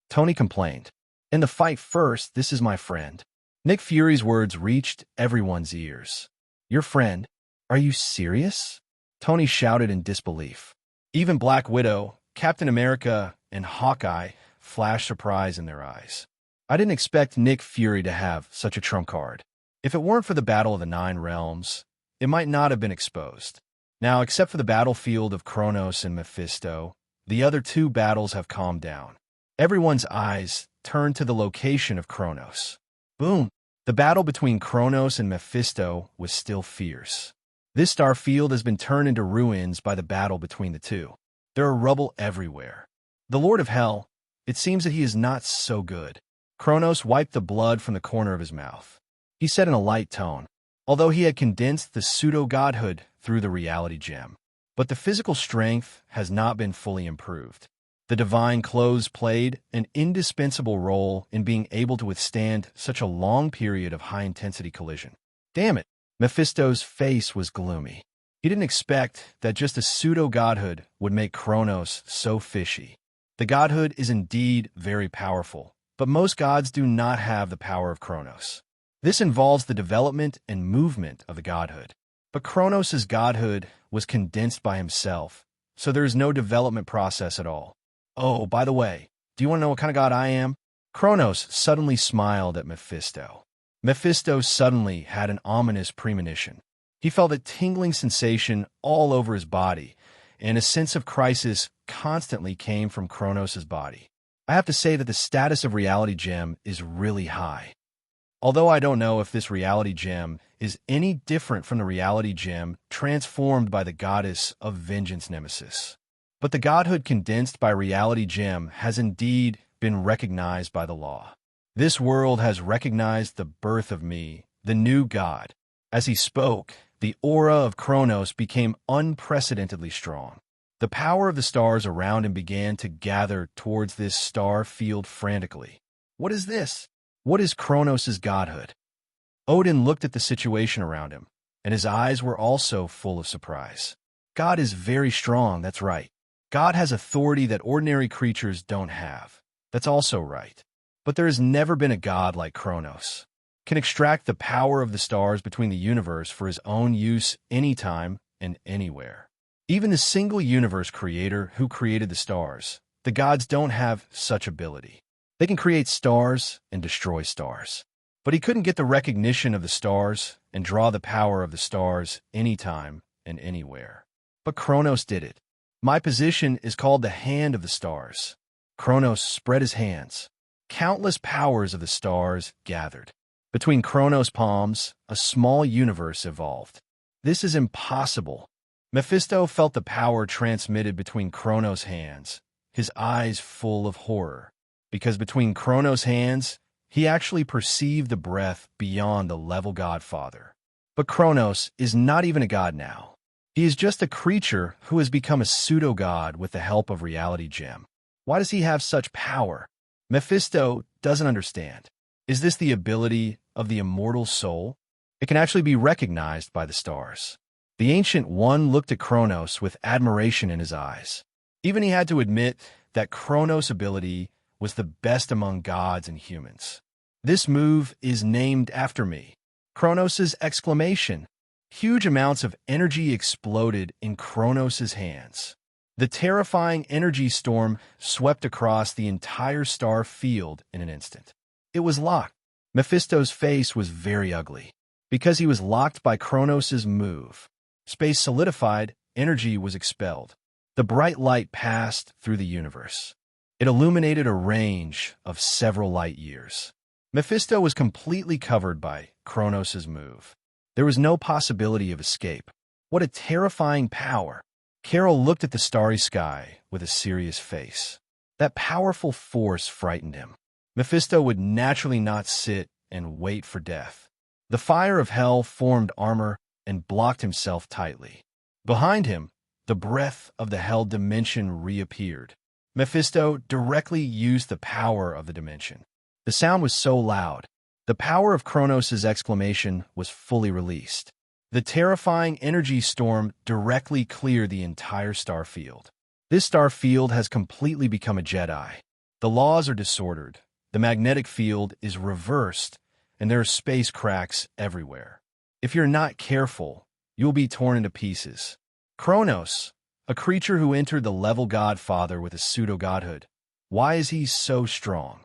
Tony complained. In the fight first, this is my friend. Nick Fury's words reached everyone's ears. Your friend? Are you serious? Tony shouted in disbelief. Even Black Widow, Captain America, and Hawkeye flashed surprise in their eyes. I didn't expect Nick Fury to have such a trump card. If it weren't for the Battle of the Nine Realms, it might not have been exposed. Now, except for the battlefield of Kronos and Mephisto, the other two battles have calmed down. Everyone's eyes turned to the location of Kronos. Boom! The battle between Kronos and Mephisto was still fierce. This star field has been turned into ruins by the battle between the two. There are rubble everywhere. The Lord of Hell, it seems that he is not so good. Kronos wiped the blood from the corner of his mouth. He said in a light tone, although he had condensed the pseudo-godhood through the reality gem. But the physical strength has not been fully improved. The divine clothes played an indispensable role in being able to withstand such a long period of high-intensity collision. Damn it! Mephisto's face was gloomy. He didn't expect that just a pseudo-godhood would make Kronos so fishy. The godhood is indeed very powerful, but most gods do not have the power of Kronos. This involves the development and movement of the godhood. But Kronos' godhood was condensed by himself, so there is no development process at all. Oh, by the way, do you want to know what kind of god I am? Kronos suddenly smiled at Mephisto. Mephisto suddenly had an ominous premonition. He felt a tingling sensation all over his body, and a sense of crisis constantly came from Kronos' body. I have to say that the status of Reality Gem is really high. Although I don't know if this Reality Gem is any different from the Reality Gem transformed by the goddess of vengeance Nemesis. But the godhood condensed by Reality Gem has indeed been recognized by the law. This world has recognized the birth of me, the new god. As he spoke, the aura of Kronos became unprecedentedly strong. The power of the stars around him began to gather towards this star field frantically. What is this? What is Kronos' godhood? Odin looked at the situation around him, and his eyes were also full of surprise. God is very strong, that's right. God has authority that ordinary creatures don't have. That's also right. But there has never been a god like Kronos. Can extract the power of the stars between the universe for his own use anytime and anywhere. Even the single universe creator who created the stars, the gods don't have such ability. They can create stars and destroy stars. But he couldn't get the recognition of the stars and draw the power of the stars anytime and anywhere. But Kronos did it. My position is called the Hand of the Stars. Kronos spread his hands. Countless powers of the stars gathered. Between Kronos' palms, a small universe evolved. This is impossible. Mephisto felt the power transmitted between Kronos' hands, his eyes full of horror. Because between Kronos' hands, he actually perceived the breath beyond the level godfather. But Kronos is not even a god now. He is just a creature who has become a pseudo-god with the help of Reality Gem. Why does he have such power? Mephisto doesn't understand. Is this the ability of the immortal soul? It can actually be recognized by the stars. The Ancient One looked at Kronos with admiration in his eyes. Even he had to admit that Kronos' ability was the best among gods and humans. This move is named after me. Kronos' exclamation. Huge amounts of energy exploded in Kronos' hands. The terrifying energy storm swept across the entire star field in an instant. It was locked. Mephisto's face was very ugly. Because he was locked by Kronos' move. Space solidified, energy was expelled. The bright light passed through the universe. It illuminated a range of several light years. Mephisto was completely covered by Kronos' move. There was no possibility of escape. What a terrifying power. Carol looked at the starry sky, with a serious face. That powerful force frightened him. Mephisto would naturally not sit and wait for death. The fire of hell formed armor and blocked himself tightly. Behind him, the breath of the hell dimension reappeared. Mephisto directly used the power of the dimension. The sound was so loud. The power of Kronos' exclamation was fully released. The terrifying energy storm directly cleared the entire star field. This star field has completely become a Jedi. The laws are disordered, the magnetic field is reversed, and there are space cracks everywhere. If you're not careful, you'll be torn into pieces. Kronos, a creature who entered the level godfather with a pseudo-godhood. Why is he so strong?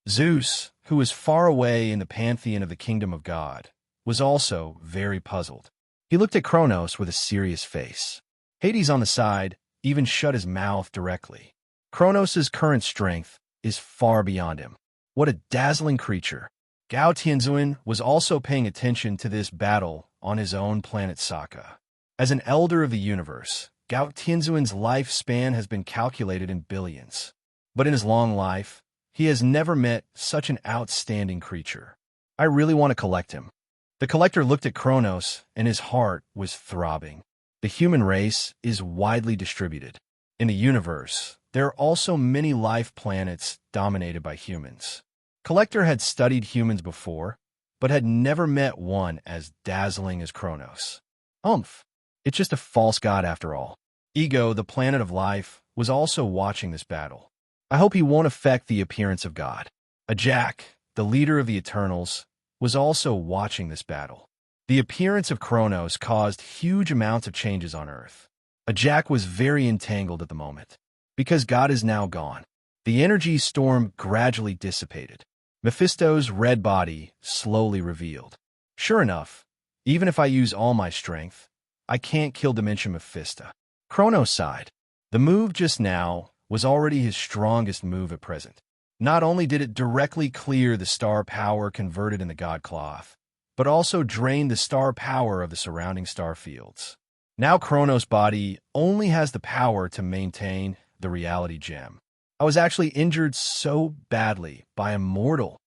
Zeus, who is far away in the pantheon of the kingdom of God, was also very puzzled. He looked at Kronos with a serious face. Hades on the side even shut his mouth directly. Kronos' current strength is far beyond him. What a dazzling creature. Gao Tianzuan was also paying attention to this battle on his own planet Sokka. As an elder of the universe, Gao Tianzuan's lifespan has been calculated in billions. But in his long life, he has never met such an outstanding creature. I really want to collect him. The collector looked at Kronos, and his heart was throbbing. The human race is widely distributed. In the universe, there are also many life planets dominated by humans. Collector had studied humans before, but had never met one as dazzling as Kronos. It's just a false god after all. Ego, the planet of life, was also watching this battle. I hope he won't affect the appearance of God. Ajak, the leader of the Eternals, was also watching this battle. The appearance of Kronos caused huge amounts of changes on Earth. Ajak was very entangled at the moment. Because God is now gone, the energy storm gradually dissipated. Mephisto's red body slowly revealed. Sure enough, even if I use all my strength, I can't kill Dimension Mephista. Kronos sighed. The move just now was already his strongest move at present. Not only did it directly clear the star power converted in the God Cloth, but also drained the star power of the surrounding star fields. Now Kronos' body only has the power to maintain the reality gem. I was actually injured so badly by a mortal.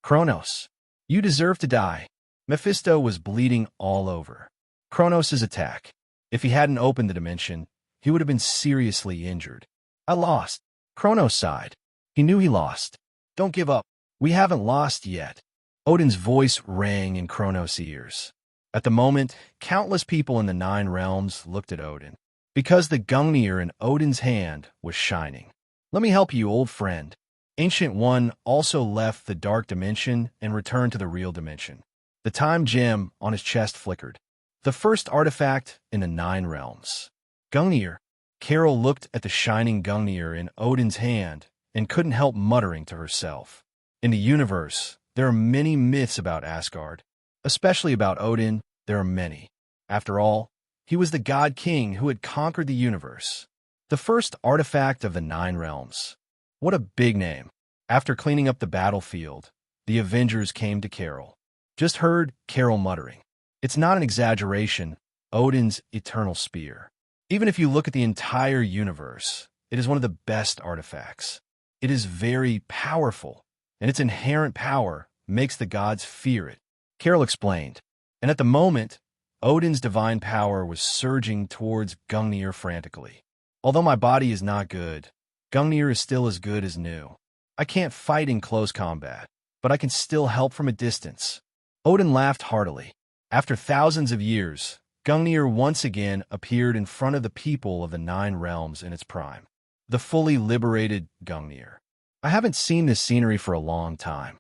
Kronos, you deserve to die. Mephisto was bleeding all over. Kronos' attack. If he hadn't opened the dimension, he would have been seriously injured. I lost. Kronos sighed. He knew he lost. Don't give up. We haven't lost yet. Odin's voice rang in Kronos' ears. At the moment, countless people in the 9 realms looked at Odin, because the Gungir in Odin's hand was shining. Let me help you, old friend. Ancient One also left the dark dimension and returned to the real dimension. The time gem on his chest flickered. The first artifact in the 9 realms. Gungir. Carol looked at the shining Gungir in Odin's hand and couldn't help muttering to herself. In the universe, there are many myths about Asgard. Especially about Odin, there are many. After all, he was the God King who had conquered the universe. The first artifact of the 9 realms. What a big name. After cleaning up the battlefield, the Avengers came to Carol. Just heard Carol muttering. It's not an exaggeration, Odin's eternal spear. Even if you look at the entire universe, it is one of the best artifacts. It is very powerful, and its inherent power makes the gods fear it. Carol explained, and at the moment, Odin's divine power was surging towards Gungnir frantically. Although my body is not good, Gungnir is still as good as new. I can't fight in close combat, but I can still help from a distance. Odin laughed heartily. After thousands of years, Gungnir once again appeared in front of the people of the 9 realms in its prime. The fully liberated Gungnir. I haven't seen this scenery for a long time.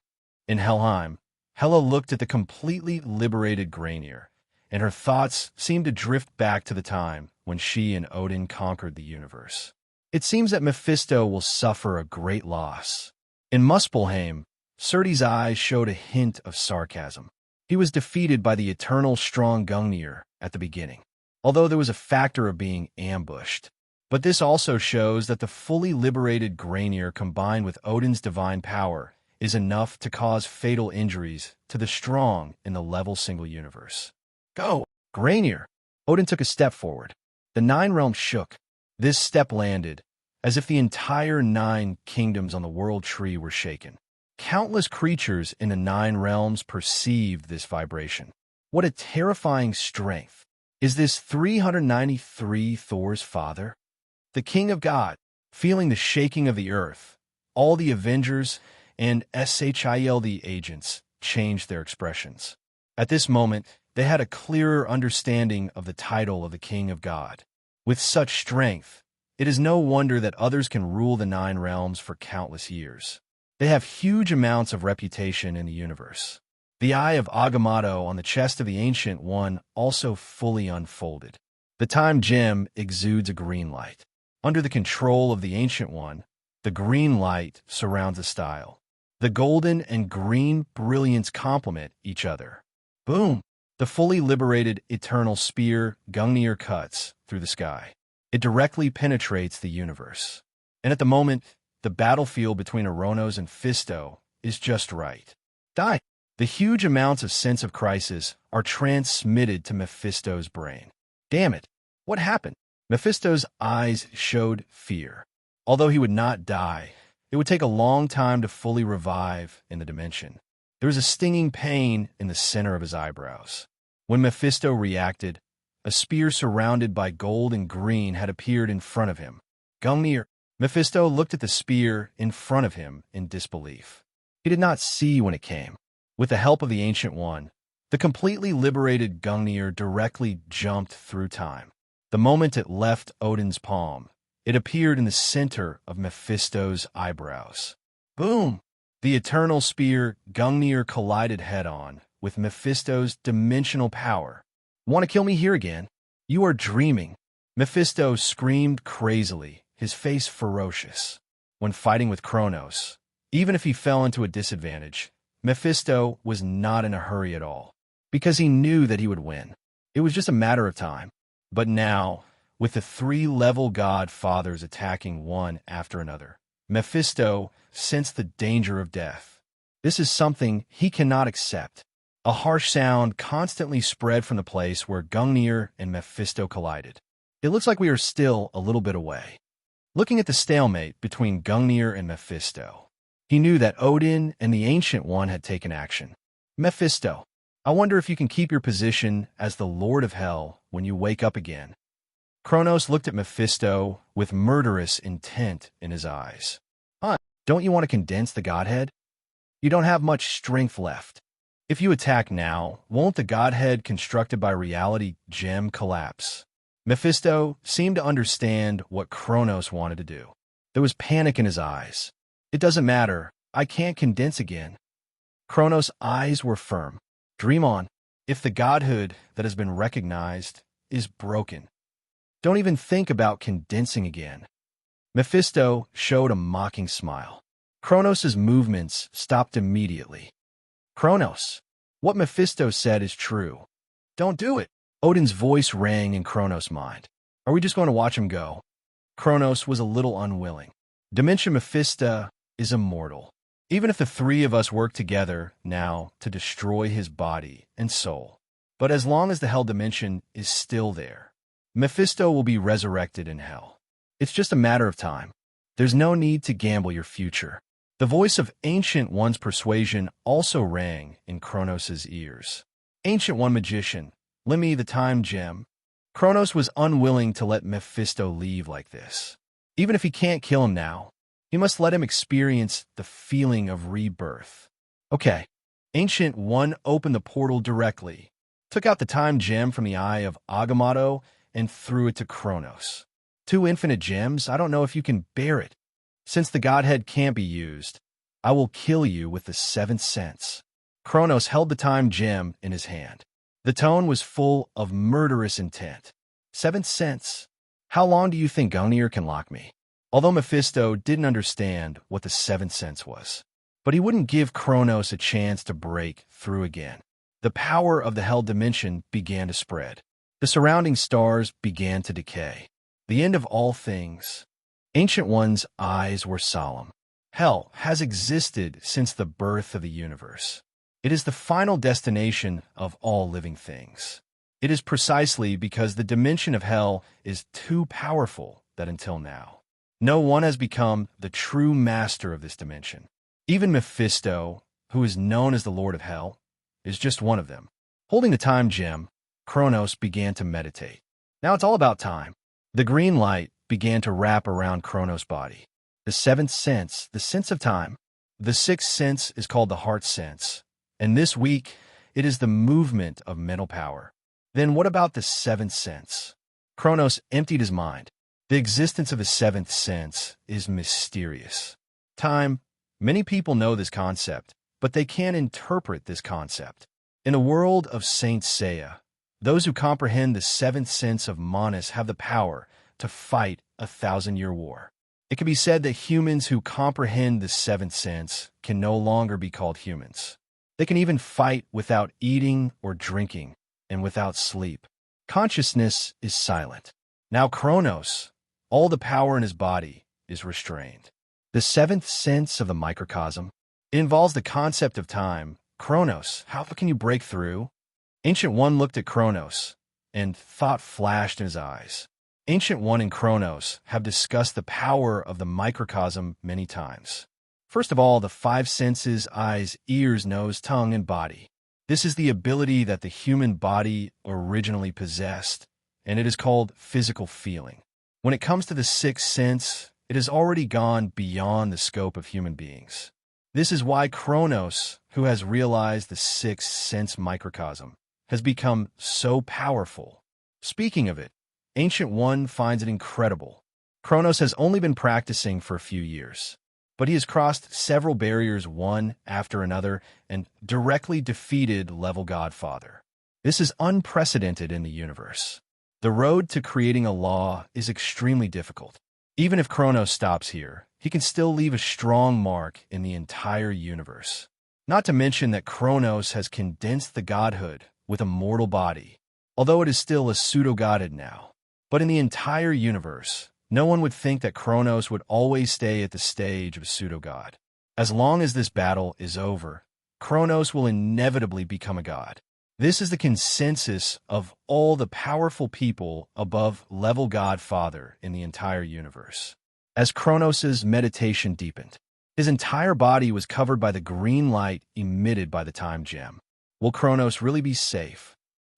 In Helheim, Hela looked at the completely liberated Graynir, and her thoughts seemed to drift back to the time when she and Odin conquered the universe. It seems that Mephisto will suffer a great loss. In Muspelheim, Surt's eyes showed a hint of sarcasm. He was defeated by the eternal strong Gungnir at the beginning, although there was a factor of being ambushed. But this also shows that the fully liberated Graynir combined with Odin's divine power is enough to cause fatal injuries to the strong in the level single universe. Go, Graynir! Odin took a step forward. The 9 realms shook. This step landed, as if the entire 9 kingdoms on the world tree were shaken. Countless creatures in the 9 realms perceived this vibration. What a terrifying strength! Is this 393 Thor's father? The King of God, feeling the shaking of the earth, all the Avengers and SHIELD agents changed their expressions. At this moment, they had a clearer understanding of the title of the King of God. With such strength, it is no wonder that others can rule the 9 realms for countless years. They have huge amounts of reputation in the universe. The Eye of Agamotto on the chest of the Ancient One also fully unfolded. The Time Gem exudes a green light. Under the control of the Ancient One, the green light surrounds the style. The golden and green brilliance complement each other. Boom! The fully liberated Eternal Spear Gungir cuts through the sky. It directly penetrates the universe. And at the moment, the battlefield between Kronos and Mephisto is just right. Die! The huge amounts of sense of crisis are transmitted to Mephisto's brain. Damn it! What happened? Mephisto's eyes showed fear. Although he would not die, it would take a long time to fully revive in the dimension. There was a stinging pain in the center of his eyebrows. When Mephisto reacted, a spear surrounded by gold and green had appeared in front of him. Gungir. Mephisto looked at the spear in front of him in disbelief. He did not see when it came. With the help of the Ancient One, the completely liberated Gungir directly jumped through time. The moment it left Odin's palm, it appeared in the center of Mephisto's eyebrows. Boom! The eternal spear Gungir collided head-on with Mephisto's dimensional power. Want to kill me here again? You are dreaming. Mephisto screamed crazily, his face ferocious. When fighting with Kronos, even if he fell into a disadvantage, Mephisto was not in a hurry at all, because he knew that he would win. It was just a matter of time. But now, with the 3 level god fathers attacking one after another, Mephisto sensed the danger of death. This is something he cannot accept. A harsh sound constantly spread from the place where Gungir and Mephisto collided. It looks like we are still a little bit away. Looking at the stalemate between Gungir and Mephisto, he knew that Odin and the Ancient One had taken action. Mephisto, I wonder if you can keep your position as the Lord of Hell when you wake up again. Kronos looked at Mephisto with murderous intent in his eyes. Don't you want to condense the Godhead? You don't have much strength left. If you attack now, won't the Godhead constructed by reality gem collapse? Mephisto seemed to understand what Kronos wanted to do. There was panic in his eyes. It doesn't matter. I can't condense again. Kronos' eyes were firm. Dream on. If the godhood that has been recognized is broken, don't even think about condensing again. Mephisto showed a mocking smile. Kronos' movements stopped immediately. Kronos, what Mephisto said is true. Don't do it. Odin's voice rang in Kronos' mind. Are we just going to watch him go? Kronos was a little unwilling. Dimension Mephista is immortal. Even if the 3 of us work together now to destroy his body and soul. But as long as the Hell Dimension is still there, Mephisto will be resurrected in Hell. It's just a matter of time. There's no need to gamble your future. The voice of Ancient One's persuasion also rang in Kronos' ears. Ancient One Magician, lend me the Time Gem. Kronos was unwilling to let Mephisto leave like this. Even if he can't kill him now, he must let him experience the feeling of rebirth. Okay. Ancient One opened the portal directly, took out the Time Gem from the Eye of Agamotto, and threw it to Kronos. 2 infinite gems? I don't know if you can bear it. Since the Godhead can't be used, I will kill you with the 7th sense. Kronos held the Time Gem in his hand. The tone was full of murderous intent. 7th sense? How long do you think Gungir can lock me? Although Mephisto didn't understand what the 7th sense was, but he wouldn't give Kronos a chance to break through again. The power of the Hell Dimension began to spread. The surrounding stars began to decay. The end of all things. Ancient One's eyes were solemn. Hell has existed since the birth of the universe. It is the final destination of all living things. It is precisely because the dimension of hell is too powerful that until now, No one has become the true master of this dimension. Even Mephisto, who is known as the Lord of Hell, is just one of them. Holding the time gem, Kronos began to meditate. Now it's all about time. The green light began to wrap around Kronos' body. The seventh sense, the sense of time. The sixth sense is called the heart sense, and this week it is the movement of mental power. Then what about the seventh sense? Kronos emptied his mind. The existence of a seventh sense is mysterious. Time. Many people know this concept, but they can't interpret this concept. In a world of Saint Seiya, those who comprehend the seventh sense of Manus have the power to fight a 1,000-year war. It can be said that humans who comprehend the seventh sense can no longer be called humans. They can even fight without eating or drinking and without sleep. Consciousness is silent. Now Kronos, all the power in his body, is restrained. The seventh sense of the microcosm involves the concept of time. Kronos, how can you break through? Ancient One looked at Kronos, and thought flashed in his eyes. Ancient One and Kronos have discussed the power of the microcosm many times. First of all, the five senses: eyes, ears, nose, tongue, and body. This is the ability that the human body originally possessed, and it is called physical feeling. When it comes to the sixth sense, it has already gone beyond the scope of human beings. This is why Kronos, who has realized the sixth sense microcosm, has become so powerful. Speaking of it, Ancient One finds it incredible. Kronos has only been practicing for a few years, but he has crossed several barriers one after another and directly defeated level Godfather. This is unprecedented in the universe. The road to creating a law is extremely difficult. Even if Kronos stops here, he can still leave a strong mark in the entire universe. Not to mention that Kronos has condensed the godhood with a mortal body, although it is still a pseudo-godhood now. But in the entire universe, no one would think that Kronos would always stay at the stage of a pseudo-god. As long as this battle is over, Kronos will inevitably become a god. This is the consensus of all the powerful people above level Godfather in the entire universe. As Kronos' meditation deepened, his entire body was covered by the green light emitted by the time gem. Will Kronos really be safe?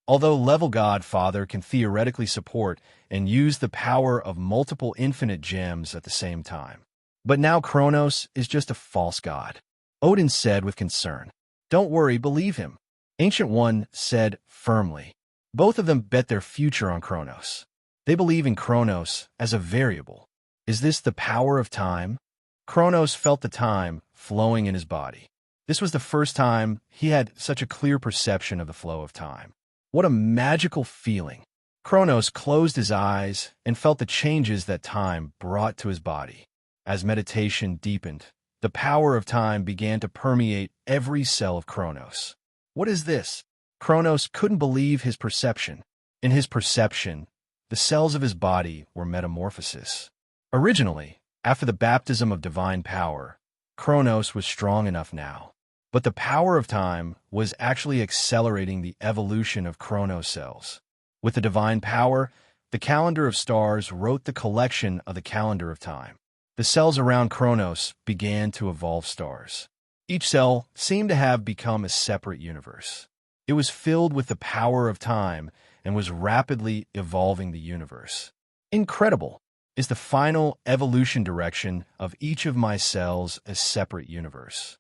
Although level Godfather can theoretically support and use the power of multiple infinite gems at the same time. But now Kronos is just a false god. Odin said with concern, "Don't worry, believe him." Ancient One said firmly. Both of them bet their future on Kronos. They believe in Kronos as a variable. Is this the power of time? Kronos felt the time flowing in his body. This was the first time he had such a clear perception of the flow of time. What a magical feeling. Kronos closed his eyes and felt the changes that time brought to his body. As meditation deepened, the power of time began to permeate every cell of Kronos. What is this? Kronos couldn't believe his perception. In his perception, the cells of his body were metamorphosis. Originally, after the baptism of divine power, Kronos was strong enough now. But the power of time was actually accelerating the evolution of Kronos cells. With the divine power, the calendar of stars wrote the collection of the calendar of time. The cells around Kronos began to evolve stars. Each cell seemed to have become a separate universe. It was filled with the power of time and was rapidly evolving the universe. Incredible! Is the final evolution direction of each of my cells a separate universe?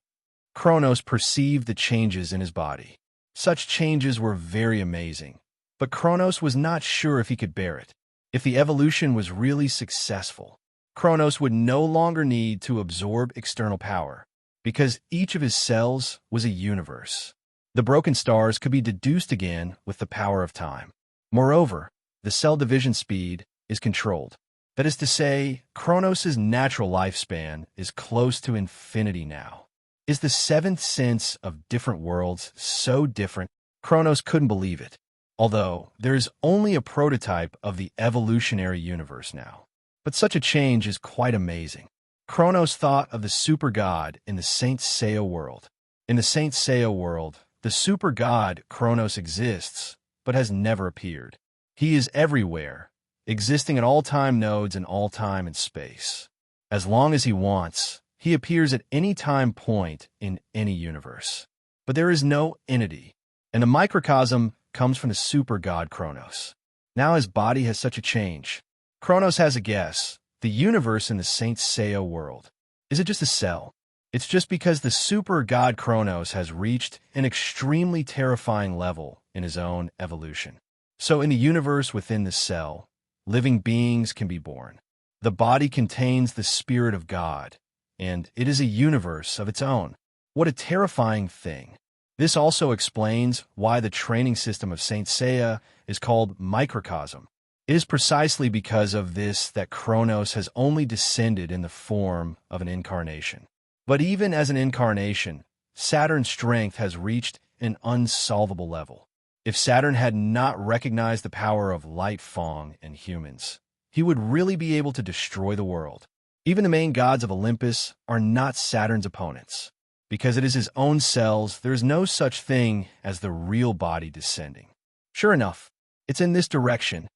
Kronos perceived the changes in his body. Such changes were very amazing, but Kronos was not sure if he could bear it. If the evolution was really successful, Kronos would no longer need to absorb external power, because each of his cells was a universe. The broken stars could be deduced again with the power of time. Moreover, the cell division speed is controlled. That is to say, Kronos' natural lifespan is close to infinity now. Is the seventh sense of different worlds so different? Kronos couldn't believe it, although there is only a prototype of the evolutionary universe now. But such a change is quite amazing. Kronos thought of the super god in the Saint Seiya world. In the Saint Seiya world, the super god Kronos exists, but has never appeared. He is everywhere, existing at all time nodes in all time and space. As long as he wants, he appears at any time point in any universe. But there is no entity, and the microcosm comes from the super god Kronos. Now his body has such a change. Kronos has a guess. The universe in the Saint Seiya world. Is it just a cell? It's just because the super god Kronos has reached an extremely terrifying level in his own evolution. So in the universe within the cell, living beings can be born. The body contains the spirit of God, and it is a universe of its own. What a terrifying thing. This also explains why the training system of Saint Seiya is called microcosm. It is precisely because of this that Kronos has only descended in the form of an incarnation. But even as an incarnation, Saturn's strength has reached an unsolvable level. If Saturn had not recognized the power of light Wong and humans, he would really be able to destroy the world. Even the main gods of Olympus are not Saturn's opponents. Because it is his own cells, there is no such thing as the real body descending. Sure enough, it's in this direction.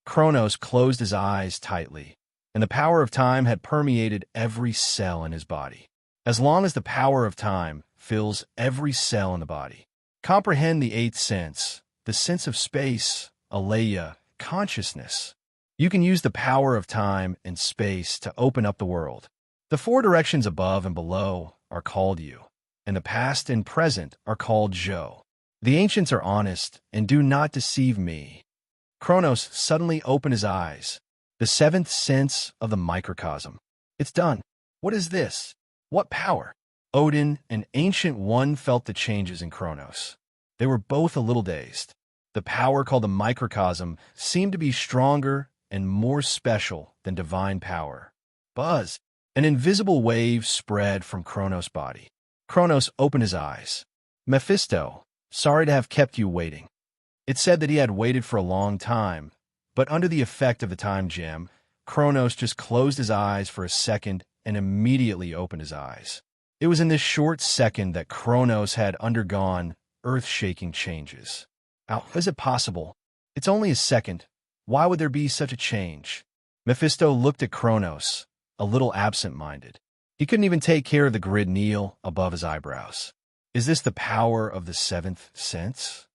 Kronos closed his eyes tightly, and the power of time had permeated every cell in his body. As long as the power of time fills every cell in the body. Comprehend the eighth sense, the sense of space, aleia, consciousness. You can use the power of time and space to open up the world. The four directions above and below are called you, and the past and present are called Jo. The ancients are honest and do not deceive me. Kronos suddenly opened his eyes. The seventh sense of the microcosm. It's done. What is this? What power? Odin, an ancient one, felt the changes in Kronos. They were both a little dazed. The power called the microcosm seemed to be stronger and more special than divine power. Buzz! An invisible wave spread from Kronos' body. Kronos opened his eyes. Mephisto, sorry to have kept you waiting. It said that he had waited for a long time, but under the effect of the time gem, Kronos just closed his eyes for a second and immediately opened his eyes. It was in this short second that Kronos had undergone earth-shaking changes. How is it possible? It's only a second. Why would there be such a change? Mephisto looked at Kronos, a little absent-minded. He couldn't even take care of the grid Neil above his eyebrows. Is this the power of the seventh sense?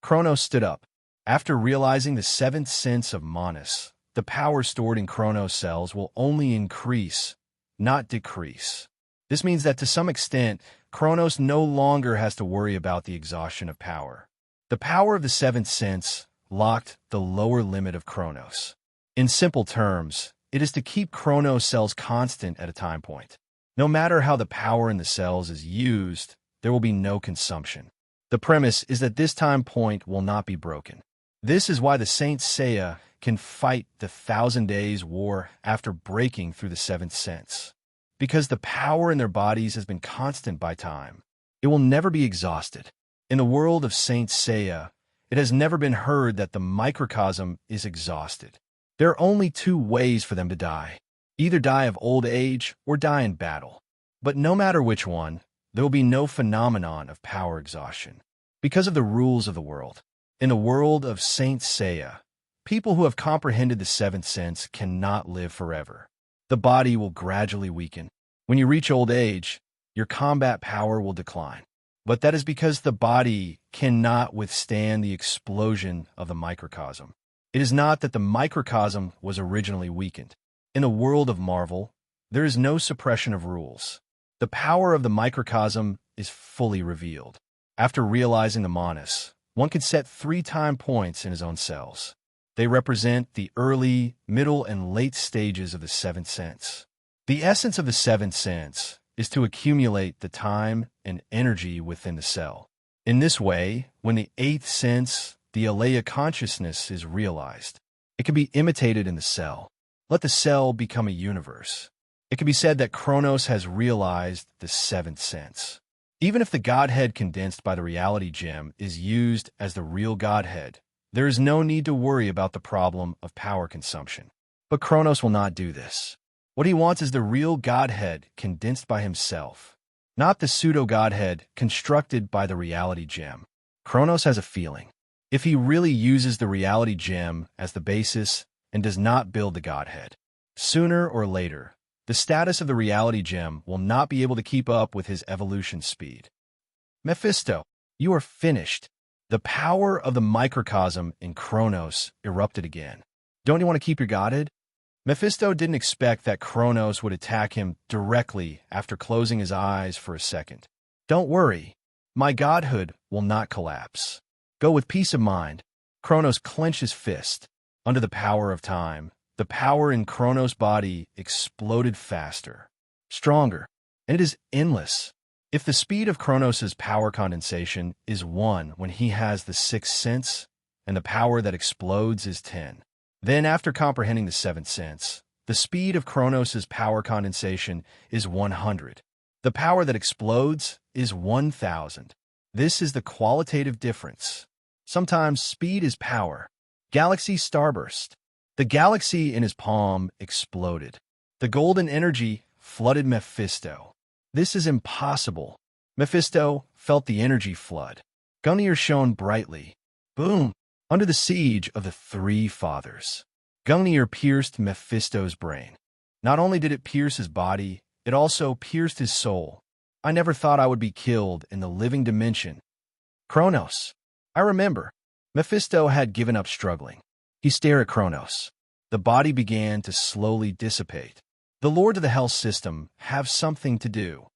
Kronos stood up. After realizing the seventh sense of Monas, the power stored in Kronos cells will only increase, not decrease. This means that to some extent, Kronos no longer has to worry about the exhaustion of power. The power of the seventh sense locked the lower limit of Kronos. In simple terms, it is to keep Kronos cells constant at a time point. No matter how the power in the cells is used, there will be no consumption. The premise is that this time point will not be broken. This is why the Saint Seiya can fight the 1,000 Days War after breaking through the seventh sense. Because the power in their bodies has been constant by time. It will never be exhausted. In the world of Saint Seiya, it has never been heard that the microcosm is exhausted. There are only two ways for them to die. Either die of old age or die in battle. But no matter which one, there will be no phenomenon of power exhaustion. Because of the rules of the world. In the world of Saint Seiya, people who have comprehended the seventh sense cannot live forever. The body will gradually weaken. When you reach old age, your combat power will decline. But that is because the body cannot withstand the explosion of the microcosm. It is not that the microcosm was originally weakened. In the world of Marvel, there is no suppression of rules. The power of the microcosm is fully revealed. After realizing the Monas, one can set 3 time points in his own cells. They represent the early, middle, and late stages of the seventh sense. The essence of the seventh sense is to accumulate the time and energy within the cell. In this way, when the eighth sense, the aleia consciousness, is realized, it can be imitated in the cell. Let the cell become a universe. It can be said that Kronos has realized the seventh sense. Even if the godhead condensed by the reality gem is used as the real godhead, there is no need to worry about the problem of power consumption. But Kronos will not do this. What he wants is the real godhead condensed by himself, not the pseudo-godhead constructed by the reality gem. Kronos has a feeling. If he really uses the reality gem as the basis and does not build the godhead, sooner or later, The status of the reality gem will not be able to keep up with his evolution speed. Mephisto, you are finished. The power of the microcosm in Kronos erupted again. Don't you want to keep your godhood? Mephisto didn't expect that Kronos would attack him directly after closing his eyes for a second. Don't worry, my godhood will not collapse. Go with peace of mind. Kronos clenched his fist. Under the power of time, the power in Kronos' body exploded faster, stronger, and it is endless. If the speed of Kronos' power condensation is 1 when he has the sixth sense, and the power that explodes is 10, then after comprehending the seventh sense, the speed of Kronos' power condensation is 100. The power that explodes is 1,000. This is the qualitative difference. Sometimes speed is power. Galaxy starburst. The galaxy in his palm exploded. The golden energy flooded Mephisto. This is impossible. Mephisto felt the energy flood. Gungir shone brightly. Boom! Under the siege of the three fathers. Gungir pierced Mephisto's brain. Not only did it pierce his body, it also pierced his soul. I never thought I would be killed in the living dimension. Kronos. I remember. Mephisto had given up struggling. He stared at Kronos. The body began to slowly dissipate. The lords of the Hell system have something to do.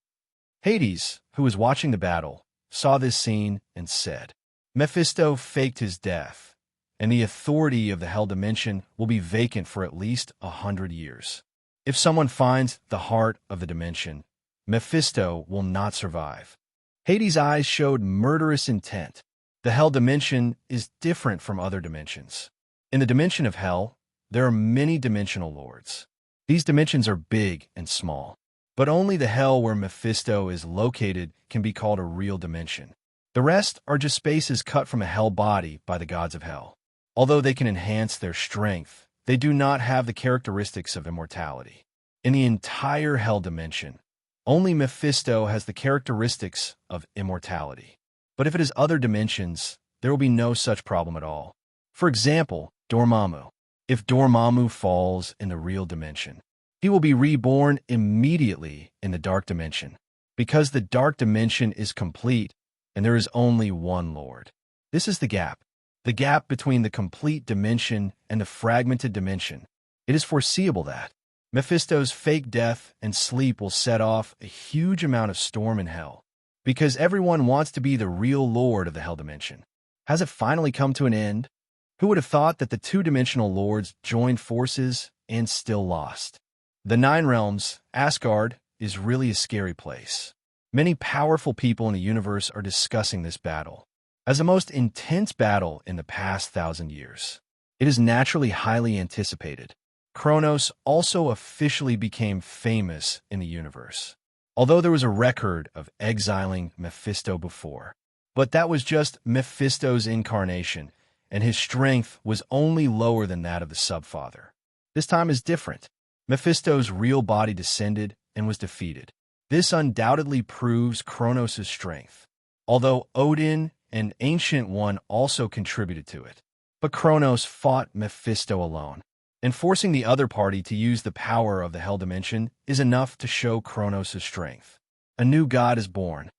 Hades, who was watching the battle, saw this scene and said, Mephisto faked his death, and the authority of the Hell dimension will be vacant for at least 100 years. If someone finds the heart of the dimension, Mephisto will not survive. Hades' eyes showed murderous intent. The Hell dimension is different from other dimensions. In the dimension of Hell, there are many dimensional lords. These dimensions are big and small, but only the Hell where Mephisto is located can be called a real dimension. The rest are just spaces cut from a Hell body by the gods of Hell. Although they can enhance their strength, they do not have the characteristics of immortality. In the entire Hell dimension, only Mephisto has the characteristics of immortality. But if it is other dimensions, there will be no such problem at all. For example, Dormammu. If Dormammu falls in the real dimension, he will be reborn immediately in the dark dimension, because the dark dimension is complete and there is only one Lord. This is the gap between the complete dimension and the fragmented dimension. It is foreseeable that Mephisto's fake death and sleep will set off a huge amount of storm in Hell, because everyone wants to be the real Lord of the Hell dimension. Has it finally come to an end? Who would have thought that the two-dimensional lords joined forces and still lost? The Nine Realms, Asgard, is really a scary place. Many powerful people in the universe are discussing this battle as the most intense battle in the past 1,000 years. It is naturally highly anticipated. Kronos also officially became famous in the universe, although there was a record of exiling Mephisto before. But that was just Mephisto's incarnation, and his strength was only lower than that of the subfather. This time is different. Mephisto's real body descended and was defeated. This undoubtedly proves Kronos' strength, although Odin and Ancient One also contributed to it. But Kronos fought Mephisto alone, and forcing the other party to use the power of the Hell dimension is enough to show Kronos' strength. A new god is born,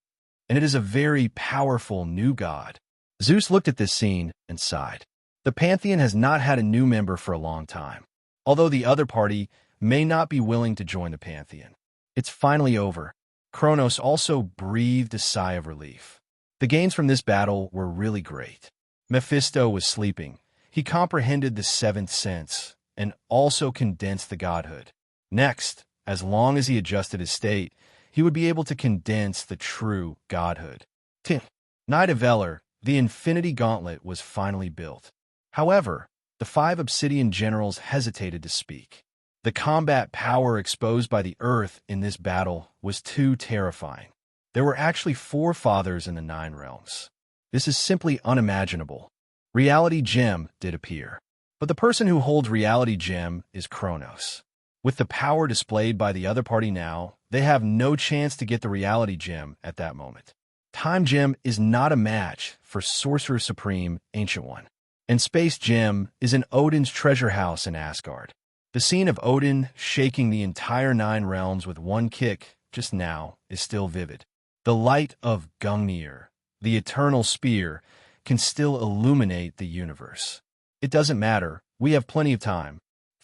and it is a very powerful new god. Zeus looked at this scene and sighed. The Pantheon has not had a new member for a long time, although the other party may not be willing to join the Pantheon. It's finally over. Kronos also breathed a sigh of relief. The gains from this battle were really great. Mephisto was sleeping. He comprehended the seventh sense and also condensed the godhood. Next, as long as he adjusted his state, he would be able to condense the true godhood. Night of Elor, the Infinity Gauntlet was finally built. However, the 5 Obsidian generals hesitated to speak. The combat power exposed by the Earth in this battle was too terrifying. There were actually 4 fathers in the 9 realms. This is simply unimaginable. Reality Gem did appear, but the person who holds Reality Gem is Kronos. With the power displayed by the other party now, they have no chance to get the Reality Gem at that moment. Time Gem is not a match for Sorcerer Supreme Ancient One, and Space Gem is in Odin's treasure house in Asgard. The scene of Odin shaking the entire nine realms with one kick just now is still vivid. The light of Gungir, the eternal spear, can still illuminate the universe. It doesn't matter, we have plenty of time.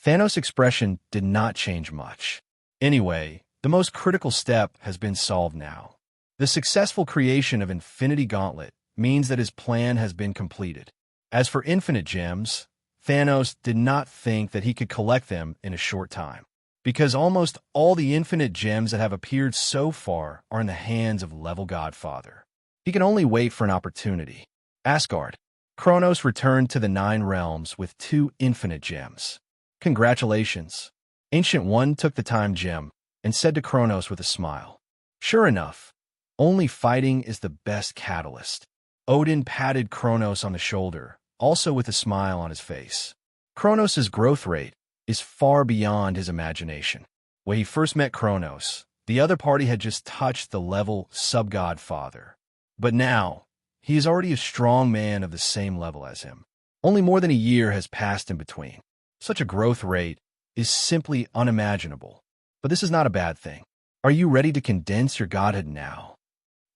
Thanos' expression did not change much. Anyway, the most critical step has been solved now. The successful creation of Infinity Gauntlet means that his plan has been completed. As for infinite gems, Thanos did not think that he could collect them in a short time, because almost all the infinite gems that have appeared so far are in the hands of level Godfather. He can only wait for an opportunity. Asgard. Kronos returned to the Nine Realms with 2 infinite gems. Congratulations. Ancient One took the time gem and said to Kronos with a smile. Sure enough, only fighting is the best catalyst. Odin patted Kronos on the shoulder, also with a smile on his face. Kronos' growth rate is far beyond his imagination. When he first met Kronos, the other party had just touched the level sub-godfather. But now, he is already a strong man of the same level as him. Only more than a year has passed in between. Such a growth rate is simply unimaginable. But this is not a bad thing. Are you ready to condense your godhood now?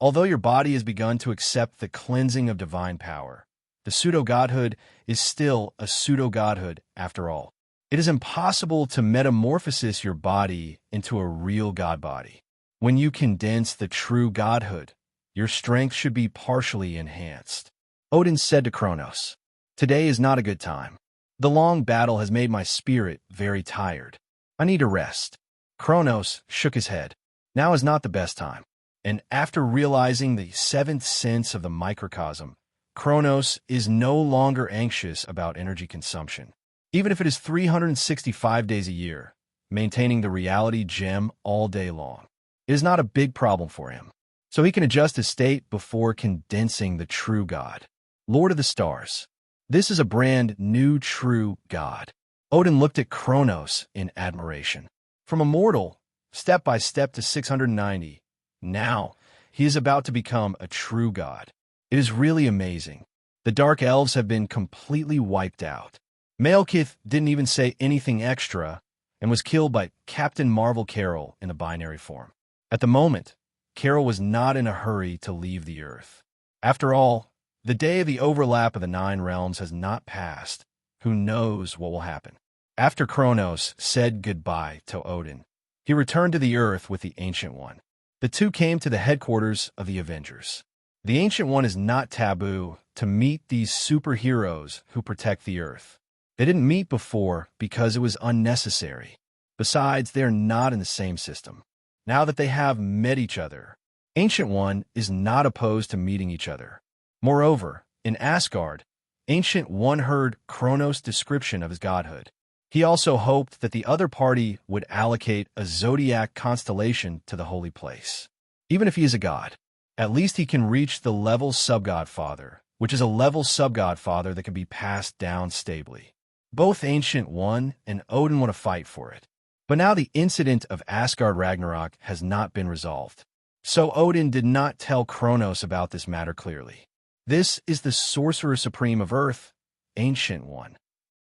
Although your body has begun to accept the cleansing of divine power, the pseudo-godhood is still a pseudo-godhood after all. It is impossible to metamorphose your body into a real god body. When you condense the true godhood, your strength should be partially enhanced. Odin said to Kronos, "Today is not a good time. The long battle has made my spirit very tired. I need a rest." Kronos shook his head. Now is not the best time. And after realizing the 7th sense of the microcosm, Kronos is no longer anxious about energy consumption. Even if it is 365 days a year, maintaining the reality gem all day long, it is not a big problem for him. So he can adjust his state before condensing the true God. Lord of the Stars. This is a brand new true God. Odin looked at Kronos in admiration. From a mortal, step by step to 690, now he is about to become a true god. It is really amazing. The Dark Elves have been completely wiped out. Malekith didn't even say anything extra and was killed by Captain Marvel Carol in a binary form. At the moment, Carol was not in a hurry to leave the Earth. After all, the day of the overlap of the Nine Realms has not passed. Who knows what will happen? After Kronos said goodbye to Odin, he returned to the Earth with the Ancient One. The two came to the headquarters of the Avengers. The Ancient One is not taboo to meet these superheroes who protect the Earth. They didn't meet before because it was unnecessary. Besides, they are not in the same system. Now that they have met each other, Ancient One is not opposed to meeting each other. Moreover, in Asgard, Ancient One heard Kronos' description of his godhood. He also hoped that the other party would allocate a zodiac constellation to the holy place. Even if he is a god, at least he can reach the level sub-godfather, which is a level sub-godfather that can be passed down stably. Both Ancient One and Odin want to fight for it. But now the incident of Asgard Ragnarok has not been resolved. So Odin did not tell Kronos about this matter clearly. This is the Sorcerer Supreme of Earth, Ancient One.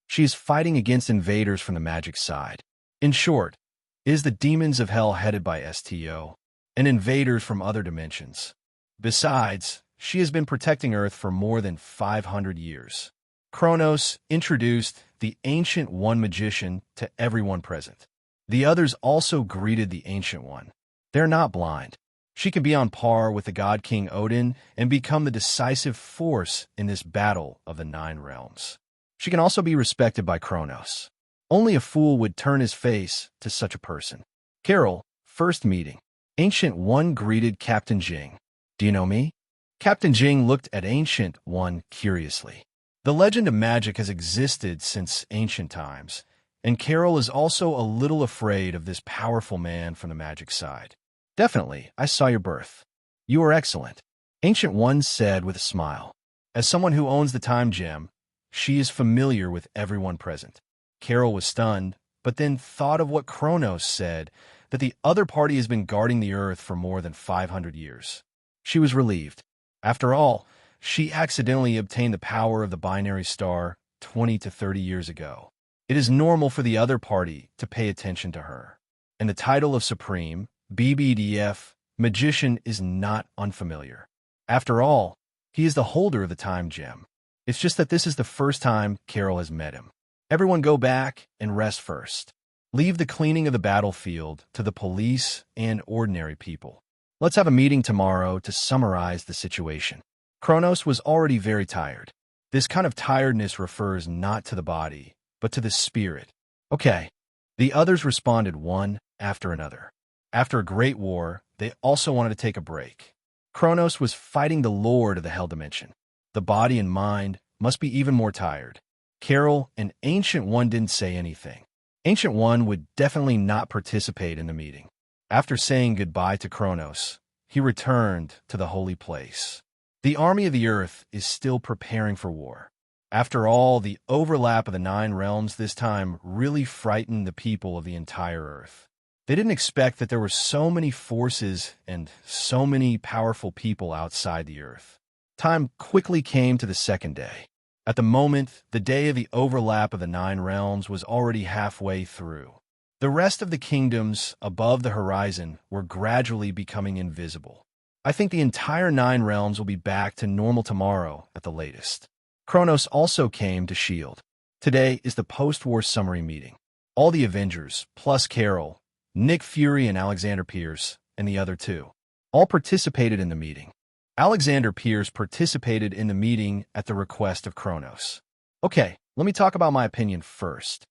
She is fighting against invaders from the magic side. In short, it is the demons of hell headed by STO, and invaders from other dimensions. Besides, she has been protecting Earth for more than 500 years. Kronos introduced the Ancient One magician to everyone present. The others also greeted the Ancient One. They're not blind. She can be on par with the God King Odin and become the decisive force in this battle of the Nine Realms. She can also be respected by Kronos. Only a fool would turn his face to such a person. Carol, first meeting. Ancient One greeted Captain Jing. "Do you know me?" Captain Jing looked at Ancient One curiously. The legend of magic has existed since ancient times, and Carol is also a little afraid of this powerful man from the magic side. "Definitely, I saw your birth. You are excellent," Ancient One said with a smile. As someone who owns the time gem, she is familiar with everyone present. Carol was stunned, but then thought of what Kronos said, that the other party has been guarding the Earth for more than 500 years. She was relieved. After all, she accidentally obtained the power of the binary star 20 to 30 years ago. It is normal for the other party to pay attention to her. And the title of Supreme, BBDF, Magician is not unfamiliar. After all, he is the holder of the time gem. It's just that this is the first time Carol has met him. Everyone go back and rest first. Leave the cleaning of the battlefield to the police and ordinary people. Let's have a meeting tomorrow to summarize the situation. Kronos was already very tired. This kind of tiredness refers not to the body, but to the spirit. Okay. The others responded one after another. After a great war, they also wanted to take a break. Kronos was fighting the Lord of the Hell Dimension. The body and mind must be even more tired. Carol and Ancient One didn't say anything. Ancient One would definitely not participate in the meeting. After saying goodbye to Kronos, he returned to the holy place. The army of the earth is still preparing for war. After all, the overlap of the 9 realms this time really frightened the people of the entire earth. They didn't expect that there were so many forces and so many powerful people outside the earth. Time quickly came to the second day. At the moment, the day of the overlap of the 9 realms was already halfway through. The rest of the kingdoms above the horizon were gradually becoming invisible. I think the entire 9 realms will be back to normal tomorrow at the latest. Kronos also came to S.H.I.E.L.D. Today is the post-war summary meeting. All the Avengers, plus Carol, Nick Fury and Alexander Pierce, and the other 2, all participated in the meeting. Alexander Pierce participated in the meeting at the request of Kronos. Okay, let me talk about my opinion first.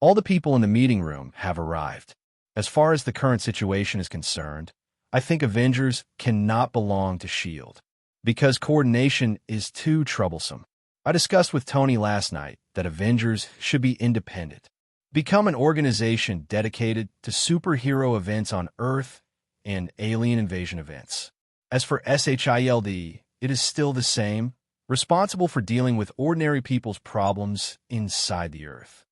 All the people in the meeting room have arrived. As far as the current situation is concerned, I think Avengers cannot belong to S.H.I.E.L.D. because coordination is too troublesome. I discussed with Tony last night that Avengers should be independent. Become an organization dedicated to superhero events on Earth and alien invasion events. As for S.H.I.E.L.D., it is still the same, responsible for dealing with ordinary people's problems inside the Earth.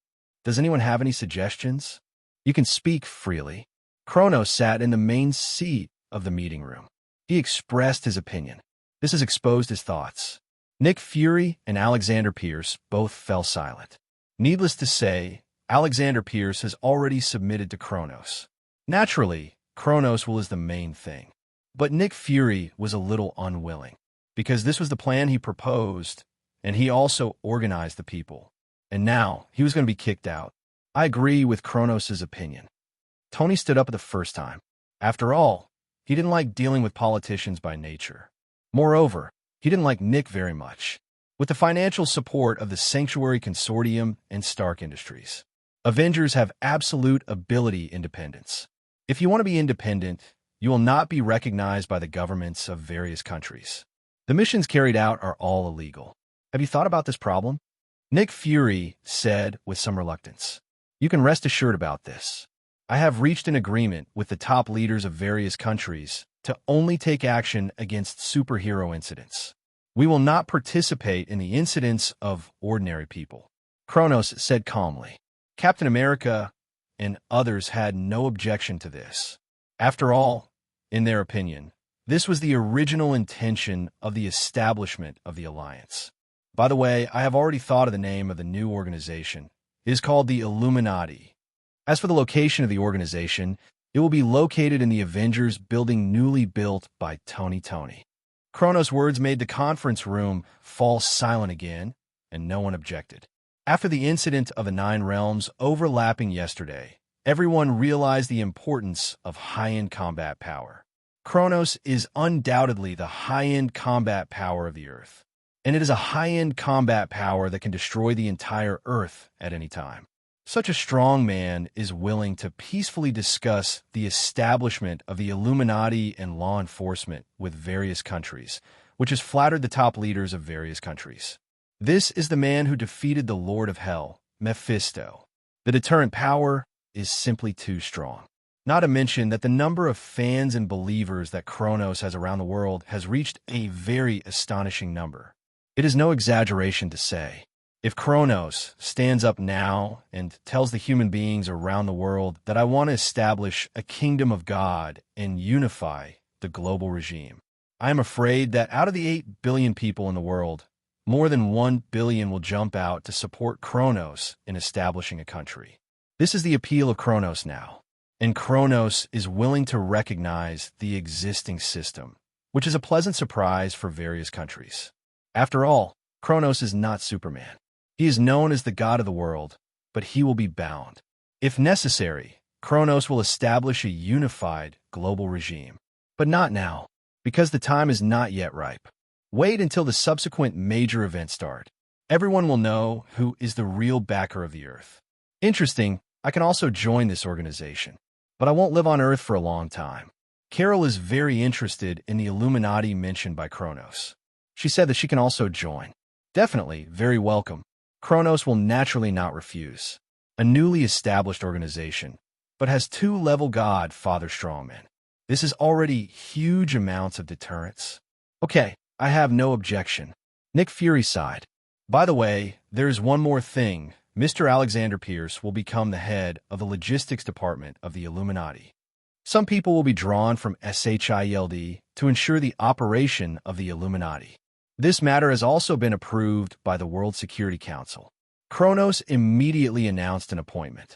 Does anyone have any suggestions? You can speak freely. Kronos sat in the main seat of the meeting room. He expressed his opinion. This has exposed his thoughts. Nick Fury and Alexander Pierce both fell silent. Needless to say, Alexander Pierce has already submitted to Kronos. Naturally, Kronos is the main thing. But Nick Fury was a little unwilling, because this was the plan he proposed, and he also organized the people. And now, he was going to be kicked out. I agree with Kronos' opinion. Tony stood up the first time. After all, he didn't like dealing with politicians by nature. Moreover, he didn't like Nick very much. With the financial support of the Sanctuary Consortium and Stark Industries, Avengers have absolute ability independence. If you want to be independent, you will not be recognized by the governments of various countries. The missions carried out are all illegal. Have you thought about this problem? Nick Fury said with some reluctance. You can rest assured about this. I have reached an agreement with the top leaders of various countries to only take action against superhero incidents. We will not participate in the incidents of ordinary people. Kronos said calmly. Captain America and others had no objection to this. After all, in their opinion, this was the original intention of the establishment of the alliance. By the way, I have already thought of the name of the new organization. It is called the Illuminati. As for the location of the organization, it will be located in the Avengers building newly built by Tony. Kronos' words made the conference room fall silent again, and no one objected. After the incident of the 9 realms overlapping yesterday, everyone realized the importance of high-end combat power. Kronos is undoubtedly the high-end combat power of the Earth, and it is a high-end combat power that can destroy the entire Earth at any time. Such a strong man is willing to peacefully discuss the establishment of the Illuminati and law enforcement with various countries, which has flattered the top leaders of various countries. This is the man who defeated the Lord of Hell, Mephisto. The deterrent power is simply too strong. Not to mention that the number of fans and believers that Kronos has around the world has reached a very astonishing number. It is no exaggeration to say, if Kronos stands up now and tells the human beings around the world that I want to establish a kingdom of God and unify the global regime, I am afraid that out of the 8 billion people in the world, more than 1 billion will jump out to support Kronos in establishing a country. This is the appeal of Kronos now, and Kronos is willing to recognize the existing system, which is a pleasant surprise for various countries. After all, Kronos is not Superman. He is known as the god of the world, but he will be bound. If necessary, Kronos will establish a unified global regime. But not now, because the time is not yet ripe. Wait until the subsequent major events start. Everyone will know who is the real backer of the Earth. Interesting, I can also join this organization, but I won't live on Earth for a long time. Carol is very interested in the Illuminati mentioned by Kronos. She said that she can also join. Definitely, very welcome. Kronos will naturally not refuse. A newly established organization, but has 2-level god father strongmen. This is already huge amounts of deterrence. Okay, I have no objection. Nick Fury sighed. By the way, there is one more thing. Mr. Alexander Pierce will become the head of the logistics department of the Illuminati. Some people will be drawn from SHIELD to ensure the operation of the Illuminati. This matter has also been approved by the World Security Council. Kronos immediately announced an appointment.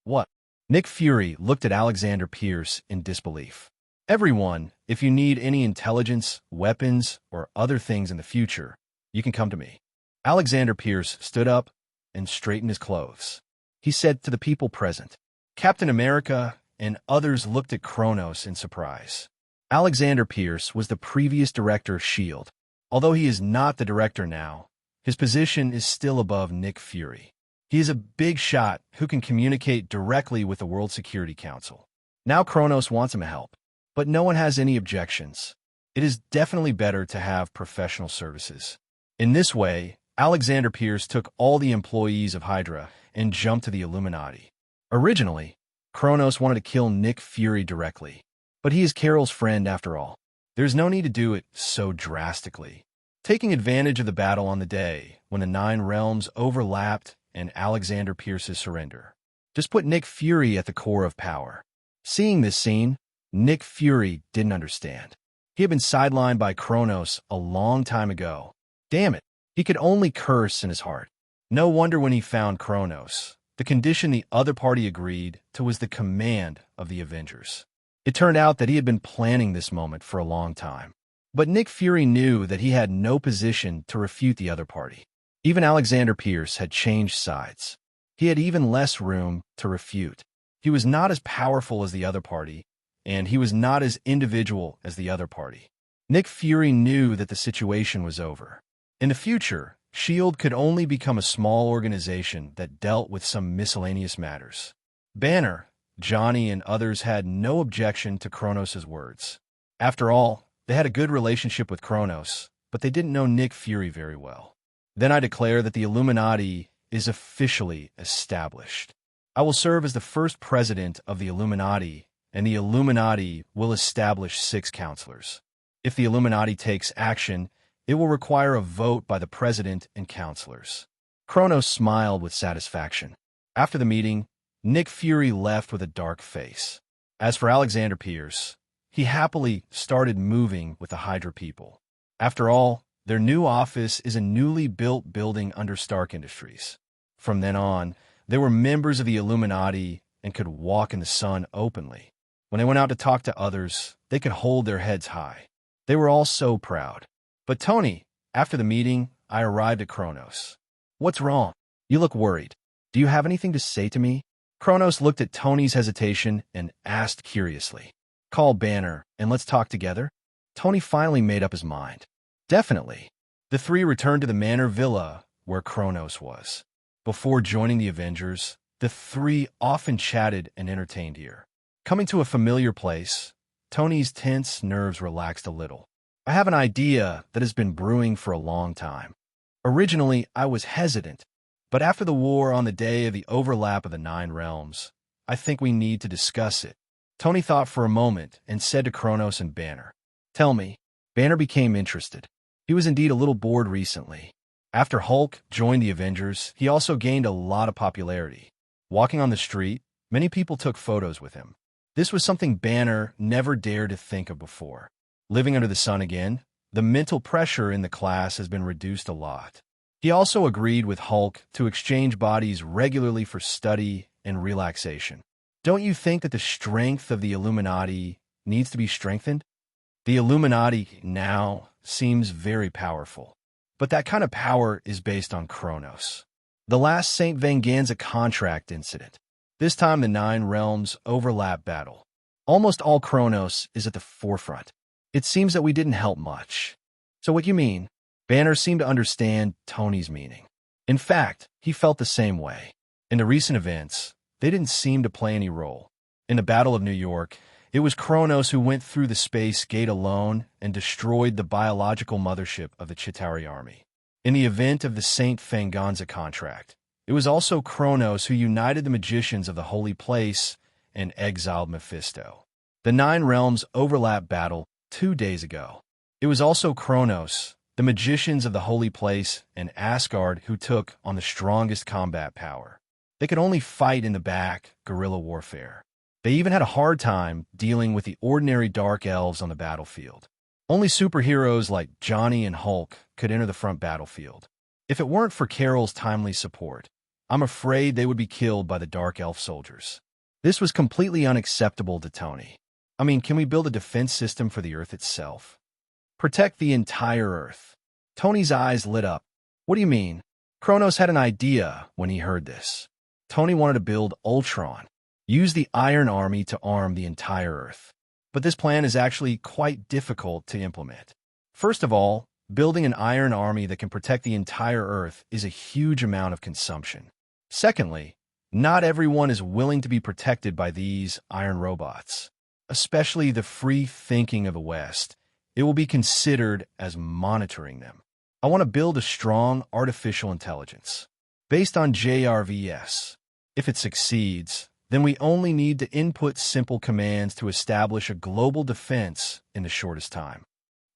What? Nick Fury looked at Alexander Pierce in disbelief. Everyone, if you need any intelligence, weapons, or other things in the future, you can come to me. Alexander Pierce stood up and straightened his clothes. He said to the people present, Captain America and others looked at Kronos in surprise. Alexander Pierce was the previous director of S.H.I.E.L.D. Although he is not the director now, his position is still above Nick Fury. He is a big shot who can communicate directly with the World Security Council. Now Kronos wants him to help, but no one has any objections. It is definitely better to have professional services. In this way, Alexander Pierce took all the employees of Hydra and jumped to the Illuminati. Originally, Kronos wanted to kill Nick Fury directly, but he is Carol's friend after all. There's no need to do it so drastically. Taking advantage of the battle on the day when the 9 realms overlapped and Alexander Pierce's surrender. Just put Nick Fury at the core of power. Seeing this scene, Nick Fury didn't understand. He had been sidelined by Kronos a long time ago. Damn it, he could only curse in his heart. No wonder when he found Kronos, the condition the other party agreed to was the command of the Avengers. It turned out that he had been planning this moment for a long time. But Nick Fury knew that he had no position to refute the other party. Even Alexander Pierce had changed sides. He had even less room to refute. He was not as powerful as the other party, and he was not as individual as the other party. Nick Fury knew that the situation was over. In the future, S.H.I.E.L.D. could only become a small organization that dealt with some miscellaneous matters. Banner, Johnny, and others had no objection to Kronos' words. After all, they had a good relationship with Kronos, but they didn't know Nick Fury very well. Then I declare that the Illuminati is officially established. I will serve as the first president of the Illuminati, and the Illuminati will establish 6 counselors. If the Illuminati takes action, it will require a vote by the president and counselors. Kronos smiled with satisfaction. After the meeting, Nick Fury left with a dark face. As for Alexander Pierce, he happily started moving with the Hydra people. After all, their new office is a newly built building under Stark Industries. From then on, they were members of the Illuminati and could walk in the sun openly. When they went out to talk to others, they could hold their heads high. They were all so proud. But Tony, after the meeting, I arrived at Kronos. What's wrong? You look worried. Do you have anything to say to me? Kronos looked at Tony's hesitation and asked curiously. Call Banner and let's talk together? Tony finally made up his mind. Definitely. The 3 returned to the Manor Villa where Kronos was. Before joining the Avengers, the 3 often chatted and entertained here. Coming to a familiar place, Tony's tense nerves relaxed a little. I have an idea that has been brewing for a long time. Originally, I was hesitant, but after the war on the day of the overlap of the 9 realms, I think we need to discuss it. Tony thought for a moment and said to Kronos and Banner, Tell me. Banner became interested. He was indeed a little bored recently. After Hulk joined the Avengers, he also gained a lot of popularity. Walking on the street, many people took photos with him. This was something Banner never dared to think of before. Living under the sun again, The mental pressure in the class has been reduced a lot. He also agreed with Hulk to exchange bodies regularly for study and relaxation. Don't you think that the strength of the Illuminati needs to be strengthened? The Illuminati now seems very powerful, but that kind of power is based on Kronos. The last St. Venganza contract incident. This time the 9 realms overlap battle. Almost all Kronos is at the forefront. It seems that we didn't help much. So what you mean? Banner seemed to understand Tony's meaning. In fact, he felt the same way. In the recent events, they didn't seem to play any role. In the Battle of New York, it was Kronos who went through the space gate alone and destroyed the biological mothership of the Chitauri army. In the event of the St. Venganza contract, it was also Kronos who united the magicians of the Holy Place and exiled Mephisto. The 9 realms overlap battle 2 days ago. It was also Kronos, the magicians of the Holy Place, and Asgard who took on the strongest combat power. They could only fight in the back, guerrilla warfare. They even had a hard time dealing with the ordinary dark elves on the battlefield. Only superheroes like Johnny and Hulk could enter the front battlefield. If it weren't for Carol's timely support, I'm afraid they would be killed by the dark elf soldiers. This was completely unacceptable to Tony. I mean, can we build a defense system for the Earth itself? Protect the entire Earth. Tony's eyes lit up. What do you mean? Kronos had an idea when he heard this. Tony wanted to build Ultron. Use the Iron Army to arm the entire Earth. But this plan is actually quite difficult to implement. First of all, building an Iron Army that can protect the entire Earth is a huge amount of consumption. Secondly, not everyone is willing to be protected by these iron robots. Especially the free thinking of the West, it will be considered as monitoring them. I want to build a strong artificial intelligence based on JRVS. If it succeeds, then we only need to input simple commands to establish a global defense in the shortest time.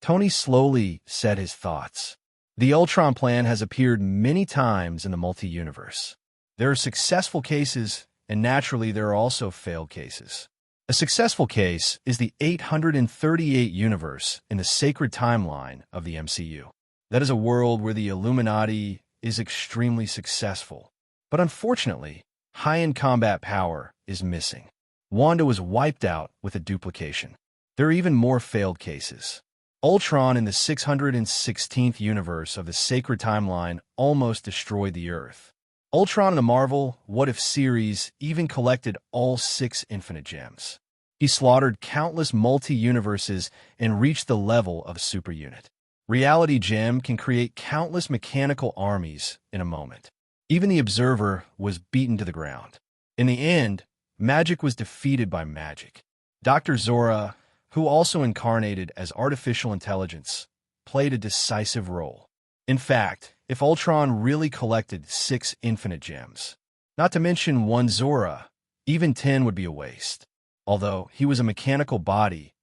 Tony slowly said his thoughts. The Ultron plan has appeared many times in the multi-universe. There are successful cases, and naturally there are also failed cases. A successful case is the 838 universe in the sacred timeline of the MCU. That is a world where the Illuminati is extremely successful. But unfortunately, high-end combat power is missing. Wanda was wiped out with a duplication. There are even more failed cases. Ultron in the 616th universe of the sacred timeline almost destroyed the Earth. Ultron in the Marvel What If series even collected all 6 infinite gems. He slaughtered countless multi-universes and reached the level of a super unit. Reality Gem can create countless mechanical armies in a moment. Even the Observer was beaten to the ground. In the end, magic was defeated by magic. Dr. Zora, who also incarnated as artificial intelligence, played a decisive role. In fact, if Ultron really collected 6 infinite gems, not to mention 1 Zora, even 10 would be a waste. Although he was a mechanical body,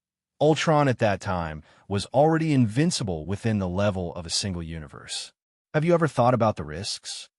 Ultron at that time was already invincible within the level of a single universe. Have you ever thought about the risks?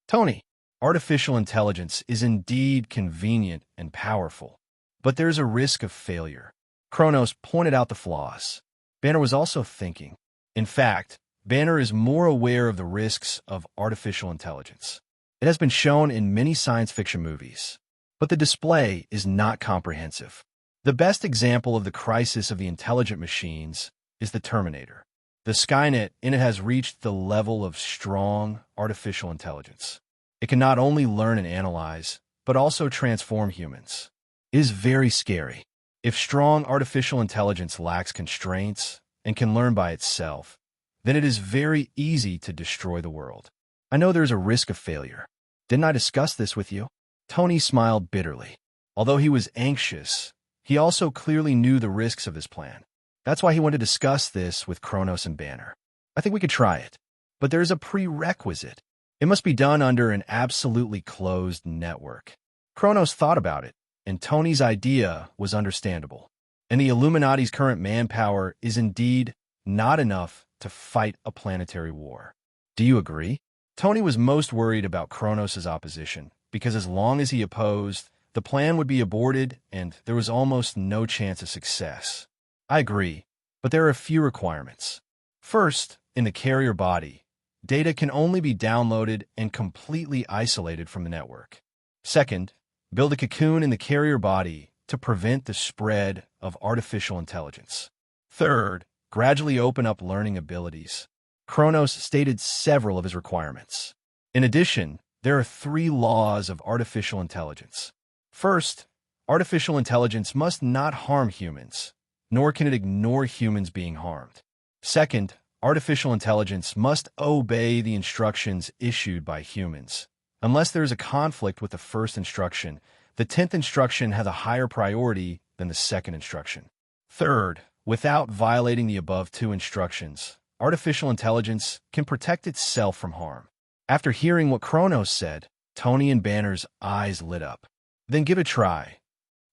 Tony, artificial intelligence is indeed convenient and powerful, but there's a risk of failure. Kronos pointed out the flaws. Banner was also thinking. In fact, Banner is more aware of the risks of artificial intelligence. It has been shown in many science fiction movies, but the display is not comprehensive. The best example of the crisis of the intelligent machines is the Terminator. The Skynet in it has reached the level of strong artificial intelligence. It can not only learn and analyze, but also transform humans. It is very scary. If strong artificial intelligence lacks constraints and can learn by itself, then it is very easy to destroy the world. I know there's a risk of failure. Didn't I discuss this with you? Tony smiled bitterly. Although he was anxious, he also clearly knew the risks of this plan. That's why he wanted to discuss this with Kronos and Banner. I think we could try it, but there's a prerequisite. It must be done under an absolutely closed network. Kronos thought about it, and Tony's idea was understandable. And the Illuminati's current manpower is indeed not enough to fight a planetary war. Do you agree? Tony was most worried about Kronos' opposition, because as long as he opposed, the plan would be aborted and there was almost no chance of success. I agree, but there are a few requirements. First, in the carrier body, data can only be downloaded and completely isolated from the network. Second, build a cocoon in the carrier body to prevent the spread of artificial intelligence. Third, gradually open up learning abilities. Kronos stated several of his requirements. In addition, there are 3 laws of artificial intelligence. First, artificial intelligence must not harm humans, nor can it ignore humans being harmed. Second, artificial intelligence must obey the instructions issued by humans. Unless there is a conflict with the first instruction, the 10th instruction has a higher priority than the second instruction. Third, without violating the above 2 instructions, artificial intelligence can protect itself from harm. After hearing what Kronos said, Tony and Banner's eyes lit up. Then give it a try.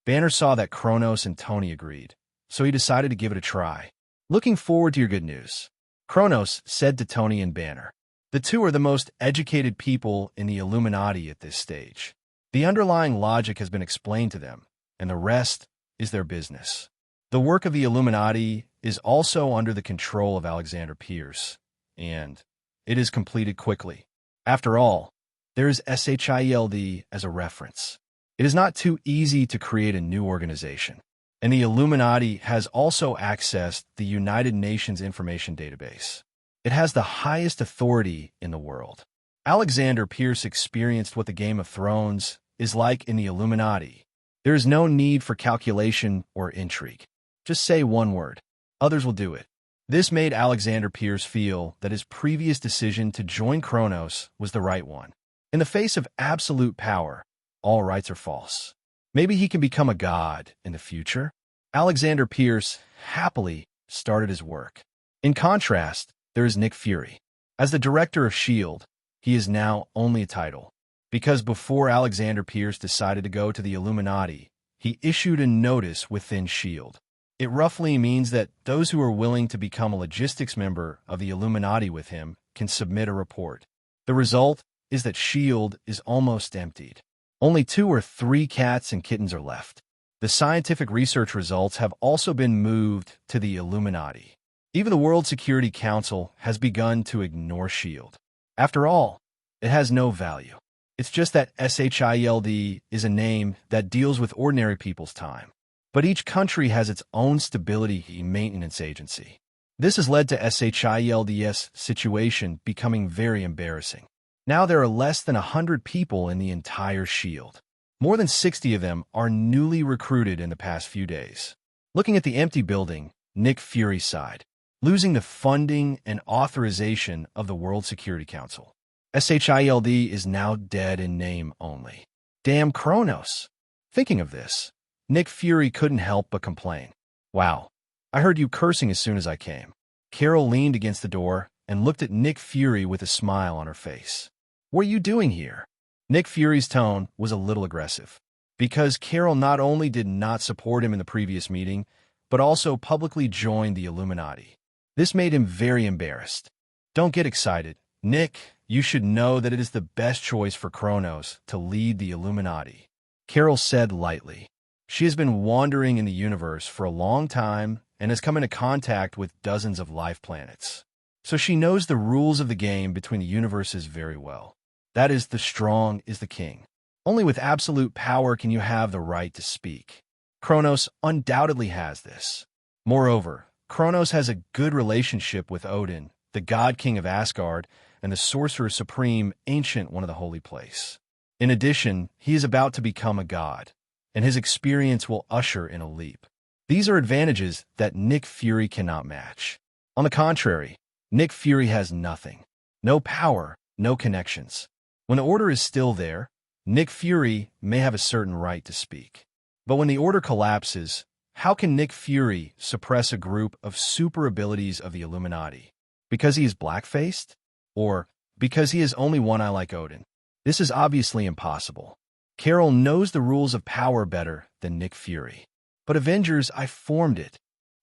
Banner saw that Kronos and Tony agreed, so he decided to give it a try. Looking forward to your good news. Kronos said to Tony and Banner. The two are the most educated people in the Illuminati at this stage. The underlying logic has been explained to them, and the rest is their business. The work of the Illuminati is also under the control of Alexander Pierce, and it is completed quickly. After all, there is SHIELD as a reference. It is not too easy to create a new organization, and the Illuminati has also accessed the United Nations Information Database. It has the highest authority in the world. Alexander Pierce experienced what the Game of Thrones is like in the Illuminati. There is no need for calculation or intrigue. Just say one word. Others will do it. This made Alexander Pierce feel that his previous decision to join Kronos was the right one. In the face of absolute power, all rights are false. Maybe he can become a god in the future. Alexander Pierce happily started his work. In contrast, there is Nick Fury. As the director of S.H.I.E.L.D., he is now only a title. Because before Alexander Pierce decided to go to the Illuminati, he issued a notice within S.H.I.E.L.D. It roughly means that those who are willing to become a logistics member of the Illuminati with him can submit a report. The result is that S.H.I.E.L.D. is almost emptied. Only 2 or 3 cats and kittens are left. The scientific research results have also been moved to the Illuminati. Even the World Security Council has begun to ignore S.H.I.E.L.D. After all, it has no value. It's just that SHIELD is a name that deals with ordinary people's time. But each country has its own stability maintenance agency. This has led to SHIELD's situation becoming very embarrassing. Now there are less than 100 people in the entire S.H.I.E.L.D. More than 60 of them are newly recruited in the past few days. Looking at the empty building, Nick Fury sighed. Losing the funding and authorization of the World Security Council. SHIELD is now dead in name only. Damn Kronos. Thinking of this, Nick Fury couldn't help but complain. Wow, I heard you cursing as soon as I came. Carol leaned against the door and looked at Nick Fury with a smile on her face. What are you doing here? Nick Fury's tone was a little aggressive, because Carol not only did not support him in the previous meeting, but also publicly joined the Illuminati. This made him very embarrassed. Don't get excited. Nick, you should know that it is the best choice for Kronos to lead the Illuminati. Carol said lightly. She has been wandering in the universe for a long time and has come into contact with dozens of life planets. So she knows the rules of the game between the universes very well. That is, the strong is the king. Only with absolute power can you have the right to speak. Kronos undoubtedly has this. Moreover, Kronos has a good relationship with Odin, the god king of Asgard, and the sorcerer supreme, Ancient One of the Holy Place. In addition, he is about to become a god, and his experience will usher in a leap. These are advantages that Nick Fury cannot match. On the contrary, Nick Fury has nothing. No power, no connections. When the order is still there, Nick Fury may have a certain right to speak. But when the order collapses, how can Nick Fury suppress a group of super abilities of the Illuminati? Because he is black-faced? Or because he has only one eye like Odin? This is obviously impossible. Carol knows the rules of power better than Nick Fury. But Avengers, I formed it.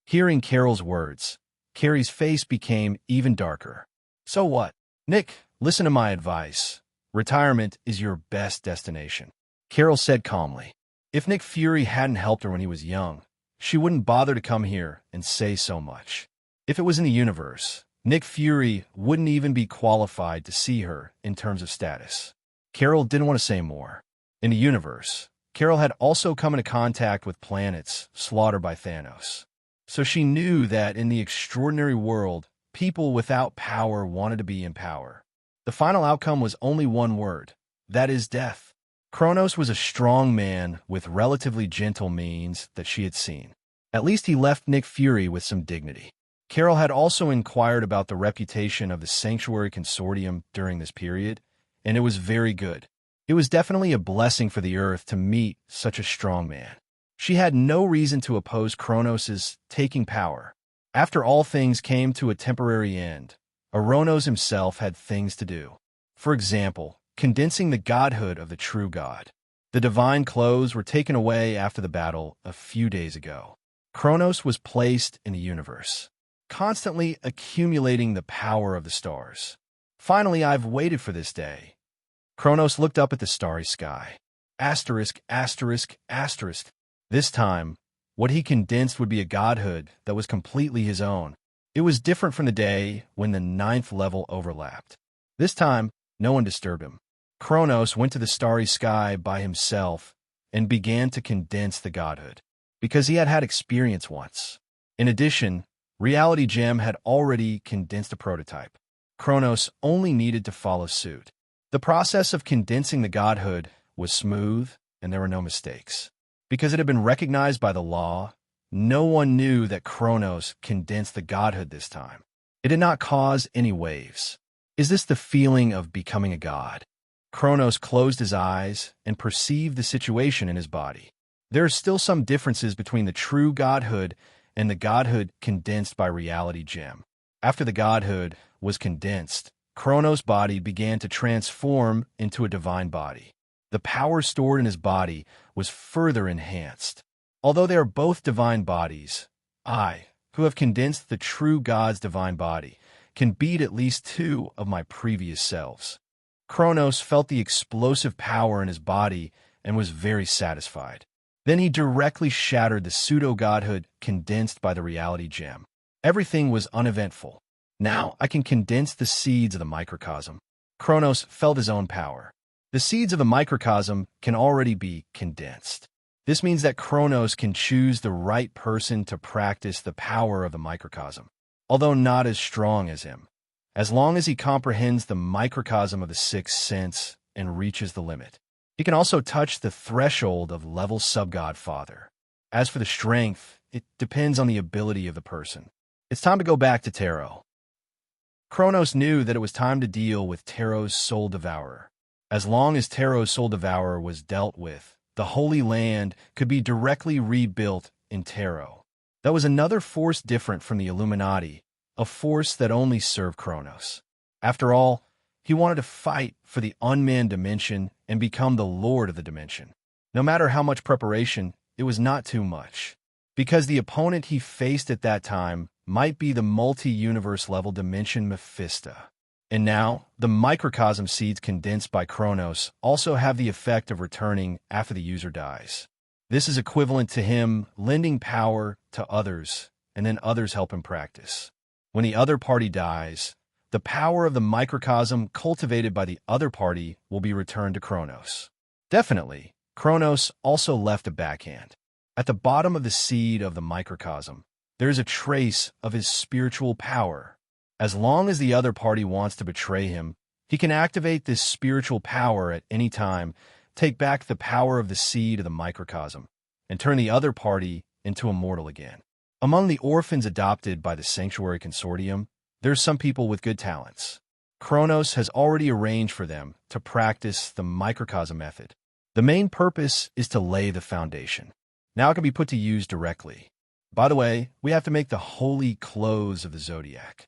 Hearing Carol's words, Carrie's face became even darker. So what? Nick, listen to my advice. Retirement is your best destination. Carol said calmly. If Nick Fury hadn't helped her when he was young, she wouldn't bother to come here and say so much. If it was in the universe, Nick Fury wouldn't even be qualified to see her in terms of status. Carol didn't want to say more. In the universe, Carol had also come into contact with planets slaughtered by Thanos. So she knew that in the extraordinary world, people without power wanted to be in power. The final outcome was only one word, that is death. Kronos was a strong man with relatively gentle means that she had seen. At least he left Nick Fury with some dignity. Carol had also inquired about the reputation of the Sanctuary Consortium during this period, and it was very good. It was definitely a blessing for the Earth to meet such a strong man. She had no reason to oppose Kronos' taking power. After all things came to a temporary end, Kronos himself had things to do. For example, condensing the godhood of the true god. The divine clothes were taken away after the battle a few days ago. Kronos was placed in the universe, constantly accumulating the power of the stars. Finally, I've waited for this day. Kronos looked up at the starry sky. Asterisk, asterisk, asterisk. This time, what he condensed would be a godhood that was completely his own. It was different from the day when the 9th level overlapped. This time, no one disturbed him. Kronos went to the starry sky by himself and began to condense the godhood, because he had had experience once. In addition, Reality Gem had already condensed a prototype. Kronos only needed to follow suit. The process of condensing the godhood was smooth, and there were no mistakes. Because it had been recognized by the law, no one knew that Kronos condensed the godhood this time. It did not cause any waves. Is this the feeling of becoming a god? Kronos closed his eyes and perceived the situation in his body. There are still some differences between the true godhood and the godhood condensed by Reality Gem. After the godhood was condensed, Kronos' body began to transform into a divine body. The power stored in his body was further enhanced. Although they are both divine bodies, I, who have condensed the true God's divine body, can beat at least 2 of my previous selves. Kronos felt the explosive power in his body and was very satisfied. Then he directly shattered the pseudo-godhood condensed by the Reality Gem. Everything was uneventful. Now I can condense the seeds of the microcosm. Kronos felt his own power. The seeds of the microcosm can already be condensed. This means that Kronos can choose the right person to practice the power of the microcosm, although not as strong as him. As long as he comprehends the microcosm of the sixth sense and reaches the limit, he can also touch the threshold of level sub-god father. As for the strength, it depends on the ability of the person. It's time to go back to Tarot. Kronos knew that it was time to deal with Tarot's Soul Devourer. As long as Tarot's Soul Devourer was dealt with, the Holy Land could be directly rebuilt in Tarot. That was another force different from the Illuminati, a force that only served Kronos. After all, he wanted to fight for the unmanned dimension and become the lord of the dimension. No matter how much preparation, it was not too much, because the opponent he faced at that time might be the multi-universe level Dimension Mephista. And now, the microcosm seeds condensed by Kronos also have the effect of returning after the user dies. This is equivalent to him lending power to others, and then others help him practice. When the other party dies, the power of the microcosm cultivated by the other party will be returned to Kronos. Definitely, Kronos also left a backhand. At the bottom of the seed of the microcosm, there is a trace of his spiritual power. As long as the other party wants to betray him, he can activate this spiritual power at any time, take back the power of the seed of the microcosm, and turn the other party into immortal again. Among the orphans adopted by the Sanctuary Consortium, there's some people with good talents. Kronos has already arranged for them to practice the microcosm method. The main purpose is to lay the foundation. Now it can be put to use directly. By the way, we have to make the holy clothes of the Zodiac.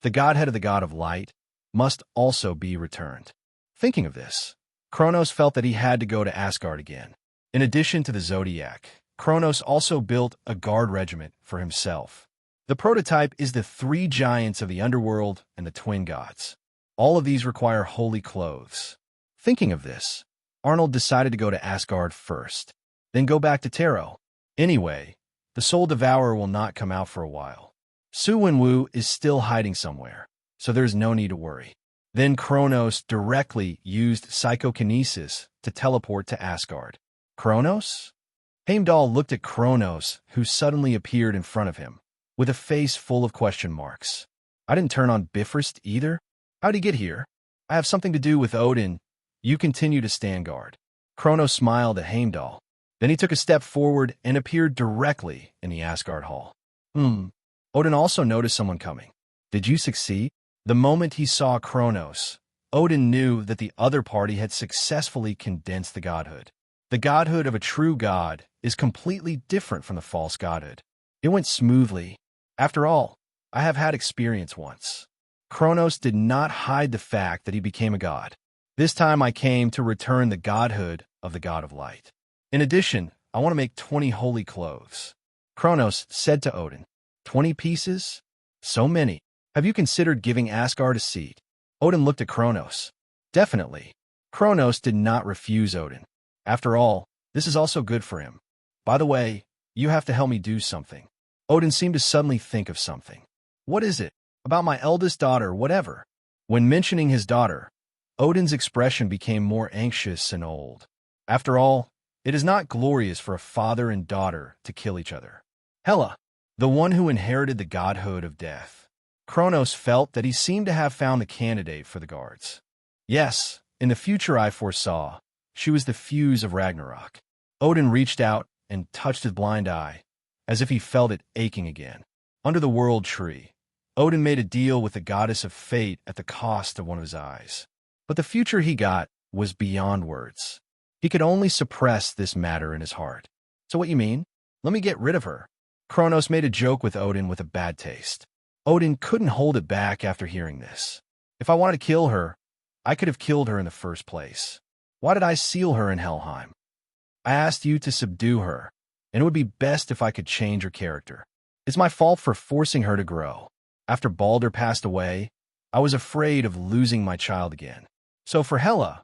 The godhead of the god of light must also be returned. Thinking of this, Kronos felt that he had to go to Asgard again. In addition to the Zodiac, Kronos also built a guard regiment for himself. The prototype is the 3 giants of the underworld and the twin gods. All of these require holy clothes. Thinking of this, Arnold decided to go to Asgard first, then go back to Tarot. Anyway, the Soul Devourer will not come out for a while. Su Wenwu is still hiding somewhere, so there's no need to worry. Then Kronos directly used psychokinesis to teleport to Asgard. Kronos? Heimdall looked at Kronos, who suddenly appeared in front of him, with a face full of question marks. I didn't turn on Bifrost either. How'd he get here? I have something to do with Odin. You continue to stand guard. Kronos smiled at Heimdall. Then he took a step forward and appeared directly in the Asgard hall. Odin also noticed someone coming. Did you succeed? The moment he saw Kronos, Odin knew that the other party had successfully condensed the godhood. The godhood of a true god is completely different from the false godhood. It went smoothly. After all, I have had experience once. Kronos did not hide the fact that he became a god. This time I came to return the godhood of the god of light. In addition, I want to make 20 holy clothes. Kronos said to Odin, 20 pieces? So many. Have you considered giving Asgard a seat? Odin looked at Kronos. Definitely. Kronos did not refuse Odin. After all, this is also good for him. By the way, you have to help me do something. Odin seemed to suddenly think of something. What is it? About my eldest daughter, whatever. When mentioning his daughter, Odin's expression became more anxious and old. After all, it is not glorious for a father and daughter to kill each other. Hela, the one who inherited the godhood of death. Kronos felt that he seemed to have found the candidate for the guards. Yes, in the future I foresaw, she was the fuse of Ragnarok. Odin reached out and touched his blind eye, as if he felt it aching again. Under the world tree, Odin made a deal with the goddess of fate at the cost of one of his eyes. But the future he got was beyond words. He could only suppress this matter in his heart. So what you mean? Let me get rid of her. Kronos made a joke with Odin with a bad taste. Odin couldn't hold it back after hearing this. If I wanted to kill her, I could have killed her in the first place. Why did I seal her in Helheim? I asked you to subdue her, and it would be best if I could change her character. It's my fault for forcing her to grow. After Balder passed away, I was afraid of losing my child again. So for Hela,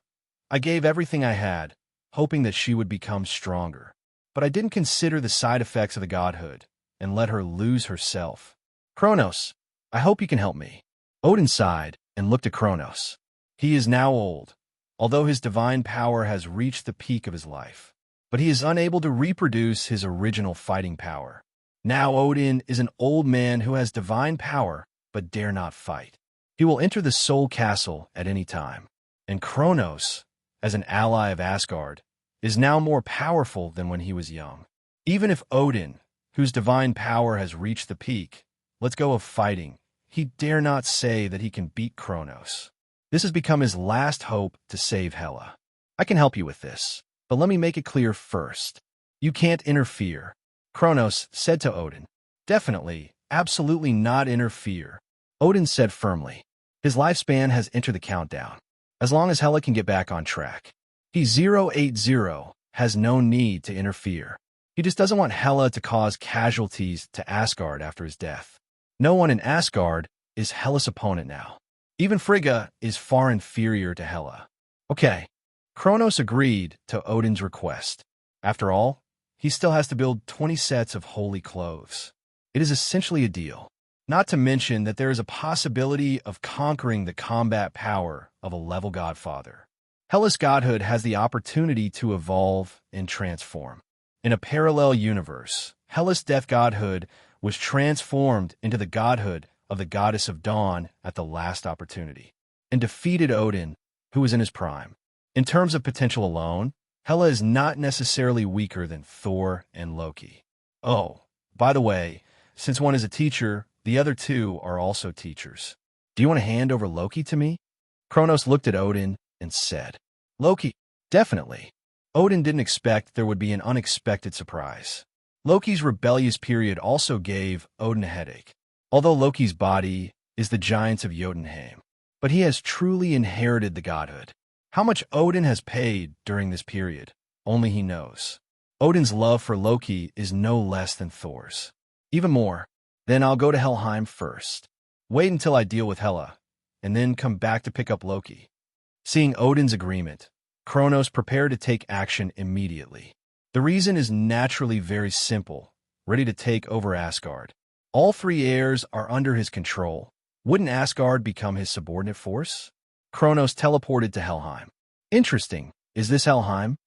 I gave everything I had, hoping that she would become stronger. But I didn't consider the side effects of the godhood and let her lose herself. Kronos, I hope you can help me. Odin sighed and looked at Kronos. He is now old, although his divine power has reached the peak of his life. But he is unable to reproduce his original fighting power. Now Odin is an old man who has divine power but dare not fight. He will enter the Soul Castle at any time. And Kronos, as an ally of Asgard, is now more powerful than when he was young. Even if Odin, whose divine power has reached the peak, lets go of fighting, he dare not say that he can beat Kronos. This has become his last hope to save Hela. I can help you with this, but let me make it clear first. You can't interfere. Kronos said to Odin. Definitely, absolutely not interfere. Odin said firmly. His lifespan has entered the countdown. As long as Hela can get back on track. He 080 has no need to interfere. He just doesn't want Hela to cause casualties to Asgard after his death. No one in Asgard is Hela's opponent now. Even Frigga is far inferior to Hela. Okay, Kronos agreed to Odin's request. After all, he still has to build 20 sets of holy clothes. It is essentially a deal. Not to mention that there is a possibility of conquering the combat power of a level godfather. Hela's godhood has the opportunity to evolve and transform. In a parallel universe, Hela's death godhood was transformed into the godhood of the goddess of dawn at the last opportunity, and defeated Odin, who was in his prime. In terms of potential alone, Hela is not necessarily weaker than Thor and Loki. Oh, by the way, since one is a teacher, the other two are also teachers. Do you want to hand over Loki to me? Kronos looked at Odin and said, Loki, definitely. Odin didn't expect there would be an unexpected surprise. Loki's rebellious period also gave Odin a headache. Although Loki's body is the giants of Jotunheim, but he has truly inherited the godhood. How much Odin has paid during this period, only he knows. Odin's love for Loki is no less than Thor's. Even more, then I'll go to Helheim first. Wait until I deal with Hela, and then come back to pick up Loki. Seeing Odin's agreement, Kronos prepared to take action immediately. The reason is naturally very simple, ready to take over Asgard. All three heirs are under his control. Wouldn't Asgard become his subordinate force? Kronos teleported to Helheim. Interesting. Is this Helheim?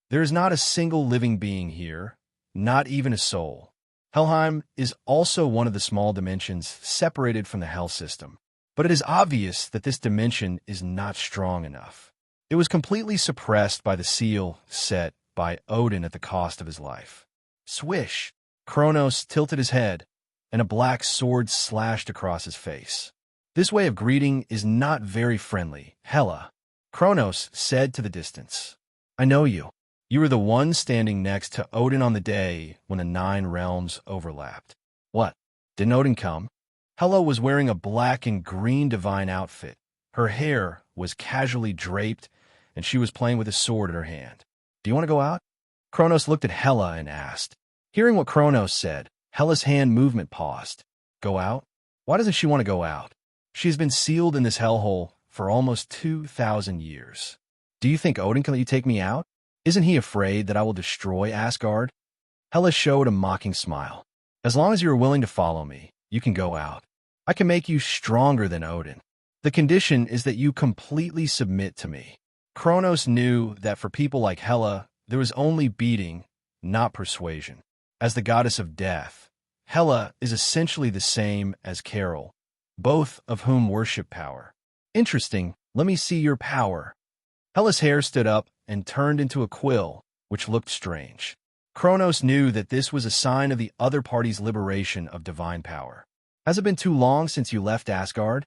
There is not a single living being here, not even a soul. Helheim is also one of the small dimensions separated from the Hell system. But it is obvious that this dimension is not strong enough. It was completely suppressed by the seal set by Odin at the cost of his life. Swish! Kronos tilted his head, and a black sword slashed across his face. This way of greeting is not very friendly, Hela. Kronos said to the distance. I know you. You were the one standing next to Odin on the day when the 9 realms overlapped. What? Didn't Odin come? Hela was wearing a black and green divine outfit. Her hair was casually draped, and she was playing with a sword in her hand. Do you want to go out? Kronos looked at Hela and asked. Hearing what Kronos said, Hela's hand movement paused. Go out? Why doesn't she want to go out? She has been sealed in this hellhole for almost 2,000 years. Do you think Odin can let you take me out? Isn't he afraid that I will destroy Asgard? Hela showed a mocking smile. As long as you are willing to follow me, you can go out. I can make you stronger than Odin. The condition is that you completely submit to me. Kronos knew that for people like Hela, there was only beating, not persuasion. As the goddess of death, Hela is essentially the same as Carol, both of whom worship power. Interesting, let me see your power. Hela's hair stood up and turned into a quill, which looked strange. Kronos knew that this was a sign of the other party's liberation of divine power. Has it been too long since you left Asgard?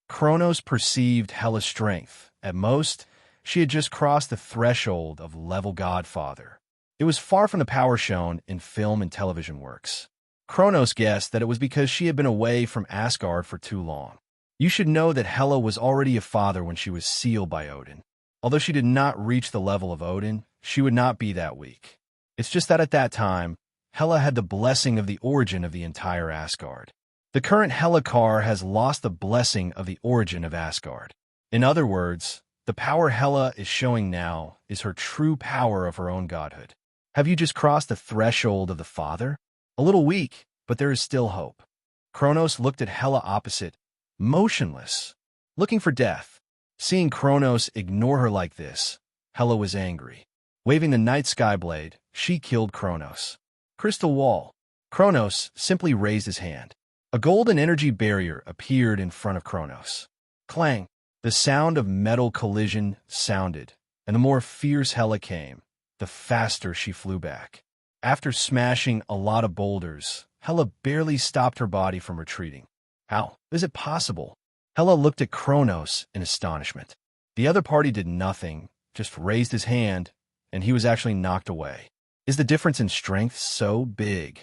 Kronos perceived Hela's strength. At most, she had just crossed the threshold of level Godfather. It was far from the power shown in film and television works. Kronos guessed that it was because she had been away from Asgard for too long. You should know that Hela was already a father when she was sealed by Odin. Although she did not reach the level of Odin, she would not be that weak. It's just that at that time, Hela had the blessing of the origin of the entire Asgard. The current Hela car has lost the blessing of the origin of Asgard. In other words, the power Hela is showing now is her true power of her own godhood. Have you just crossed the threshold of the Father? A little weak, but there is still hope. Kronos looked at Hela opposite, motionless, looking for death. Seeing Kronos ignore her like this, Hela was angry. Waving the night sky blade, she killed Kronos. Crystal wall. Kronos simply raised his hand. A golden energy barrier appeared in front of Kronos. Clang! The sound of metal collision sounded, and the more fierce Hela came, the faster she flew back. After smashing a lot of boulders, Hela barely stopped her body from retreating. How is it possible? Hela looked at Kronos in astonishment. The other party did nothing, just raised his hand, and he was actually knocked away. Is the difference in strength so big?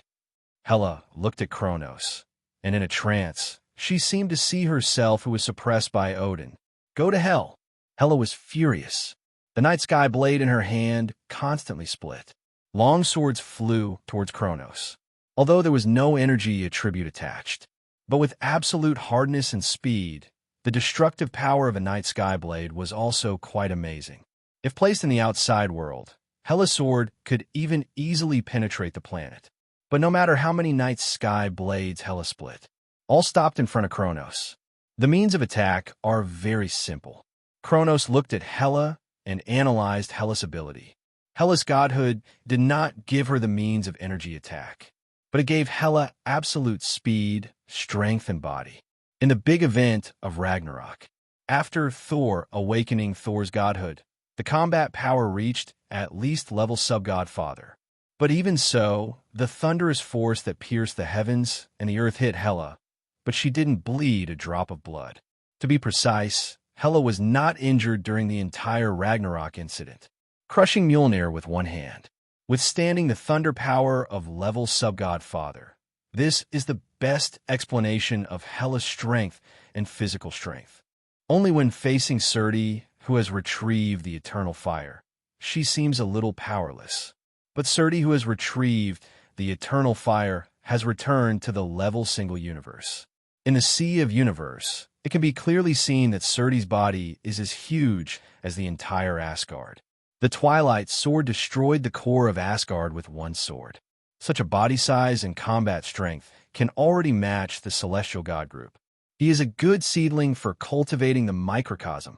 Hela looked at Kronos, and in a trance, she seemed to see herself who was suppressed by Odin. Go to hell. Hela was furious. The night sky blade in her hand constantly split. Long swords flew towards Kronos, although there was no energy attribute attached. But with absolute hardness and speed, the destructive power of a night sky blade was also quite amazing. If placed in the outside world, Hela's sword could even easily penetrate the planet. But no matter how many night sky blades Hela split, all stopped in front of Kronos. The means of attack are very simple. Kronos looked at Hela and analyzed Hela's ability. Hela's godhood did not give her the means of energy attack, but it gave Hela absolute speed, strength, and body. In the big event of Ragnarok, after Thor awakening Thor's godhood, the combat power reached at least level sub-godfather. But even so, the thunderous force that pierced the heavens and the earth hit Hela, but she didn't bleed a drop of blood. To be precise, Hela was not injured during the entire Ragnarok incident, crushing Mjolnir with one hand, withstanding the thunder power of level sub-godfather. This is the best explanation of Hela's strength and physical strength. Only when facing Surti, who has retrieved the eternal fire, she seems a little powerless. But Surti, who has retrieved the eternal fire, has returned to the level single universe. In the Sea of Universe, it can be clearly seen that Surti's body is as huge as the entire Asgard. The Twilight Sword destroyed the core of Asgard with one sword. Such a body size and combat strength can already match the celestial god group. He is a good seedling for cultivating the microcosm.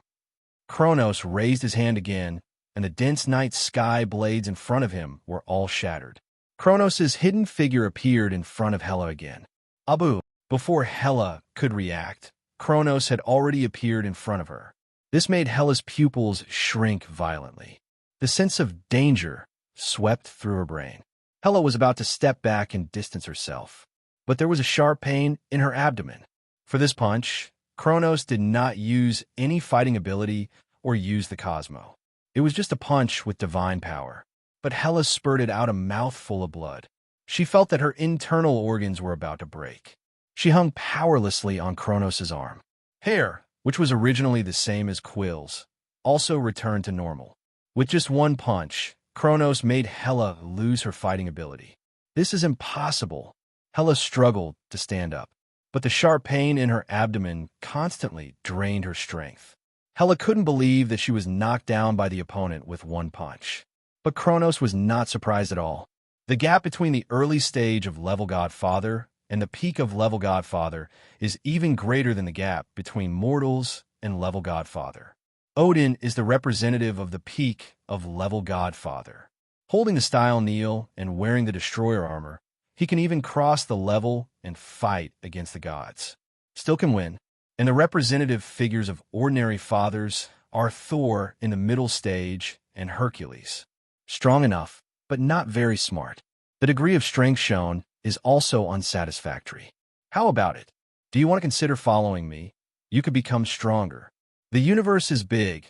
Kronos raised his hand again, and the dense night sky blades in front of him were all shattered. Kronos' hidden figure appeared in front of Hela again. Abu! Before Hela could react, Kronos had already appeared in front of her. This made Hela's pupils shrink violently. The sense of danger swept through her brain. Hela was about to step back and distance herself, but there was a sharp pain in her abdomen. For this punch, Kronos did not use any fighting ability or use the Cosmo. It was just a punch with divine power. But Hela spurted out a mouthful of blood. She felt that her internal organs were about to break. She hung powerlessly on Kronos' arm. Hair, which was originally the same as Quill's, also returned to normal. With just one punch, Kronos made Hela lose her fighting ability. This is impossible. Hela struggled to stand up, but the sharp pain in her abdomen constantly drained her strength. Hela couldn't believe that she was knocked down by the opponent with one punch. But Kronos was not surprised at all. The gap between the early stage of Level Godfather and the peak of Level Godfather is even greater than the gap between mortals and Level Godfather. Odin is the representative of the peak of Level Godfather. Holding the Style Kneel and wearing the Destroyer armor, he can even cross the level and fight against the gods. Still can win. And the representative figures of ordinary fathers are Thor in the middle stage and Hercules. Strong enough, but not very smart. The degree of strength shown is also unsatisfactory. How about it? Do you want to consider following me? You could become stronger. The universe is big.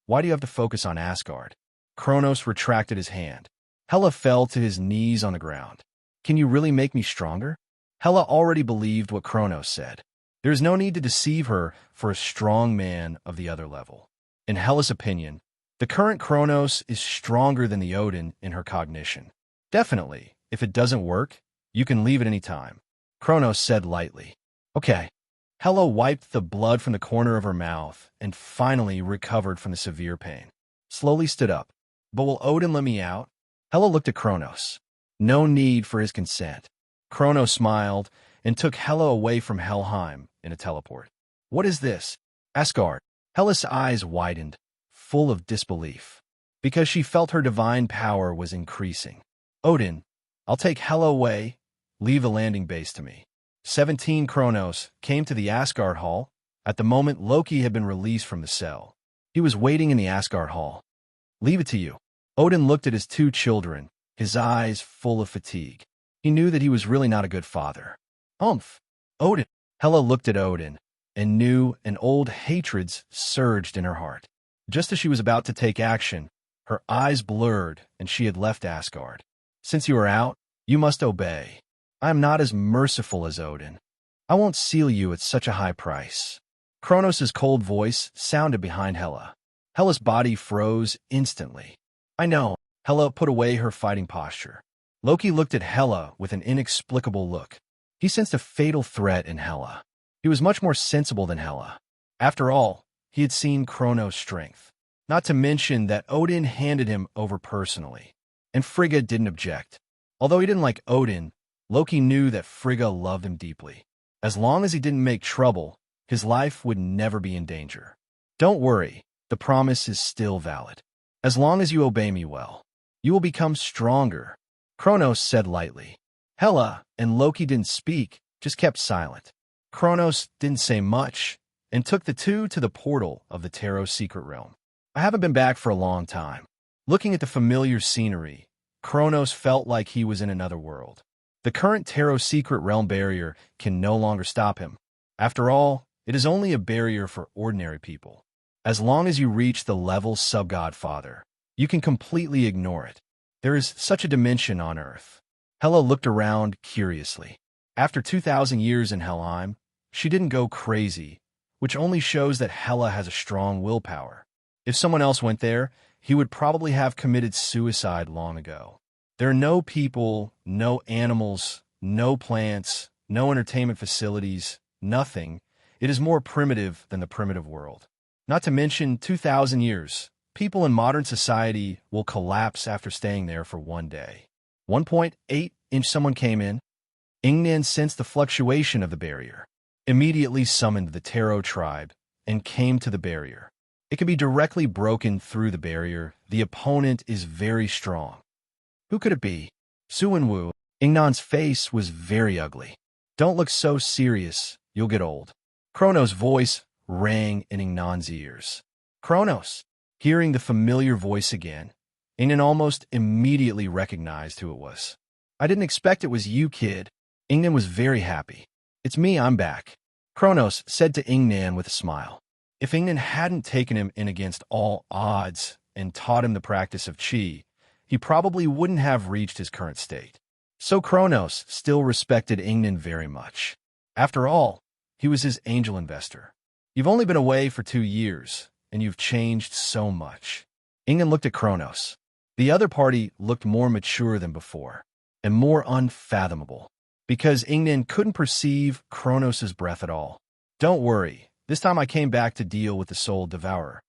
Why do you have to focus on Asgard? Kronos retracted his hand. Hela fell to his knees on the ground. Can you really make me stronger? Hela already believed what Kronos said. There is no need to deceive her for a strong man of the other level. In Hela's opinion, the current Kronos is stronger than the Odin in her cognition. Definitely, if it doesn't work, you can leave at any time. Kronos said lightly. Okay. Hela wiped the blood from the corner of her mouth and finally recovered from the severe pain. Slowly stood up. But will Odin let me out? Hela looked at Kronos. No need for his consent. Kronos smiled and took Hela away from Helheim in a teleport. What is this? Asgard. Hela's eyes widened, full of disbelief, because she felt her divine power was increasing. Odin, I'll take Hela away. Leave the landing base to me. 17 Kronos came to the Asgard Hall. At the moment, Loki had been released from the cell. He was waiting in the Asgard Hall. Leave it to you. Odin looked at his two children, his eyes full of fatigue. He knew that he was really not a good father. Odin. Hela looked at Odin and knew an old hatred surged in her heart. Just as she was about to take action, her eyes blurred and she had left Asgard. Since you are out, you must obey. I am not as merciful as Odin. I won't seal you at such a high price. Kronos' cold voice sounded behind Hela. Hela's body froze instantly. I know. Hela put away her fighting posture. Loki looked at Hela with an inexplicable look. He sensed a fatal threat in Hela. He was much more sensible than Hela. After all, he had seen Kronos' strength. Not to mention that Odin handed him over personally. And Frigga didn't object. Although he didn't like Odin, Loki knew that Frigga loved him deeply. As long as he didn't make trouble, his life would never be in danger. Don't worry, the promise is still valid. As long as you obey me well, you will become stronger, Kronos said lightly. Hela and Loki didn't speak, just kept silent. Kronos didn't say much and took the two to the portal of the Tarot's secret realm. I haven't been back for a long time. Looking at the familiar scenery, Kronos felt like he was in another world. The current Tarot's secret realm barrier can no longer stop him. After all, it is only a barrier for ordinary people. As long as you reach the level sub-godfather, you can completely ignore it. There is such a dimension on Earth. Hela looked around curiously. After 2,000 years in Helheim, she didn't go crazy, which only shows that Hela has a strong willpower. If someone else went there, he would probably have committed suicide long ago. There are no people, no animals, no plants, no entertainment facilities, nothing. It is more primitive than the primitive world. Not to mention 2,000 years. People in modern society will collapse after staying there for one day. 1.8-inch someone came in. Ingnan sensed the fluctuation of the barrier, immediately summoned the Tarot tribe, and came to the barrier. It can be directly broken through the barrier. The opponent is very strong. Who could it be? Suinwu. Ingnan's face was very ugly. Don't look so serious, you'll get old. Kronos' voice rang in Ingnan's ears. Kronos! Hearing the familiar voice again, Ingnan almost immediately recognized who it was. I didn't expect it was you, kid. Ingnan was very happy. It's me, I'm back. Kronos said to Ingnan with a smile. If Ingnan hadn't taken him in against all odds and taught him the practice of Qi, he probably wouldn't have reached his current state. So Kronos still respected Ingnan very much. After all, he was his angel investor. You've only been away for 2 years, and you've changed so much. Ingnan looked at Kronos. The other party looked more mature than before, and more unfathomable, because Ingnan couldn't perceive Kronos' breath at all. Don't worry, this time I came back to deal with the Soul Devourer.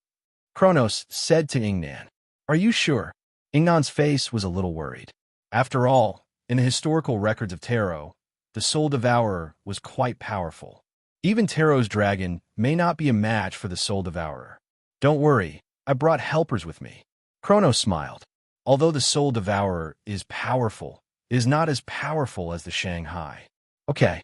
Kronos said to Ingnan. Are you sure? Ingnan's face was a little worried. After all, in the historical records of Tarot, the Soul Devourer was quite powerful. Even Tarot's dragon may not be a match for the Soul Devourer. Don't worry, I brought helpers with me. Kronos smiled. Although the Soul Devourer is powerful, it is not as powerful as the Shanghai. Okay.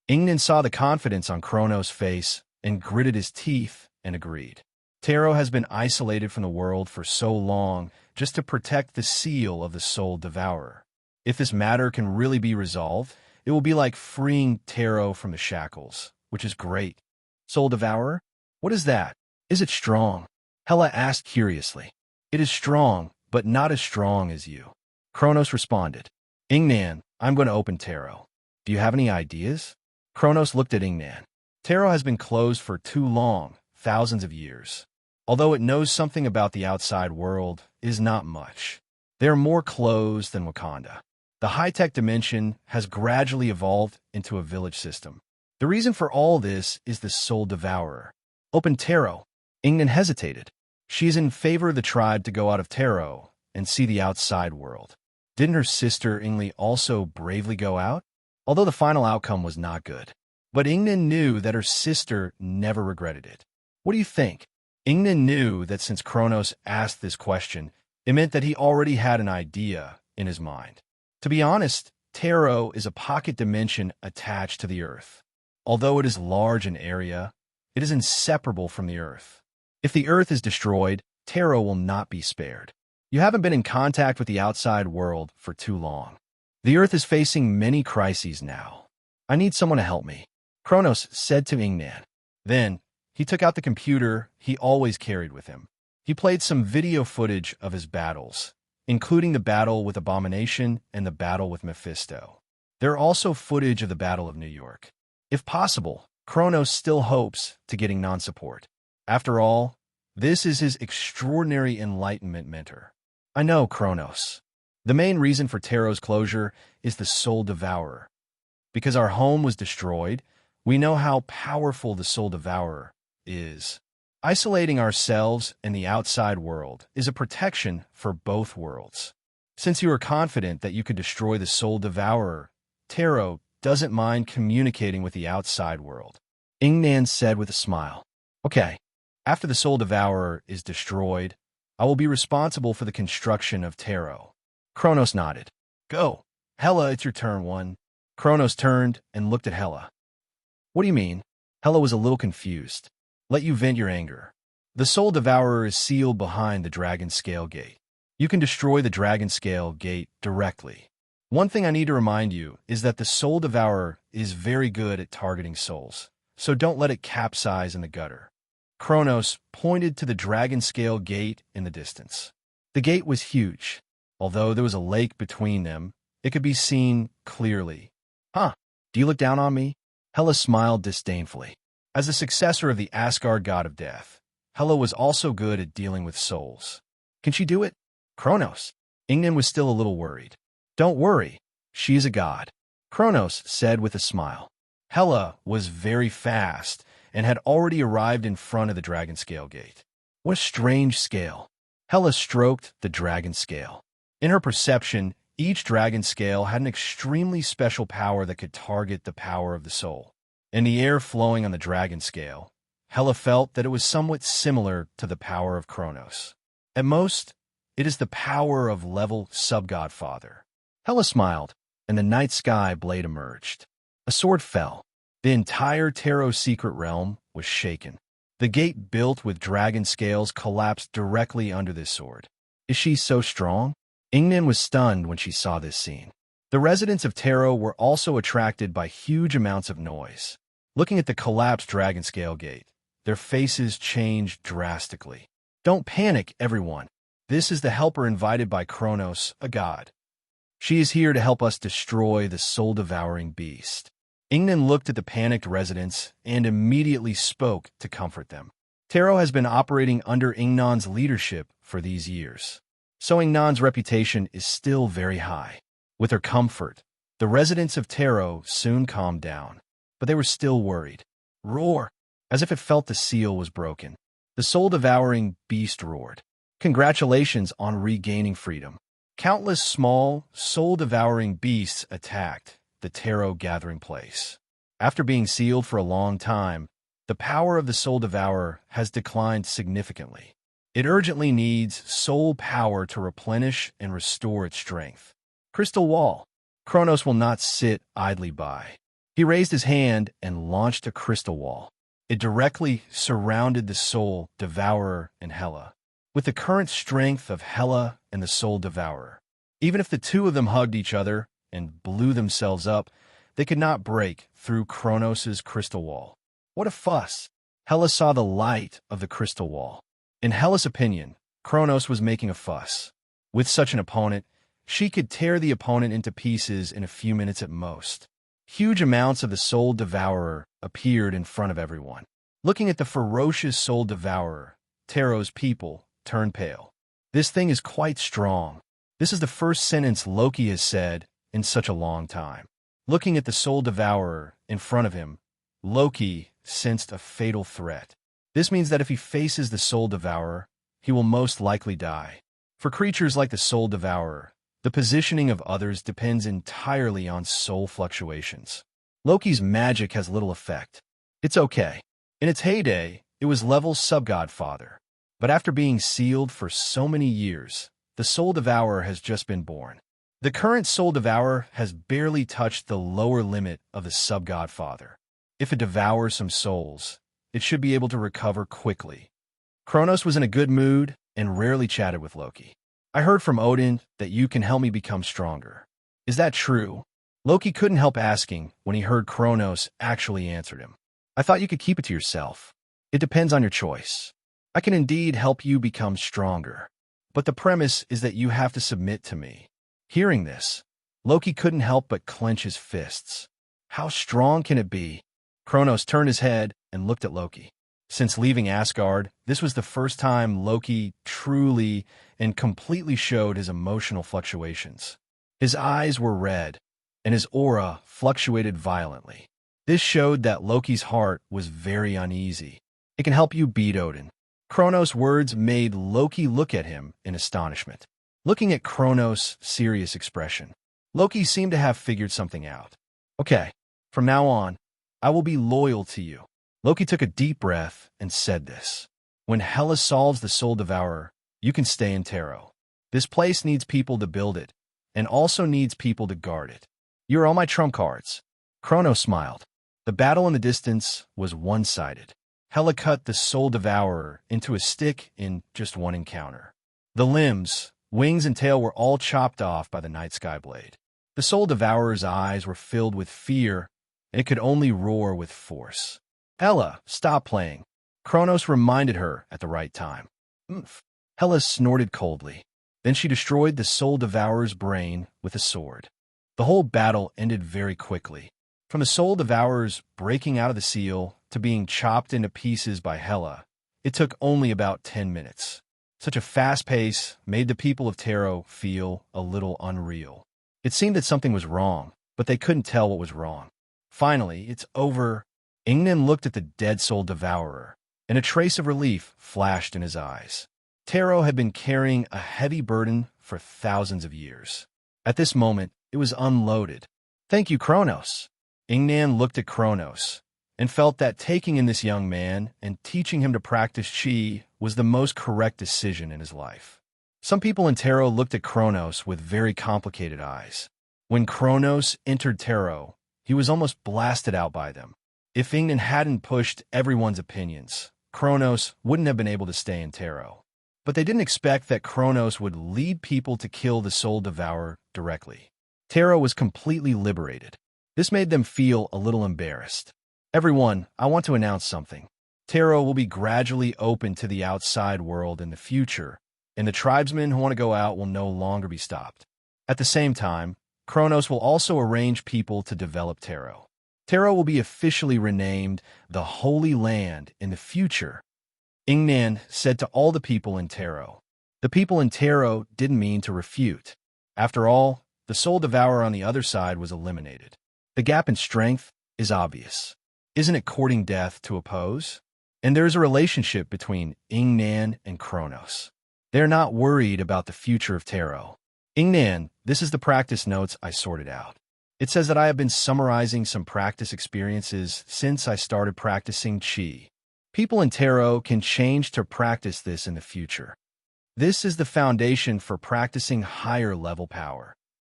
Ingnan saw the confidence on Kronos' face and gritted his teeth and agreed. Tarot has been isolated from the world for so long just to protect the seal of the Soul Devourer. If this matter can really be resolved, it will be like freeing Tarot from the shackles, which is great. Soul Devourer? What is that? Is it strong? Hela asked curiously. It is strong, but not as strong as you. Kronos responded. Ingnan, I'm going to open Tarot. Do you have any ideas? Kronos looked at Ingnan. Tarot has been closed for too long, thousands of years. Although it knows something about the outside world, it is not much. They are more closed than Wakanda. The high-tech dimension has gradually evolved into a village system. The reason for all this is the Soul Devourer. Open Tarot. Ingnan hesitated. She is in favor of the tribe to go out of Tarot and see the outside world. Didn't her sister Ingli also bravely go out? Although the final outcome was not good. But Ingnan knew that her sister never regretted it. What do you think? Ingnan knew that since Kronos asked this question, it meant that he already had an idea in his mind. To be honest, Tarot is a pocket dimension attached to the Earth. Although it is large in area, it is inseparable from the Earth. If the Earth is destroyed, Tarot will not be spared. You haven't been in contact with the outside world for too long. The Earth is facing many crises now. I need someone to help me, Kronos said to Ingnan. Then, he took out the computer he always carried with him. He played some video footage of his battles, including the battle with Abomination and the battle with Mephisto. There are also footage of the Battle of New York. If possible, Kronos still hopes to getting non-support. After all, this is his extraordinary enlightenment mentor. I know, Kronos. The main reason for Tarot's closure is the Soul Devourer. Because our home was destroyed, we know how powerful the Soul Devourer is. Isolating ourselves and the outside world is a protection for both worlds. Since you are confident that you could destroy the Soul Devourer, Tarot doesn't mind communicating with the outside world. Ingnan said with a smile. Okay, after the Soul Devourer is destroyed, I will be responsible for the construction of Tarot. Kronos nodded. Go. Hela, it's your turn, one. Kronos turned and looked at Hela. What do you mean? Hela was a little confused. Let you vent your anger. The Soul Devourer is sealed behind the Dragon Scale Gate. You can destroy the Dragon Scale Gate directly. One thing I need to remind you is that the Soul Devourer is very good at targeting souls, so don't let it capsize in the gutter. Kronos pointed to the Dragon Scale Gate in the distance. The gate was huge. Although there was a lake between them, it could be seen clearly. Huh, do you look down on me? Hela smiled disdainfully. As the successor of the Asgard god of death, Hela was also good at dealing with souls. Can she do it? Kronos. Ingnan was still a little worried. Don't worry, she is a god, Kronos said with a smile. Hela was very fast and had already arrived in front of the Dragon Scale Gate. What a strange scale. Hela stroked the dragon scale. In her perception, Each dragon scale had an extremely special power that could target the power of the soul. In the air flowing on the dragon scale, Hela felt that it was somewhat similar to the power of Kronos. At most, it is the power of level sub-godfather. Hela smiled, and the night sky blade emerged. A sword fell. The entire Tarot secret realm was shaken. The gate built with dragon scales collapsed directly under this sword. Is she so strong? Ingnan was stunned when she saw this scene. The residents of Tarot were also attracted by huge amounts of noise. Looking at the collapsed dragon scale gate, their faces changed drastically. Don't panic, everyone. This is the helper invited by Kronos, a god. She is here to help us destroy the soul-devouring beast. Ingnan looked at the panicked residents and immediately spoke to comfort them. Tarot has been operating under Ingnan's leadership for these years, so Ingnan's reputation is still very high. With her comfort, the residents of Tarot soon calmed down, but they were still worried. Roar! As if it felt the seal was broken. The soul-devouring beast roared. Congratulations on regaining freedom. Countless small, soul-devouring beasts attacked the Tarot gathering place. After being sealed for a long time, the power of the Soul Devourer has declined significantly. It urgently needs soul power to replenish and restore its strength. Crystal Wall. Kronos will not sit idly by. He raised his hand and launched a crystal wall. It directly surrounded the Soul Devourer and Hela. With the current strength of Hela and the Soul Devourer, even if the two of them hugged each other and blew themselves up, they could not break through Kronos' crystal wall. What a fuss! Hela saw the light of the crystal wall. In Hela's opinion, Kronos was making a fuss. With such an opponent, she could tear the opponent into pieces in a few minutes at most. Huge amounts of the Soul Devourer appeared in front of everyone. Looking at the ferocious Soul Devourer, Tarot's people turned pale. This thing is quite strong. This is the first sentence Loki has said in such a long time. Looking at the Soul Devourer in front of him, Loki sensed a fatal threat. This means that if he faces the Soul Devourer, he will most likely die. For creatures like the Soul Devourer, the positioning of others depends entirely on soul fluctuations. Loki's magic has little effect. It's okay. In its heyday, it was level sub-godfather. But after being sealed for so many years, the Soul Devourer has just been born. The current Soul Devourer has barely touched the lower limit of the sub-godfather. If it devours some souls, it should be able to recover quickly. Kronos was in a good mood and rarely chatted with Loki. I heard from Odin that you can help me become stronger. Is that true? Loki couldn't help asking when he heard Kronos actually answered him. I thought you could keep it to yourself. It depends on your choice. I can indeed help you become stronger, but the premise is that you have to submit to me. Hearing this, Loki couldn't help but clench his fists. How strong can it be? Kronos turned his head and looked at Loki. Since leaving Asgard, this was the first time Loki truly and completely showed his emotional fluctuations. His eyes were red, and his aura fluctuated violently. This showed that Loki's heart was very uneasy. It can help you beat Odin. Kronos' words made Loki look at him in astonishment. Looking at Kronos' serious expression, Loki seemed to have figured something out. Okay, from now on, I will be loyal to you. Loki took a deep breath and said this. When Hela solves the Soul Devourer, you can stay in Tarot. This place needs people to build it, and also needs people to guard it. You're all my trump cards. Kronos smiled. The battle in the distance was one-sided. Hela cut the Soul Devourer into a stick in just one encounter. The limbs, wings and tail were all chopped off by the night sky blade. The Soul Devourer's eyes were filled with fear, and it could only roar with force. Hela, stop playing. Kronos reminded her at the right time. Oomph. Hela snorted coldly. Then she destroyed the Soul Devourer's brain with a sword. The whole battle ended very quickly. From the Soul Devourer's breaking out of the seal to being chopped into pieces by Hela, it took only about 10 minutes. Such a fast pace made the people of Tarot feel a little unreal. It seemed that something was wrong, but they couldn't tell what was wrong. Finally, it's over. Ingnan looked at the dead Soul Devourer, and a trace of relief flashed in his eyes. Tarot had been carrying a heavy burden for thousands of years. At this moment, it was unloaded. "Thank you, Kronos." Ingnan looked at Kronos and felt that taking in this young man and teaching him to practice chi was the most correct decision in his life. Some people in Tarot looked at Kronos with very complicated eyes. When Kronos entered Tarot, he was almost blasted out by them. If Ingnan hadn't pushed everyone's opinions, Kronos wouldn't have been able to stay in Tarot. But they didn't expect that Kronos would lead people to kill the Soul Devourer directly. Tarot was completely liberated. This made them feel a little embarrassed. "Everyone, I want to announce something. Tarot will be gradually open to the outside world in the future, and the tribesmen who want to go out will no longer be stopped. At the same time, Kronos will also arrange people to develop Tarot. Tarot will be officially renamed the Holy Land in the future," Ingnan said to all the people in Tarot. The people in Tarot didn't mean to refute. After all, the Soul Devourer on the other side was eliminated. The gap in strength is obvious. Isn't it courting death to oppose? And there is a relationship between Ingnan and Kronos. They're not worried about the future of Tarot. "Ingnan, this is the practice notes I sorted out. It says that I have been summarizing some practice experiences since I started practicing Qi. People in Tarot can change to practice this in the future. This is the foundation for practicing higher level power.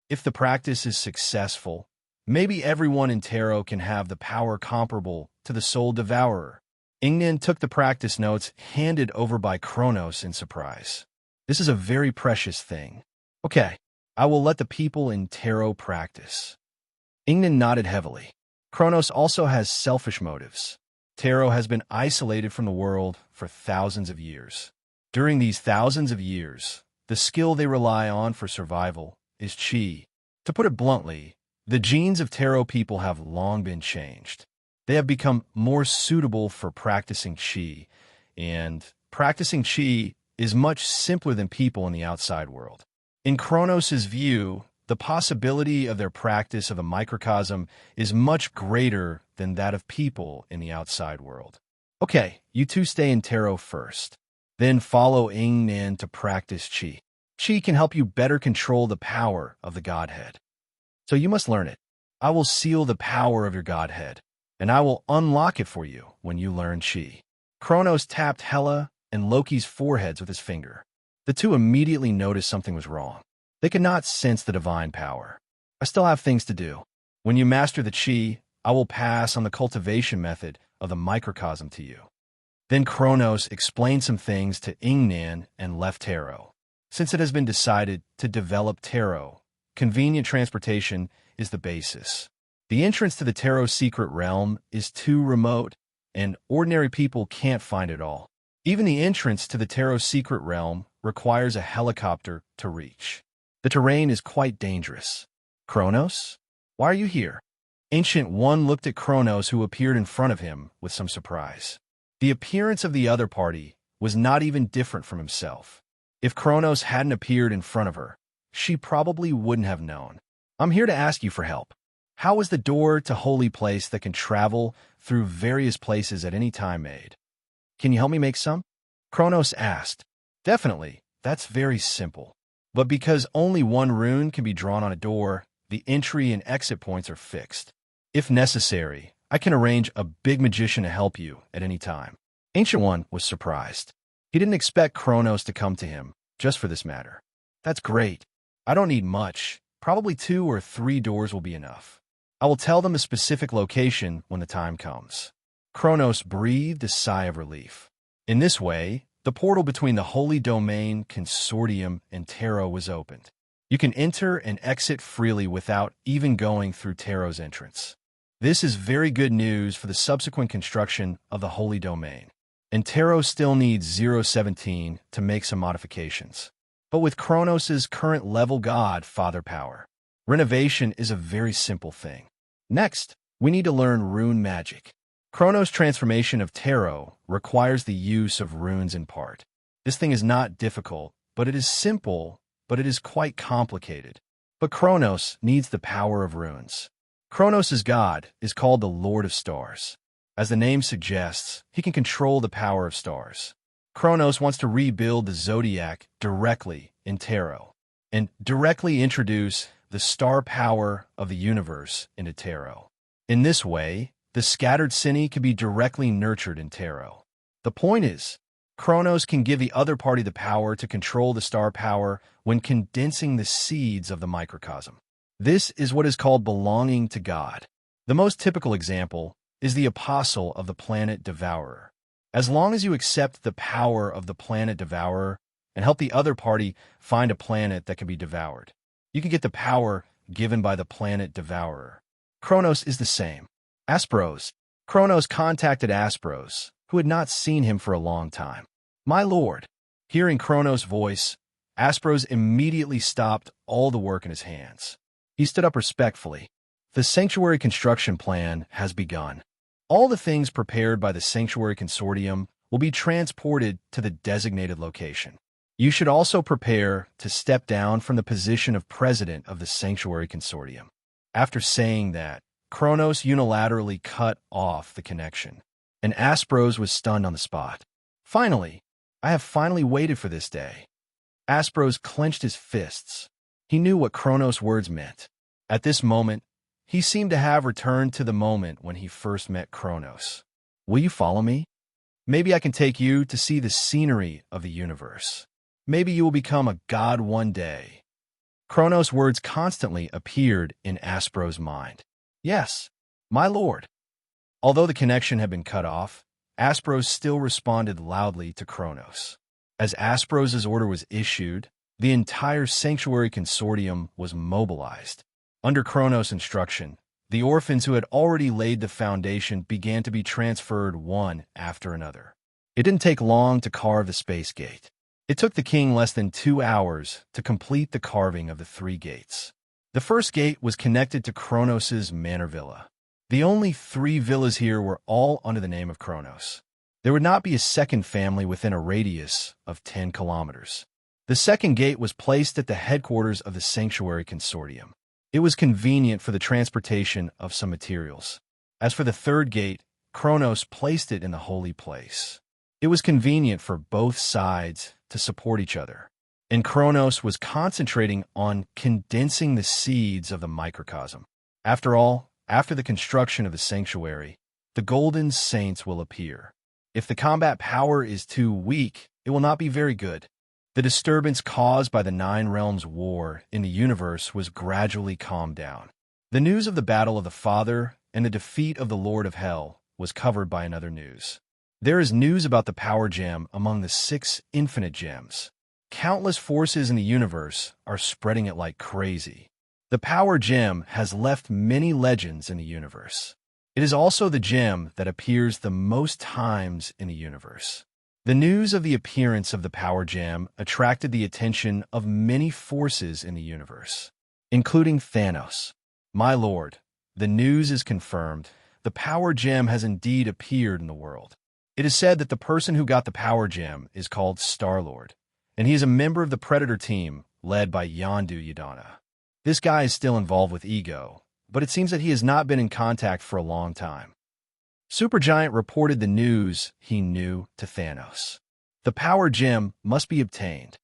If the practice is successful, maybe everyone in Tarot can have the power comparable to the Soul Devourer." Ingnan took the practice notes handed over by Kronos in surprise. "This is a very precious thing. Okay, I will let the people in Tarot practice." Ingnan nodded heavily. Kronos also has selfish motives. Tarot has been isolated from the world for thousands of years. During these thousands of years, the skill they rely on for survival is Qi. To put it bluntly, the genes of Tarot people have long been changed. They have become more suitable for practicing Qi, and practicing Qi is much simpler than people in the outside world. In Kronos' view, the possibility of their practice of a microcosm is much greater than that of people in the outside world. "Okay, you two stay in Tarot first. Then follow Ingnan to practice Qi. Qi can help you better control the power of the Godhead. So you must learn it. I will seal the power of your Godhead, and I will unlock it for you when you learn Qi." Kronos tapped Hela and Loki's foreheads with his finger. The two immediately noticed something was wrong. They could not sense the divine power. "I still have things to do. When you master the Qi, I will pass on the cultivation method of the microcosm to you." Then Kronos explained some things to Ingnan and left Tarot. Since it has been decided to develop Tarot, convenient transportation is the basis. The entrance to the Tarot secret realm is too remote, and ordinary people can't find it all. Even the entrance to the Tarot secret realm requires a helicopter to reach. The terrain is quite dangerous. "Kronos? Why are you here?" Ancient One looked at Kronos, who appeared in front of him, with some surprise. The appearance of the other party was not even different from himself. If Kronos hadn't appeared in front of her, she probably wouldn't have known. "I'm here to ask you for help. How is the door to holy place that can travel through various places at any time made? Can you help me make some?" Kronos asked. "Definitely, that's very simple. But because only one rune can be drawn on a door, the entry and exit points are fixed. If necessary, I can arrange a big magician to help you at any time." Ancient One was surprised. He didn't expect Kronos to come to him, just for this matter. "That's great. I don't need much. Probably 2 or 3 doors will be enough. I will tell them a specific location when the time comes." Kronos breathed a sigh of relief. In this way, the portal between the Holy Domain, Consortium, and Tarot was opened. You can enter and exit freely without even going through Tarot's entrance. This is very good news for the subsequent construction of the Holy Domain. And Tarot still needs 017 to make some modifications. But with Kronos' current level God Father power, renovation is a very simple thing. Next, we need to learn rune magic. Kronos' transformation of Tarot requires the use of runes in part. This thing is not difficult, but it is simple, but it is quite complicated. But Kronos needs the power of runes. Kronos' god is called the Lord of Stars. As the name suggests, he can control the power of stars. Kronos wants to rebuild the Zodiac directly in Tarot. and directly introduce the star power of the universe into tarot. In this way, the scattered cine can be directly nurtured in tarot. The point is, Kronos can give the other party the power to control the star power when condensing the seeds of the microcosm. This is what is called belonging to God. The most typical example is the apostle of the planet Devourer. As long as you accept the power of the planet Devourer and help the other party find a planet that can be devoured, you can get the power given by the planet Devourer. Kronos is the same. Kronos contacted Aspros, who had not seen him for a long time. "My lord." Hearing Kronos' voice, Aspros immediately stopped all the work in his hands. He stood up respectfully. "The sanctuary construction plan has begun. All the things prepared by the Sanctuary Consortium will be transported to the designated location. You should also prepare to step down from the position of president of the Sanctuary Consortium." After saying that, Kronos unilaterally cut off the connection, and Aspros was stunned on the spot. "Finally, I have finally waited for this day." Aspros clenched his fists. He knew what Kronos' words meant. At this moment, he seemed to have returned to the moment when he first met Kronos. "Will you follow me? Maybe I can take you to see the scenery of the universe. Maybe you will become a god one day." Kronos' words constantly appeared in Aspros' mind. "Yes, my lord." Although the connection had been cut off, Aspros still responded loudly to Kronos. As Aspros' order was issued, the entire Sanctuary Consortium was mobilized. Under Kronos' instruction, the orphans who had already laid the foundation began to be transferred one after another. It didn't take long to carve the space gate. It took the king less than 2 hours to complete the carving of the 3 gates. The first gate was connected to Kronos' manor villa. The only 3 villas here were all under the name of Kronos. There would not be a second family within a radius of 10 kilometers. The second gate was placed at the headquarters of the Sanctuary Consortium. It was convenient for the transportation of some materials. As for the third gate, Kronos placed it in the holy place. It was convenient for both sides to support each other, and Kronos was concentrating on condensing the seeds of the microcosm. After all, after the construction of the sanctuary, the golden saints will appear. If the combat power is too weak, it will not be very good. The disturbance caused by the 9 Realms War in the universe was gradually calmed down. The news of the Battle of the Father and the defeat of the Lord of Hell was covered by another news. There is news about the power gem among the 6 infinite gems. Countless forces in the universe are spreading it like crazy. The power gem has left many legends in the universe. It is also the gem that appears the most times in the universe. The news of the appearance of the power gem attracted the attention of many forces in the universe, including Thanos. "My lord, the news is confirmed. The power gem has indeed appeared in the world. It is said that the person who got the power gem is called Star-Lord, and he is a member of the Predator team led by Yondu Yadana. This guy is still involved with Ego, but it seems that he has not been in contact for a long time." Supergiant reported the news he knew to Thanos. The power gem must be obtained.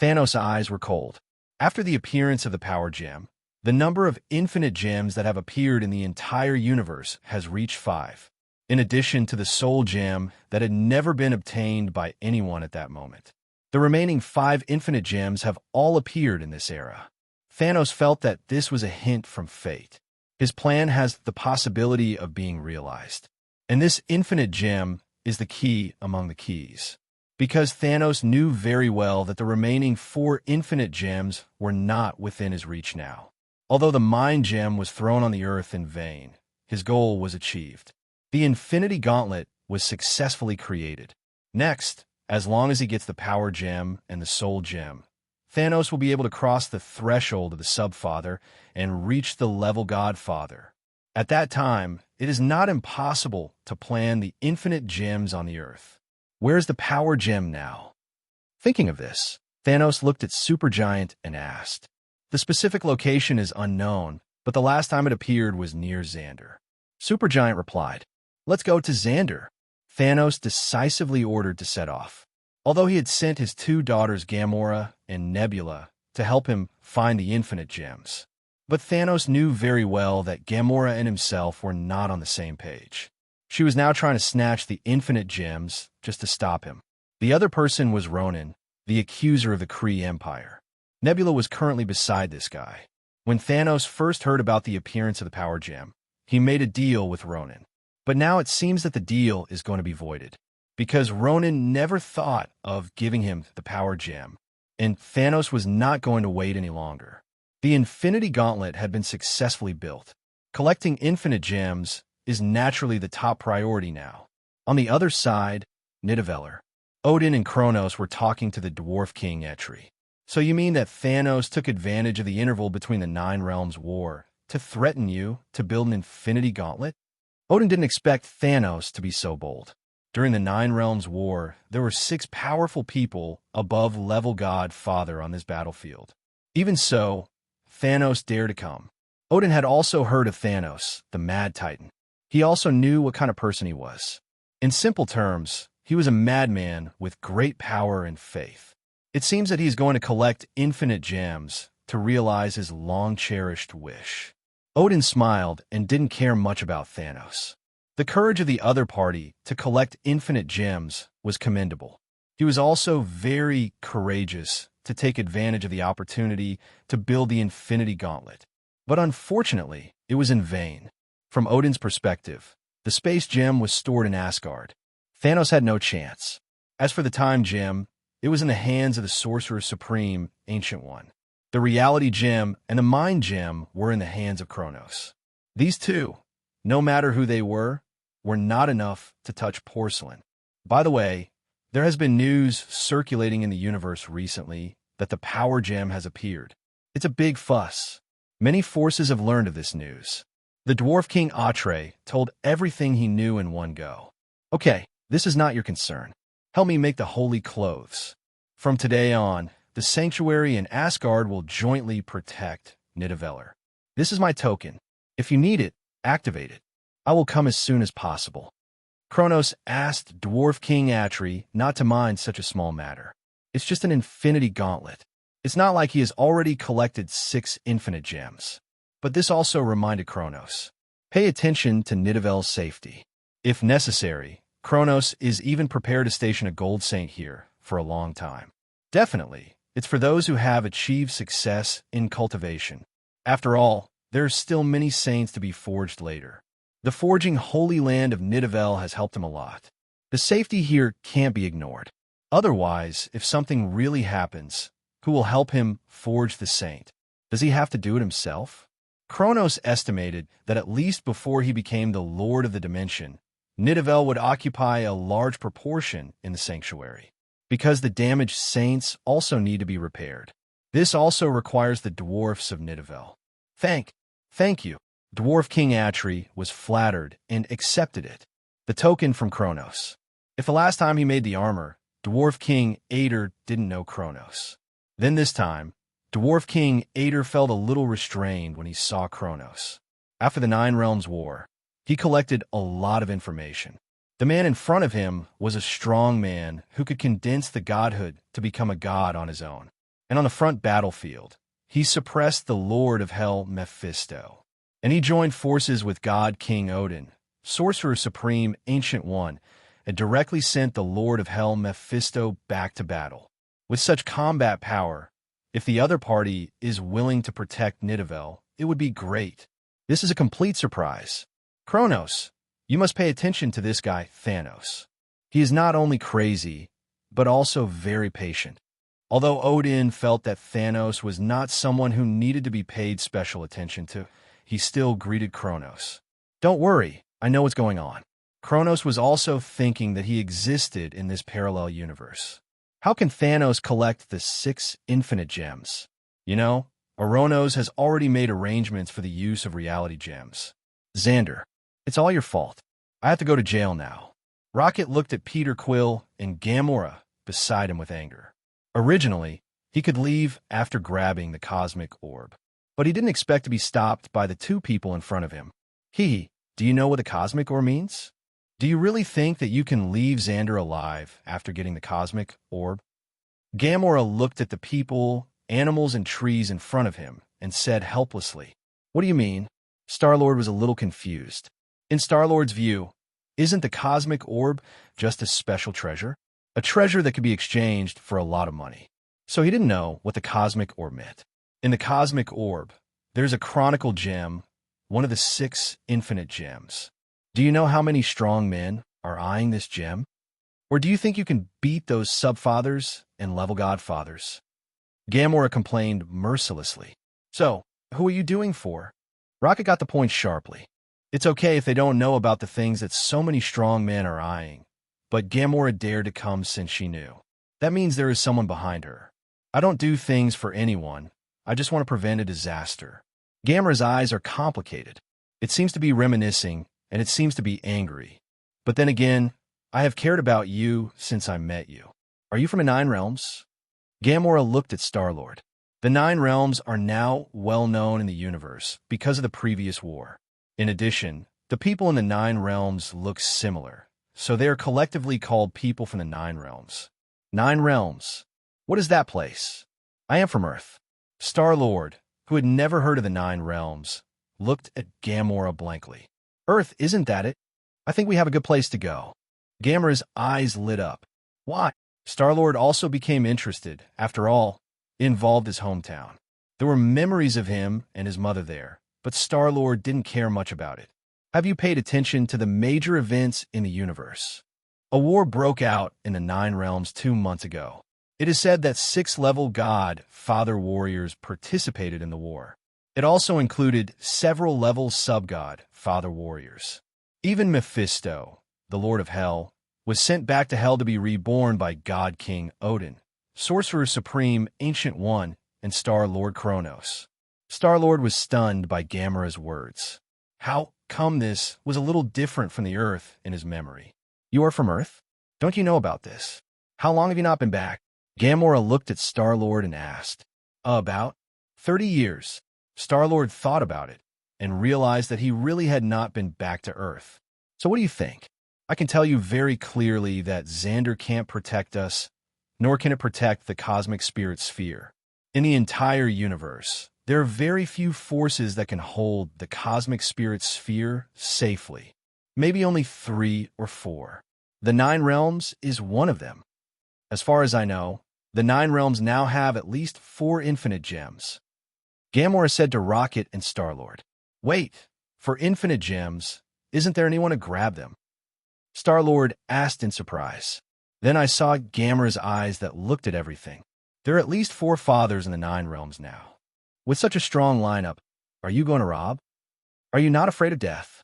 Thanos' eyes were cold. After the appearance of the power gem, the number of infinite gems that have appeared in the entire universe has reached 5, in addition to the soul gem that had never been obtained by anyone at that moment. The remaining 5 infinite gems have all appeared in this era. Thanos felt that this was a hint from fate. His plan has the possibility of being realized. And this infinite gem is the key among the keys. Because Thanos knew very well that the remaining 4 infinite gems were not within his reach now. Although the mind gem was thrown on the earth in vain, his goal was achieved. The Infinity Gauntlet was successfully created. Next, as long as he gets the power gem and the soul gem, Thanos will be able to cross the threshold of the Subfather and reach the level Godfather. At that time, it is not impossible to plan the infinite gems on the earth. Where's the power gem now? Thinking of this, Thanos looked at Supergiant and asked. The specific location is unknown, but the last time it appeared was near Xandar. Supergiant replied, "Let's go to Xandar." Thanos decisively ordered to set off. Although he had sent his 2 daughters Gamora and Nebula to help him find the infinite gems. But Thanos knew very well that Gamora and himself were not on the same page. She was now trying to snatch the infinite gems just to stop him. The other person was Ronan, the accuser of the Kree Empire. Nebula was currently beside this guy. When Thanos first heard about the appearance of the power gem, he made a deal with Ronan. But now it seems that the deal is going to be voided, because Ronan never thought of giving him the power gem, and Thanos was not going to wait any longer. The Infinity Gauntlet had been successfully built. Collecting infinite gems is naturally the top priority now. On the other side, Nidavellir, Odin and Kronos were talking to the Dwarf King Eitri. So you mean that Thanos took advantage of the interval between the Nine Realms War to threaten you to build an Infinity Gauntlet? Odin didn't expect Thanos to be so bold. During the Nine Realms War, there were 6 powerful people above level God Father on this battlefield. Even so, Thanos dared to come. Odin had also heard of Thanos, the Mad Titan. He also knew what kind of person he was. In simple terms, he was a madman with great power and faith. It seems that he's going to collect infinite gems to realize his long-cherished wish. Odin smiled and didn't care much about Thanos. The courage of the other party to collect infinite gems was commendable. He was also very courageous to take advantage of the opportunity to build the Infinity Gauntlet. But unfortunately, it was in vain. From Odin's perspective, the space gem was stored in Asgard. Thanos had no chance. As for the time gem, it was in the hands of the Sorcerer Supreme, Ancient One. The reality gem and the mind gem were in the hands of Kronos. These two, no matter who they were not enough to touch porcelain. By the way, there has been news circulating in the universe recently that the power gem has appeared. It's a big fuss. Many forces have learned of this news. The Dwarf King Eitri told everything he knew in one go. Okay, this is not your concern. Help me make the holy clothes. From today on, the Sanctuary and Asgard will jointly protect Nidavellir. This is my token. If you need it, activate it. I will come as soon as possible. Kronos asked Dwarf King Eitri not to mind such a small matter. It's just an infinity gauntlet. It's not like he has already collected 6 infinite gems. But this also reminded Kronos. Pay attention to Nidavell's safety. If necessary, Kronos is even prepared to station a gold saint here for a long time. Definitely, it's for those who have achieved success in cultivation. After all, there are still many saints to be forged later. The forging Holy Land of Nidavell has helped him a lot. The safety here can't be ignored. Otherwise, if something really happens, who will help him forge the saint? Does he have to do it himself? Kronos estimated that at least before he became the Lord of the Dimension, Nidavell would occupy a large proportion in the sanctuary, because the damaged saints also need to be repaired. This also requires the dwarfs of Nidavell. Thank you. Dwarf King Eitri was flattered and accepted it, the token from Kronos. If the last time he made the armor, Dwarf King Ader didn't know Kronos. Then this time, Dwarf King Ader felt a little restrained when he saw Kronos. After the Nine Realms War, he collected a lot of information. The man in front of him was a strong man who could condense the godhood to become a god on his own. And on the front battlefield, he suppressed the Lord of Hell Mephisto. And he joined forces with God King Odin, Sorcerer Supreme Ancient One, and directly sent the Lord of Hell Mephisto back to battle. With such combat power, if the other party is willing to protect Nidavell, it would be great. This is a complete surprise. Kronos, you must pay attention to this guy, Thanos. He is not only crazy, but also very patient. Although Odin felt that Thanos was not someone who needed to be paid special attention to, he still greeted Kronos. Don't worry, I know what's going on. Kronos was also thinking that he existed in this parallel universe. How can Thanos collect the 6 infinite gems? You know, Oronos has already made arrangements for the use of reality gems. Xander, it's all your fault. I have to go to jail now. Rocket looked at Peter Quill and Gamora beside him with anger. Originally, he could leave after grabbing the cosmic orb, but he didn't expect to be stopped by the 2 people in front of him. Do you know what the cosmic orb means? Do you really think that you can leave Xander alive after getting the cosmic orb? Gamora looked at the people animals and trees in front of him and said helplessly, "What do you mean?" Star-Lord was a little confused. In Star-Lord's view, isn't the cosmic orb just a special treasure? A treasure that could be exchanged for a lot of money. So he didn't know what the cosmic orb meant. In the cosmic orb, there's a chronicle gem, one of the 6 infinite gems. Do you know how many strong men are eyeing this gem? Or do you think you can beat those sub-fathers and level godfathers? Gamora complained mercilessly. So, who are you doing for? Rocket got the point sharply. It's okay if they don't know about the things that so many strong men are eyeing, but Gamora dared to come since she knew. That means there is someone behind her. I don't do things for anyone. I just want to prevent a disaster. Gamora's eyes are complicated. It seems to be reminiscing, and it seems to be angry. But then again, I have cared about you since I met you. Are you from the 9 realms? Gamora looked at Star-Lord. The 9 realms are now well known in the universe because of the previous war. In addition, the people in the 9 realms look similar, so they are collectively called people from the 9 realms. 9 realms. What is that place? I am from Earth. Star-Lord, who had never heard of the 9 realms, looked at Gamora blankly. Earth, isn't that it? I think we have a good place to go. Gamora's eyes lit up. Why? Star-Lord also became interested. After all, it involved his hometown. There were memories of him and his mother there, but Star-Lord didn't care much about it. Have you paid attention to the major events in the universe? A war broke out in the 9 realms 2 months ago. It is said that 6-level god father warriors participated in the war. It also included several level sub-god father warriors. Even Mephisto, the Lord of Hell, was sent back to Hell to be reborn by God King Odin, Sorcerer Supreme Ancient One, and Star-Lord Kronos. Star-Lord was stunned by Gamora's words. How come this was a little different from the Earth in his memory? You are from Earth? Don't you know about this? How long have you not been back? Gamora looked at Star-Lord and asked. About 30 years. Star-Lord thought about it and realized that he really had not been back to Earth. So what do you think? I can tell you very clearly that Xander can't protect us, nor can it protect the cosmic spirit sphere. In the entire universe, there are very few forces that can hold the cosmic spirit sphere safely. Maybe only 3 or 4. The 9 realms is one of them. As far as I know, the 9 realms now have at least 4 infinite gems. Gamora said to Rocket and Star-Lord, Wait, for infinite gems, isn't there anyone to grab them? Star-Lord asked in surprise. Then I saw Gamora's eyes that looked at everything. There are at least 4 fathers in the 9 realms now. With such a strong lineup, are you going to rob? Are you not afraid of death?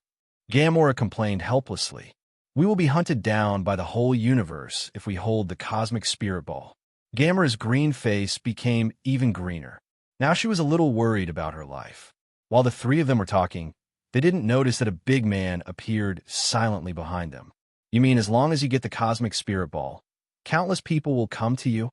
Gamora complained helplessly. We will be hunted down by the whole universe if we hold the cosmic spirit ball. Gamora's green face became even greener. Now she was a little worried about her life. While the 3 of them were talking, they didn't notice that a big man appeared silently behind them. You mean as long as you get the cosmic spirit ball, countless people will come to you?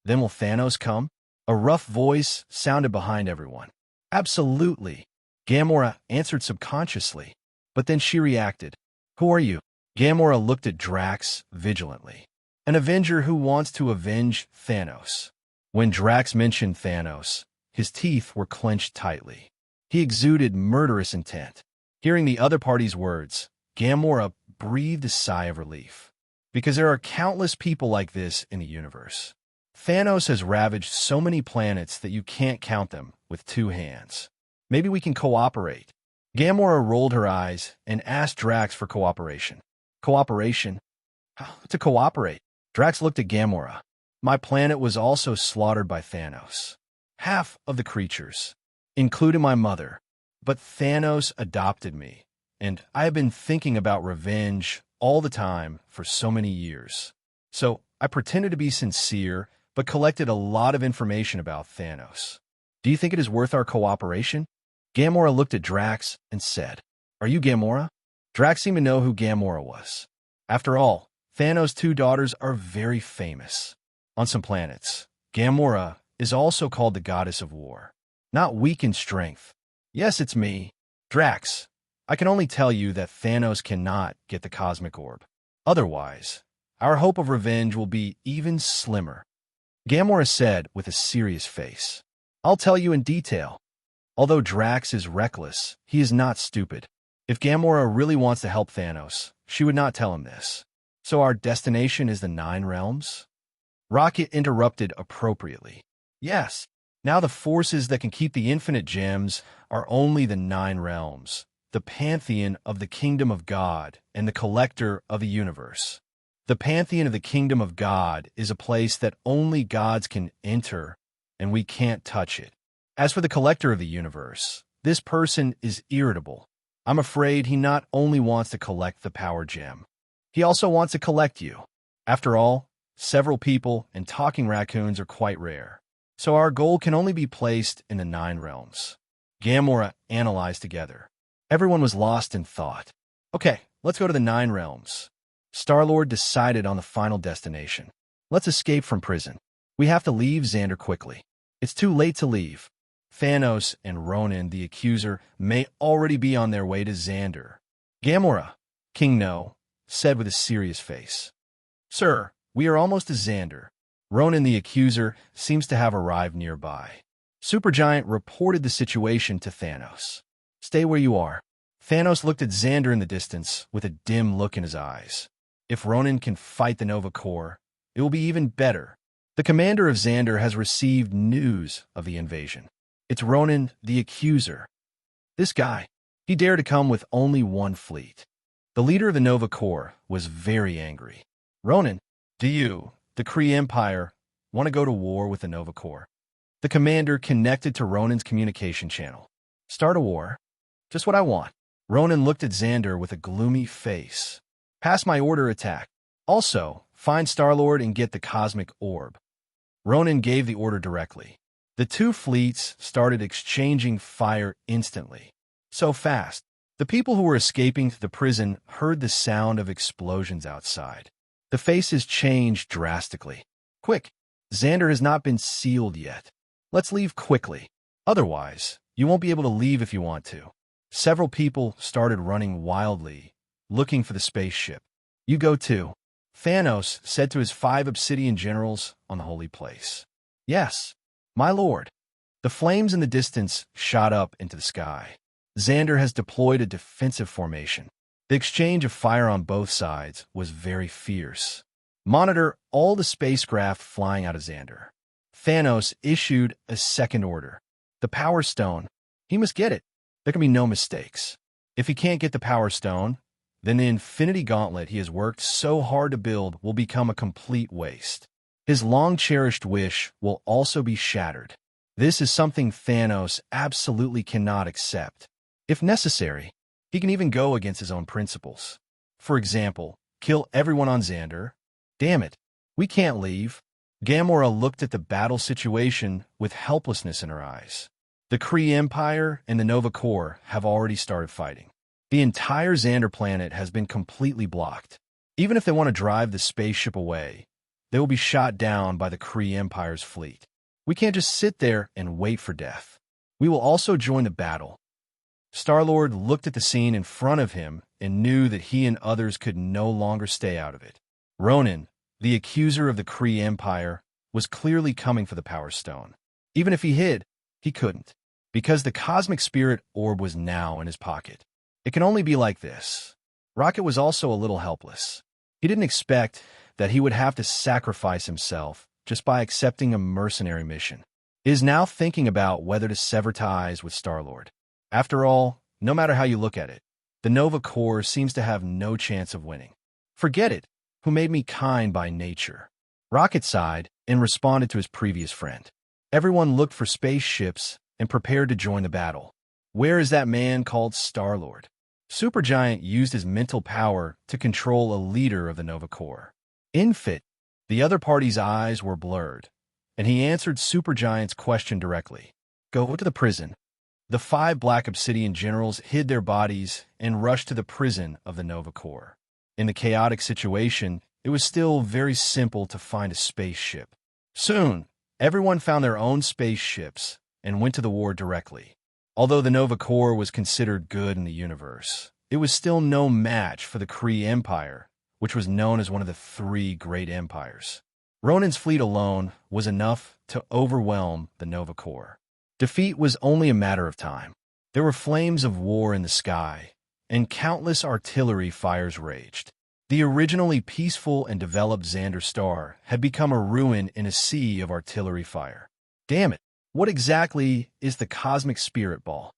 Then will Thanos come? A rough voice sounded behind everyone. Absolutely, Gamora answered subconsciously. But then she reacted. Who are you? Gamora looked at Drax vigilantly. An Avenger who wants to avenge Thanos. When Drax mentioned Thanos, his teeth were clenched tightly. He exuded murderous intent. Hearing the other party's words, Gamora breathed a sigh of relief. Because there are countless people like this in the universe. Thanos has ravaged so many planets that you can't count them with 2 hands. Maybe we can cooperate. Gamora rolled her eyes and asked Drax for cooperation. Cooperation? How to cooperate? Drax looked at Gamora. My planet was also slaughtered by Thanos. Half of the creatures, including my mother. But Thanos adopted me, and I have been thinking about revenge all the time for so many years. So I pretended to be sincere, but collected a lot of information about Thanos. Do you think it is worth our cooperation? Gamora looked at Drax and said, Are you Gamora? Drax seemed to know who Gamora was. After all, Thanos' 2 daughters are very famous. On some planets, Gamora is also called the goddess of war. Not weak in strength. Yes, it's me. Drax, I can only tell you that Thanos cannot get the cosmic orb. Otherwise, our hope of revenge will be even slimmer. Gamora said with a serious face. I'll tell you in detail. Although Drax is reckless, he is not stupid. If Gamora really wants to help Thanos, she would not tell him this. So our destination is the Nine Realms? Rocket interrupted appropriately. Yes. Now the forces that can keep the infinite gems are only the Nine Realms, the pantheon of the kingdom of God and the collector of the universe. The pantheon of the kingdom of God is a place that only gods can enter, and we can't touch it. As for the collector of the universe, this person is irritable. I'm afraid he not only wants to collect the power gem, he also wants to collect you. After all, several people and talking raccoons are quite rare. So our goal can only be placed in the Nine Realms. Gamora analyzed together. Everyone was lost in thought. Okay, let's go to the Nine Realms. Star-Lord decided on the final destination. Let's escape from prison. We have to leave Xander quickly. It's too late to leave. Thanos and Ronan, the accuser, may already be on their way to Xander. Gamora, King No, said with a serious face. Sir, we are almost to Xander. Ronan, the accuser, seems to have arrived nearby. Supergiant reported the situation to Thanos. Stay where you are. Thanos looked at Xander in the distance with a dim look in his eyes. If Ronan can fight the Nova Corps, it will be even better. The commander of Xander has received news of the invasion. It's Ronan, the accuser. This guy, he dared to come with only one fleet. The leader of the Nova Corps was very angry. Ronan, do you, the Kree Empire, want to go to war with the Nova Corps? The commander connected to Ronan's communication channel. Start a war? Just what I want. Ronan looked at Xander with a gloomy face. Pass my order, attack. Also, find Star-Lord and get the cosmic orb. Ronan gave the order directly. The two fleets started exchanging fire instantly. So fast, the people who were escaping the prison heard the sound of explosions outside. The faces changed drastically. Quick, Xander has not been sealed yet. Let's leave quickly. Otherwise, you won't be able to leave if you want to. Several people started running wildly, looking for the spaceship. You go too, Thanos said to his 5 obsidian generals on the holy place. Yes, my lord. The flames in the distance shot up into the sky. Xander has deployed a defensive formation. The exchange of fire on both sides was very fierce. Monitor all the spacecraft flying out of Xander. Thanos issued a second order. The Power Stone. He must get it. There can be no mistakes. If he can't get the Power Stone, then the Infinity Gauntlet he has worked so hard to build will become a complete waste. His long-cherished wish will also be shattered. This is something Thanos absolutely cannot accept. If necessary, he can even go against his own principles. For example, kill everyone on Xander. Damn it, we can't leave. Gamora looked at the battle situation with helplessness in her eyes. The Kree Empire and the Nova Corps have already started fighting. The entire Xander planet has been completely blocked. Even if they want to drive the spaceship away, they will be shot down by the Kree Empire's fleet. We can't just sit there and wait for death. We will also join the battle. Star-Lord looked at the scene in front of him and knew that he and others could no longer stay out of it. Ronan, the accuser of the Kree Empire, was clearly coming for the Power Stone. Even if he hid, he couldn't, because the Cosmic Spirit Orb was now in his pocket. It can only be like this. Rocket was also a little helpless. He didn't expect that he would have to sacrifice himself just by accepting a mercenary mission. He is now thinking about whether to sever ties with Star-Lord. After all, no matter how you look at it, the Nova Corps seems to have no chance of winning. Forget it, who made me kind by nature. Rocket sighed and responded to his previous friend. Everyone looked for spaceships and prepared to join the battle. Where is that man called Star-Lord? Supergiant used his mental power to control a leader of the Nova Corps. Infit, the other party's eyes were blurred, and he answered Supergiant's question directly. Go to the prison. The 5 black obsidian generals hid their bodies and rushed to the prison of the Nova Corps. In the chaotic situation, it was still very simple to find a spaceship. Soon, everyone found their own spaceships and went to the war directly. Although the Nova Corps was considered good in the universe, it was still no match for the Kree Empire, which was known as one of the 3 great empires. Ronin's fleet alone was enough to overwhelm the Nova Corps. Defeat was only a matter of time. There were flames of war in the sky, and countless artillery fires raged. The originally peaceful and developed Xander Star had become a ruin in a sea of artillery fire. Damn it, what exactly is the Cosmic Spirit Ball?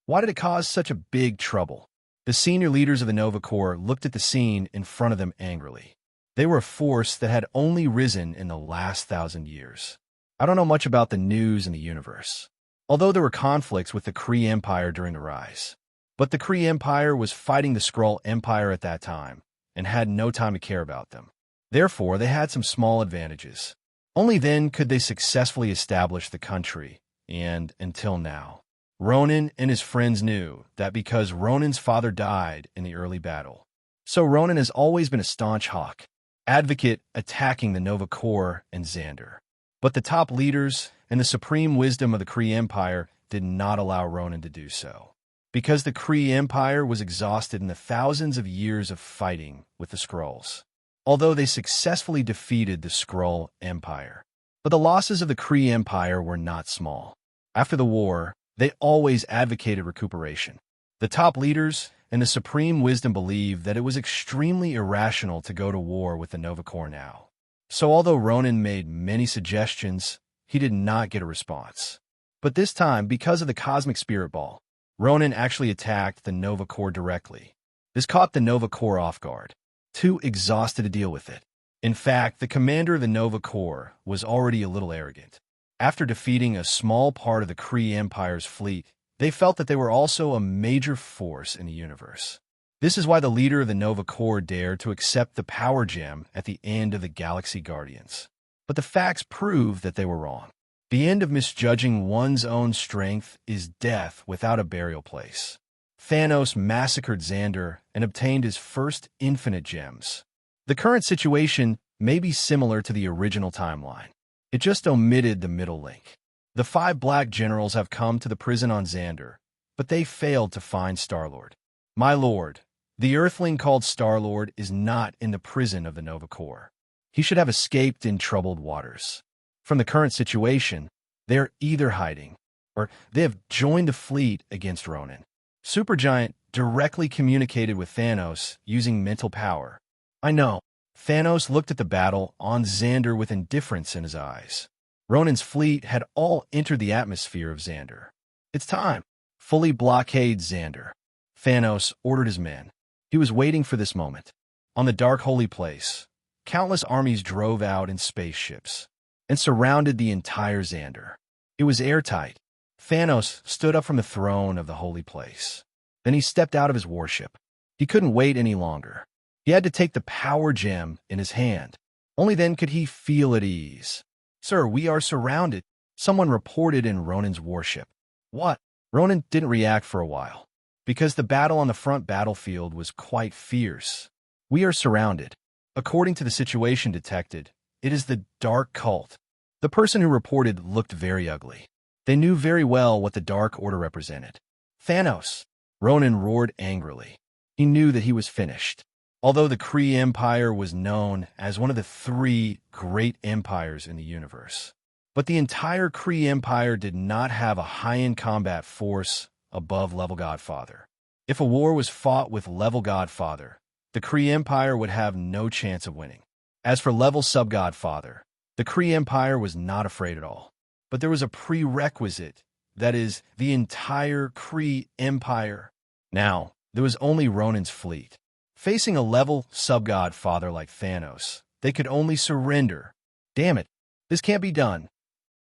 Why did it cause such a big trouble? The senior leaders of the Nova Corps looked at the scene in front of them angrily. They were a force that had only risen in the last 1,000 years. I don't know much about the news in the universe, although there were conflicts with the Kree Empire during the rise. But the Kree Empire was fighting the Skrull Empire at that time, and had no time to care about them. Therefore, they had some small advantages. Only then could they successfully establish the country, and until now. Ronin and his friends knew that because Ronin's father died in the early battle. So Ronin has always been a staunch hawk, advocate attacking the Nova Corps and Xander. But the top leaders and the supreme wisdom of the Kree Empire did not allow Ronin to do so. Because the Kree Empire was exhausted in the thousands of years of fighting with the Skrulls, although they successfully defeated the Skrull Empire. But the losses of the Kree Empire were not small. After the war, they always advocated recuperation. The top leaders and the supreme wisdom believed that it was extremely irrational to go to war with the Nova Corps now. So although Ronin made many suggestions, he did not get a response. But this time, because of the Cosmic Spirit Ball, Ronin actually attacked the Nova Corps directly. This caught the Nova Corps off guard, too exhausted to deal with it. In fact, the commander of the Nova Corps was already a little arrogant. After defeating a small part of the Kree Empire's fleet, they felt that they were also a major force in the universe. This is why the leader of the Nova Corps dared to accept the power gem at the end of the Galaxy Guardians. But the facts prove that they were wrong. The end of misjudging one's own strength is death without a burial place. Thanos massacred Xander and obtained his first infinite gems. The current situation may be similar to the original timeline. It just omitted the middle link. The 5 black generals have come to the prison on Xander, but they failed to find Star-Lord. My lord, the Earthling called Star-Lord is not in the prison of the Nova Corps. He should have escaped in troubled waters. From the current situation, they are either hiding, or they have joined the fleet against Ronin. Supergiant directly communicated with Thanos using mental power. I know. Thanos looked at the battle on Xander with indifference in his eyes. Ronin's fleet had all entered the atmosphere of Xander. It's time. Fully blockade Xander. Thanos ordered his men. He was waiting for this moment. On the dark holy place, countless armies drove out in spaceships and surrounded the entire Xander. It was airtight. Thanos stood up from the throne of the holy place. Then he stepped out of his warship. He couldn't wait any longer. He had to take the power gem in his hand. Only then could he feel at ease. Sir, we are surrounded, someone reported in Ronin's warship. What? Ronin didn't react for a while, because the battle on the front battlefield was quite fierce. We are surrounded. According to the situation detected, it is the Dark Cult. The person who reported looked very ugly. They knew very well what the Dark Order represented. Thanos! Ronin roared angrily. He knew that he was finished. Although the Kree Empire was known as one of the 3 great empires in the universe. But the entire Kree Empire did not have a high-end combat force above Level Godfather. If a war was fought with Level Godfather, the Kree Empire would have no chance of winning. As for Level Sub-Godfather, the Kree Empire was not afraid at all. But there was a prerequisite, that is, the entire Kree Empire. Now, there was only Ronin's fleet. Facing a level sub-godfather like Thanos, they could only surrender. Damn it, this can't be done.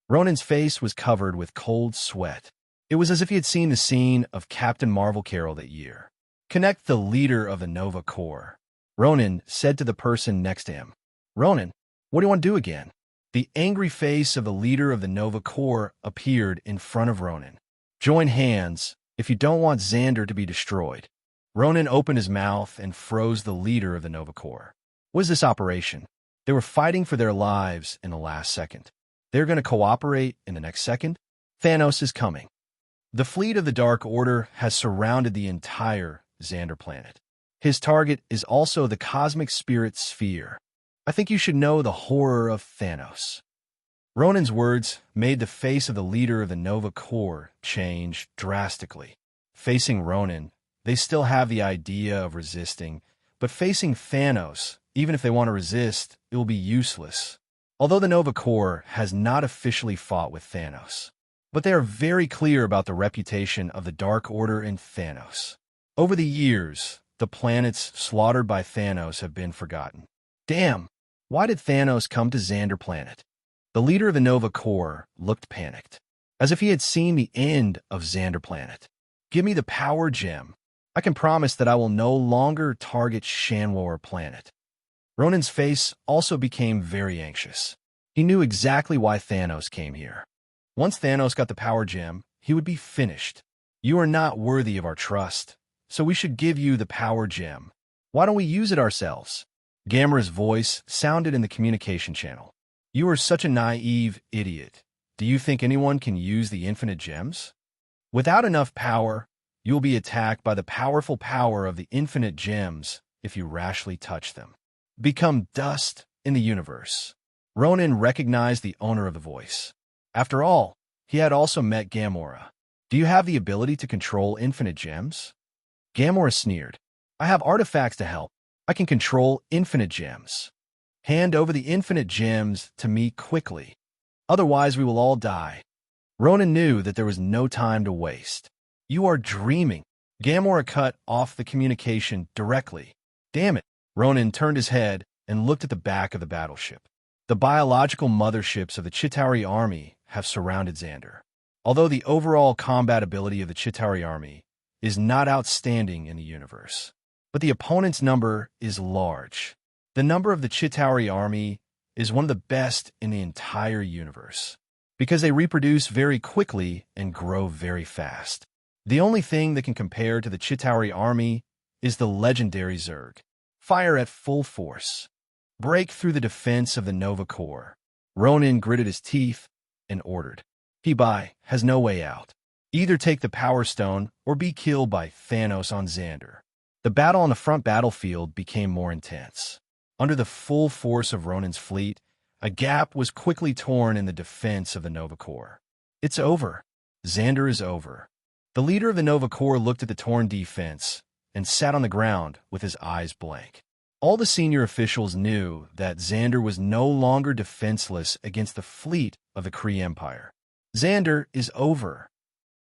Ronin's face was covered with cold sweat. It was as if he had seen the scene of Captain Marvel Carol that year. Connect the leader of the Nova Corps. Ronin said to the person next to him. Ronin, what do you want to do again? The angry face of the leader of the Nova Corps appeared in front of Ronin. Join hands if you don't want Xander to be destroyed. Ronin opened his mouth and froze the leader of the Nova Corps. What is this operation? They were fighting for their lives in the last second. They're going to cooperate in the next second? Thanos is coming. The fleet of the Dark Order has surrounded the entire Xander planet. His target is also the cosmic spirit sphere. I think you should know the horror of Thanos. Ronan's words made the face of the leader of the Nova Corps change drastically. Facing Ronan, they still have the idea of resisting, but facing Thanos, even if they want to resist, it will be useless. Although the Nova Corps has not officially fought with Thanos, but they are very clear about the reputation of the Dark Order in Thanos. Over the years, the planets slaughtered by Thanos have been forgotten. Damn, why did Thanos come to Xander Planet? The leader of the Nova Corps looked panicked, as if he had seen the end of Xander Planet. Give me the power gem. I can promise that I will no longer target Shanwar Planet. Ronan's face also became very anxious. He knew exactly why Thanos came here. Once Thanos got the power gem, he would be finished. You are not worthy of our trust, so we should give you the power gem. Why don't we use it ourselves? Gamera's voice sounded in the communication channel. You are such a naive idiot. Do you think anyone can use the infinite gems? Without enough power, you will be attacked by the powerful power of the infinite gems if you rashly touch them. Become dust in the universe. Ronan recognized the owner of the voice. After all, he had also met Gamora. Do you have the ability to control infinite gems? Gamora sneered. I have artifacts to help. I can control infinite gems. Hand over the infinite gems to me quickly. Otherwise, we will all die. Ronan knew that there was no time to waste. You are dreaming. Gamora cut off the communication directly. Damn it. Ronan turned his head and looked at the back of the battleship. The biological motherships of the Chitauri army have surrounded Xander. Although the overall combat ability of the Chitauri army is not outstanding in the universe, but the opponent's number is large. The number of the Chitauri army is one of the best in the entire universe, because they reproduce very quickly and grow very fast. The only thing that can compare to the Chitauri army is the legendary Zerg. Fire at full force. Break through the defense of the Nova Corps. Ronan gritted his teeth and ordered. Hibai has no way out. Either take the Power Stone or be killed by Thanos on Xander. The battle on the front battlefield became more intense. Under the full force of Ronan's fleet, a gap was quickly torn in the defense of the Nova Corps. It's over. Xander is over. The leader of the Nova Corps looked at the torn defense and sat on the ground with his eyes blank. All the senior officials knew that Xander was no longer defenseless against the fleet of the Kree Empire. Xander is over.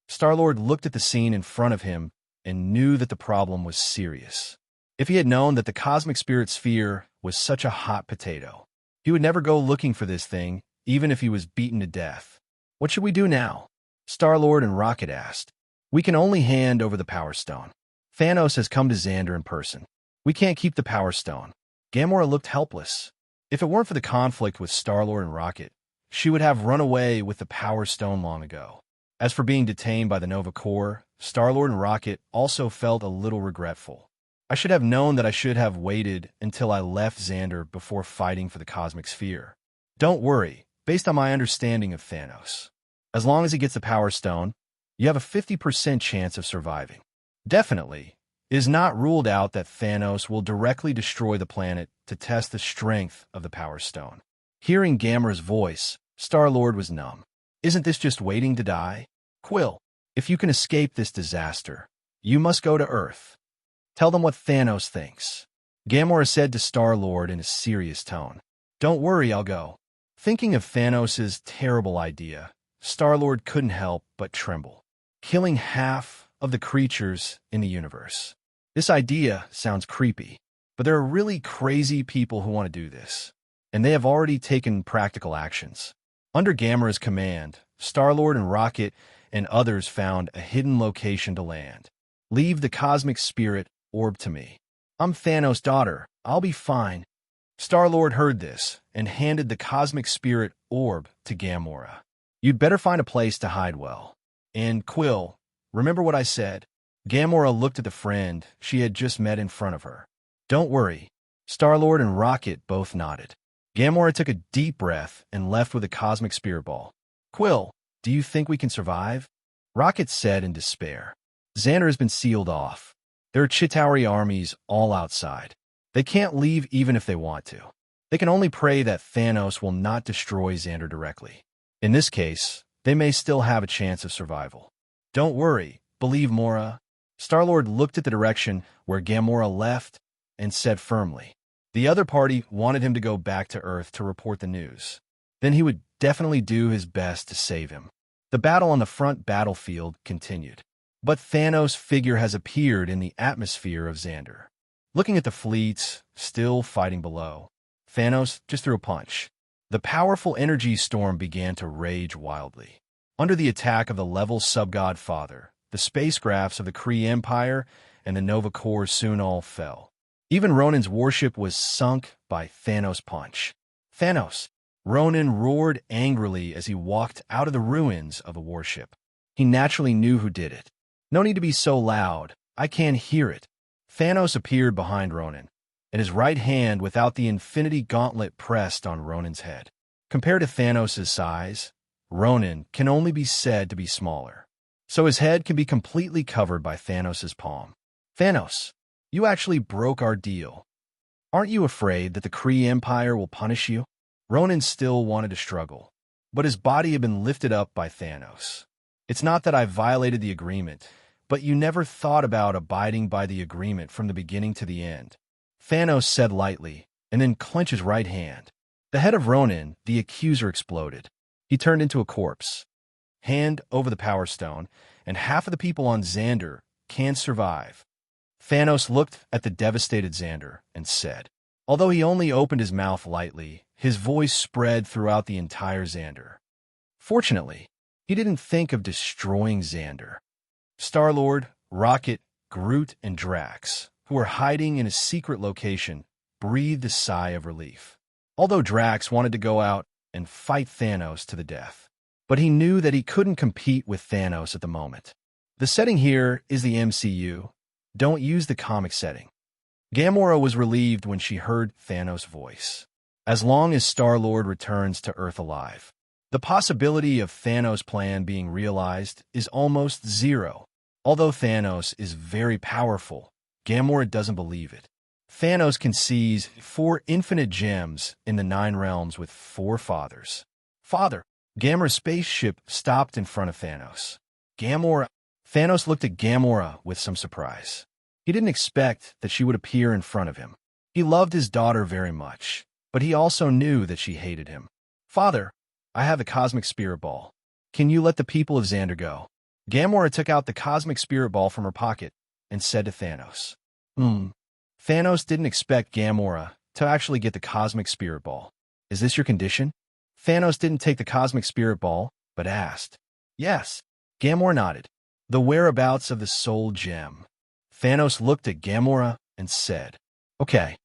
Star-Lord looked at the scene in front of him and knew that the problem was serious. If he had known that the cosmic spirit sphere was such a hot potato, he would never go looking for this thing, even if he was beaten to death. What should we do now? Star-Lord and Rocket asked. We can only hand over the Power Stone. Thanos has come to Xander in person. We can't keep the Power Stone. Gamora looked helpless. If it weren't for the conflict with Star-Lord and Rocket, she would have run away with the Power Stone long ago. As for being detained by the Nova Corps, Star-Lord and Rocket also felt a little regretful. I should have known that I should have waited until I left Xander before fighting for the cosmic sphere. Don't worry, based on my understanding of Thanos. As long as he gets the Power Stone, you have a 50% chance of surviving. Definitely, it is not ruled out that Thanos will directly destroy the planet to test the strength of the Power Stone. Hearing Gamora's voice, Star-Lord was numb. Isn't this just waiting to die? Quill, if you can escape this disaster, you must go to Earth. Tell them what Thanos thinks. Gamora said to Star-Lord in a serious tone. Don't worry, I'll go. Thinking of Thanos' terrible idea, Star-Lord couldn't help but tremble. Killing half of the creatures in the universe. This idea sounds creepy, but there are really crazy people who want to do this, and they have already taken practical actions. Under Gamora's command, Star-Lord and Rocket and others found a hidden location to land. Leave the cosmic spirit orb to me. I'm Thanos' daughter. I'll be fine. Star-Lord heard this and handed the cosmic spirit orb to Gamora. You'd better find a place to hide well. And Quill, remember what I said? Gamora looked at the friend she had just met in front of her. Don't worry. Star-Lord and Rocket both nodded. Gamora took a deep breath and left with a cosmic spirit ball. Quill, do you think we can survive? Rocket said in despair. Xander has been sealed off. There are Chitauri armies all outside. They can't leave even if they want to. They can only pray that Thanos will not destroy Xander directly. In this case, they may still have a chance of survival. Don't worry, believe Mora. Star-Lord looked at the direction where Gamora left and said firmly. The other party wanted him to go back to Earth to report the news. Then he would definitely do his best to save him. The battle on the front battlefield continued. But Thanos' figure has appeared in the atmosphere of Xander. Looking at the fleets, still fighting below, Thanos just threw a punch. The powerful energy storm began to rage wildly. Under the attack of the level sub-god Father, the spacecrafts of the Kree Empire and the Nova Corps soon all fell. Even Ronin's warship was sunk by Thanos' punch. Thanos! Ronin roared angrily as he walked out of the ruins of the warship. He naturally knew who did it. No need to be so loud. I can't hear it. Thanos appeared behind Ronin, and his right hand without the infinity gauntlet pressed on Ronin's head. Compared to Thanos' size, Ronin can only be said to be smaller, so his head can be completely covered by Thanos' palm. Thanos, you actually broke our deal. Aren't you afraid that the Kree Empire will punish you? Ronin still wanted to struggle, but his body had been lifted up by Thanos. It's not that I violated the agreement, but you never thought about abiding by the agreement from the beginning to the end. Thanos said lightly, and then clenched his right hand. The head of Ronin, the accuser, exploded. He turned into a corpse. Hand over the Power Stone, and half of the people on Xander can't survive. Thanos looked at the devastated Xander and said, although he only opened his mouth lightly, his voice spread throughout the entire Xander. Fortunately, he didn't think of destroying Xander. Star-Lord, Rocket, Groot, and Drax, who were hiding in a secret location, breathed a sigh of relief. Although Drax wanted to go out and fight Thanos to the death, but he knew that he couldn't compete with Thanos at the moment. The setting here is the MCU. Don't use the comic setting. Gamora was relieved when she heard Thanos' voice. As long as Star-Lord returns to Earth alive, the possibility of Thanos' plan being realized is almost zero. Although Thanos is very powerful, Gamora doesn't believe it. Thanos can seize 4 infinite gems in the 9 realms with 4 fathers. Father, Gamora's spaceship stopped in front of Thanos. Thanos looked at Gamora with some surprise. He didn't expect that she would appear in front of him. He loved his daughter very much, but he also knew that she hated him. Father, I have the Cosmic Spirit Ball. Can you let the people of Xander go? Gamora took out the Cosmic Spirit Ball from her pocket and said to Thanos. Thanos didn't expect Gamora to actually get the Cosmic Spirit Ball. Is this your condition? Thanos didn't take the Cosmic Spirit Ball, but asked. Yes. Gamora nodded. The whereabouts of the Soul Gem. Thanos looked at Gamora and said, okay.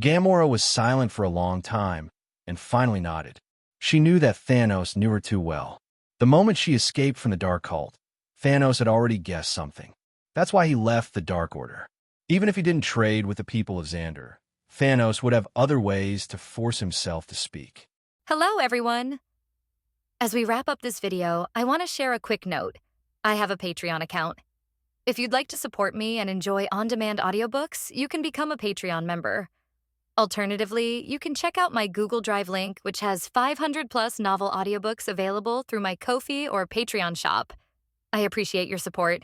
Gamora was silent for a long time and finally nodded. She knew that Thanos knew her too well. The moment she escaped from the Dark Cult, Thanos had already guessed something. That's why he left the Dark Order. Even if he didn't trade with the people of Xander, Thanos would have other ways to force himself to speak. Hello, everyone. As we wrap up this video, I want to share a quick note. I have a Patreon account. If you'd like to support me and enjoy on-demand audiobooks, you can become a Patreon member. Alternatively, you can check out my Google Drive link, which has 500+ novel audiobooks available through my Ko-fi or Patreon shop. I appreciate your support.